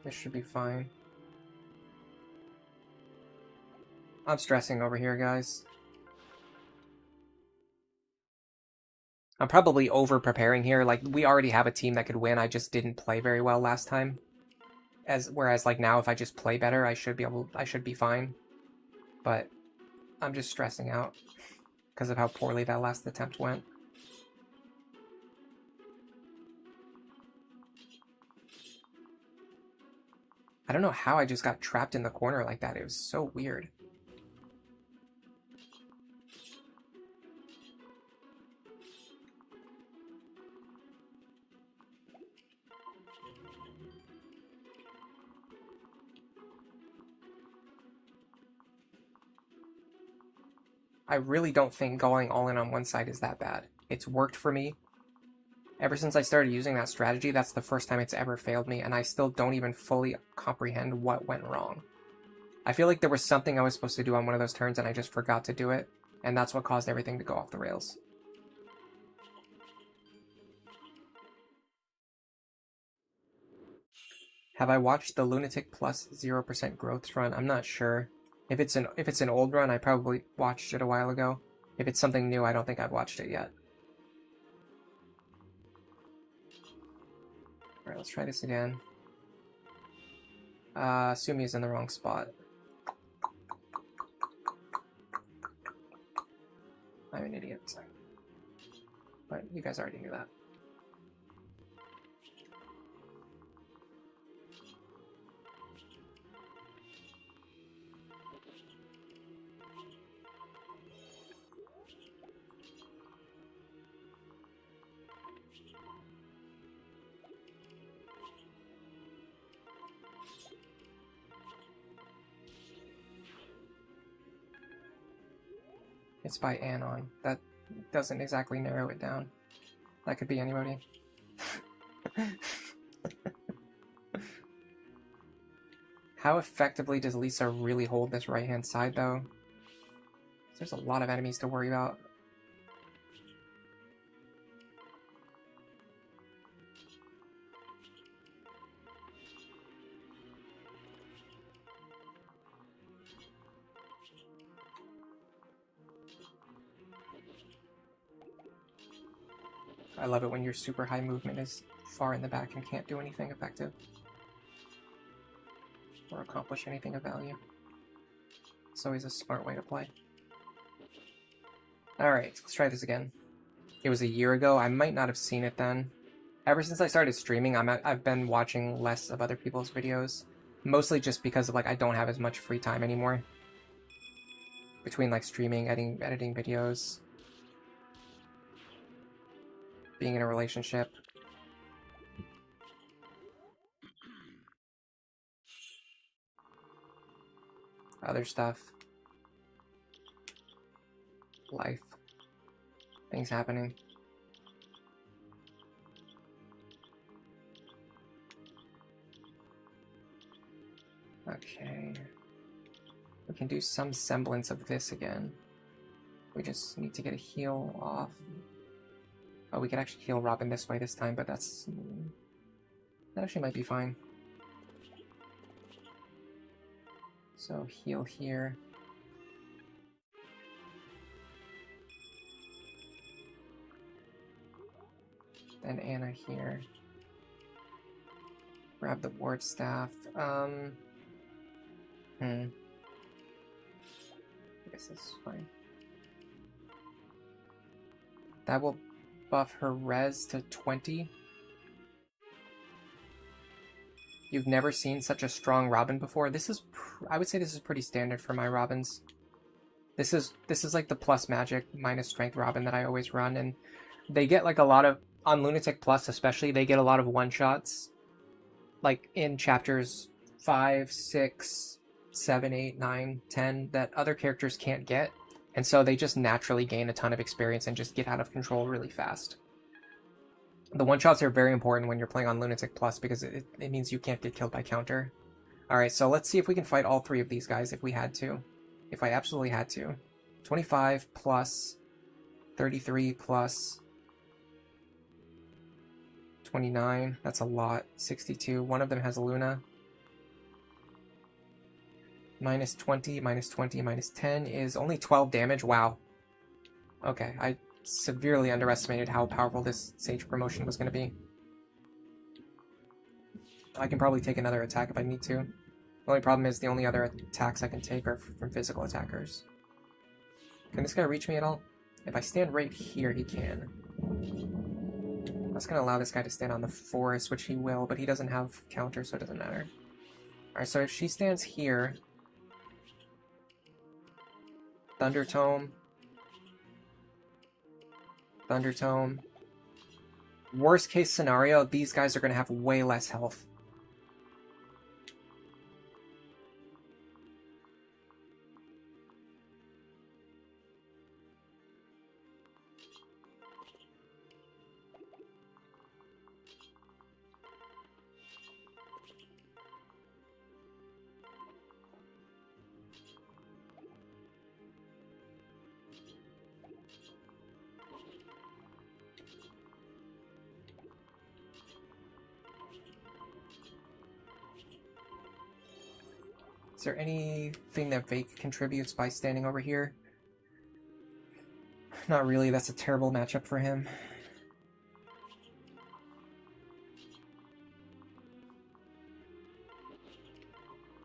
This should be fine. I'm stressing over here, guys. I'm probably over-preparing here. Like, we already have a team that could win. I just didn't play very well last time. Whereas, like, now if I just play better, I should be fine. But I'm just stressing out because of how poorly that last attempt went. I don't know how I just got trapped in the corner like that. It was so weird. I really don't think going all in on one side is that bad. It's worked for me. Ever since I started using that strategy, that's the first time it's ever failed me, and I still don't even fully comprehend what went wrong. I feel like there was something I was supposed to do on one of those turns and I just forgot to do it, and that's what caused everything to go off the rails. Have I watched the Lunatic Plus 0% growth run? I'm not sure. If it's an old run, I probably watched it a while ago. If it's something new, I don't think I've watched it yet. Alright, let's try this again. Sumi's in the wrong spot. I'm an idiot. But you guys already knew that. It's by Anon. That doesn't exactly narrow it down. That could be anybody. How effectively does Lisa really hold this right-hand side, though? There's a lot of enemies to worry about. I love it when your super high movement is far in the back and can't do anything effective. Or accomplish anything of value. It's always a smart way to play. Alright, let's try this again. It was a year ago. I might not have seen it then. Ever since I started streaming, I've been watching less of other people's videos. Mostly just because of, like, I don't have as much free time anymore. Between, like, streaming, editing videos, being in a relationship. Other stuff. Life. Things happening. Okay. We can do some semblance of this again. We just need to get a heal off. Oh, we could actually heal Robin this way this time, but that actually might be fine. So heal here. Then Anna here. Grab the ward staff. I guess this is fine. That will buff her res to 20. You've never seen such a strong Robin before. This is, I would say this is pretty standard for my Robins. This is like the plus magic minus strength Robin that I always run, and they get like a lot of, on Lunatic Plus especially, they get a lot of one-shots. Like in chapters 5, 6, 7, 8, 9, 10 that other characters can't get. And so they just naturally gain a ton of experience and just get out of control really fast. The one-shots are very important when you're playing on Lunatic Plus because it means you can't get killed by counter. Alright, so let's see if we can fight all three of these guys if we had to. If I absolutely had to. 25 plus 33 plus 29. That's a lot. 62. One of them has Luna. Minus 20, minus 20, minus 10 is only 12 damage. Wow. Okay, I severely underestimated how powerful this Sage promotion was going to be. I can probably take another attack if I need to. The only problem is the only other attacks I can take are from physical attackers. Can this guy reach me at all? If I stand right here, he can. That's going to allow this guy to stand on the forest, which he will, but he doesn't have counter, so it doesn't matter. Alright, so if she stands here... Thunder Tome. Thunder Tome. Worst case scenario, these guys are going to have way less health. Is there anything that Vaike contributes by standing over here? Not really, that's a terrible matchup for him.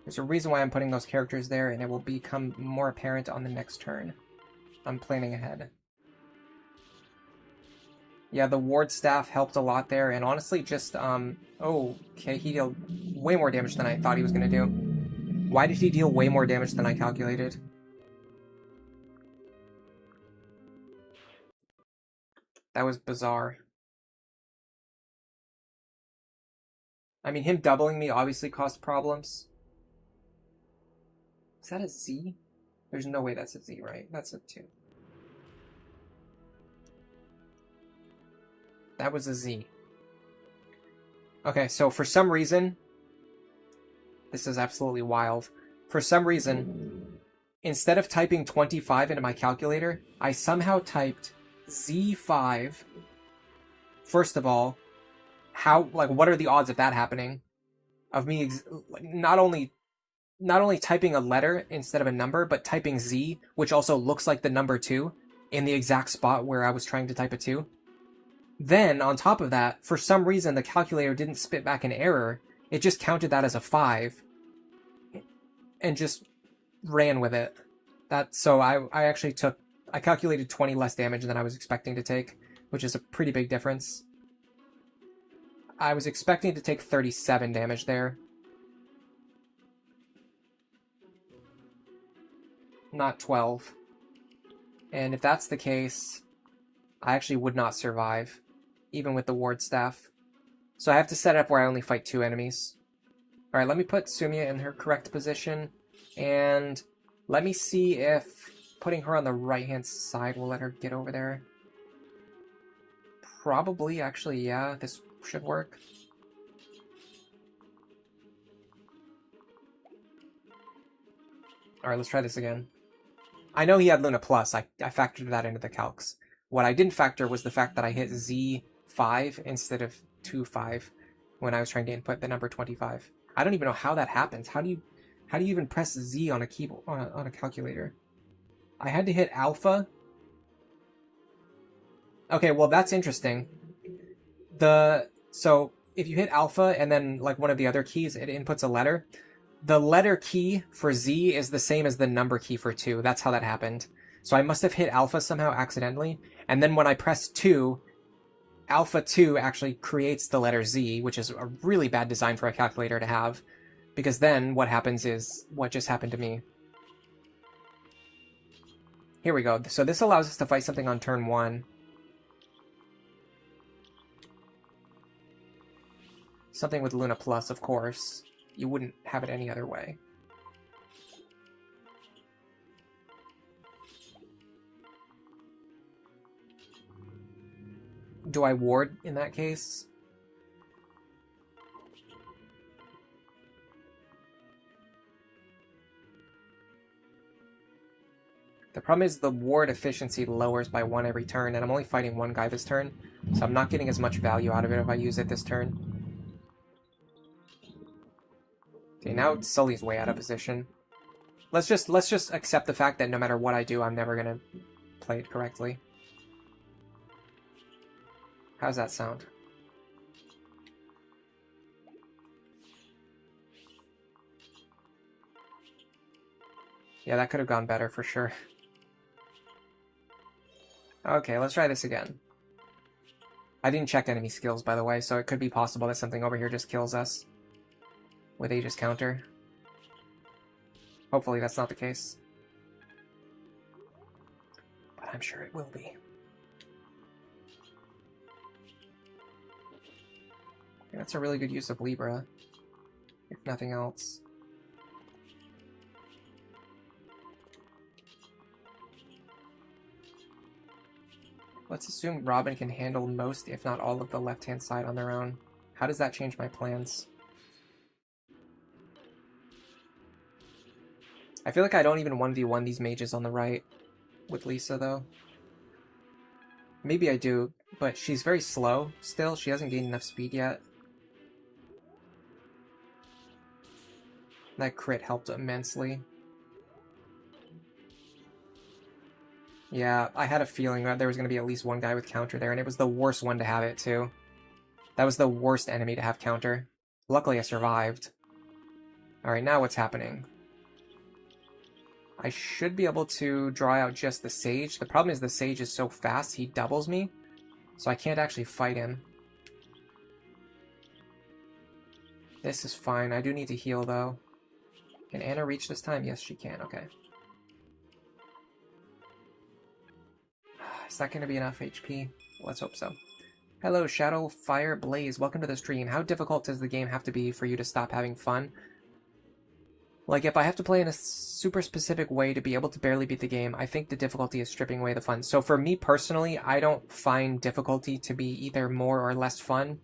There's a reason why I'm putting those characters there, and it will become more apparent on the next turn. I'm planning ahead. Yeah, the ward staff helped a lot there, and honestly just, oh, okay, he dealt way more damage than I thought he was going to do. Why did he deal way more damage than I calculated? That was bizarre. I mean, him doubling me obviously caused problems. Is that a Z? There's no way that's a Z, right? That's a 2. That was a Z. Okay, so for some reason, this is absolutely wild. For some reason, instead of typing 25 into my calculator, I somehow typed Z5. First of all, what are the odds of that happening? Of me not only typing a letter instead of a number, but typing Z, which also looks like the number 2, in the exact spot where I was trying to type a 2. Then, on top of that, for some reason, the calculator didn't spit back an error. It just counted that as a 5. And just ran with it. So I calculated 20 less damage than I was expecting to take, which is a pretty big difference. I was expecting to take 37 damage there. Not 12. And if that's the case, I actually would not survive, even with the ward staff. So I have to set it up where I only fight 2 enemies. Alright, let me put Sumia in her correct position, and let me see if putting her on the right-hand side will let her get over there. Probably, actually, yeah, this should work. Alright, let's try this again. I know he had Luna Plus, I factored that into the calcs. What I didn't factor was the fact that I hit Z5 instead of 2-5 when I was trying to input the number 25. I don't even know how that happens. How do you even press Z on a keyboard on a calculator? I had to hit alpha. Okay, well that's interesting. So if you hit alpha and then like one of the other keys, it inputs a letter. The letter key for Z is the same as the number key for 2. That's how that happened. So I must have hit alpha somehow accidentally, and then when I press 2, alpha 2 actually creates the letter Z, which is a really bad design for a calculator to have, because then what happens is what just happened to me. Here we go. So this allows us to fight something on turn 1. Something with Luna Plus, of course. You wouldn't have it any other way. Do I ward in that case? The problem is the ward efficiency lowers by 1 every turn, and I'm only fighting 1 guy this turn, so I'm not getting as much value out of it if I use it this turn. Okay, now Sully's way out of position. Let's just accept the fact that no matter what I do, I'm never gonna play it correctly. How's that sound? Yeah, that could have gone better for sure. Okay, let's try this again. I didn't check enemy skills, by the way, so it could be possible that something over here just kills us with Aegis counter. Hopefully that's not the case. But I'm sure it will be. Yeah, that's a really good use of Libra, if nothing else. Let's assume Robin can handle most, if not all, of the left-hand side on their own. How does that change my plans? I feel like I don't even 1v1 these mages on the right with Lisa, though. Maybe I do, but she's very slow still. She hasn't gained enough speed yet. That crit helped immensely. Yeah, I had a feeling that there was going to be at least one guy with counter there, and it was the worst one to have it, too. That was the worst enemy to have counter. Luckily, I survived. Alright, now what's happening? I should be able to draw out just the Sage. The problem is the Sage is so fast, he doubles me, so I can't actually fight him. This is fine. I do need to heal, though. Can Anna reach this time? Yes, she can. Okay. Is that going to be enough HP? Let's hope so. Hello, Shadow Fire Blaze. Welcome to the stream. How difficult does the game have to be for you to stop having fun? Like, if I have to play in a super specific way to be able to barely beat the game, I think the difficulty is stripping away the fun. So for me personally, I don't find difficulty to be either more or less fun.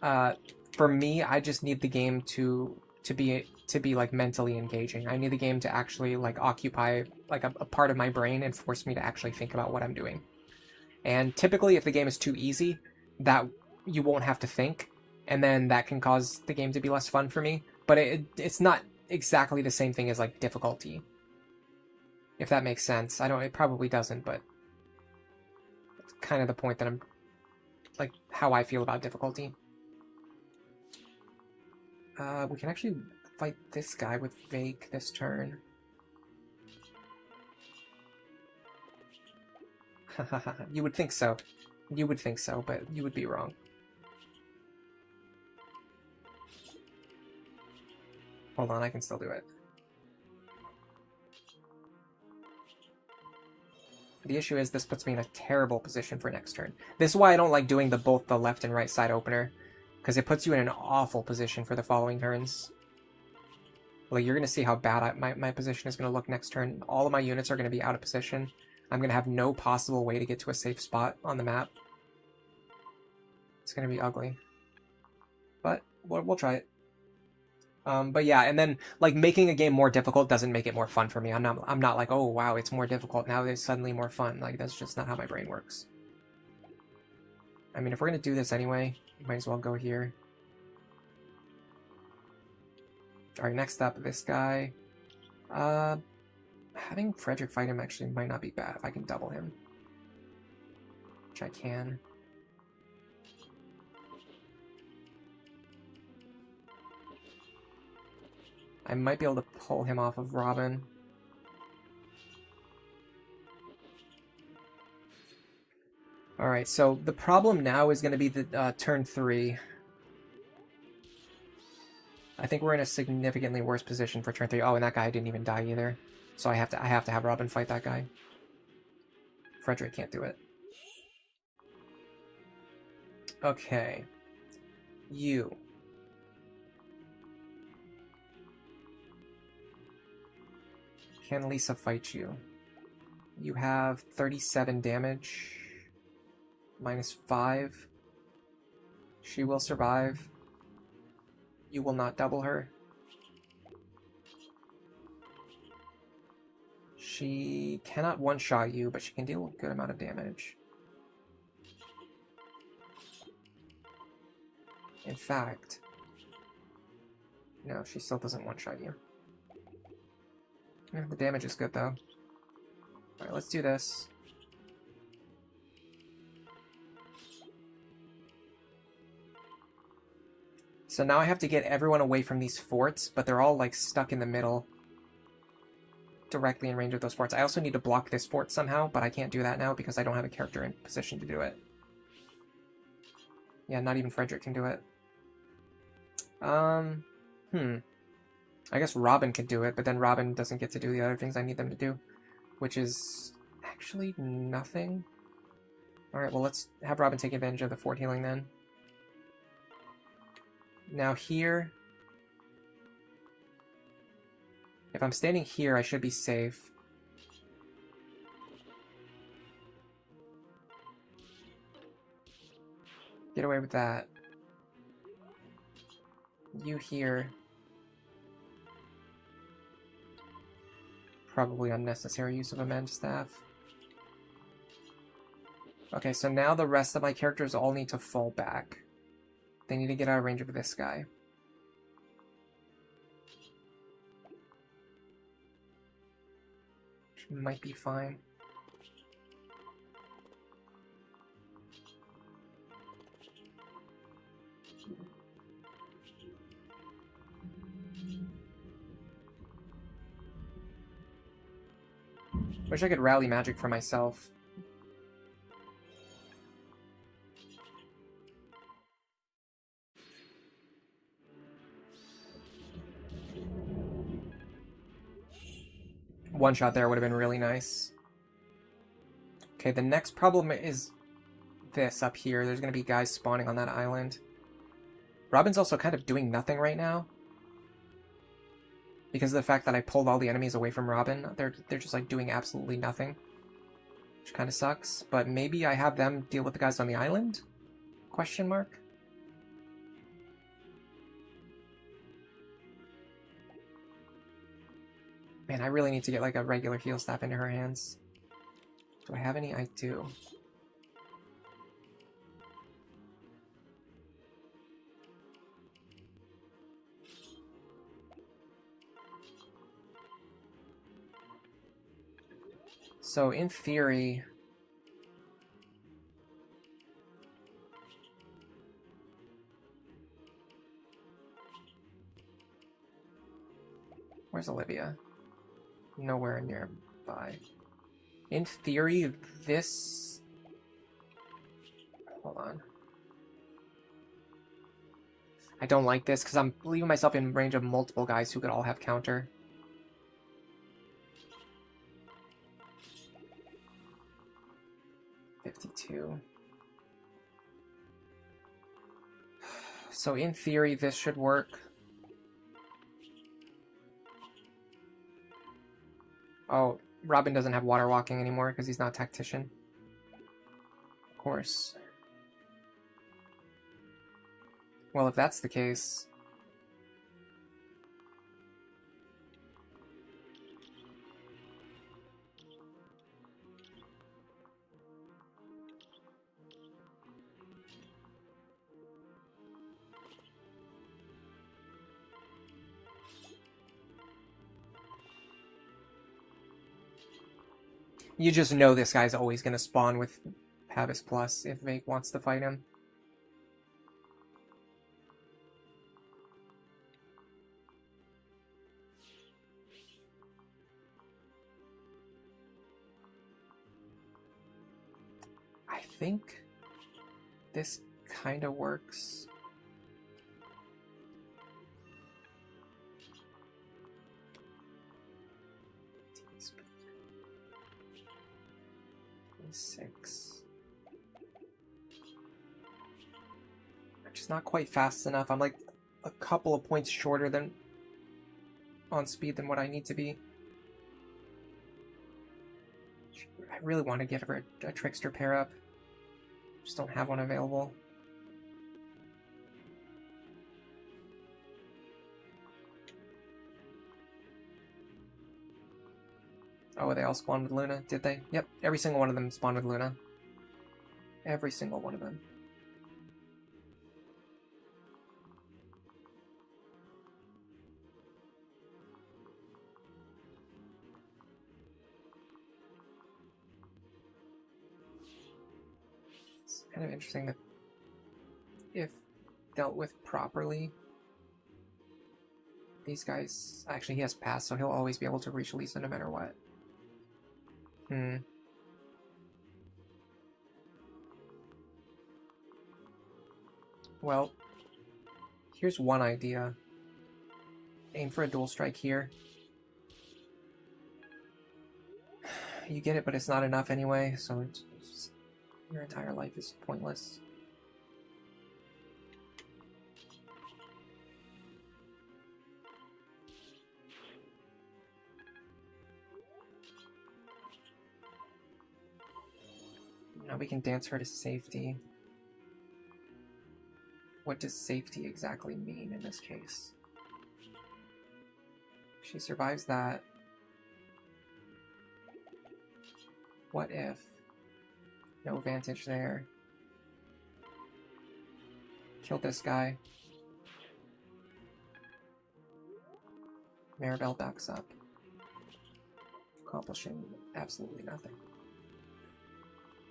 For me, I just need the game to be like mentally engaging. I need the game to actually like occupy like a part of my brain and force me to actually think about what I'm doing. And typically, if the game is too easy, that you won't have to think, and then that can cause the game to be less fun for me. But it's not exactly the same thing as like difficulty, if that makes sense. It probably doesn't, but it's kind of the point that I'm like how I feel about difficulty. We can actually fight this guy with Vaike this turn. You would think so. You would think so, but you would be wrong. Hold on, I can still do it. The issue is this puts me in a terrible position for next turn. This is why I don't like doing both the left and right side opener, because it puts you in an awful position for the following turns. Like, you're going to see how bad my position is going to look next turn. All of my units are going to be out of position. I'm going to have no possible way to get to a safe spot on the map. It's going to be ugly. But we'll try it. But yeah, and then like making a game more difficult doesn't make it more fun for me. I'm not like, oh wow, it's more difficult now. It's suddenly more fun. Like, that's just not how my brain works. I mean, if we're gonna do this anyway, we might as well go here. All right, next up, this guy. Having Frederick fight him actually might not be bad if I can double him, which I can. I might be able to pull him off of Robin. Alright, so the problem now is going to be the turn 3. I think we're in a significantly worse position for turn 3. Oh, and that guy didn't even die either. So I have to have Robin fight that guy. Frederick can't do it. Okay. You. Can Lisa fight you? You have 37 damage. -5. She will survive. You will not double her. She cannot one-shot you, but she can deal a good amount of damage. In fact, no, she still doesn't one-shot you. The damage is good, though. Alright, let's do this. So now I have to get everyone away from these forts, but they're all, like, stuck in the middle. Directly in range of those forts. I also need to block this fort somehow, but I can't do that now because I don't have a character in position to do it. Yeah, not even Frederick can do it. I guess Robin could do it, but then Robin doesn't get to do the other things I need them to do, which is actually nothing. Alright, well, let's have Robin take advantage of the fort healing then. Now here, if I'm standing here, I should be safe. Get away with that. You here. Probably unnecessary use of a mend staff. Okay, so now the rest of my characters all need to fall back. They need to get out of range of this guy. might be fine. Wish I could rally magic for myself. One shot there would have been really nice. Okay, the next problem is this up here. There's going to be guys spawning on that island. Robin's also kind of doing nothing right now. Because of the fact that I pulled all the enemies away from Robin. They're just like doing absolutely nothing. Which kind of sucks. But maybe I have them deal with the guys on the island? Question mark? Man, I really need to get like a regular heal staff into her hands. Do I have any? I do. So in theory... Where's Olivia? Nowhere nearby. In theory, this... Hold on. I don't like this because I'm leaving myself in range of multiple guys who could all have counter. So in theory, this should work. Oh, Robin doesn't have water walking anymore because he's not tactician. Of course. Well, if that's the case... You just know this guy's always going to spawn with Habis Plus if Vaike wants to fight him. I think this kind of works. Six. I'm just not quite fast enough. I'm like a couple of points shorter than on speed than what I need to be. I really want to get her a trickster pair up. Just don't have one available. Oh, they all spawned with Luna, did they? Yep, every single one of them spawned with Luna. Every single one of them. It's kind of interesting that if dealt with properly, these guys... Actually, he has pass, so he'll always be able to reach Lisa no matter what. Well, here's one idea. Aim for a dual strike here. You get it, but it's not enough anyway, so it's just, your entire life is pointless. Now we can dance her to safety. What does safety exactly mean in this case? She survives that. What if? No advantage there. Kill this guy. Maribel backs up. accomplishing absolutely nothing.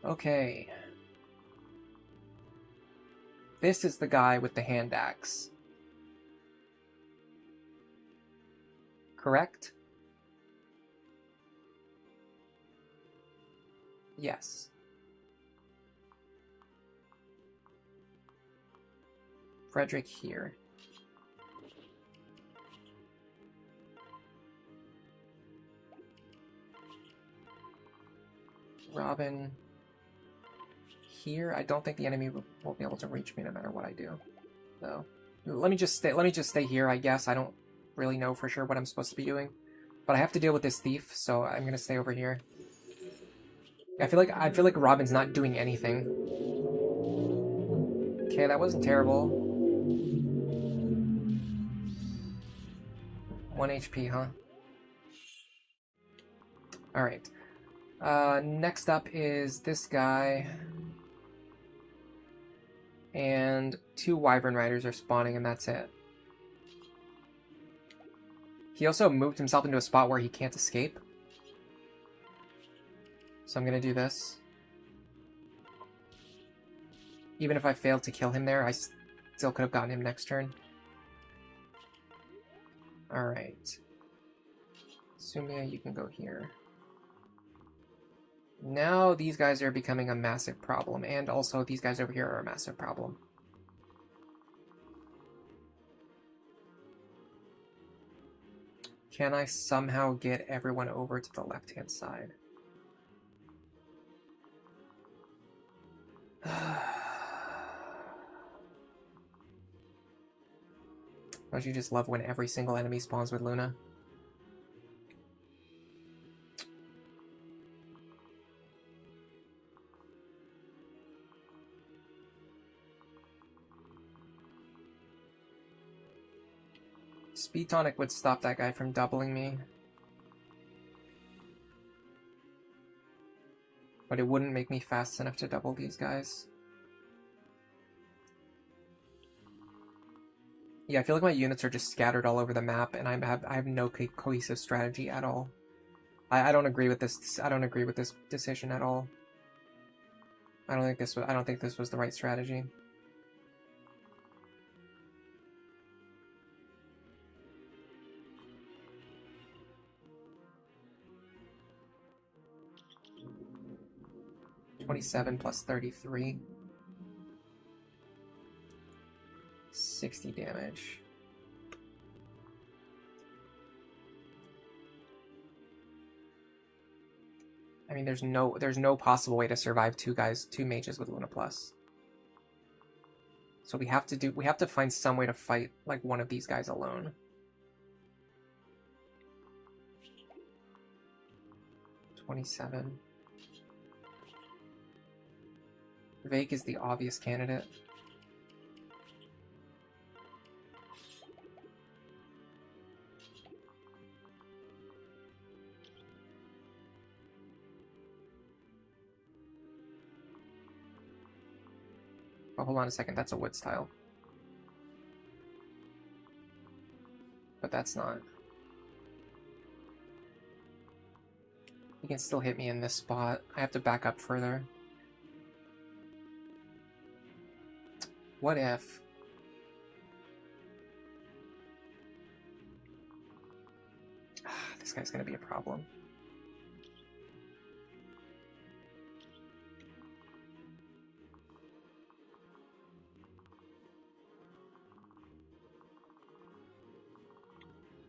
Okay. This is the guy with the hand axe. Correct? Yes. Frederick here. Robin here. I don't think the enemy will be able to reach me no matter what I do. So let me just stay here, I guess. I don't really know for sure what I'm supposed to be doing. But I have to deal with this thief, so I'm gonna stay over here. I feel like Robin's not doing anything. Okay, that wasn't terrible. 1 HP, huh? Alright. Next up is this guy. And 2 Wyvern Riders are spawning, and that's it. He also moved himself into a spot where he can't escape. So I'm gonna do this. Even if I failed to kill him there, I still could have gotten him next turn. Alright. Sumia, you can go here. Now these guys are becoming a massive problem, and also these guys over here are a massive problem. Can I somehow get everyone over to the left-hand side? Don't you just love when every single enemy spawns with Luna? Speed Tonic would stop that guy from doubling me. But it wouldn't make me fast enough to double these guys. Yeah, I feel like my units are just scattered all over the map, and I have no cohesive strategy at all. I don't agree with this. I don't agree with this decision at all. I don't think this was the right strategy. $27 plus 33. 60 damage. I mean, there's no possible way to survive two mages with Luna Plus. So we have to find some way to fight like one of these guys alone. $27. Vaike is the obvious candidate. Oh, hold on a second, that's a wood style. But that's not. He can still hit me in this spot. I have to back up further. What if... this guy's gonna be a problem.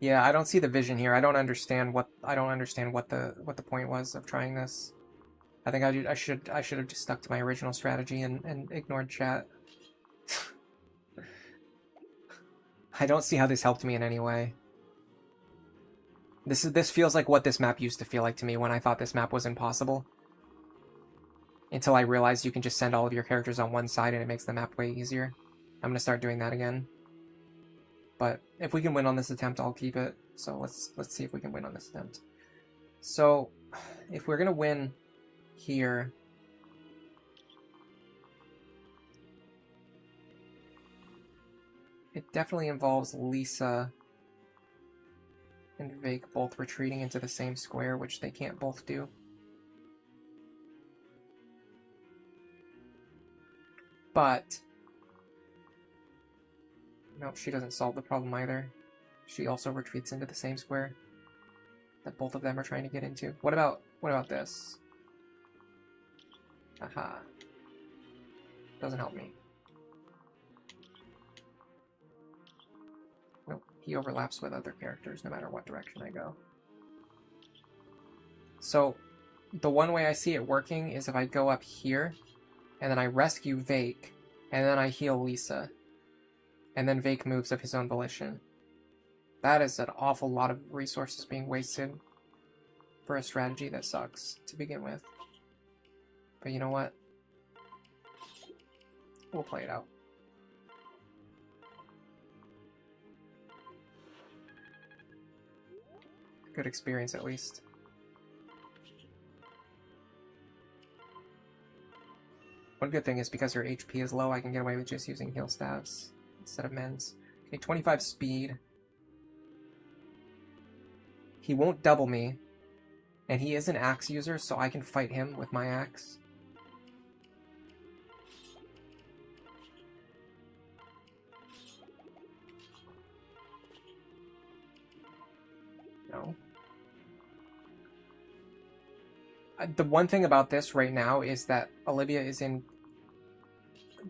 Yeah, I don't see the vision here. I don't understand what the point was of trying this. I think I should have just stuck to my original strategy and ignored chat. I don't see how this helped me in any way. This feels like what this map used to feel like to me when I thought this map was impossible. Until I realized you can just send all of your characters on one side and it makes the map way easier. I'm gonna start doing that again. But if we can win on this attempt, I'll keep it. So let's see if we can win on this attempt. So if we're gonna win here, it definitely involves Lisa and Vaike both retreating into the same square, which they can't both do. But no, she doesn't solve the problem either. She also retreats into the same square that both of them are trying to get into. What about this? Aha. Doesn't help me. Nope, he overlaps with other characters no matter what direction I go. So, the one way I see it working is if I go up here, and then I rescue Vaike, and then I heal Lisa. And then Vaike moves of his own volition. That is an awful lot of resources being wasted for a strategy that sucks to begin with. But you know what? We'll play it out. Good experience, at least. One good thing is because her HP is low, I can get away with just using heal staves instead of mends. Okay, 25 speed. He won't double me, and he is an axe user, so I can fight him with my axe. No. The one thing about this right now is that Olivia is in...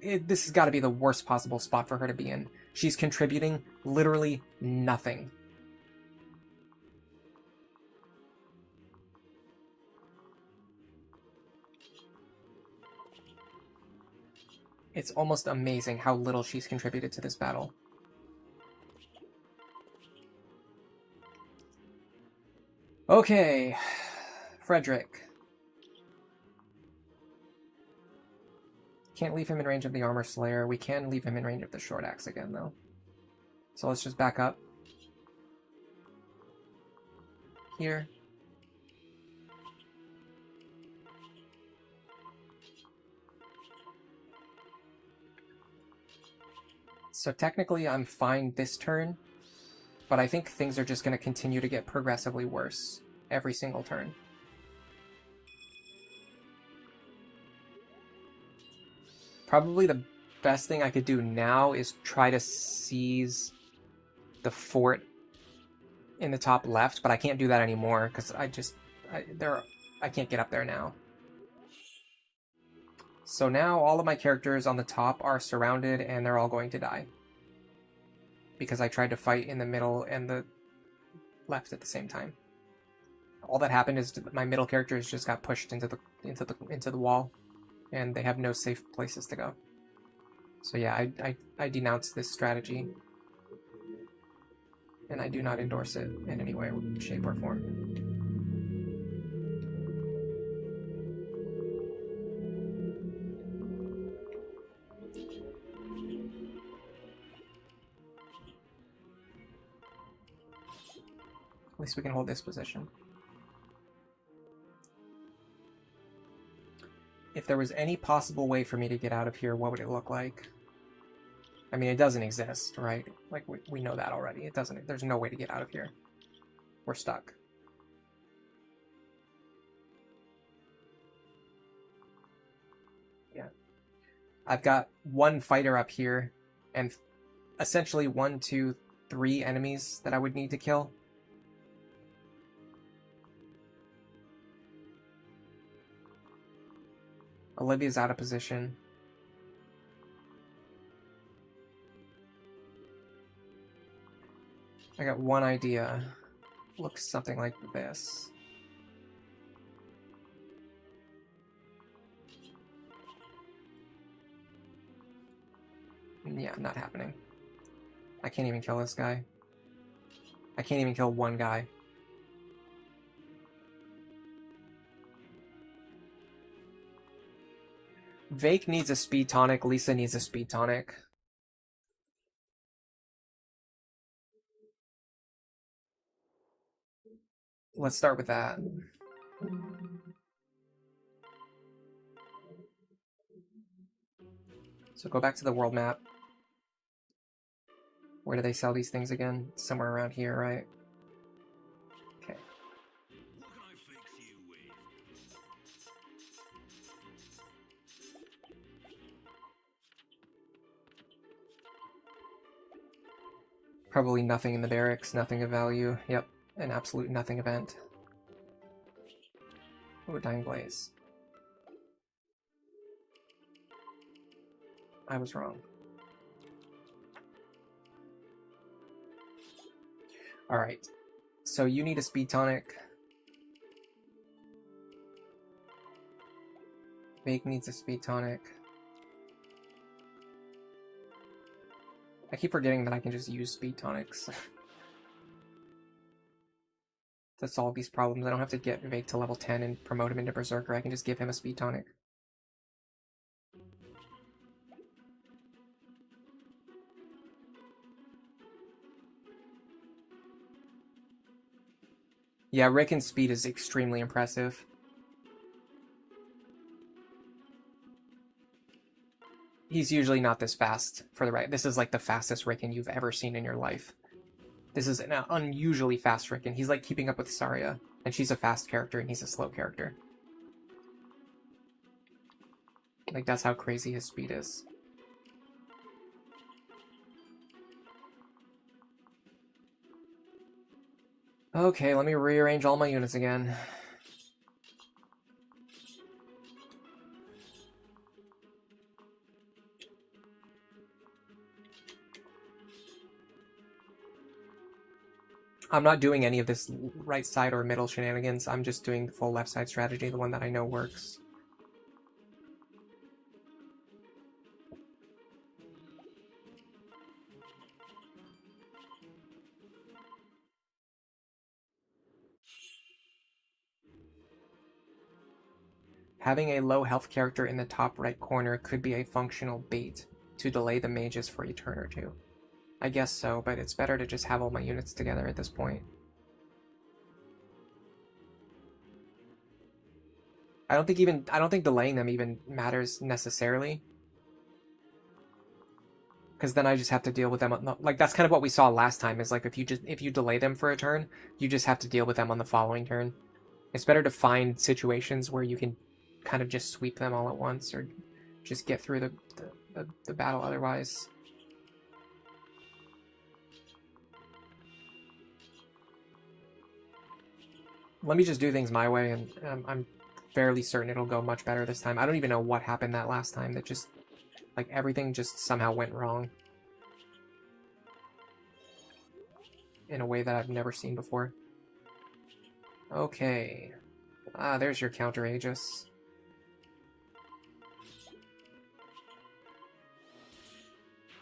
this has got to be the worst possible spot for her to be in. She's contributing literally nothing. It's almost amazing how little she's contributed to this battle. Okay, Frederick. Can't leave him in range of the Armor Slayer. We can leave him in range of the Short Axe again, though. So let's just back up. Here. So technically I'm fine this turn, but I think things are just going to continue to get progressively worse every single turn. Probably the best thing I could do now is try to seize the fort in the top left, but I can't do that anymore because I can't get up there now. So now all of my characters on the top are surrounded and they're all going to die. Because I tried to fight in the middle and the left at the same time. All that happened is my middle characters just got pushed into the wall, and they have no safe places to go. So yeah, I denounce this strategy, and I do not endorse it in any way, shape, or form. At least we can hold this position. If there was any possible way for me to get out of here, what would it look like? I mean, it doesn't exist, right? Like, we know that already. It doesn't. There's no way to get out of here. We're stuck. Yeah. I've got one fighter up here, and essentially 1, 2, 3 enemies that I would need to kill. Olivia's out of position. I got one idea. Looks something like this. Yeah, not happening. I can't even kill this guy. I can't even kill one guy. Vaike needs a speed tonic. Lisa needs a speed tonic. Let's start with that. So go back to the world map. Where do they sell these things again? Somewhere around here, right? Probably nothing in the barracks, nothing of value. Yep, an absolute nothing event. Oh, Dying Blaze. I was wrong. Alright, so you need a speed tonic. Vaike needs a speed tonic. I keep forgetting that I can just use speed tonics to solve these problems. I don't have to get Vaike to level 10 and promote him into Berserker. I can just give him a speed tonic. Yeah, Rickon's speed is extremely impressive. He's usually not this fast for the right. This is like the fastest Rickon you've ever seen in your life. This is an unusually fast Rickon. He's like keeping up with Saria, and she's a fast character and he's a slow character. Like, that's how crazy his speed is. Okay, let me rearrange all my units again. I'm not doing any of this right side or middle shenanigans. I'm just doing the full left side strategy, the one that I know works. Having a low health character in the top right corner could be a functional bait to delay the mages for a turn or two. I guess so, but it's better to just have all my units together at this point. I don't think delaying them even matters necessarily. Because then I just have to deal with them. Like, that's kind of what we saw last time, is like if you delay them for a turn, you just have to deal with them on the following turn. It's better to find situations where you can kind of just sweep them all at once, or just get through the battle otherwise. Let me just do things my way, and I'm fairly certain it'll go much better this time. I don't even know what happened that last time. That just, like, everything just somehow went wrong. In a way that I've never seen before. Okay. Ah, there's your counter Aegis.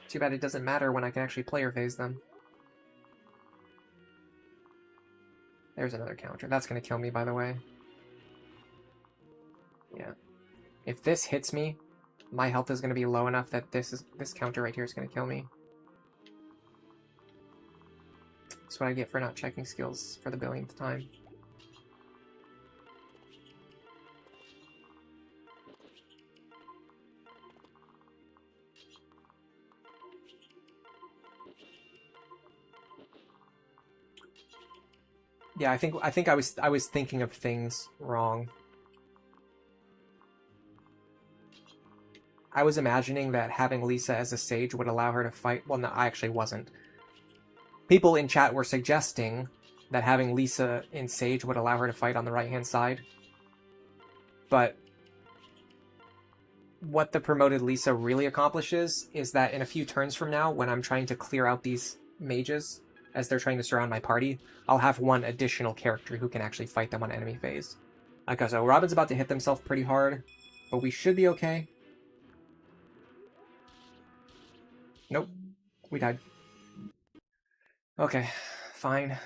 Too bad it doesn't matter when I can actually player phase them. There's another counter. That's gonna kill me, by the way. Yeah. If this hits me, my health is gonna be low enough that this counter right here is gonna kill me. That's what I get for not checking skills for the billionth time. Yeah, I think I was thinking of things wrong. I was imagining that having Lisa as a sage would allow her to fight. Well, no, I actually wasn't. People in chat were suggesting that having Lisa in sage would allow her to fight on the right-hand side. But what the promoted Lisa really accomplishes is that in a few turns from now, when I'm trying to clear out these mages, as they're trying to surround my party, I'll have one additional character who can actually fight them on enemy phase. Okay, so Robin's about to hit themselves pretty hard, but we should be okay. Nope. We died. Okay, fine.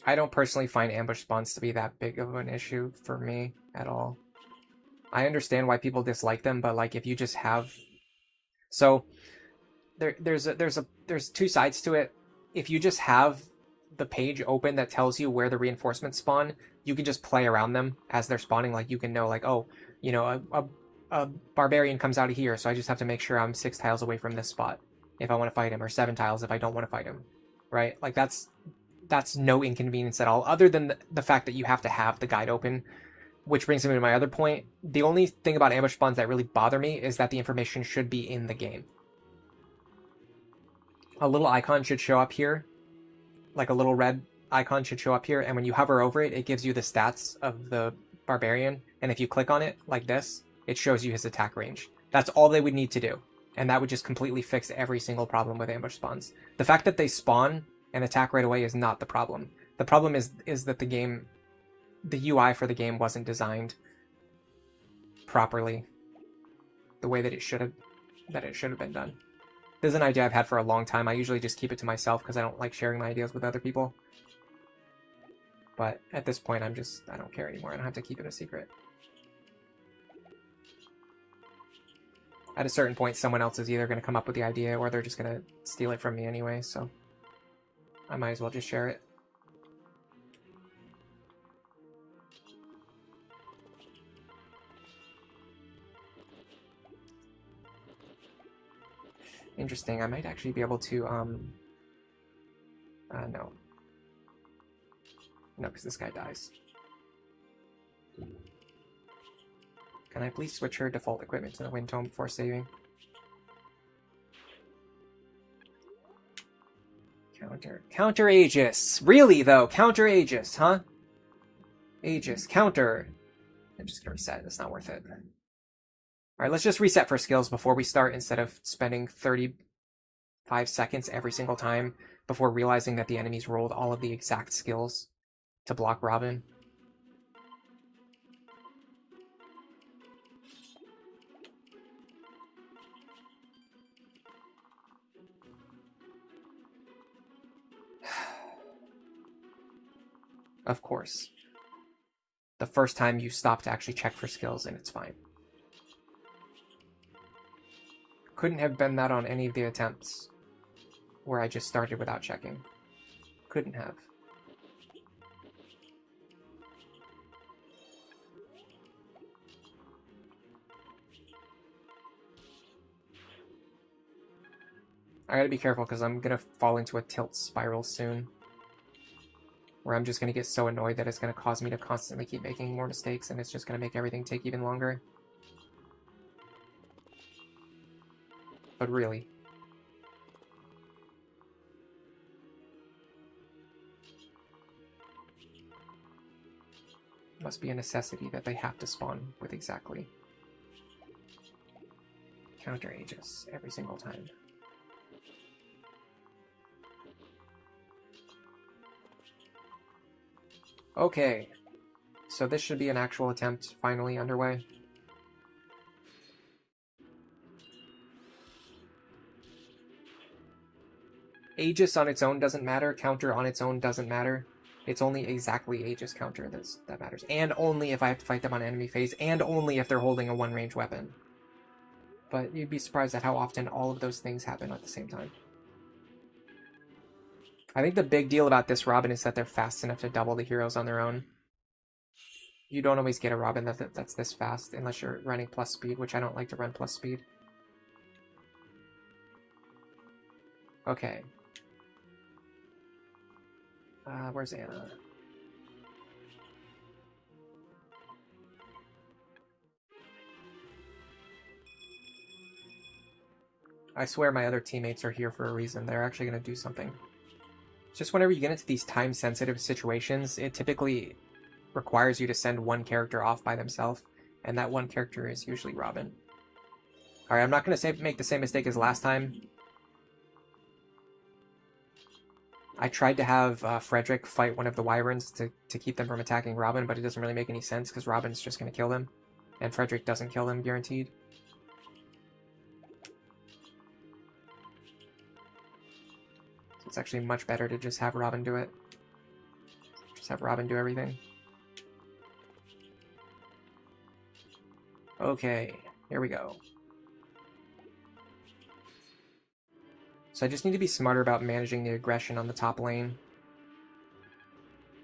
I don't personally find ambush spawns to be that big of an issue for me at all. I understand why people dislike them, but like if you just have, so there's two sides to it. If you just have the page open that tells you where the reinforcements spawn, you can just play around them as they're spawning. Like you can know, like, oh, you know, a barbarian comes out of here, so I just have to make sure I'm 6 tiles away from this spot if I want to fight him, or 7 tiles if I don't want to fight him, right? Like that's no inconvenience at all, other than the fact that you have to have the guide open Which brings me to my other point. The only thing about ambush spawns that really bother me is that the information should be in the game. A little icon should show up here. Like a little red icon should show up here, and when you hover over it, it gives you the stats of the barbarian, and if you click on it, like this, it shows you his attack range. That's all they would need to do, and that would just completely fix every single problem with ambush spawns. The fact that they spawn and attack right away is not the problem. The problem is that the UI for the game wasn't designed properly, the way that it should have been done. This is an idea I've had for a long time. I usually just keep it to myself because I don't like sharing my ideas with other people. But at this point, I don't care anymore. I don't have to keep it a secret. At a certain point, someone else is either going to come up with the idea or they're just going to steal it from me anyway, so I might as well just share it. Interesting, I might actually be able to, no. No, because this guy dies. Can I please switch her default equipment to the Wind Tome before saving? Counter Aegis! Really, though? Counter Aegis, huh? Aegis, counter. I'm just gonna reset it, that's not worth it. Alright, let's just reset for skills before we start instead of spending 35 seconds every single time before realizing that the enemies rolled all of the exact skills to block Robin. Of course. The first time you stop to actually check for skills and it's fine. Couldn't have been that on any of the attempts where I just started without checking. Couldn't have. I gotta be careful because I'm gonna fall into a tilt spiral soon. Where I'm just gonna get so annoyed that it's gonna cause me to constantly keep making more mistakes and it's just gonna make everything take even longer. But really. It must be a necessity that they have to spawn with exactly. Counter Aegis every single time. Okay, so this should be an actual attempt finally underway. Aegis on its own doesn't matter, counter on its own doesn't matter. It's only exactly Aegis counter that matters. And only if I have to fight them on enemy phase, and only if they're holding a one-range weapon. But you'd be surprised at how often all of those things happen at the same time. I think the big deal about this Robin is that they're fast enough to double the heroes on their own. You don't always get a Robin that's this fast unless you're running plus speed, which I don't like to run plus speed. Okay. Where's Anna? I swear my other teammates are here for a reason. They're actually going to do something. Just whenever you get into these time-sensitive situations, it typically requires you to send one character off by themselves, and that one character is usually Robin. Alright, I'm not going to make the same mistake as last time. I tried to have Frederick fight one of the Wyverns to keep them from attacking Robin, but it doesn't really make any sense because Robin's just going to kill them, and Frederick doesn't kill them, guaranteed. It's actually much better to just have Robin do it. Just have Robin do everything. Okay, here we go. So I just need to be smarter about managing the aggression on the top lane.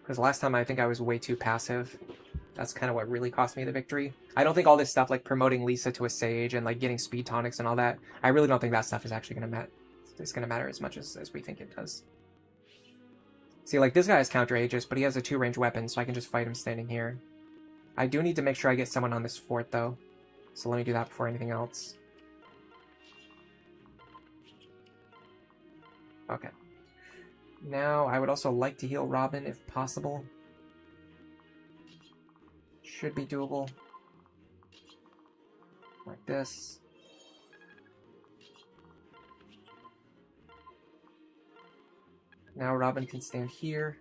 Because last time I think I was way too passive. That's kind of what really cost me the victory. I don't think all this stuff like promoting Lisa to a Sage and like getting speed tonics and all that, I really don't think that stuff is actually going to matter. It's going to matter as much as we think it does. See, like, this guy has counter Aegis, but he has a 2-range weapon, so I can just fight him standing here. I do need to make sure I get someone on this fort, though. So let me do that before anything else. Okay. Now, I would also like to heal Robin if possible. Should be doable. Like this. Now Robin can stand here.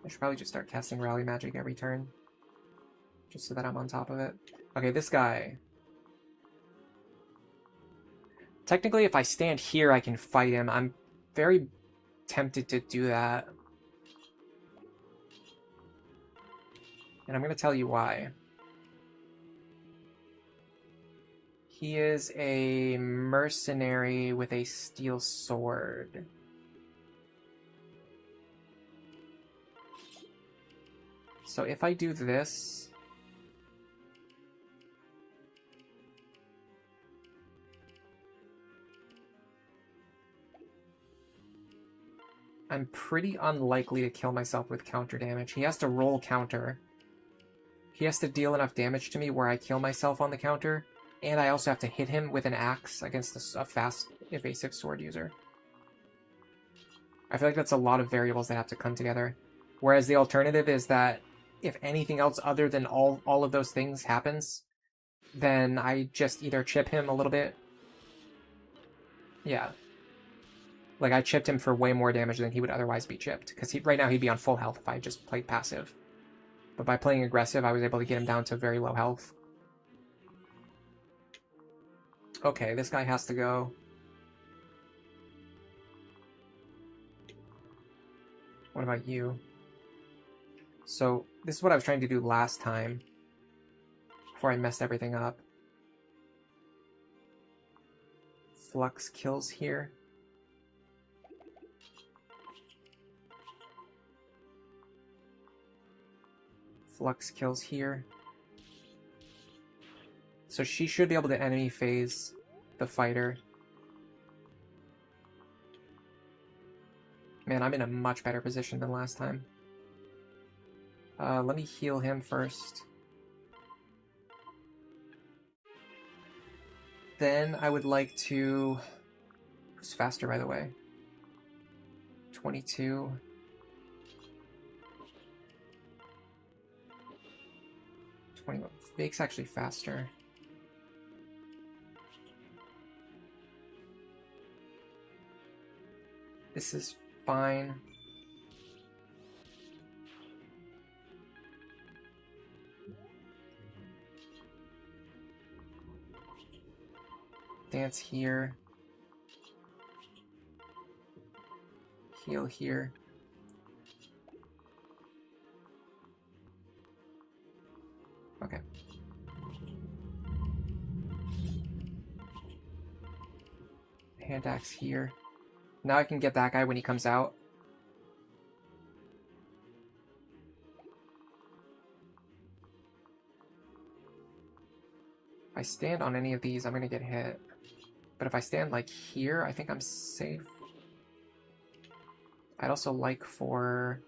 I should probably just start casting Rally Magic every turn. Just so that I'm on top of it. Okay, this guy. Technically, if I stand here, I can fight him. I'm very tempted to do that. And I'm going to tell you why. He is a mercenary with a steel sword. So if I do this... I'm pretty unlikely to kill myself with counter damage. He has to roll counter. He has to deal enough damage to me where I kill myself on the counter, and I also have to hit him with an axe against a fast, evasive sword user. I feel like that's a lot of variables that have to come together. Whereas the alternative is that if anything else other than all of those things happens, then I just either chip him a little bit. Yeah. Like, I chipped him for way more damage than he would otherwise be chipped. Because right now he'd be on full health if I just played passive. But by playing aggressive, I was able to get him down to very low health. Okay, this guy has to go. What about you? So, this is what I was trying to do last time. Before I messed everything up. Flux kills here. Flux kills here. So she should be able to enemy phase the fighter. Man, I'm in a much better position than last time. Let me heal him first. Then I would like to... Who's faster, by the way? 22. 21. Vake's actually faster. This is fine. Dance here. Heal here. Okay. Hand axe here. Now I can get that guy when he comes out. If I stand on any of these, I'm gonna get hit. But if I stand like here, I think I'm safe. I'd also like for...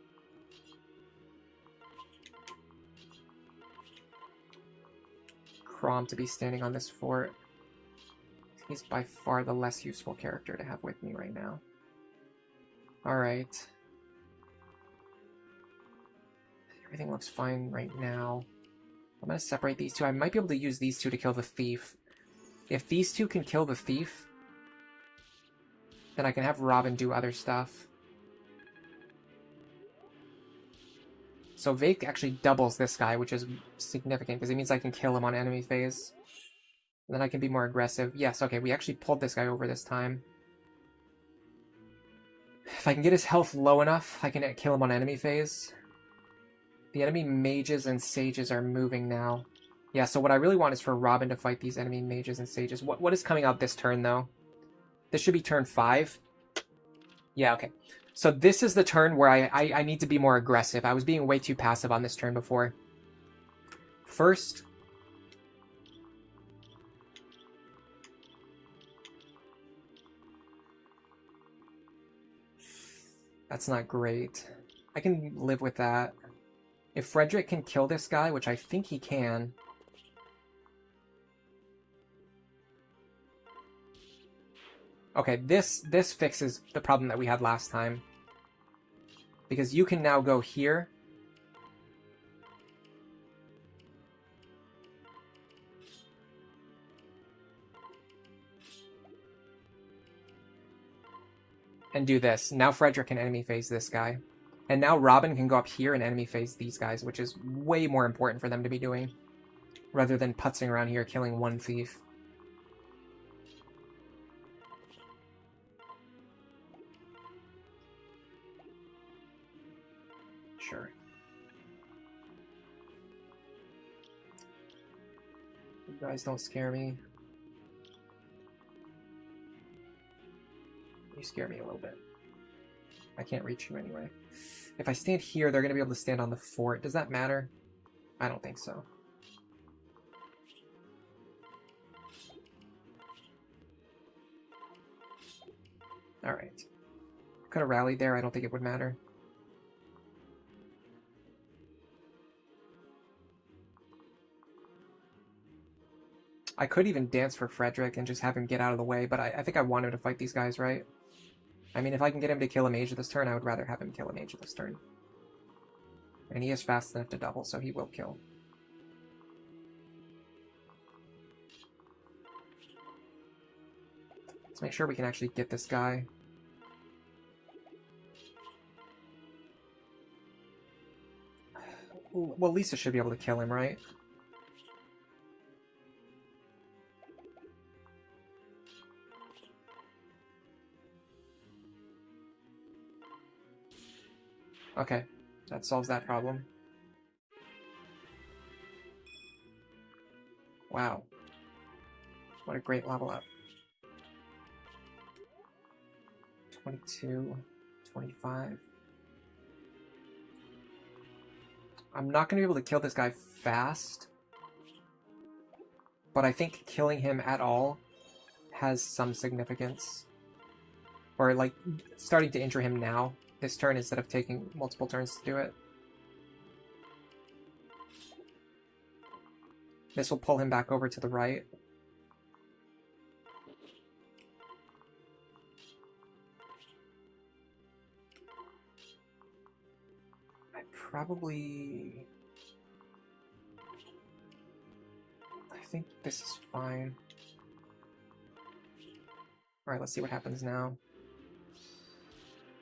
Crom to be standing on this fort. He's by far the less useful character to have with me right now. Alright. Everything looks fine right now. I'm going to separate these two. I might be able to use these two to kill the thief. If these two can kill the thief, then I can have Robin do other stuff. So Vaike actually doubles this guy, which is significant, because it means I can kill him on enemy phase. And then I can be more aggressive. Yes, okay, we actually pulled this guy over this time. If I can get his health low enough, I can kill him on enemy phase. The enemy mages and sages are moving now. Yeah, so what I really want is for Robin to fight these enemy mages and sages. What is coming out this turn, though? This should be turn 5. Yeah, okay. So this is the turn where I need to be more aggressive. I was being way too passive on this turn before. First... That's not great. I can live with that. If Frederick can kill this guy, which I think he can... Okay, this fixes the problem that we had last time. Because you can now go here. And do this. Now Frederick can enemy phase this guy. And now Robin can go up here and enemy phase these guys, which is way more important for them to be doing. Rather than putzing around here killing one thief. Sure. You guys don't scare me. You scare me a little bit. I can't reach you anyway. If I stand here, they're going to be able to stand on the fort. Does that matter? I don't think so. Alright. Could have rallied there. I don't think it would matter. I could even dance for Frederick and just have him get out of the way, but I think I want him to fight these guys, right? I mean, if I can get him to kill a mage this turn, I would rather have him kill a mage this turn. And he is fast enough to double, so he will kill. Let's make sure we can actually get this guy. Well, Lisa should be able to kill him, right? Okay, that solves that problem. Wow. What a great level up. 22, 25. I'm not going to be able to kill this guy fast, but I think killing him at all has some significance. Or, like, starting to injure him now, this turn, instead of taking multiple turns to do it. This will pull him back over to the right. I think this is fine. Alright, let's see what happens now.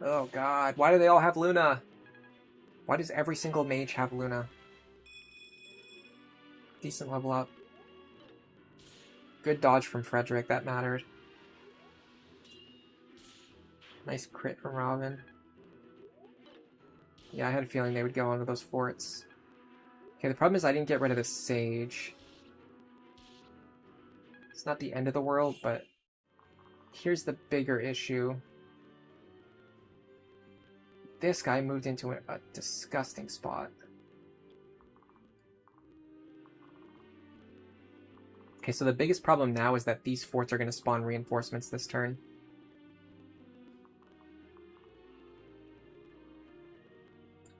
Oh god, why do they all have Luna? Why does every single mage have Luna? Decent level up. Good dodge from Frederick, that mattered. Nice crit from Robin. Yeah, I had a feeling they would go onto those forts. Okay, the problem is I didn't get rid of the Sage. It's not the end of the world, but here's the bigger issue. This guy moved into a disgusting spot. Okay, so the biggest problem now is that these forts are going to spawn reinforcements this turn.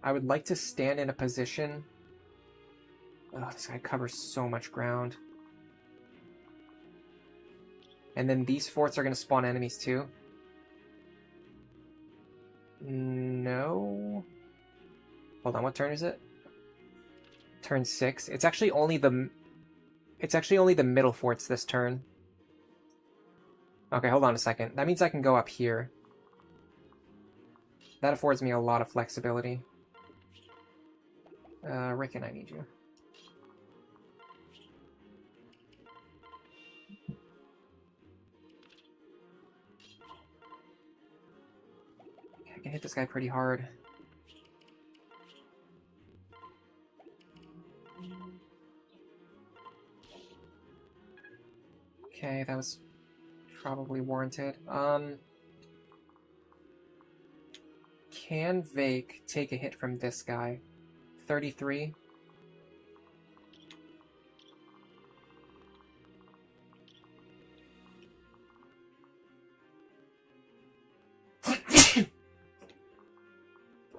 I would like to stand in a position... Oh, this guy covers so much ground. And then these forts are going to spawn enemies too. No. Hold on, what turn is it? Turn 6. It's actually only the middle forts this turn. Okay, hold on a second. That means I can go up here. That affords me a lot of flexibility. Rickon, I need you. I can hit this guy pretty hard. Okay, that was probably warranted. Can Vaike take a hit from this guy? 33.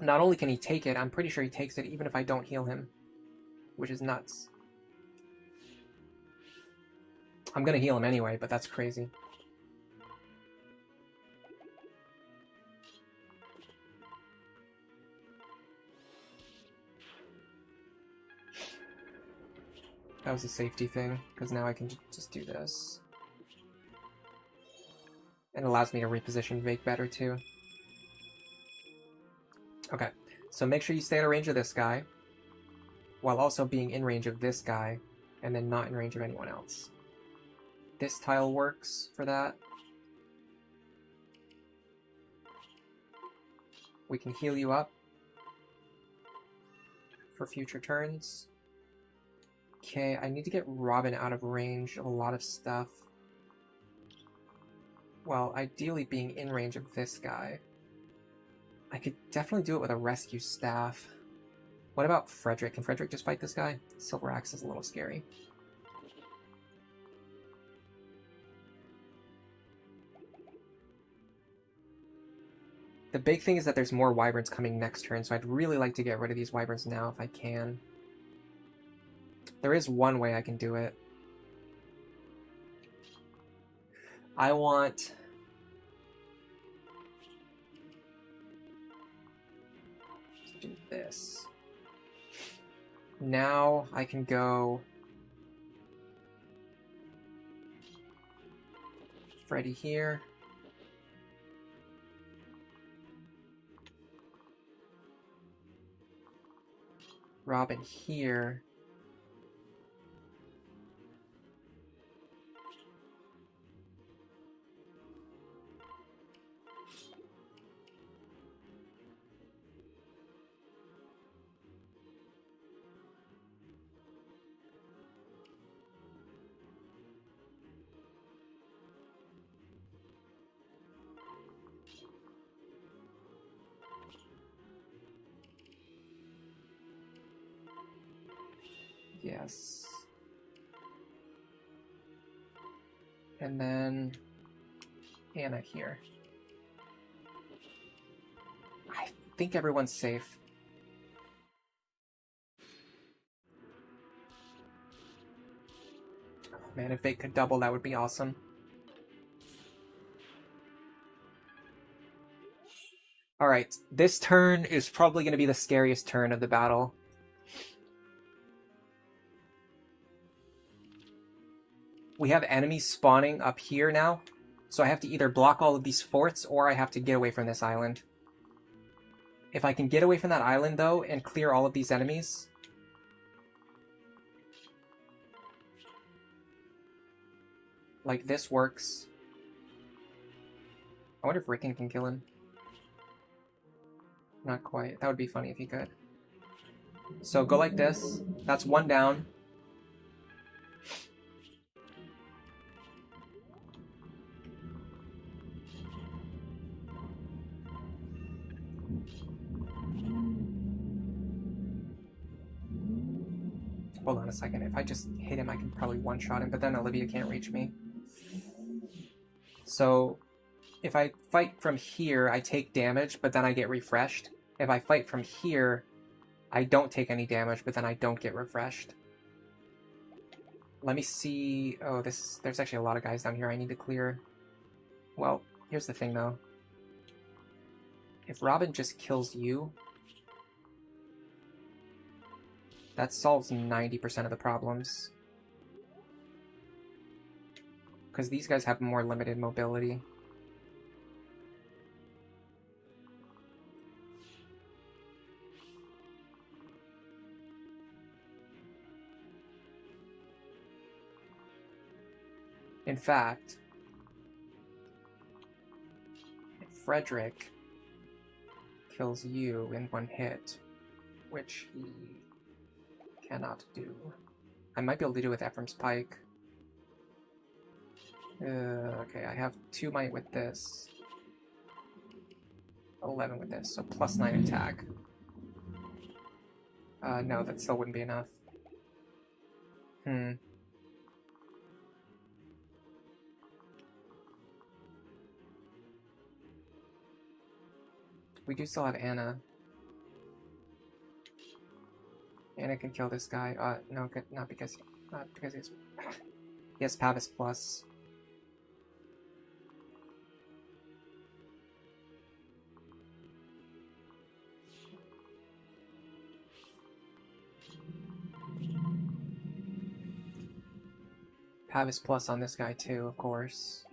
Not only can he take it, I'm pretty sure he takes it even if I don't heal him, which is nuts. I'm gonna heal him anyway, but that's crazy. That was a safety thing, because now I can just do this. And it allows me to reposition Vaike better, too. Okay, so make sure you stay out of range of this guy, while also being in range of this guy, and then not in range of anyone else. This tile works for that. We can heal you up for future turns. Okay, I need to get Robin out of range of a lot of stuff. Well, ideally being in range of this guy. I could definitely do it with a rescue staff. What about Frederick? Can Frederick just fight this guy? Silver Axe is a little scary. The big thing is that there's more wyverns coming next turn, so I'd really like to get rid of these wyverns now if I can. There is one way I can do it. I want to do this. Now I can go Freddy here. Robin here. Yes. And then Anna here. I think everyone's safe. Oh, man, if they could double, that would be awesome. Alright, this turn is probably going to be the scariest turn of the battle. We have enemies spawning up here now, so I have to either block all of these forts or I have to get away from this island. If I can get away from that island, though, and clear all of these enemies... Like, this works. I wonder if Rickon can kill him. Not quite. That would be funny if he could. So go like this. That's one down. Hold on a second. If I just hit him, I can probably one-shot him, but then Olivia can't reach me. So if I fight from here, I take damage, but then I get refreshed. If I fight from here, I don't take any damage, but then I don't get refreshed. Let me see... Oh, there's actually a lot of guys down here I need to clear. Well, here's the thing, though. If Robin just kills you, that solves 90% of the problems. Because these guys have more limited mobility. In fact, if Frederick kills you in one hit, which he cannot do, I might be able to do it with Ephraim's Pike. Okay, I have 2 might with this. 11 with this, so plus 9 attack. No, that still wouldn't be enough. We do still have Anna. And it can kill this guy. No, not because he's... He has Pavis Plus. Pavis Plus on this guy too, of course.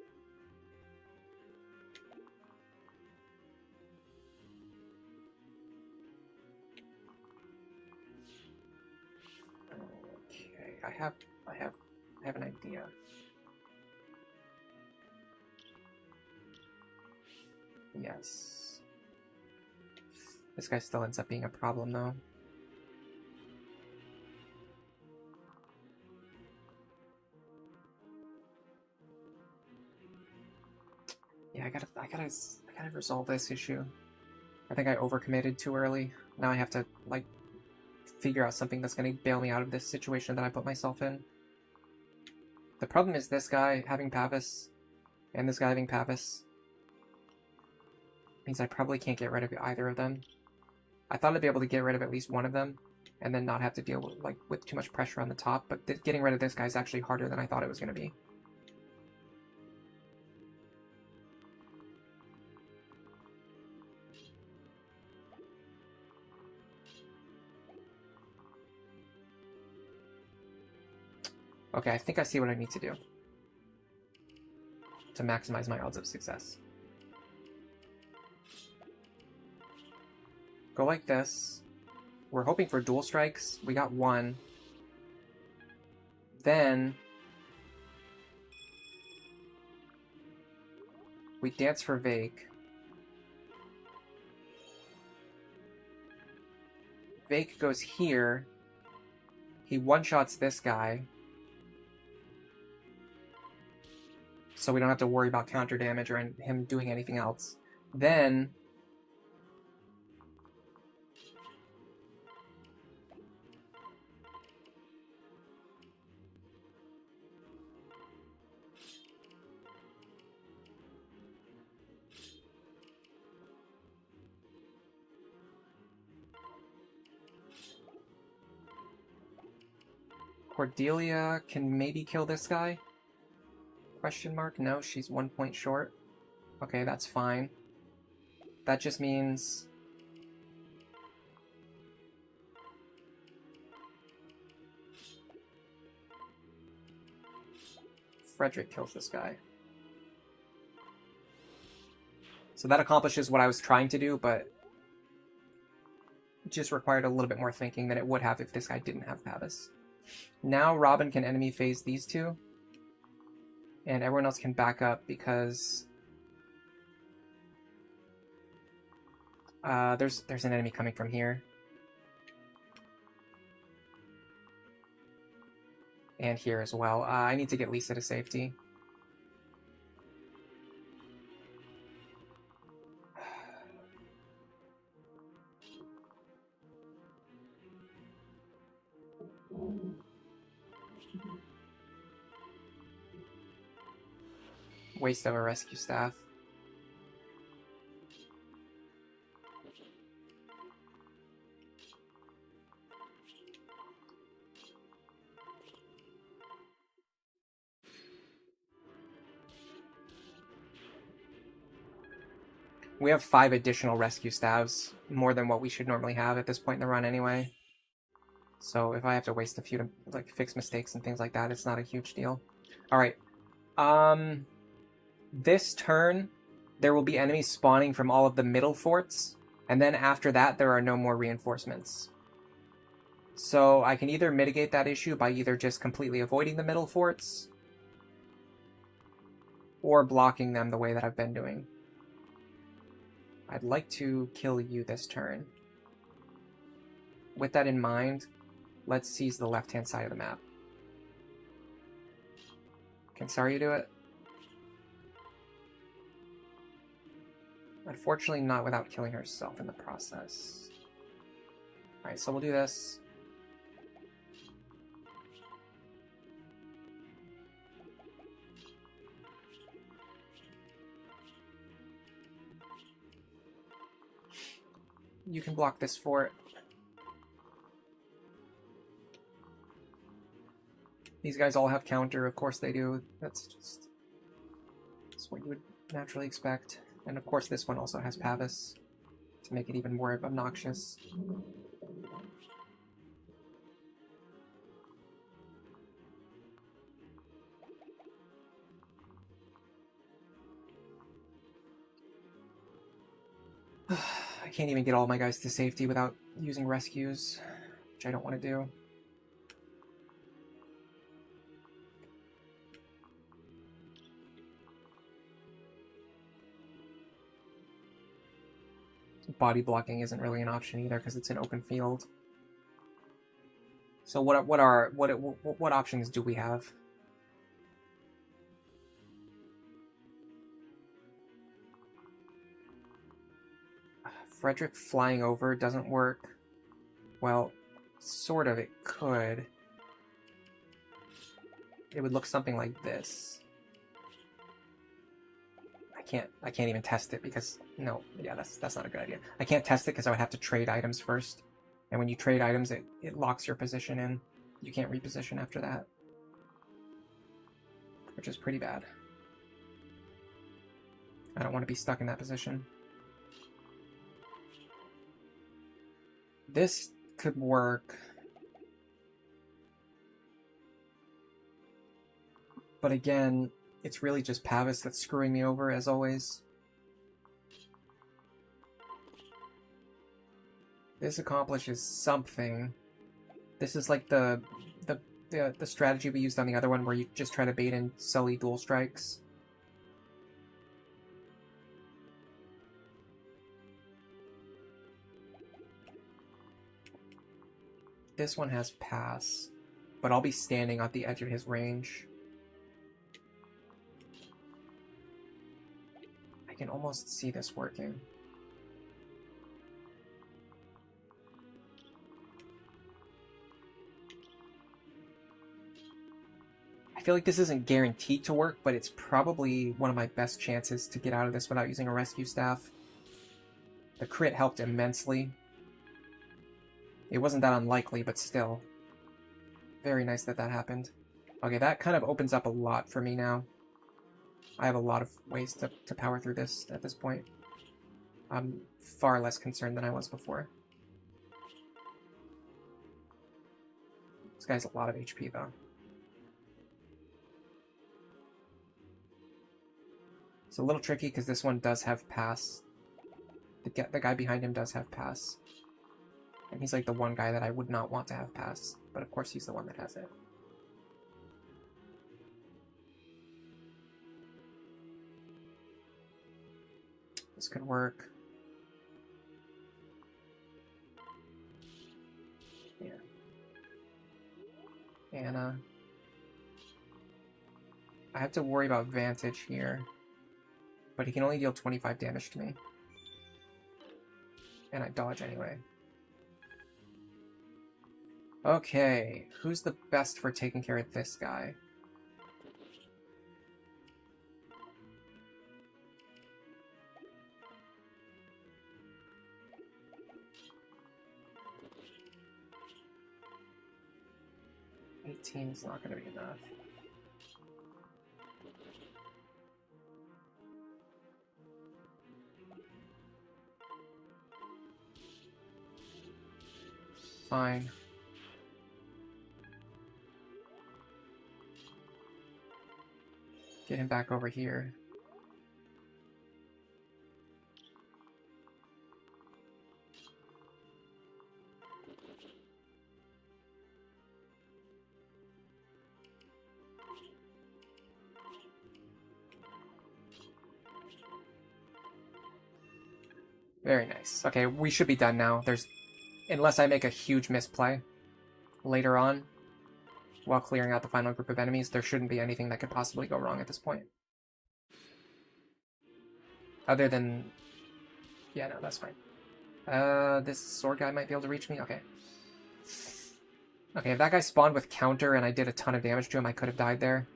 Okay, I have an idea. Yes. This guy still ends up being a problem though. Yeah, I gotta resolve this issue. I think I overcommitted too early. Now I have to, like, figure out something that's gonna bail me out of this situation that I put myself in. The problem is this guy having Pavis, and this guy having Pavis, means I probably can't get rid of either of them. I thought I'd be able to get rid of at least one of them, and then not have to deal with too much pressure on the top, but getting rid of this guy is actually harder than I thought it was gonna be. Okay, I think I see what I need to do to maximize my odds of success. Go like this. We're hoping for dual strikes. We got one. Then we dance for Vaike. Vaike goes here. He one-shots this guy. So we don't have to worry about counter damage or him doing anything else. Then Cordelia can maybe kill this guy? Question mark? No, she's 1 point short. Okay, that's fine. That just means... Frederick kills this guy. So that accomplishes what I was trying to do, but it just required a little bit more thinking than it would have if this guy didn't have Pavis. Now Robin can enemy phase these two. And everyone else can back up because there's an enemy coming from here. And here as well. I need to get Lisa to safety. Waste of a rescue staff. We have 5 additional rescue staffs, more than what we should normally have at this point in the run anyway. So if I have to waste a few to like fix mistakes and things like that, it's not a huge deal. Alright. This turn, there will be enemies spawning from all of the middle forts, and then after that, there are no more reinforcements. So I can either mitigate that issue by either just completely avoiding the middle forts, or blocking them the way that I've been doing. I'd like to kill you this turn. With that in mind, let's seize the left-hand side of the map. Can Saryu do it? Unfortunately, not without killing herself in the process. Alright, so we'll do this. You can block this fort. These guys all have counter, of course they do. That's what you would naturally expect. And of course this one also has Pavis to make it even more obnoxious. I can't even get all my guys to safety without using rescues, which I don't want to do. Body blocking isn't really an option either because it's an open field. So what options do we have? Frederick flying over doesn't work. Well, sort of, it could. It would look something like this. I can't even test it because no, yeah, that's not a good idea. I can't test it because I would have to trade items first. And when you trade items, it locks your position in. You can't reposition after that. Which is pretty bad. I don't want to be stuck in that position. This could work. But again, it's really just Pavis that's screwing me over, as always. This accomplishes something. This is like the strategy we used on the other one where you just try to bait in Sully dual strikes. This one has pass, but I'll be standing at the edge of his range. I can almost see this working. I feel like this isn't guaranteed to work, but it's probably one of my best chances to get out of this without using a rescue staff. The crit helped immensely. It wasn't that unlikely, but still. Very nice that that happened. Okay, that kind of opens up a lot for me now. I have a lot of ways to power through this at this point. I'm far less concerned than I was before. This guy's a lot of HP, though. It's a little tricky because this one does have pass. The guy behind him does have pass. And he's like the one guy that I would not want to have pass. But of course he's the one that has it. This could work. Yeah. Anna. I have to worry about Vantage here. But he can only deal 25 damage to me. And I dodge anyway. Okay, who's the best for taking care of this guy? Is not going to be enough. Fine. Get him back over here. Very nice. Okay, we should be done now. Unless I make a huge misplay later on, while clearing out the final group of enemies, there shouldn't be anything that could possibly go wrong at this point. Other than... yeah, no, that's fine. This sword guy might be able to reach me? Okay. Okay, if that guy spawned with counter and I did a ton of damage to him, I could have died there.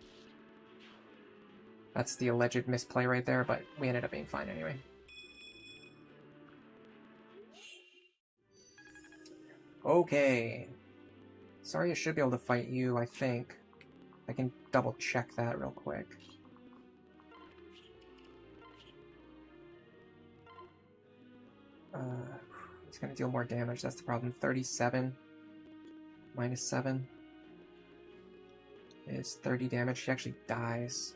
That's the alleged misplay right there, but we ended up being fine anyway. Okay. Sorry, I should be able to fight you, I think. I can double check that real quick. He's gonna deal more damage, that's the problem. 37 minus 7 is 30 damage. She actually dies.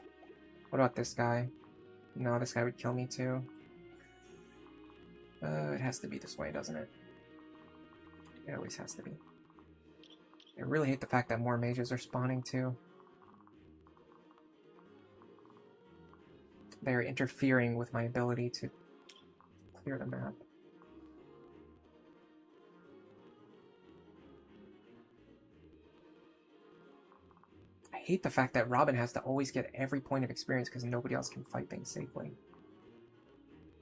What about this guy? No, this guy would kill me too. It has to be this way, doesn't it? It always has to be. I really hate the fact that more mages are spawning too. They are interfering with my ability to clear the map. I hate the fact that Robin has to always get every point of experience because nobody else can fight things safely.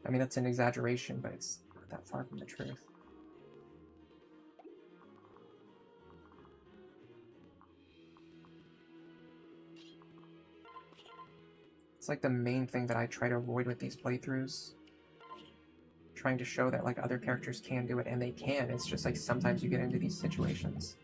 I mean, that's an exaggeration, but it's not that far from the truth. It's like the main thing that I try to avoid with these playthroughs. Trying to show that like other characters can do it, and they can. It's just like sometimes you get into these situations.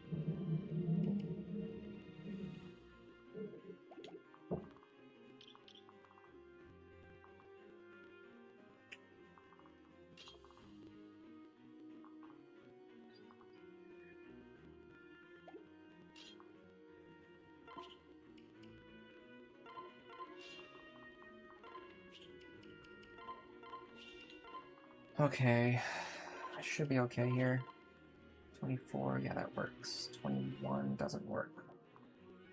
Okay, I should be okay here. 24, yeah, that works. 21 doesn't work.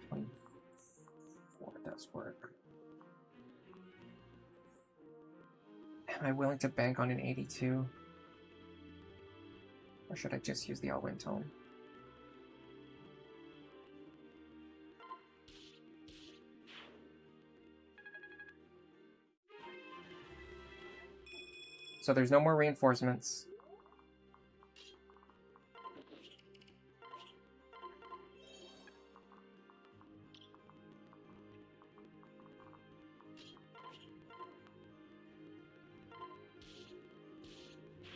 24 does work. Am I willing to bank on an 82? Or should I just use the Elwyn Tome? So there's no more reinforcements.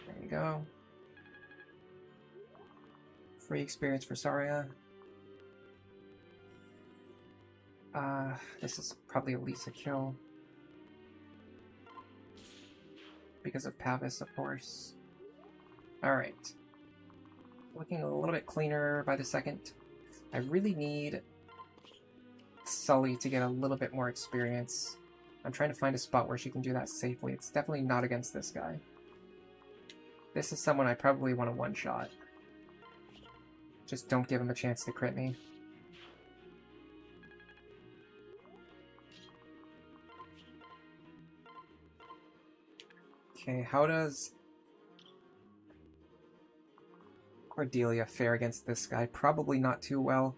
There you go. Free experience for Saria. This is probably at least a kill. Because of Pavis, of course. Alright. Looking a little bit cleaner by the second. I really need Sully to get a little bit more experience. I'm trying to find a spot where she can do that safely. It's definitely not against this guy. This is someone I probably want to one-shot. Just don't give him a chance to crit me. Okay, how does Cordelia fare against this guy? Probably not too well.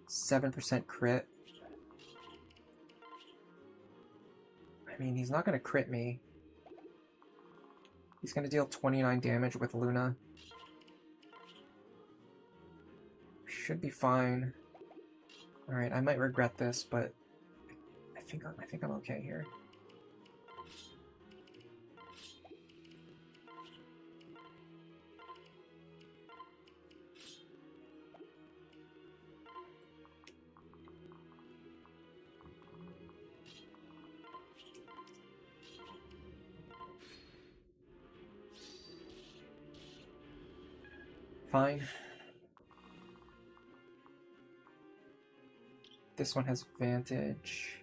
7% crit. I mean, he's not going to crit me. He's going to deal 29 damage with Luna. Should be fine. Alright, I might regret this, but I think I'm okay here. Fine. This one has advantage.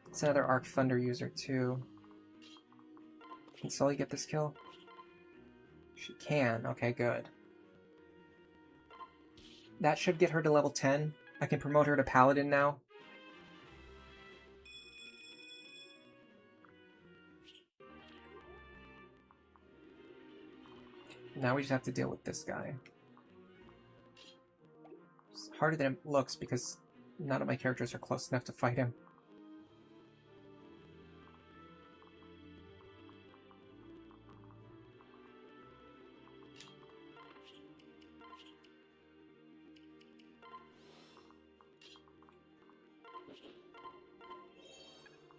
It's another Arc Thunder user too. Can Sully get this kill? She can. Okay, good. That should get her to level 10. I can promote her to Paladin now. Now we just have to deal with this guy. It's harder than it looks because none of my characters are close enough to fight him.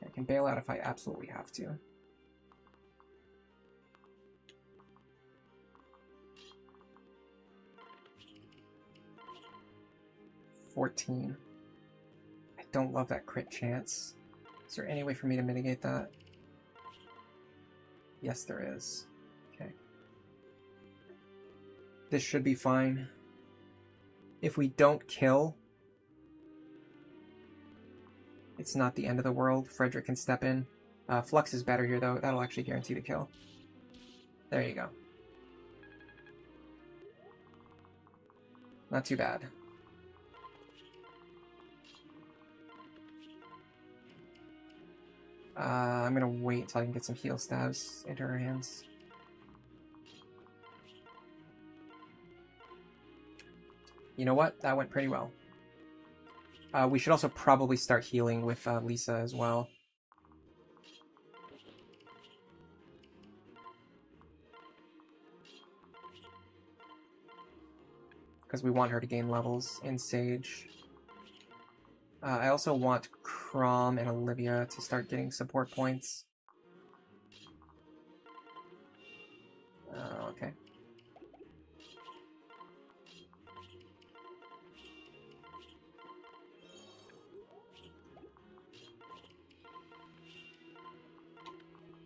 I can bail out if I absolutely have to. 14. I don't love that crit chance. Is there any way for me to mitigate that? Yes, there is. Okay. This should be fine. If we don't kill, it's not the end of the world. Frederick can step in. Flux is better here, though. That'll actually guarantee the kill. There you go. Not too bad. I'm gonna wait until I can get some heal stabs into her hands. You know what? That went pretty well. We should also probably start healing with Lisa as well. Because we want her to gain levels in Sage. I also want Crom and Olivia to start getting support points. Okay.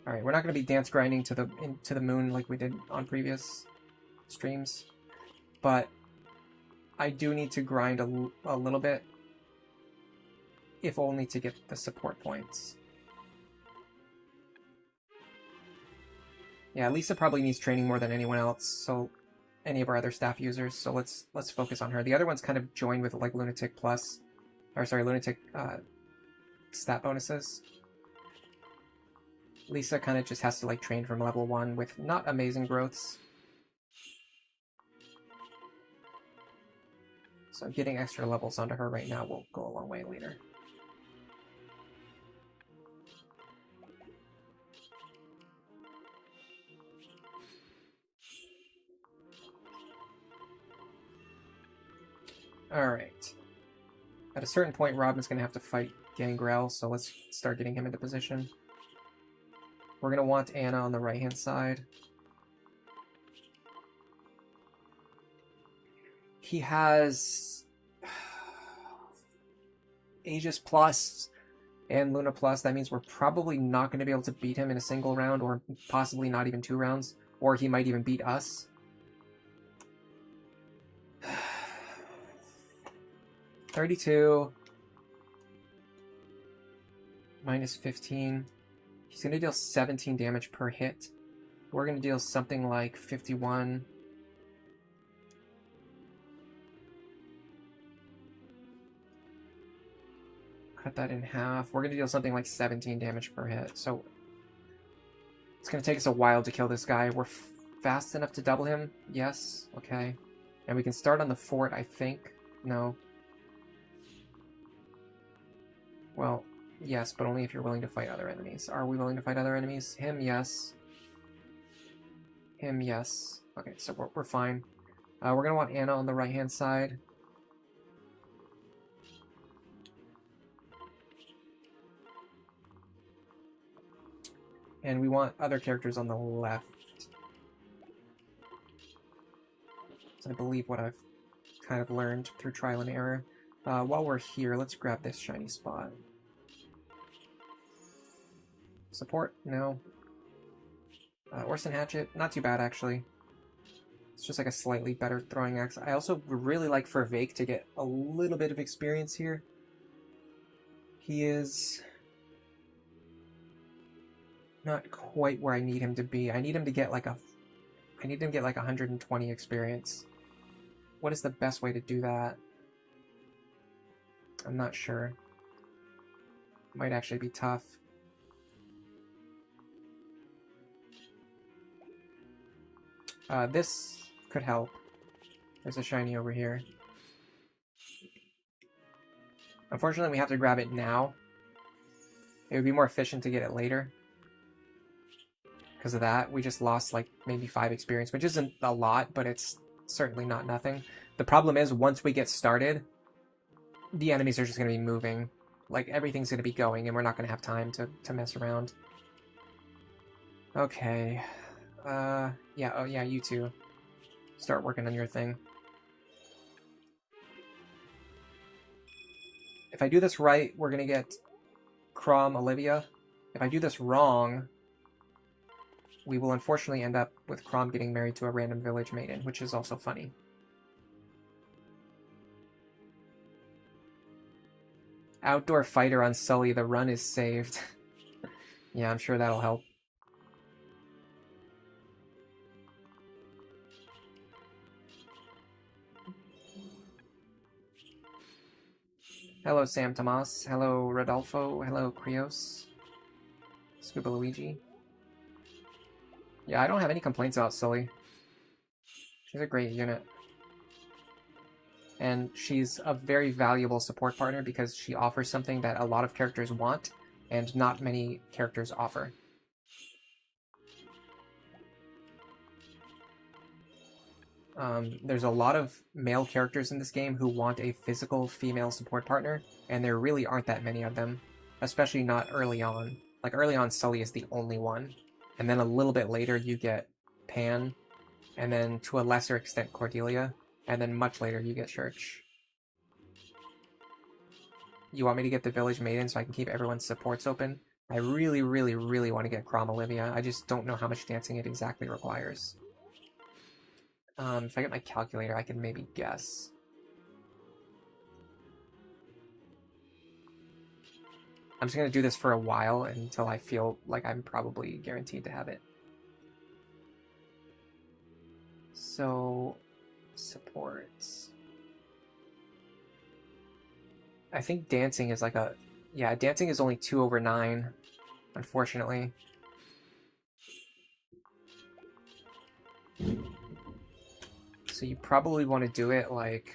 Alright, we're not going to be dance grinding to the moon like we did on previous streams, but I do need to grind a little bit, if only to get the support points. Yeah, Lisa probably needs training more than anyone else, so any of our other staff users, so let's focus on her. The other ones kind of joined with like Lunatic plus, or sorry, Lunatic stat bonuses. Lisa kind of just has to like train from level 1 with not amazing growths. So getting extra levels onto her right now will go a long way later. Alright. At a certain point, Robin's going to have to fight Gangrel, so let's start getting him into position. We're going to want Anna on the right-hand side. He has Aegis Plus and Luna Plus. That means we're probably not going to be able to beat him in a single round, or possibly not even 2 rounds, or he might even beat us. 32 minus 15. He's going to deal 17 damage per hit. We're going to deal something like 51. Cut that in half. We're going to deal something like 17 damage per hit. So it's going to take us a while to kill this guy. We're fast enough to double him. Yes. Okay. And we can start on the fort, I think. No. Well, yes, but only if you're willing to fight other enemies. Are we willing to fight other enemies? Him, yes. Him, yes. Okay, so we're fine. We're going to want Anna on the right-hand side. And we want other characters on the left. So I believe what I've kind of learned through trial and error. While we're here, let's grab this shiny spot. Support? No. Orson Hatchet? Not too bad, actually. It's just like a slightly better throwing axe. I also would really like for Vaike to get a little bit of experience here. He is not quite where I need him to be. I need him to get like 120 experience. What is the best way to do that? I'm not sure. Might actually be tough. This could help. There's a shiny over here. Unfortunately, we have to grab it now. It would be more efficient to get it later. Because of that, we just lost like maybe 5 experience, which isn't a lot, but it's certainly not nothing. The problem is, once we get started, the enemies are just going to be moving. Like, everything's going to be going, and we're not going to have time to mess around. Okay. Yeah, oh yeah, you two. Start working on your thing. If I do this right, we're going to get Crom Olivia. If I do this wrong, we will unfortunately end up with Crom getting married to a random village maiden, which is also funny. Outdoor fighter on Sully, the run is saved. Yeah, I'm sure that'll help. Hello, Sam Tomas. Hello, Rodolfo. Hello, Krios. Scuba Luigi. Yeah, I don't have any complaints about Sully. She's a great unit. And she's a very valuable support partner because she offers something that a lot of characters want and not many characters offer. There's a lot of male characters in this game who want a physical female support partner, and there really aren't that many of them, especially not early on. Like, early on, Sully is the only one, and then a little bit later you get Pan, and then to a lesser extent Cordelia, and then much later you get Church. You want me to get the Village Maiden so I can keep everyone's supports open? I really, really, really want to get Crom Olivia. I just don't know how much dancing it exactly requires. If I get my calculator, I can maybe guess. I'm just going to do this for a while until I feel like I'm probably guaranteed to have it. So, supports. I think dancing is like a... Yeah, dancing is only 2/9, unfortunately. So you probably want to do it like...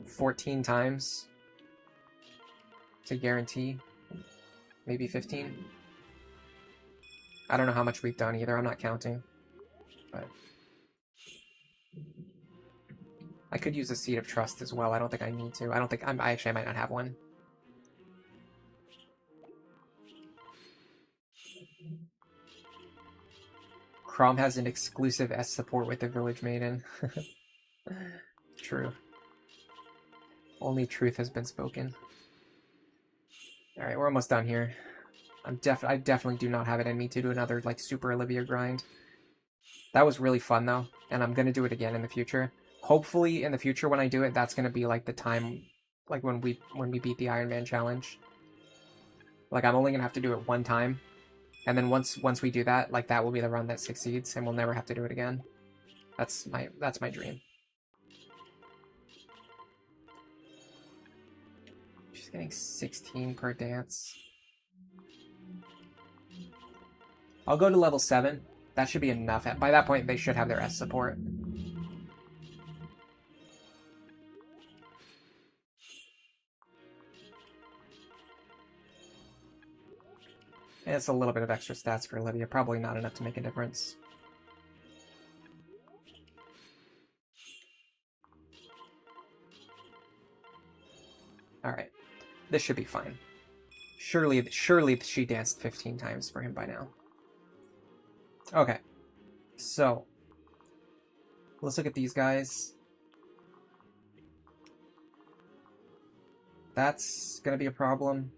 14 times to guarantee. Maybe 15. I don't know how much we've done either, I'm not counting. But I could use a Seed of Trust as well. I don't think I need to. I might not have one. Crom has an exclusive S support with the Village Maiden. True. Only truth has been spoken. Alright, we're almost done here. I definitely do not have it in me to do another, like, Super Olivia grind. That was really fun, though, and I'm gonna do it again in the future. Hopefully, in the future, when I do it, that's gonna be, like, the time, like, when we beat the Iron Man challenge. Like, I'm only gonna have to do it one time, and then once we do that, like, that will be the run that succeeds, and we'll never have to do it again. That's my dream. She's getting 16 per dance. I'll go to level 7. That should be enough. By that point, they should have their S support. And it's a little bit of extra stats for Olivia. Probably not enough to make a difference. Alright. This should be fine. Surely she danced 15 times for him by now. Okay. So, let's look at these guys. That's gonna be a problem.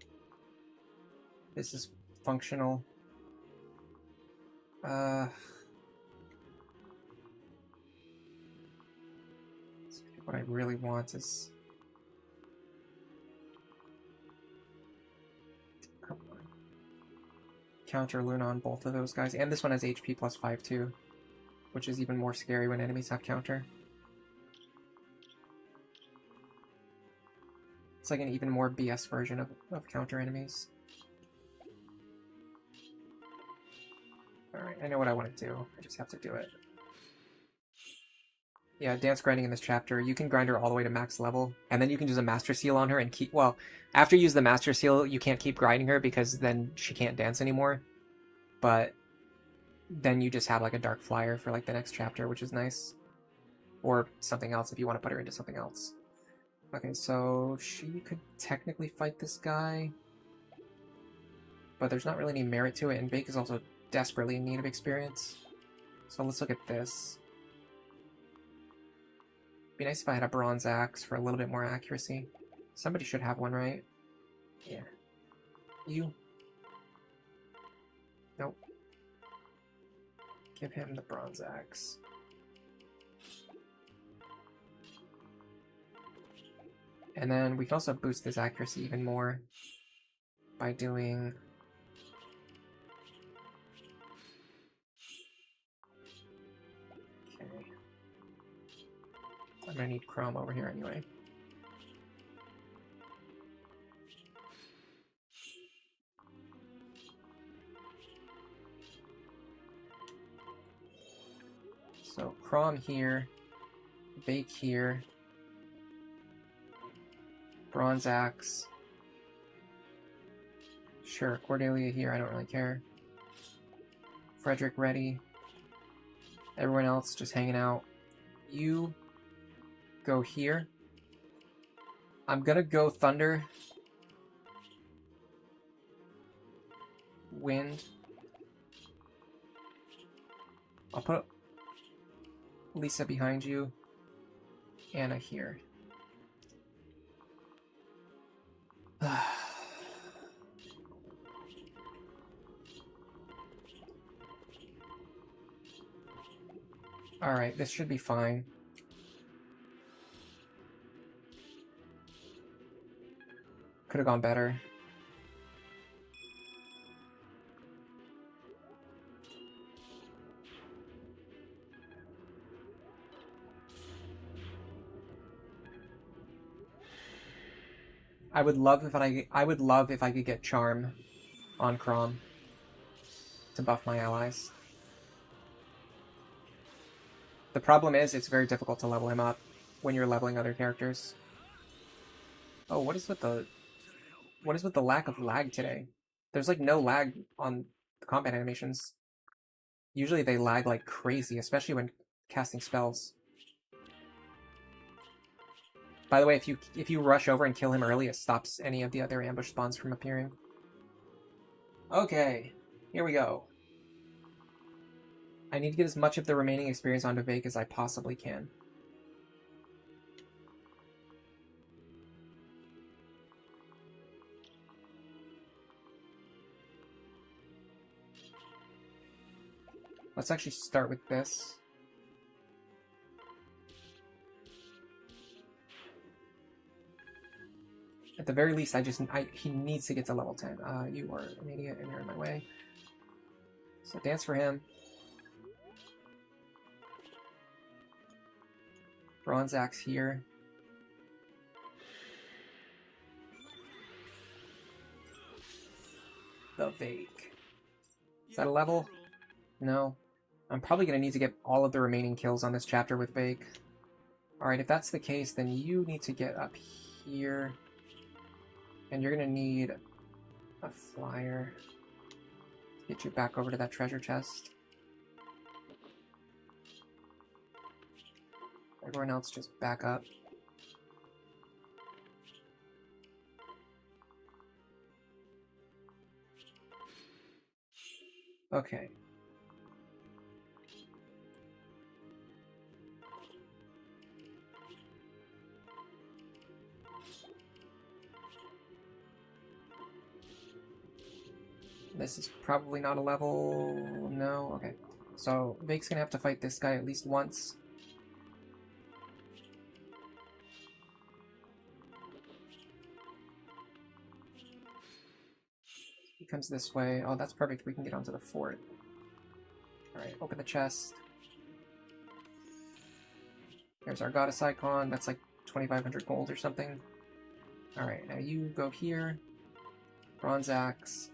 This is functional. What I really want is... Counter Luna on both of those guys, and this one has HP plus 5 too, which is even more scary when enemies have counter. It's like an even more BS version of counter enemies. Alright, I know what I want to do, I just have to do it. Yeah, dance grinding in this chapter, you can grind her all the way to max level, and then you can use a Master Seal on her and keep... Well, after you use the Master Seal, you can't keep grinding her because then she can't dance anymore. But then you just have like a Dark Flyer for like the next chapter, which is nice. Or something else if you want to put her into something else. Okay, so she could technically fight this guy, but there's not really any merit to it, and Vaike is also desperately in need of experience. So let's look at this. be nice if I had a bronze axe for a little bit more accuracy. Somebody should have one, right? Yeah. You. Nope. Give him the bronze axe. And then we can also boost his accuracy even more by doing... Okay. I'm gonna need Chrome over here anyway. So Chrome here, Vaike here, Bronze Axe. Sure, Cordelia here, I don't really care. Frederick ready. Everyone else just hanging out. You go here. I'm gonna go Thunder. Wind. I'll put Lisa behind you. Anna here. Alright, this should be fine. Could have gone better. I would love if I could get Charm on Crom to buff my allies. The problem is it's very difficult to level him up when you're leveling other characters. Oh, what is with the lack of lag today? There's like no lag on the combat animations. Usually they lag like crazy, especially when casting spells. By the way, if you rush over and kill him early, it stops any of the other ambush spawns from appearing. Okay, here we go. I need to get as much of the remaining experience onto Vaike as I possibly can. Let's actually start with this. At the very least, he needs to get to level 10. You are an idiot and you're in my way. So dance for him. Bronze Axe here. The Vaike. Is that a level? No. I'm probably going to need to get all of the remaining kills on this chapter with Vaike. Alright, if that's the case, then you need to get up here. And you're going to need a flyer to get you back over to that treasure chest. Everyone else just back up. Okay. This is probably not a level... No? Okay. So, Vaike's gonna have to fight this guy at least once. He comes this way. Oh, that's perfect. We can get onto the fort. Alright, open the chest. There's our goddess icon. That's like 2,500 gold or something. Alright, now you go here. Bronze Axe.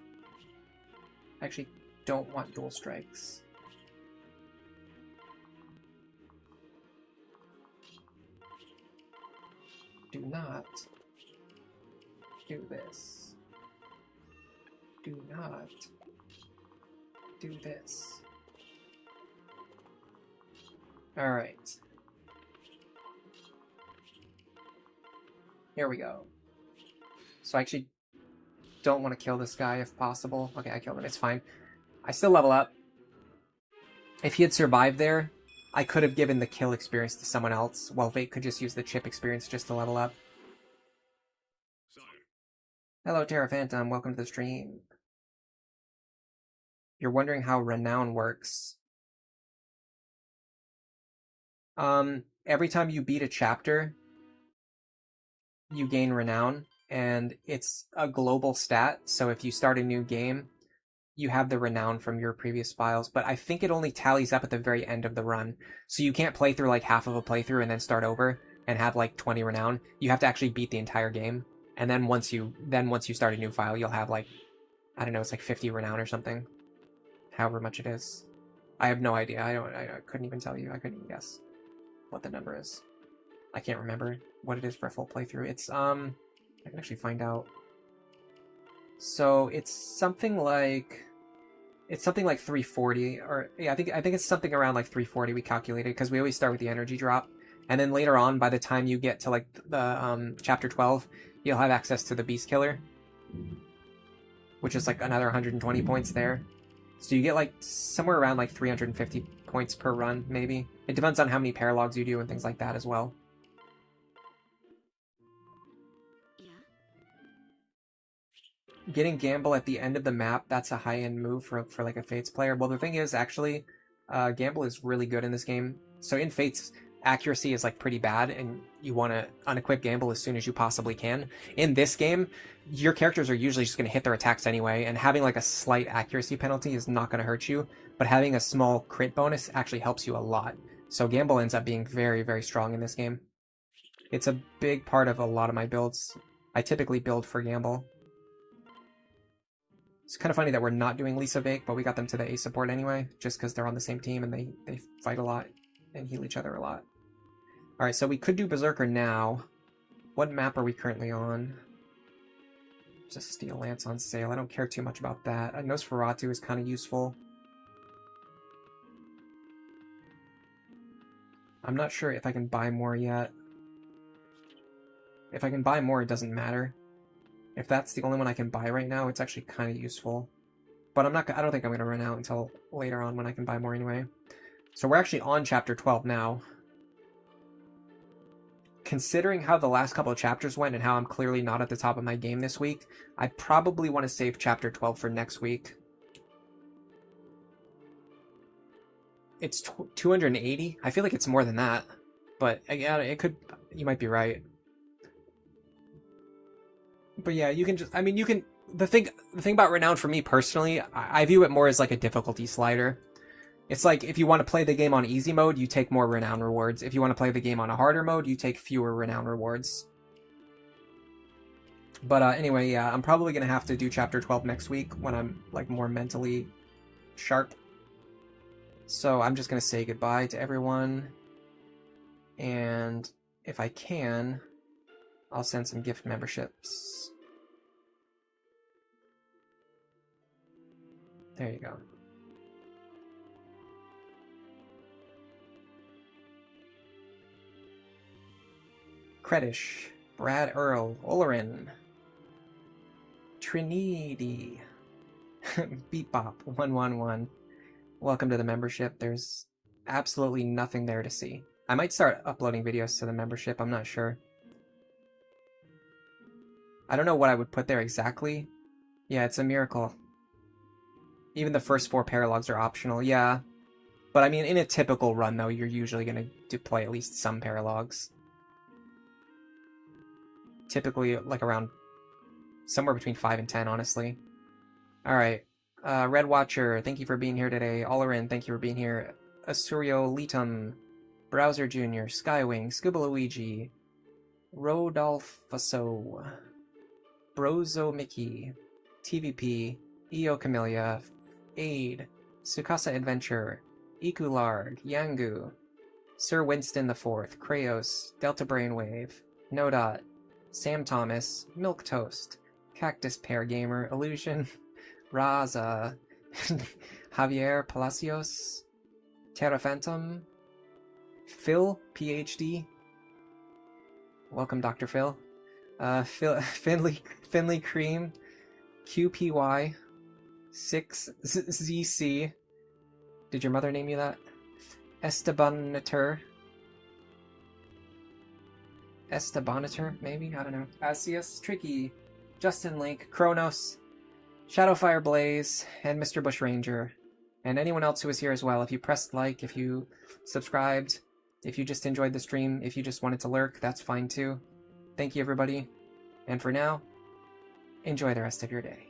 I actually don't want dual strikes. Do not do this. Do not do this. Alright. Here we go. So I actually don't want to kill this guy if possible. Okay, I killed him. It's fine. I still level up. If he had survived there, I could have given the kill experience to someone else, while Vaike could just use the chip experience just to level up. Sire. Hello, Terra Phantom. Welcome to the stream. You're wondering how renown works. Every time you beat a chapter, you gain renown, and it's a global stat. So if you start a new game, you have the renown from your previous files, but I think it only tallies up at the very end of the run. So you can't play through like half of a playthrough and then start over and have like 20 renown. You have to actually beat the entire game. And then once you start a new file, you'll have like, I don't know, it's like 50 renown or something. However much it is. I have no idea. I couldn't even tell you. I couldn't even guess what the number is. I can't remember what it is for a full playthrough. It's I can actually find out. So it's something like 340, or yeah, I think it's something around like 340 we calculated, because we always start with the energy drop, and then later on, by the time you get to like the chapter 12, you'll have access to the beast killer, which is like another 120 points there. So you get like somewhere around like 350 points per run, maybe. It depends on how many paralogs you do and things like that as well. Getting Gamble at the end of the map, that's a high-end move for like a Fates player. Well, the thing is, actually, Gamble is really good in this game. So in Fates, accuracy is like pretty bad, and you want to unequip Gamble as soon as you possibly can. In this game, your characters are usually just going to hit their attacks anyway, and having like a slight accuracy penalty is not going to hurt you, but having a small crit bonus actually helps you a lot. So Gamble ends up being very, very strong in this game. It's a big part of a lot of my builds. I typically build for Gamble. It's kind of funny that we're not doing Lisa Vaike, but we got them to the A support anyway, just because they're on the same team and they fight a lot and heal each other a lot. Alright, so we could do Berserker now. What map are we currently on? There's a Steel Lance on sale. I don't care too much about that. Nosferatu is kind of useful. I'm not sure if I can buy more yet. If I can buy more, it doesn't matter. If that's the only one I can buy right now, it's actually kind of useful. But I don't think I'm going to run out until later on when I can buy more anyway. So we're actually on chapter 12 now. Considering how the last couple of chapters went and how I'm clearly not at the top of my game this week, I probably want to save chapter 12 for next week. It's 280? I feel like it's more than that. But yeah, it could... You might be right. But yeah, you can just... I mean, you can... The thing about Renown for me personally, I view it more as like a difficulty slider. It's like, if you want to play the game on easy mode, you take more Renown rewards. If you want to play the game on a harder mode, you take fewer Renown rewards. But anyway, yeah, I'm probably going to have to do Chapter 12 next week when I'm like more mentally sharp. So I'm just going to say goodbye to everyone. And if I can, I'll send some gift memberships. There you go. Kredish, Brad Earl, Olerin, Trinity, Beatbop 111. Welcome to the membership. There's absolutely nothing there to see. I might start uploading videos to the membership, I'm not sure. I don't know what I would put there exactly. Yeah, it's a miracle. Even the first 4 paralogs are optional, yeah. But I mean, in a typical run, though, you're usually going to deploy at least some paralogs. Typically, like around somewhere between 5 and 10, honestly. Alright. Red Watcher, thank you for being here today. Olerin, thank you for being here. Asurio Litum, Browser Jr., Skywing, Scuba Luigi, Rodolfaso, Brozo Mickey, TVP, Eo Camellia, Aid, Sukasa Adventure, Ikularg, Yangu, Sir Winston IV, Krayos, Delta Brainwave, Nodot, Sam Thomas, Milk Toast, Cactus Pear Gamer, Illusion, Raza, Javier Palacios, Terra Phantom, Phil, PhD. Welcome, Dr. Phil. Finley Cream, QPY, 6ZC. Did your mother name you that? Estebaniter, maybe? I don't know. Asius, Tricky, Justin Link, Kronos, Shadowfire Blaze, and Mr. Bushranger. And anyone else who was here as well. If you pressed like, if you subscribed, if you just enjoyed the stream, if you just wanted to lurk, that's fine too. Thank you, everybody. And for now, enjoy the rest of your day.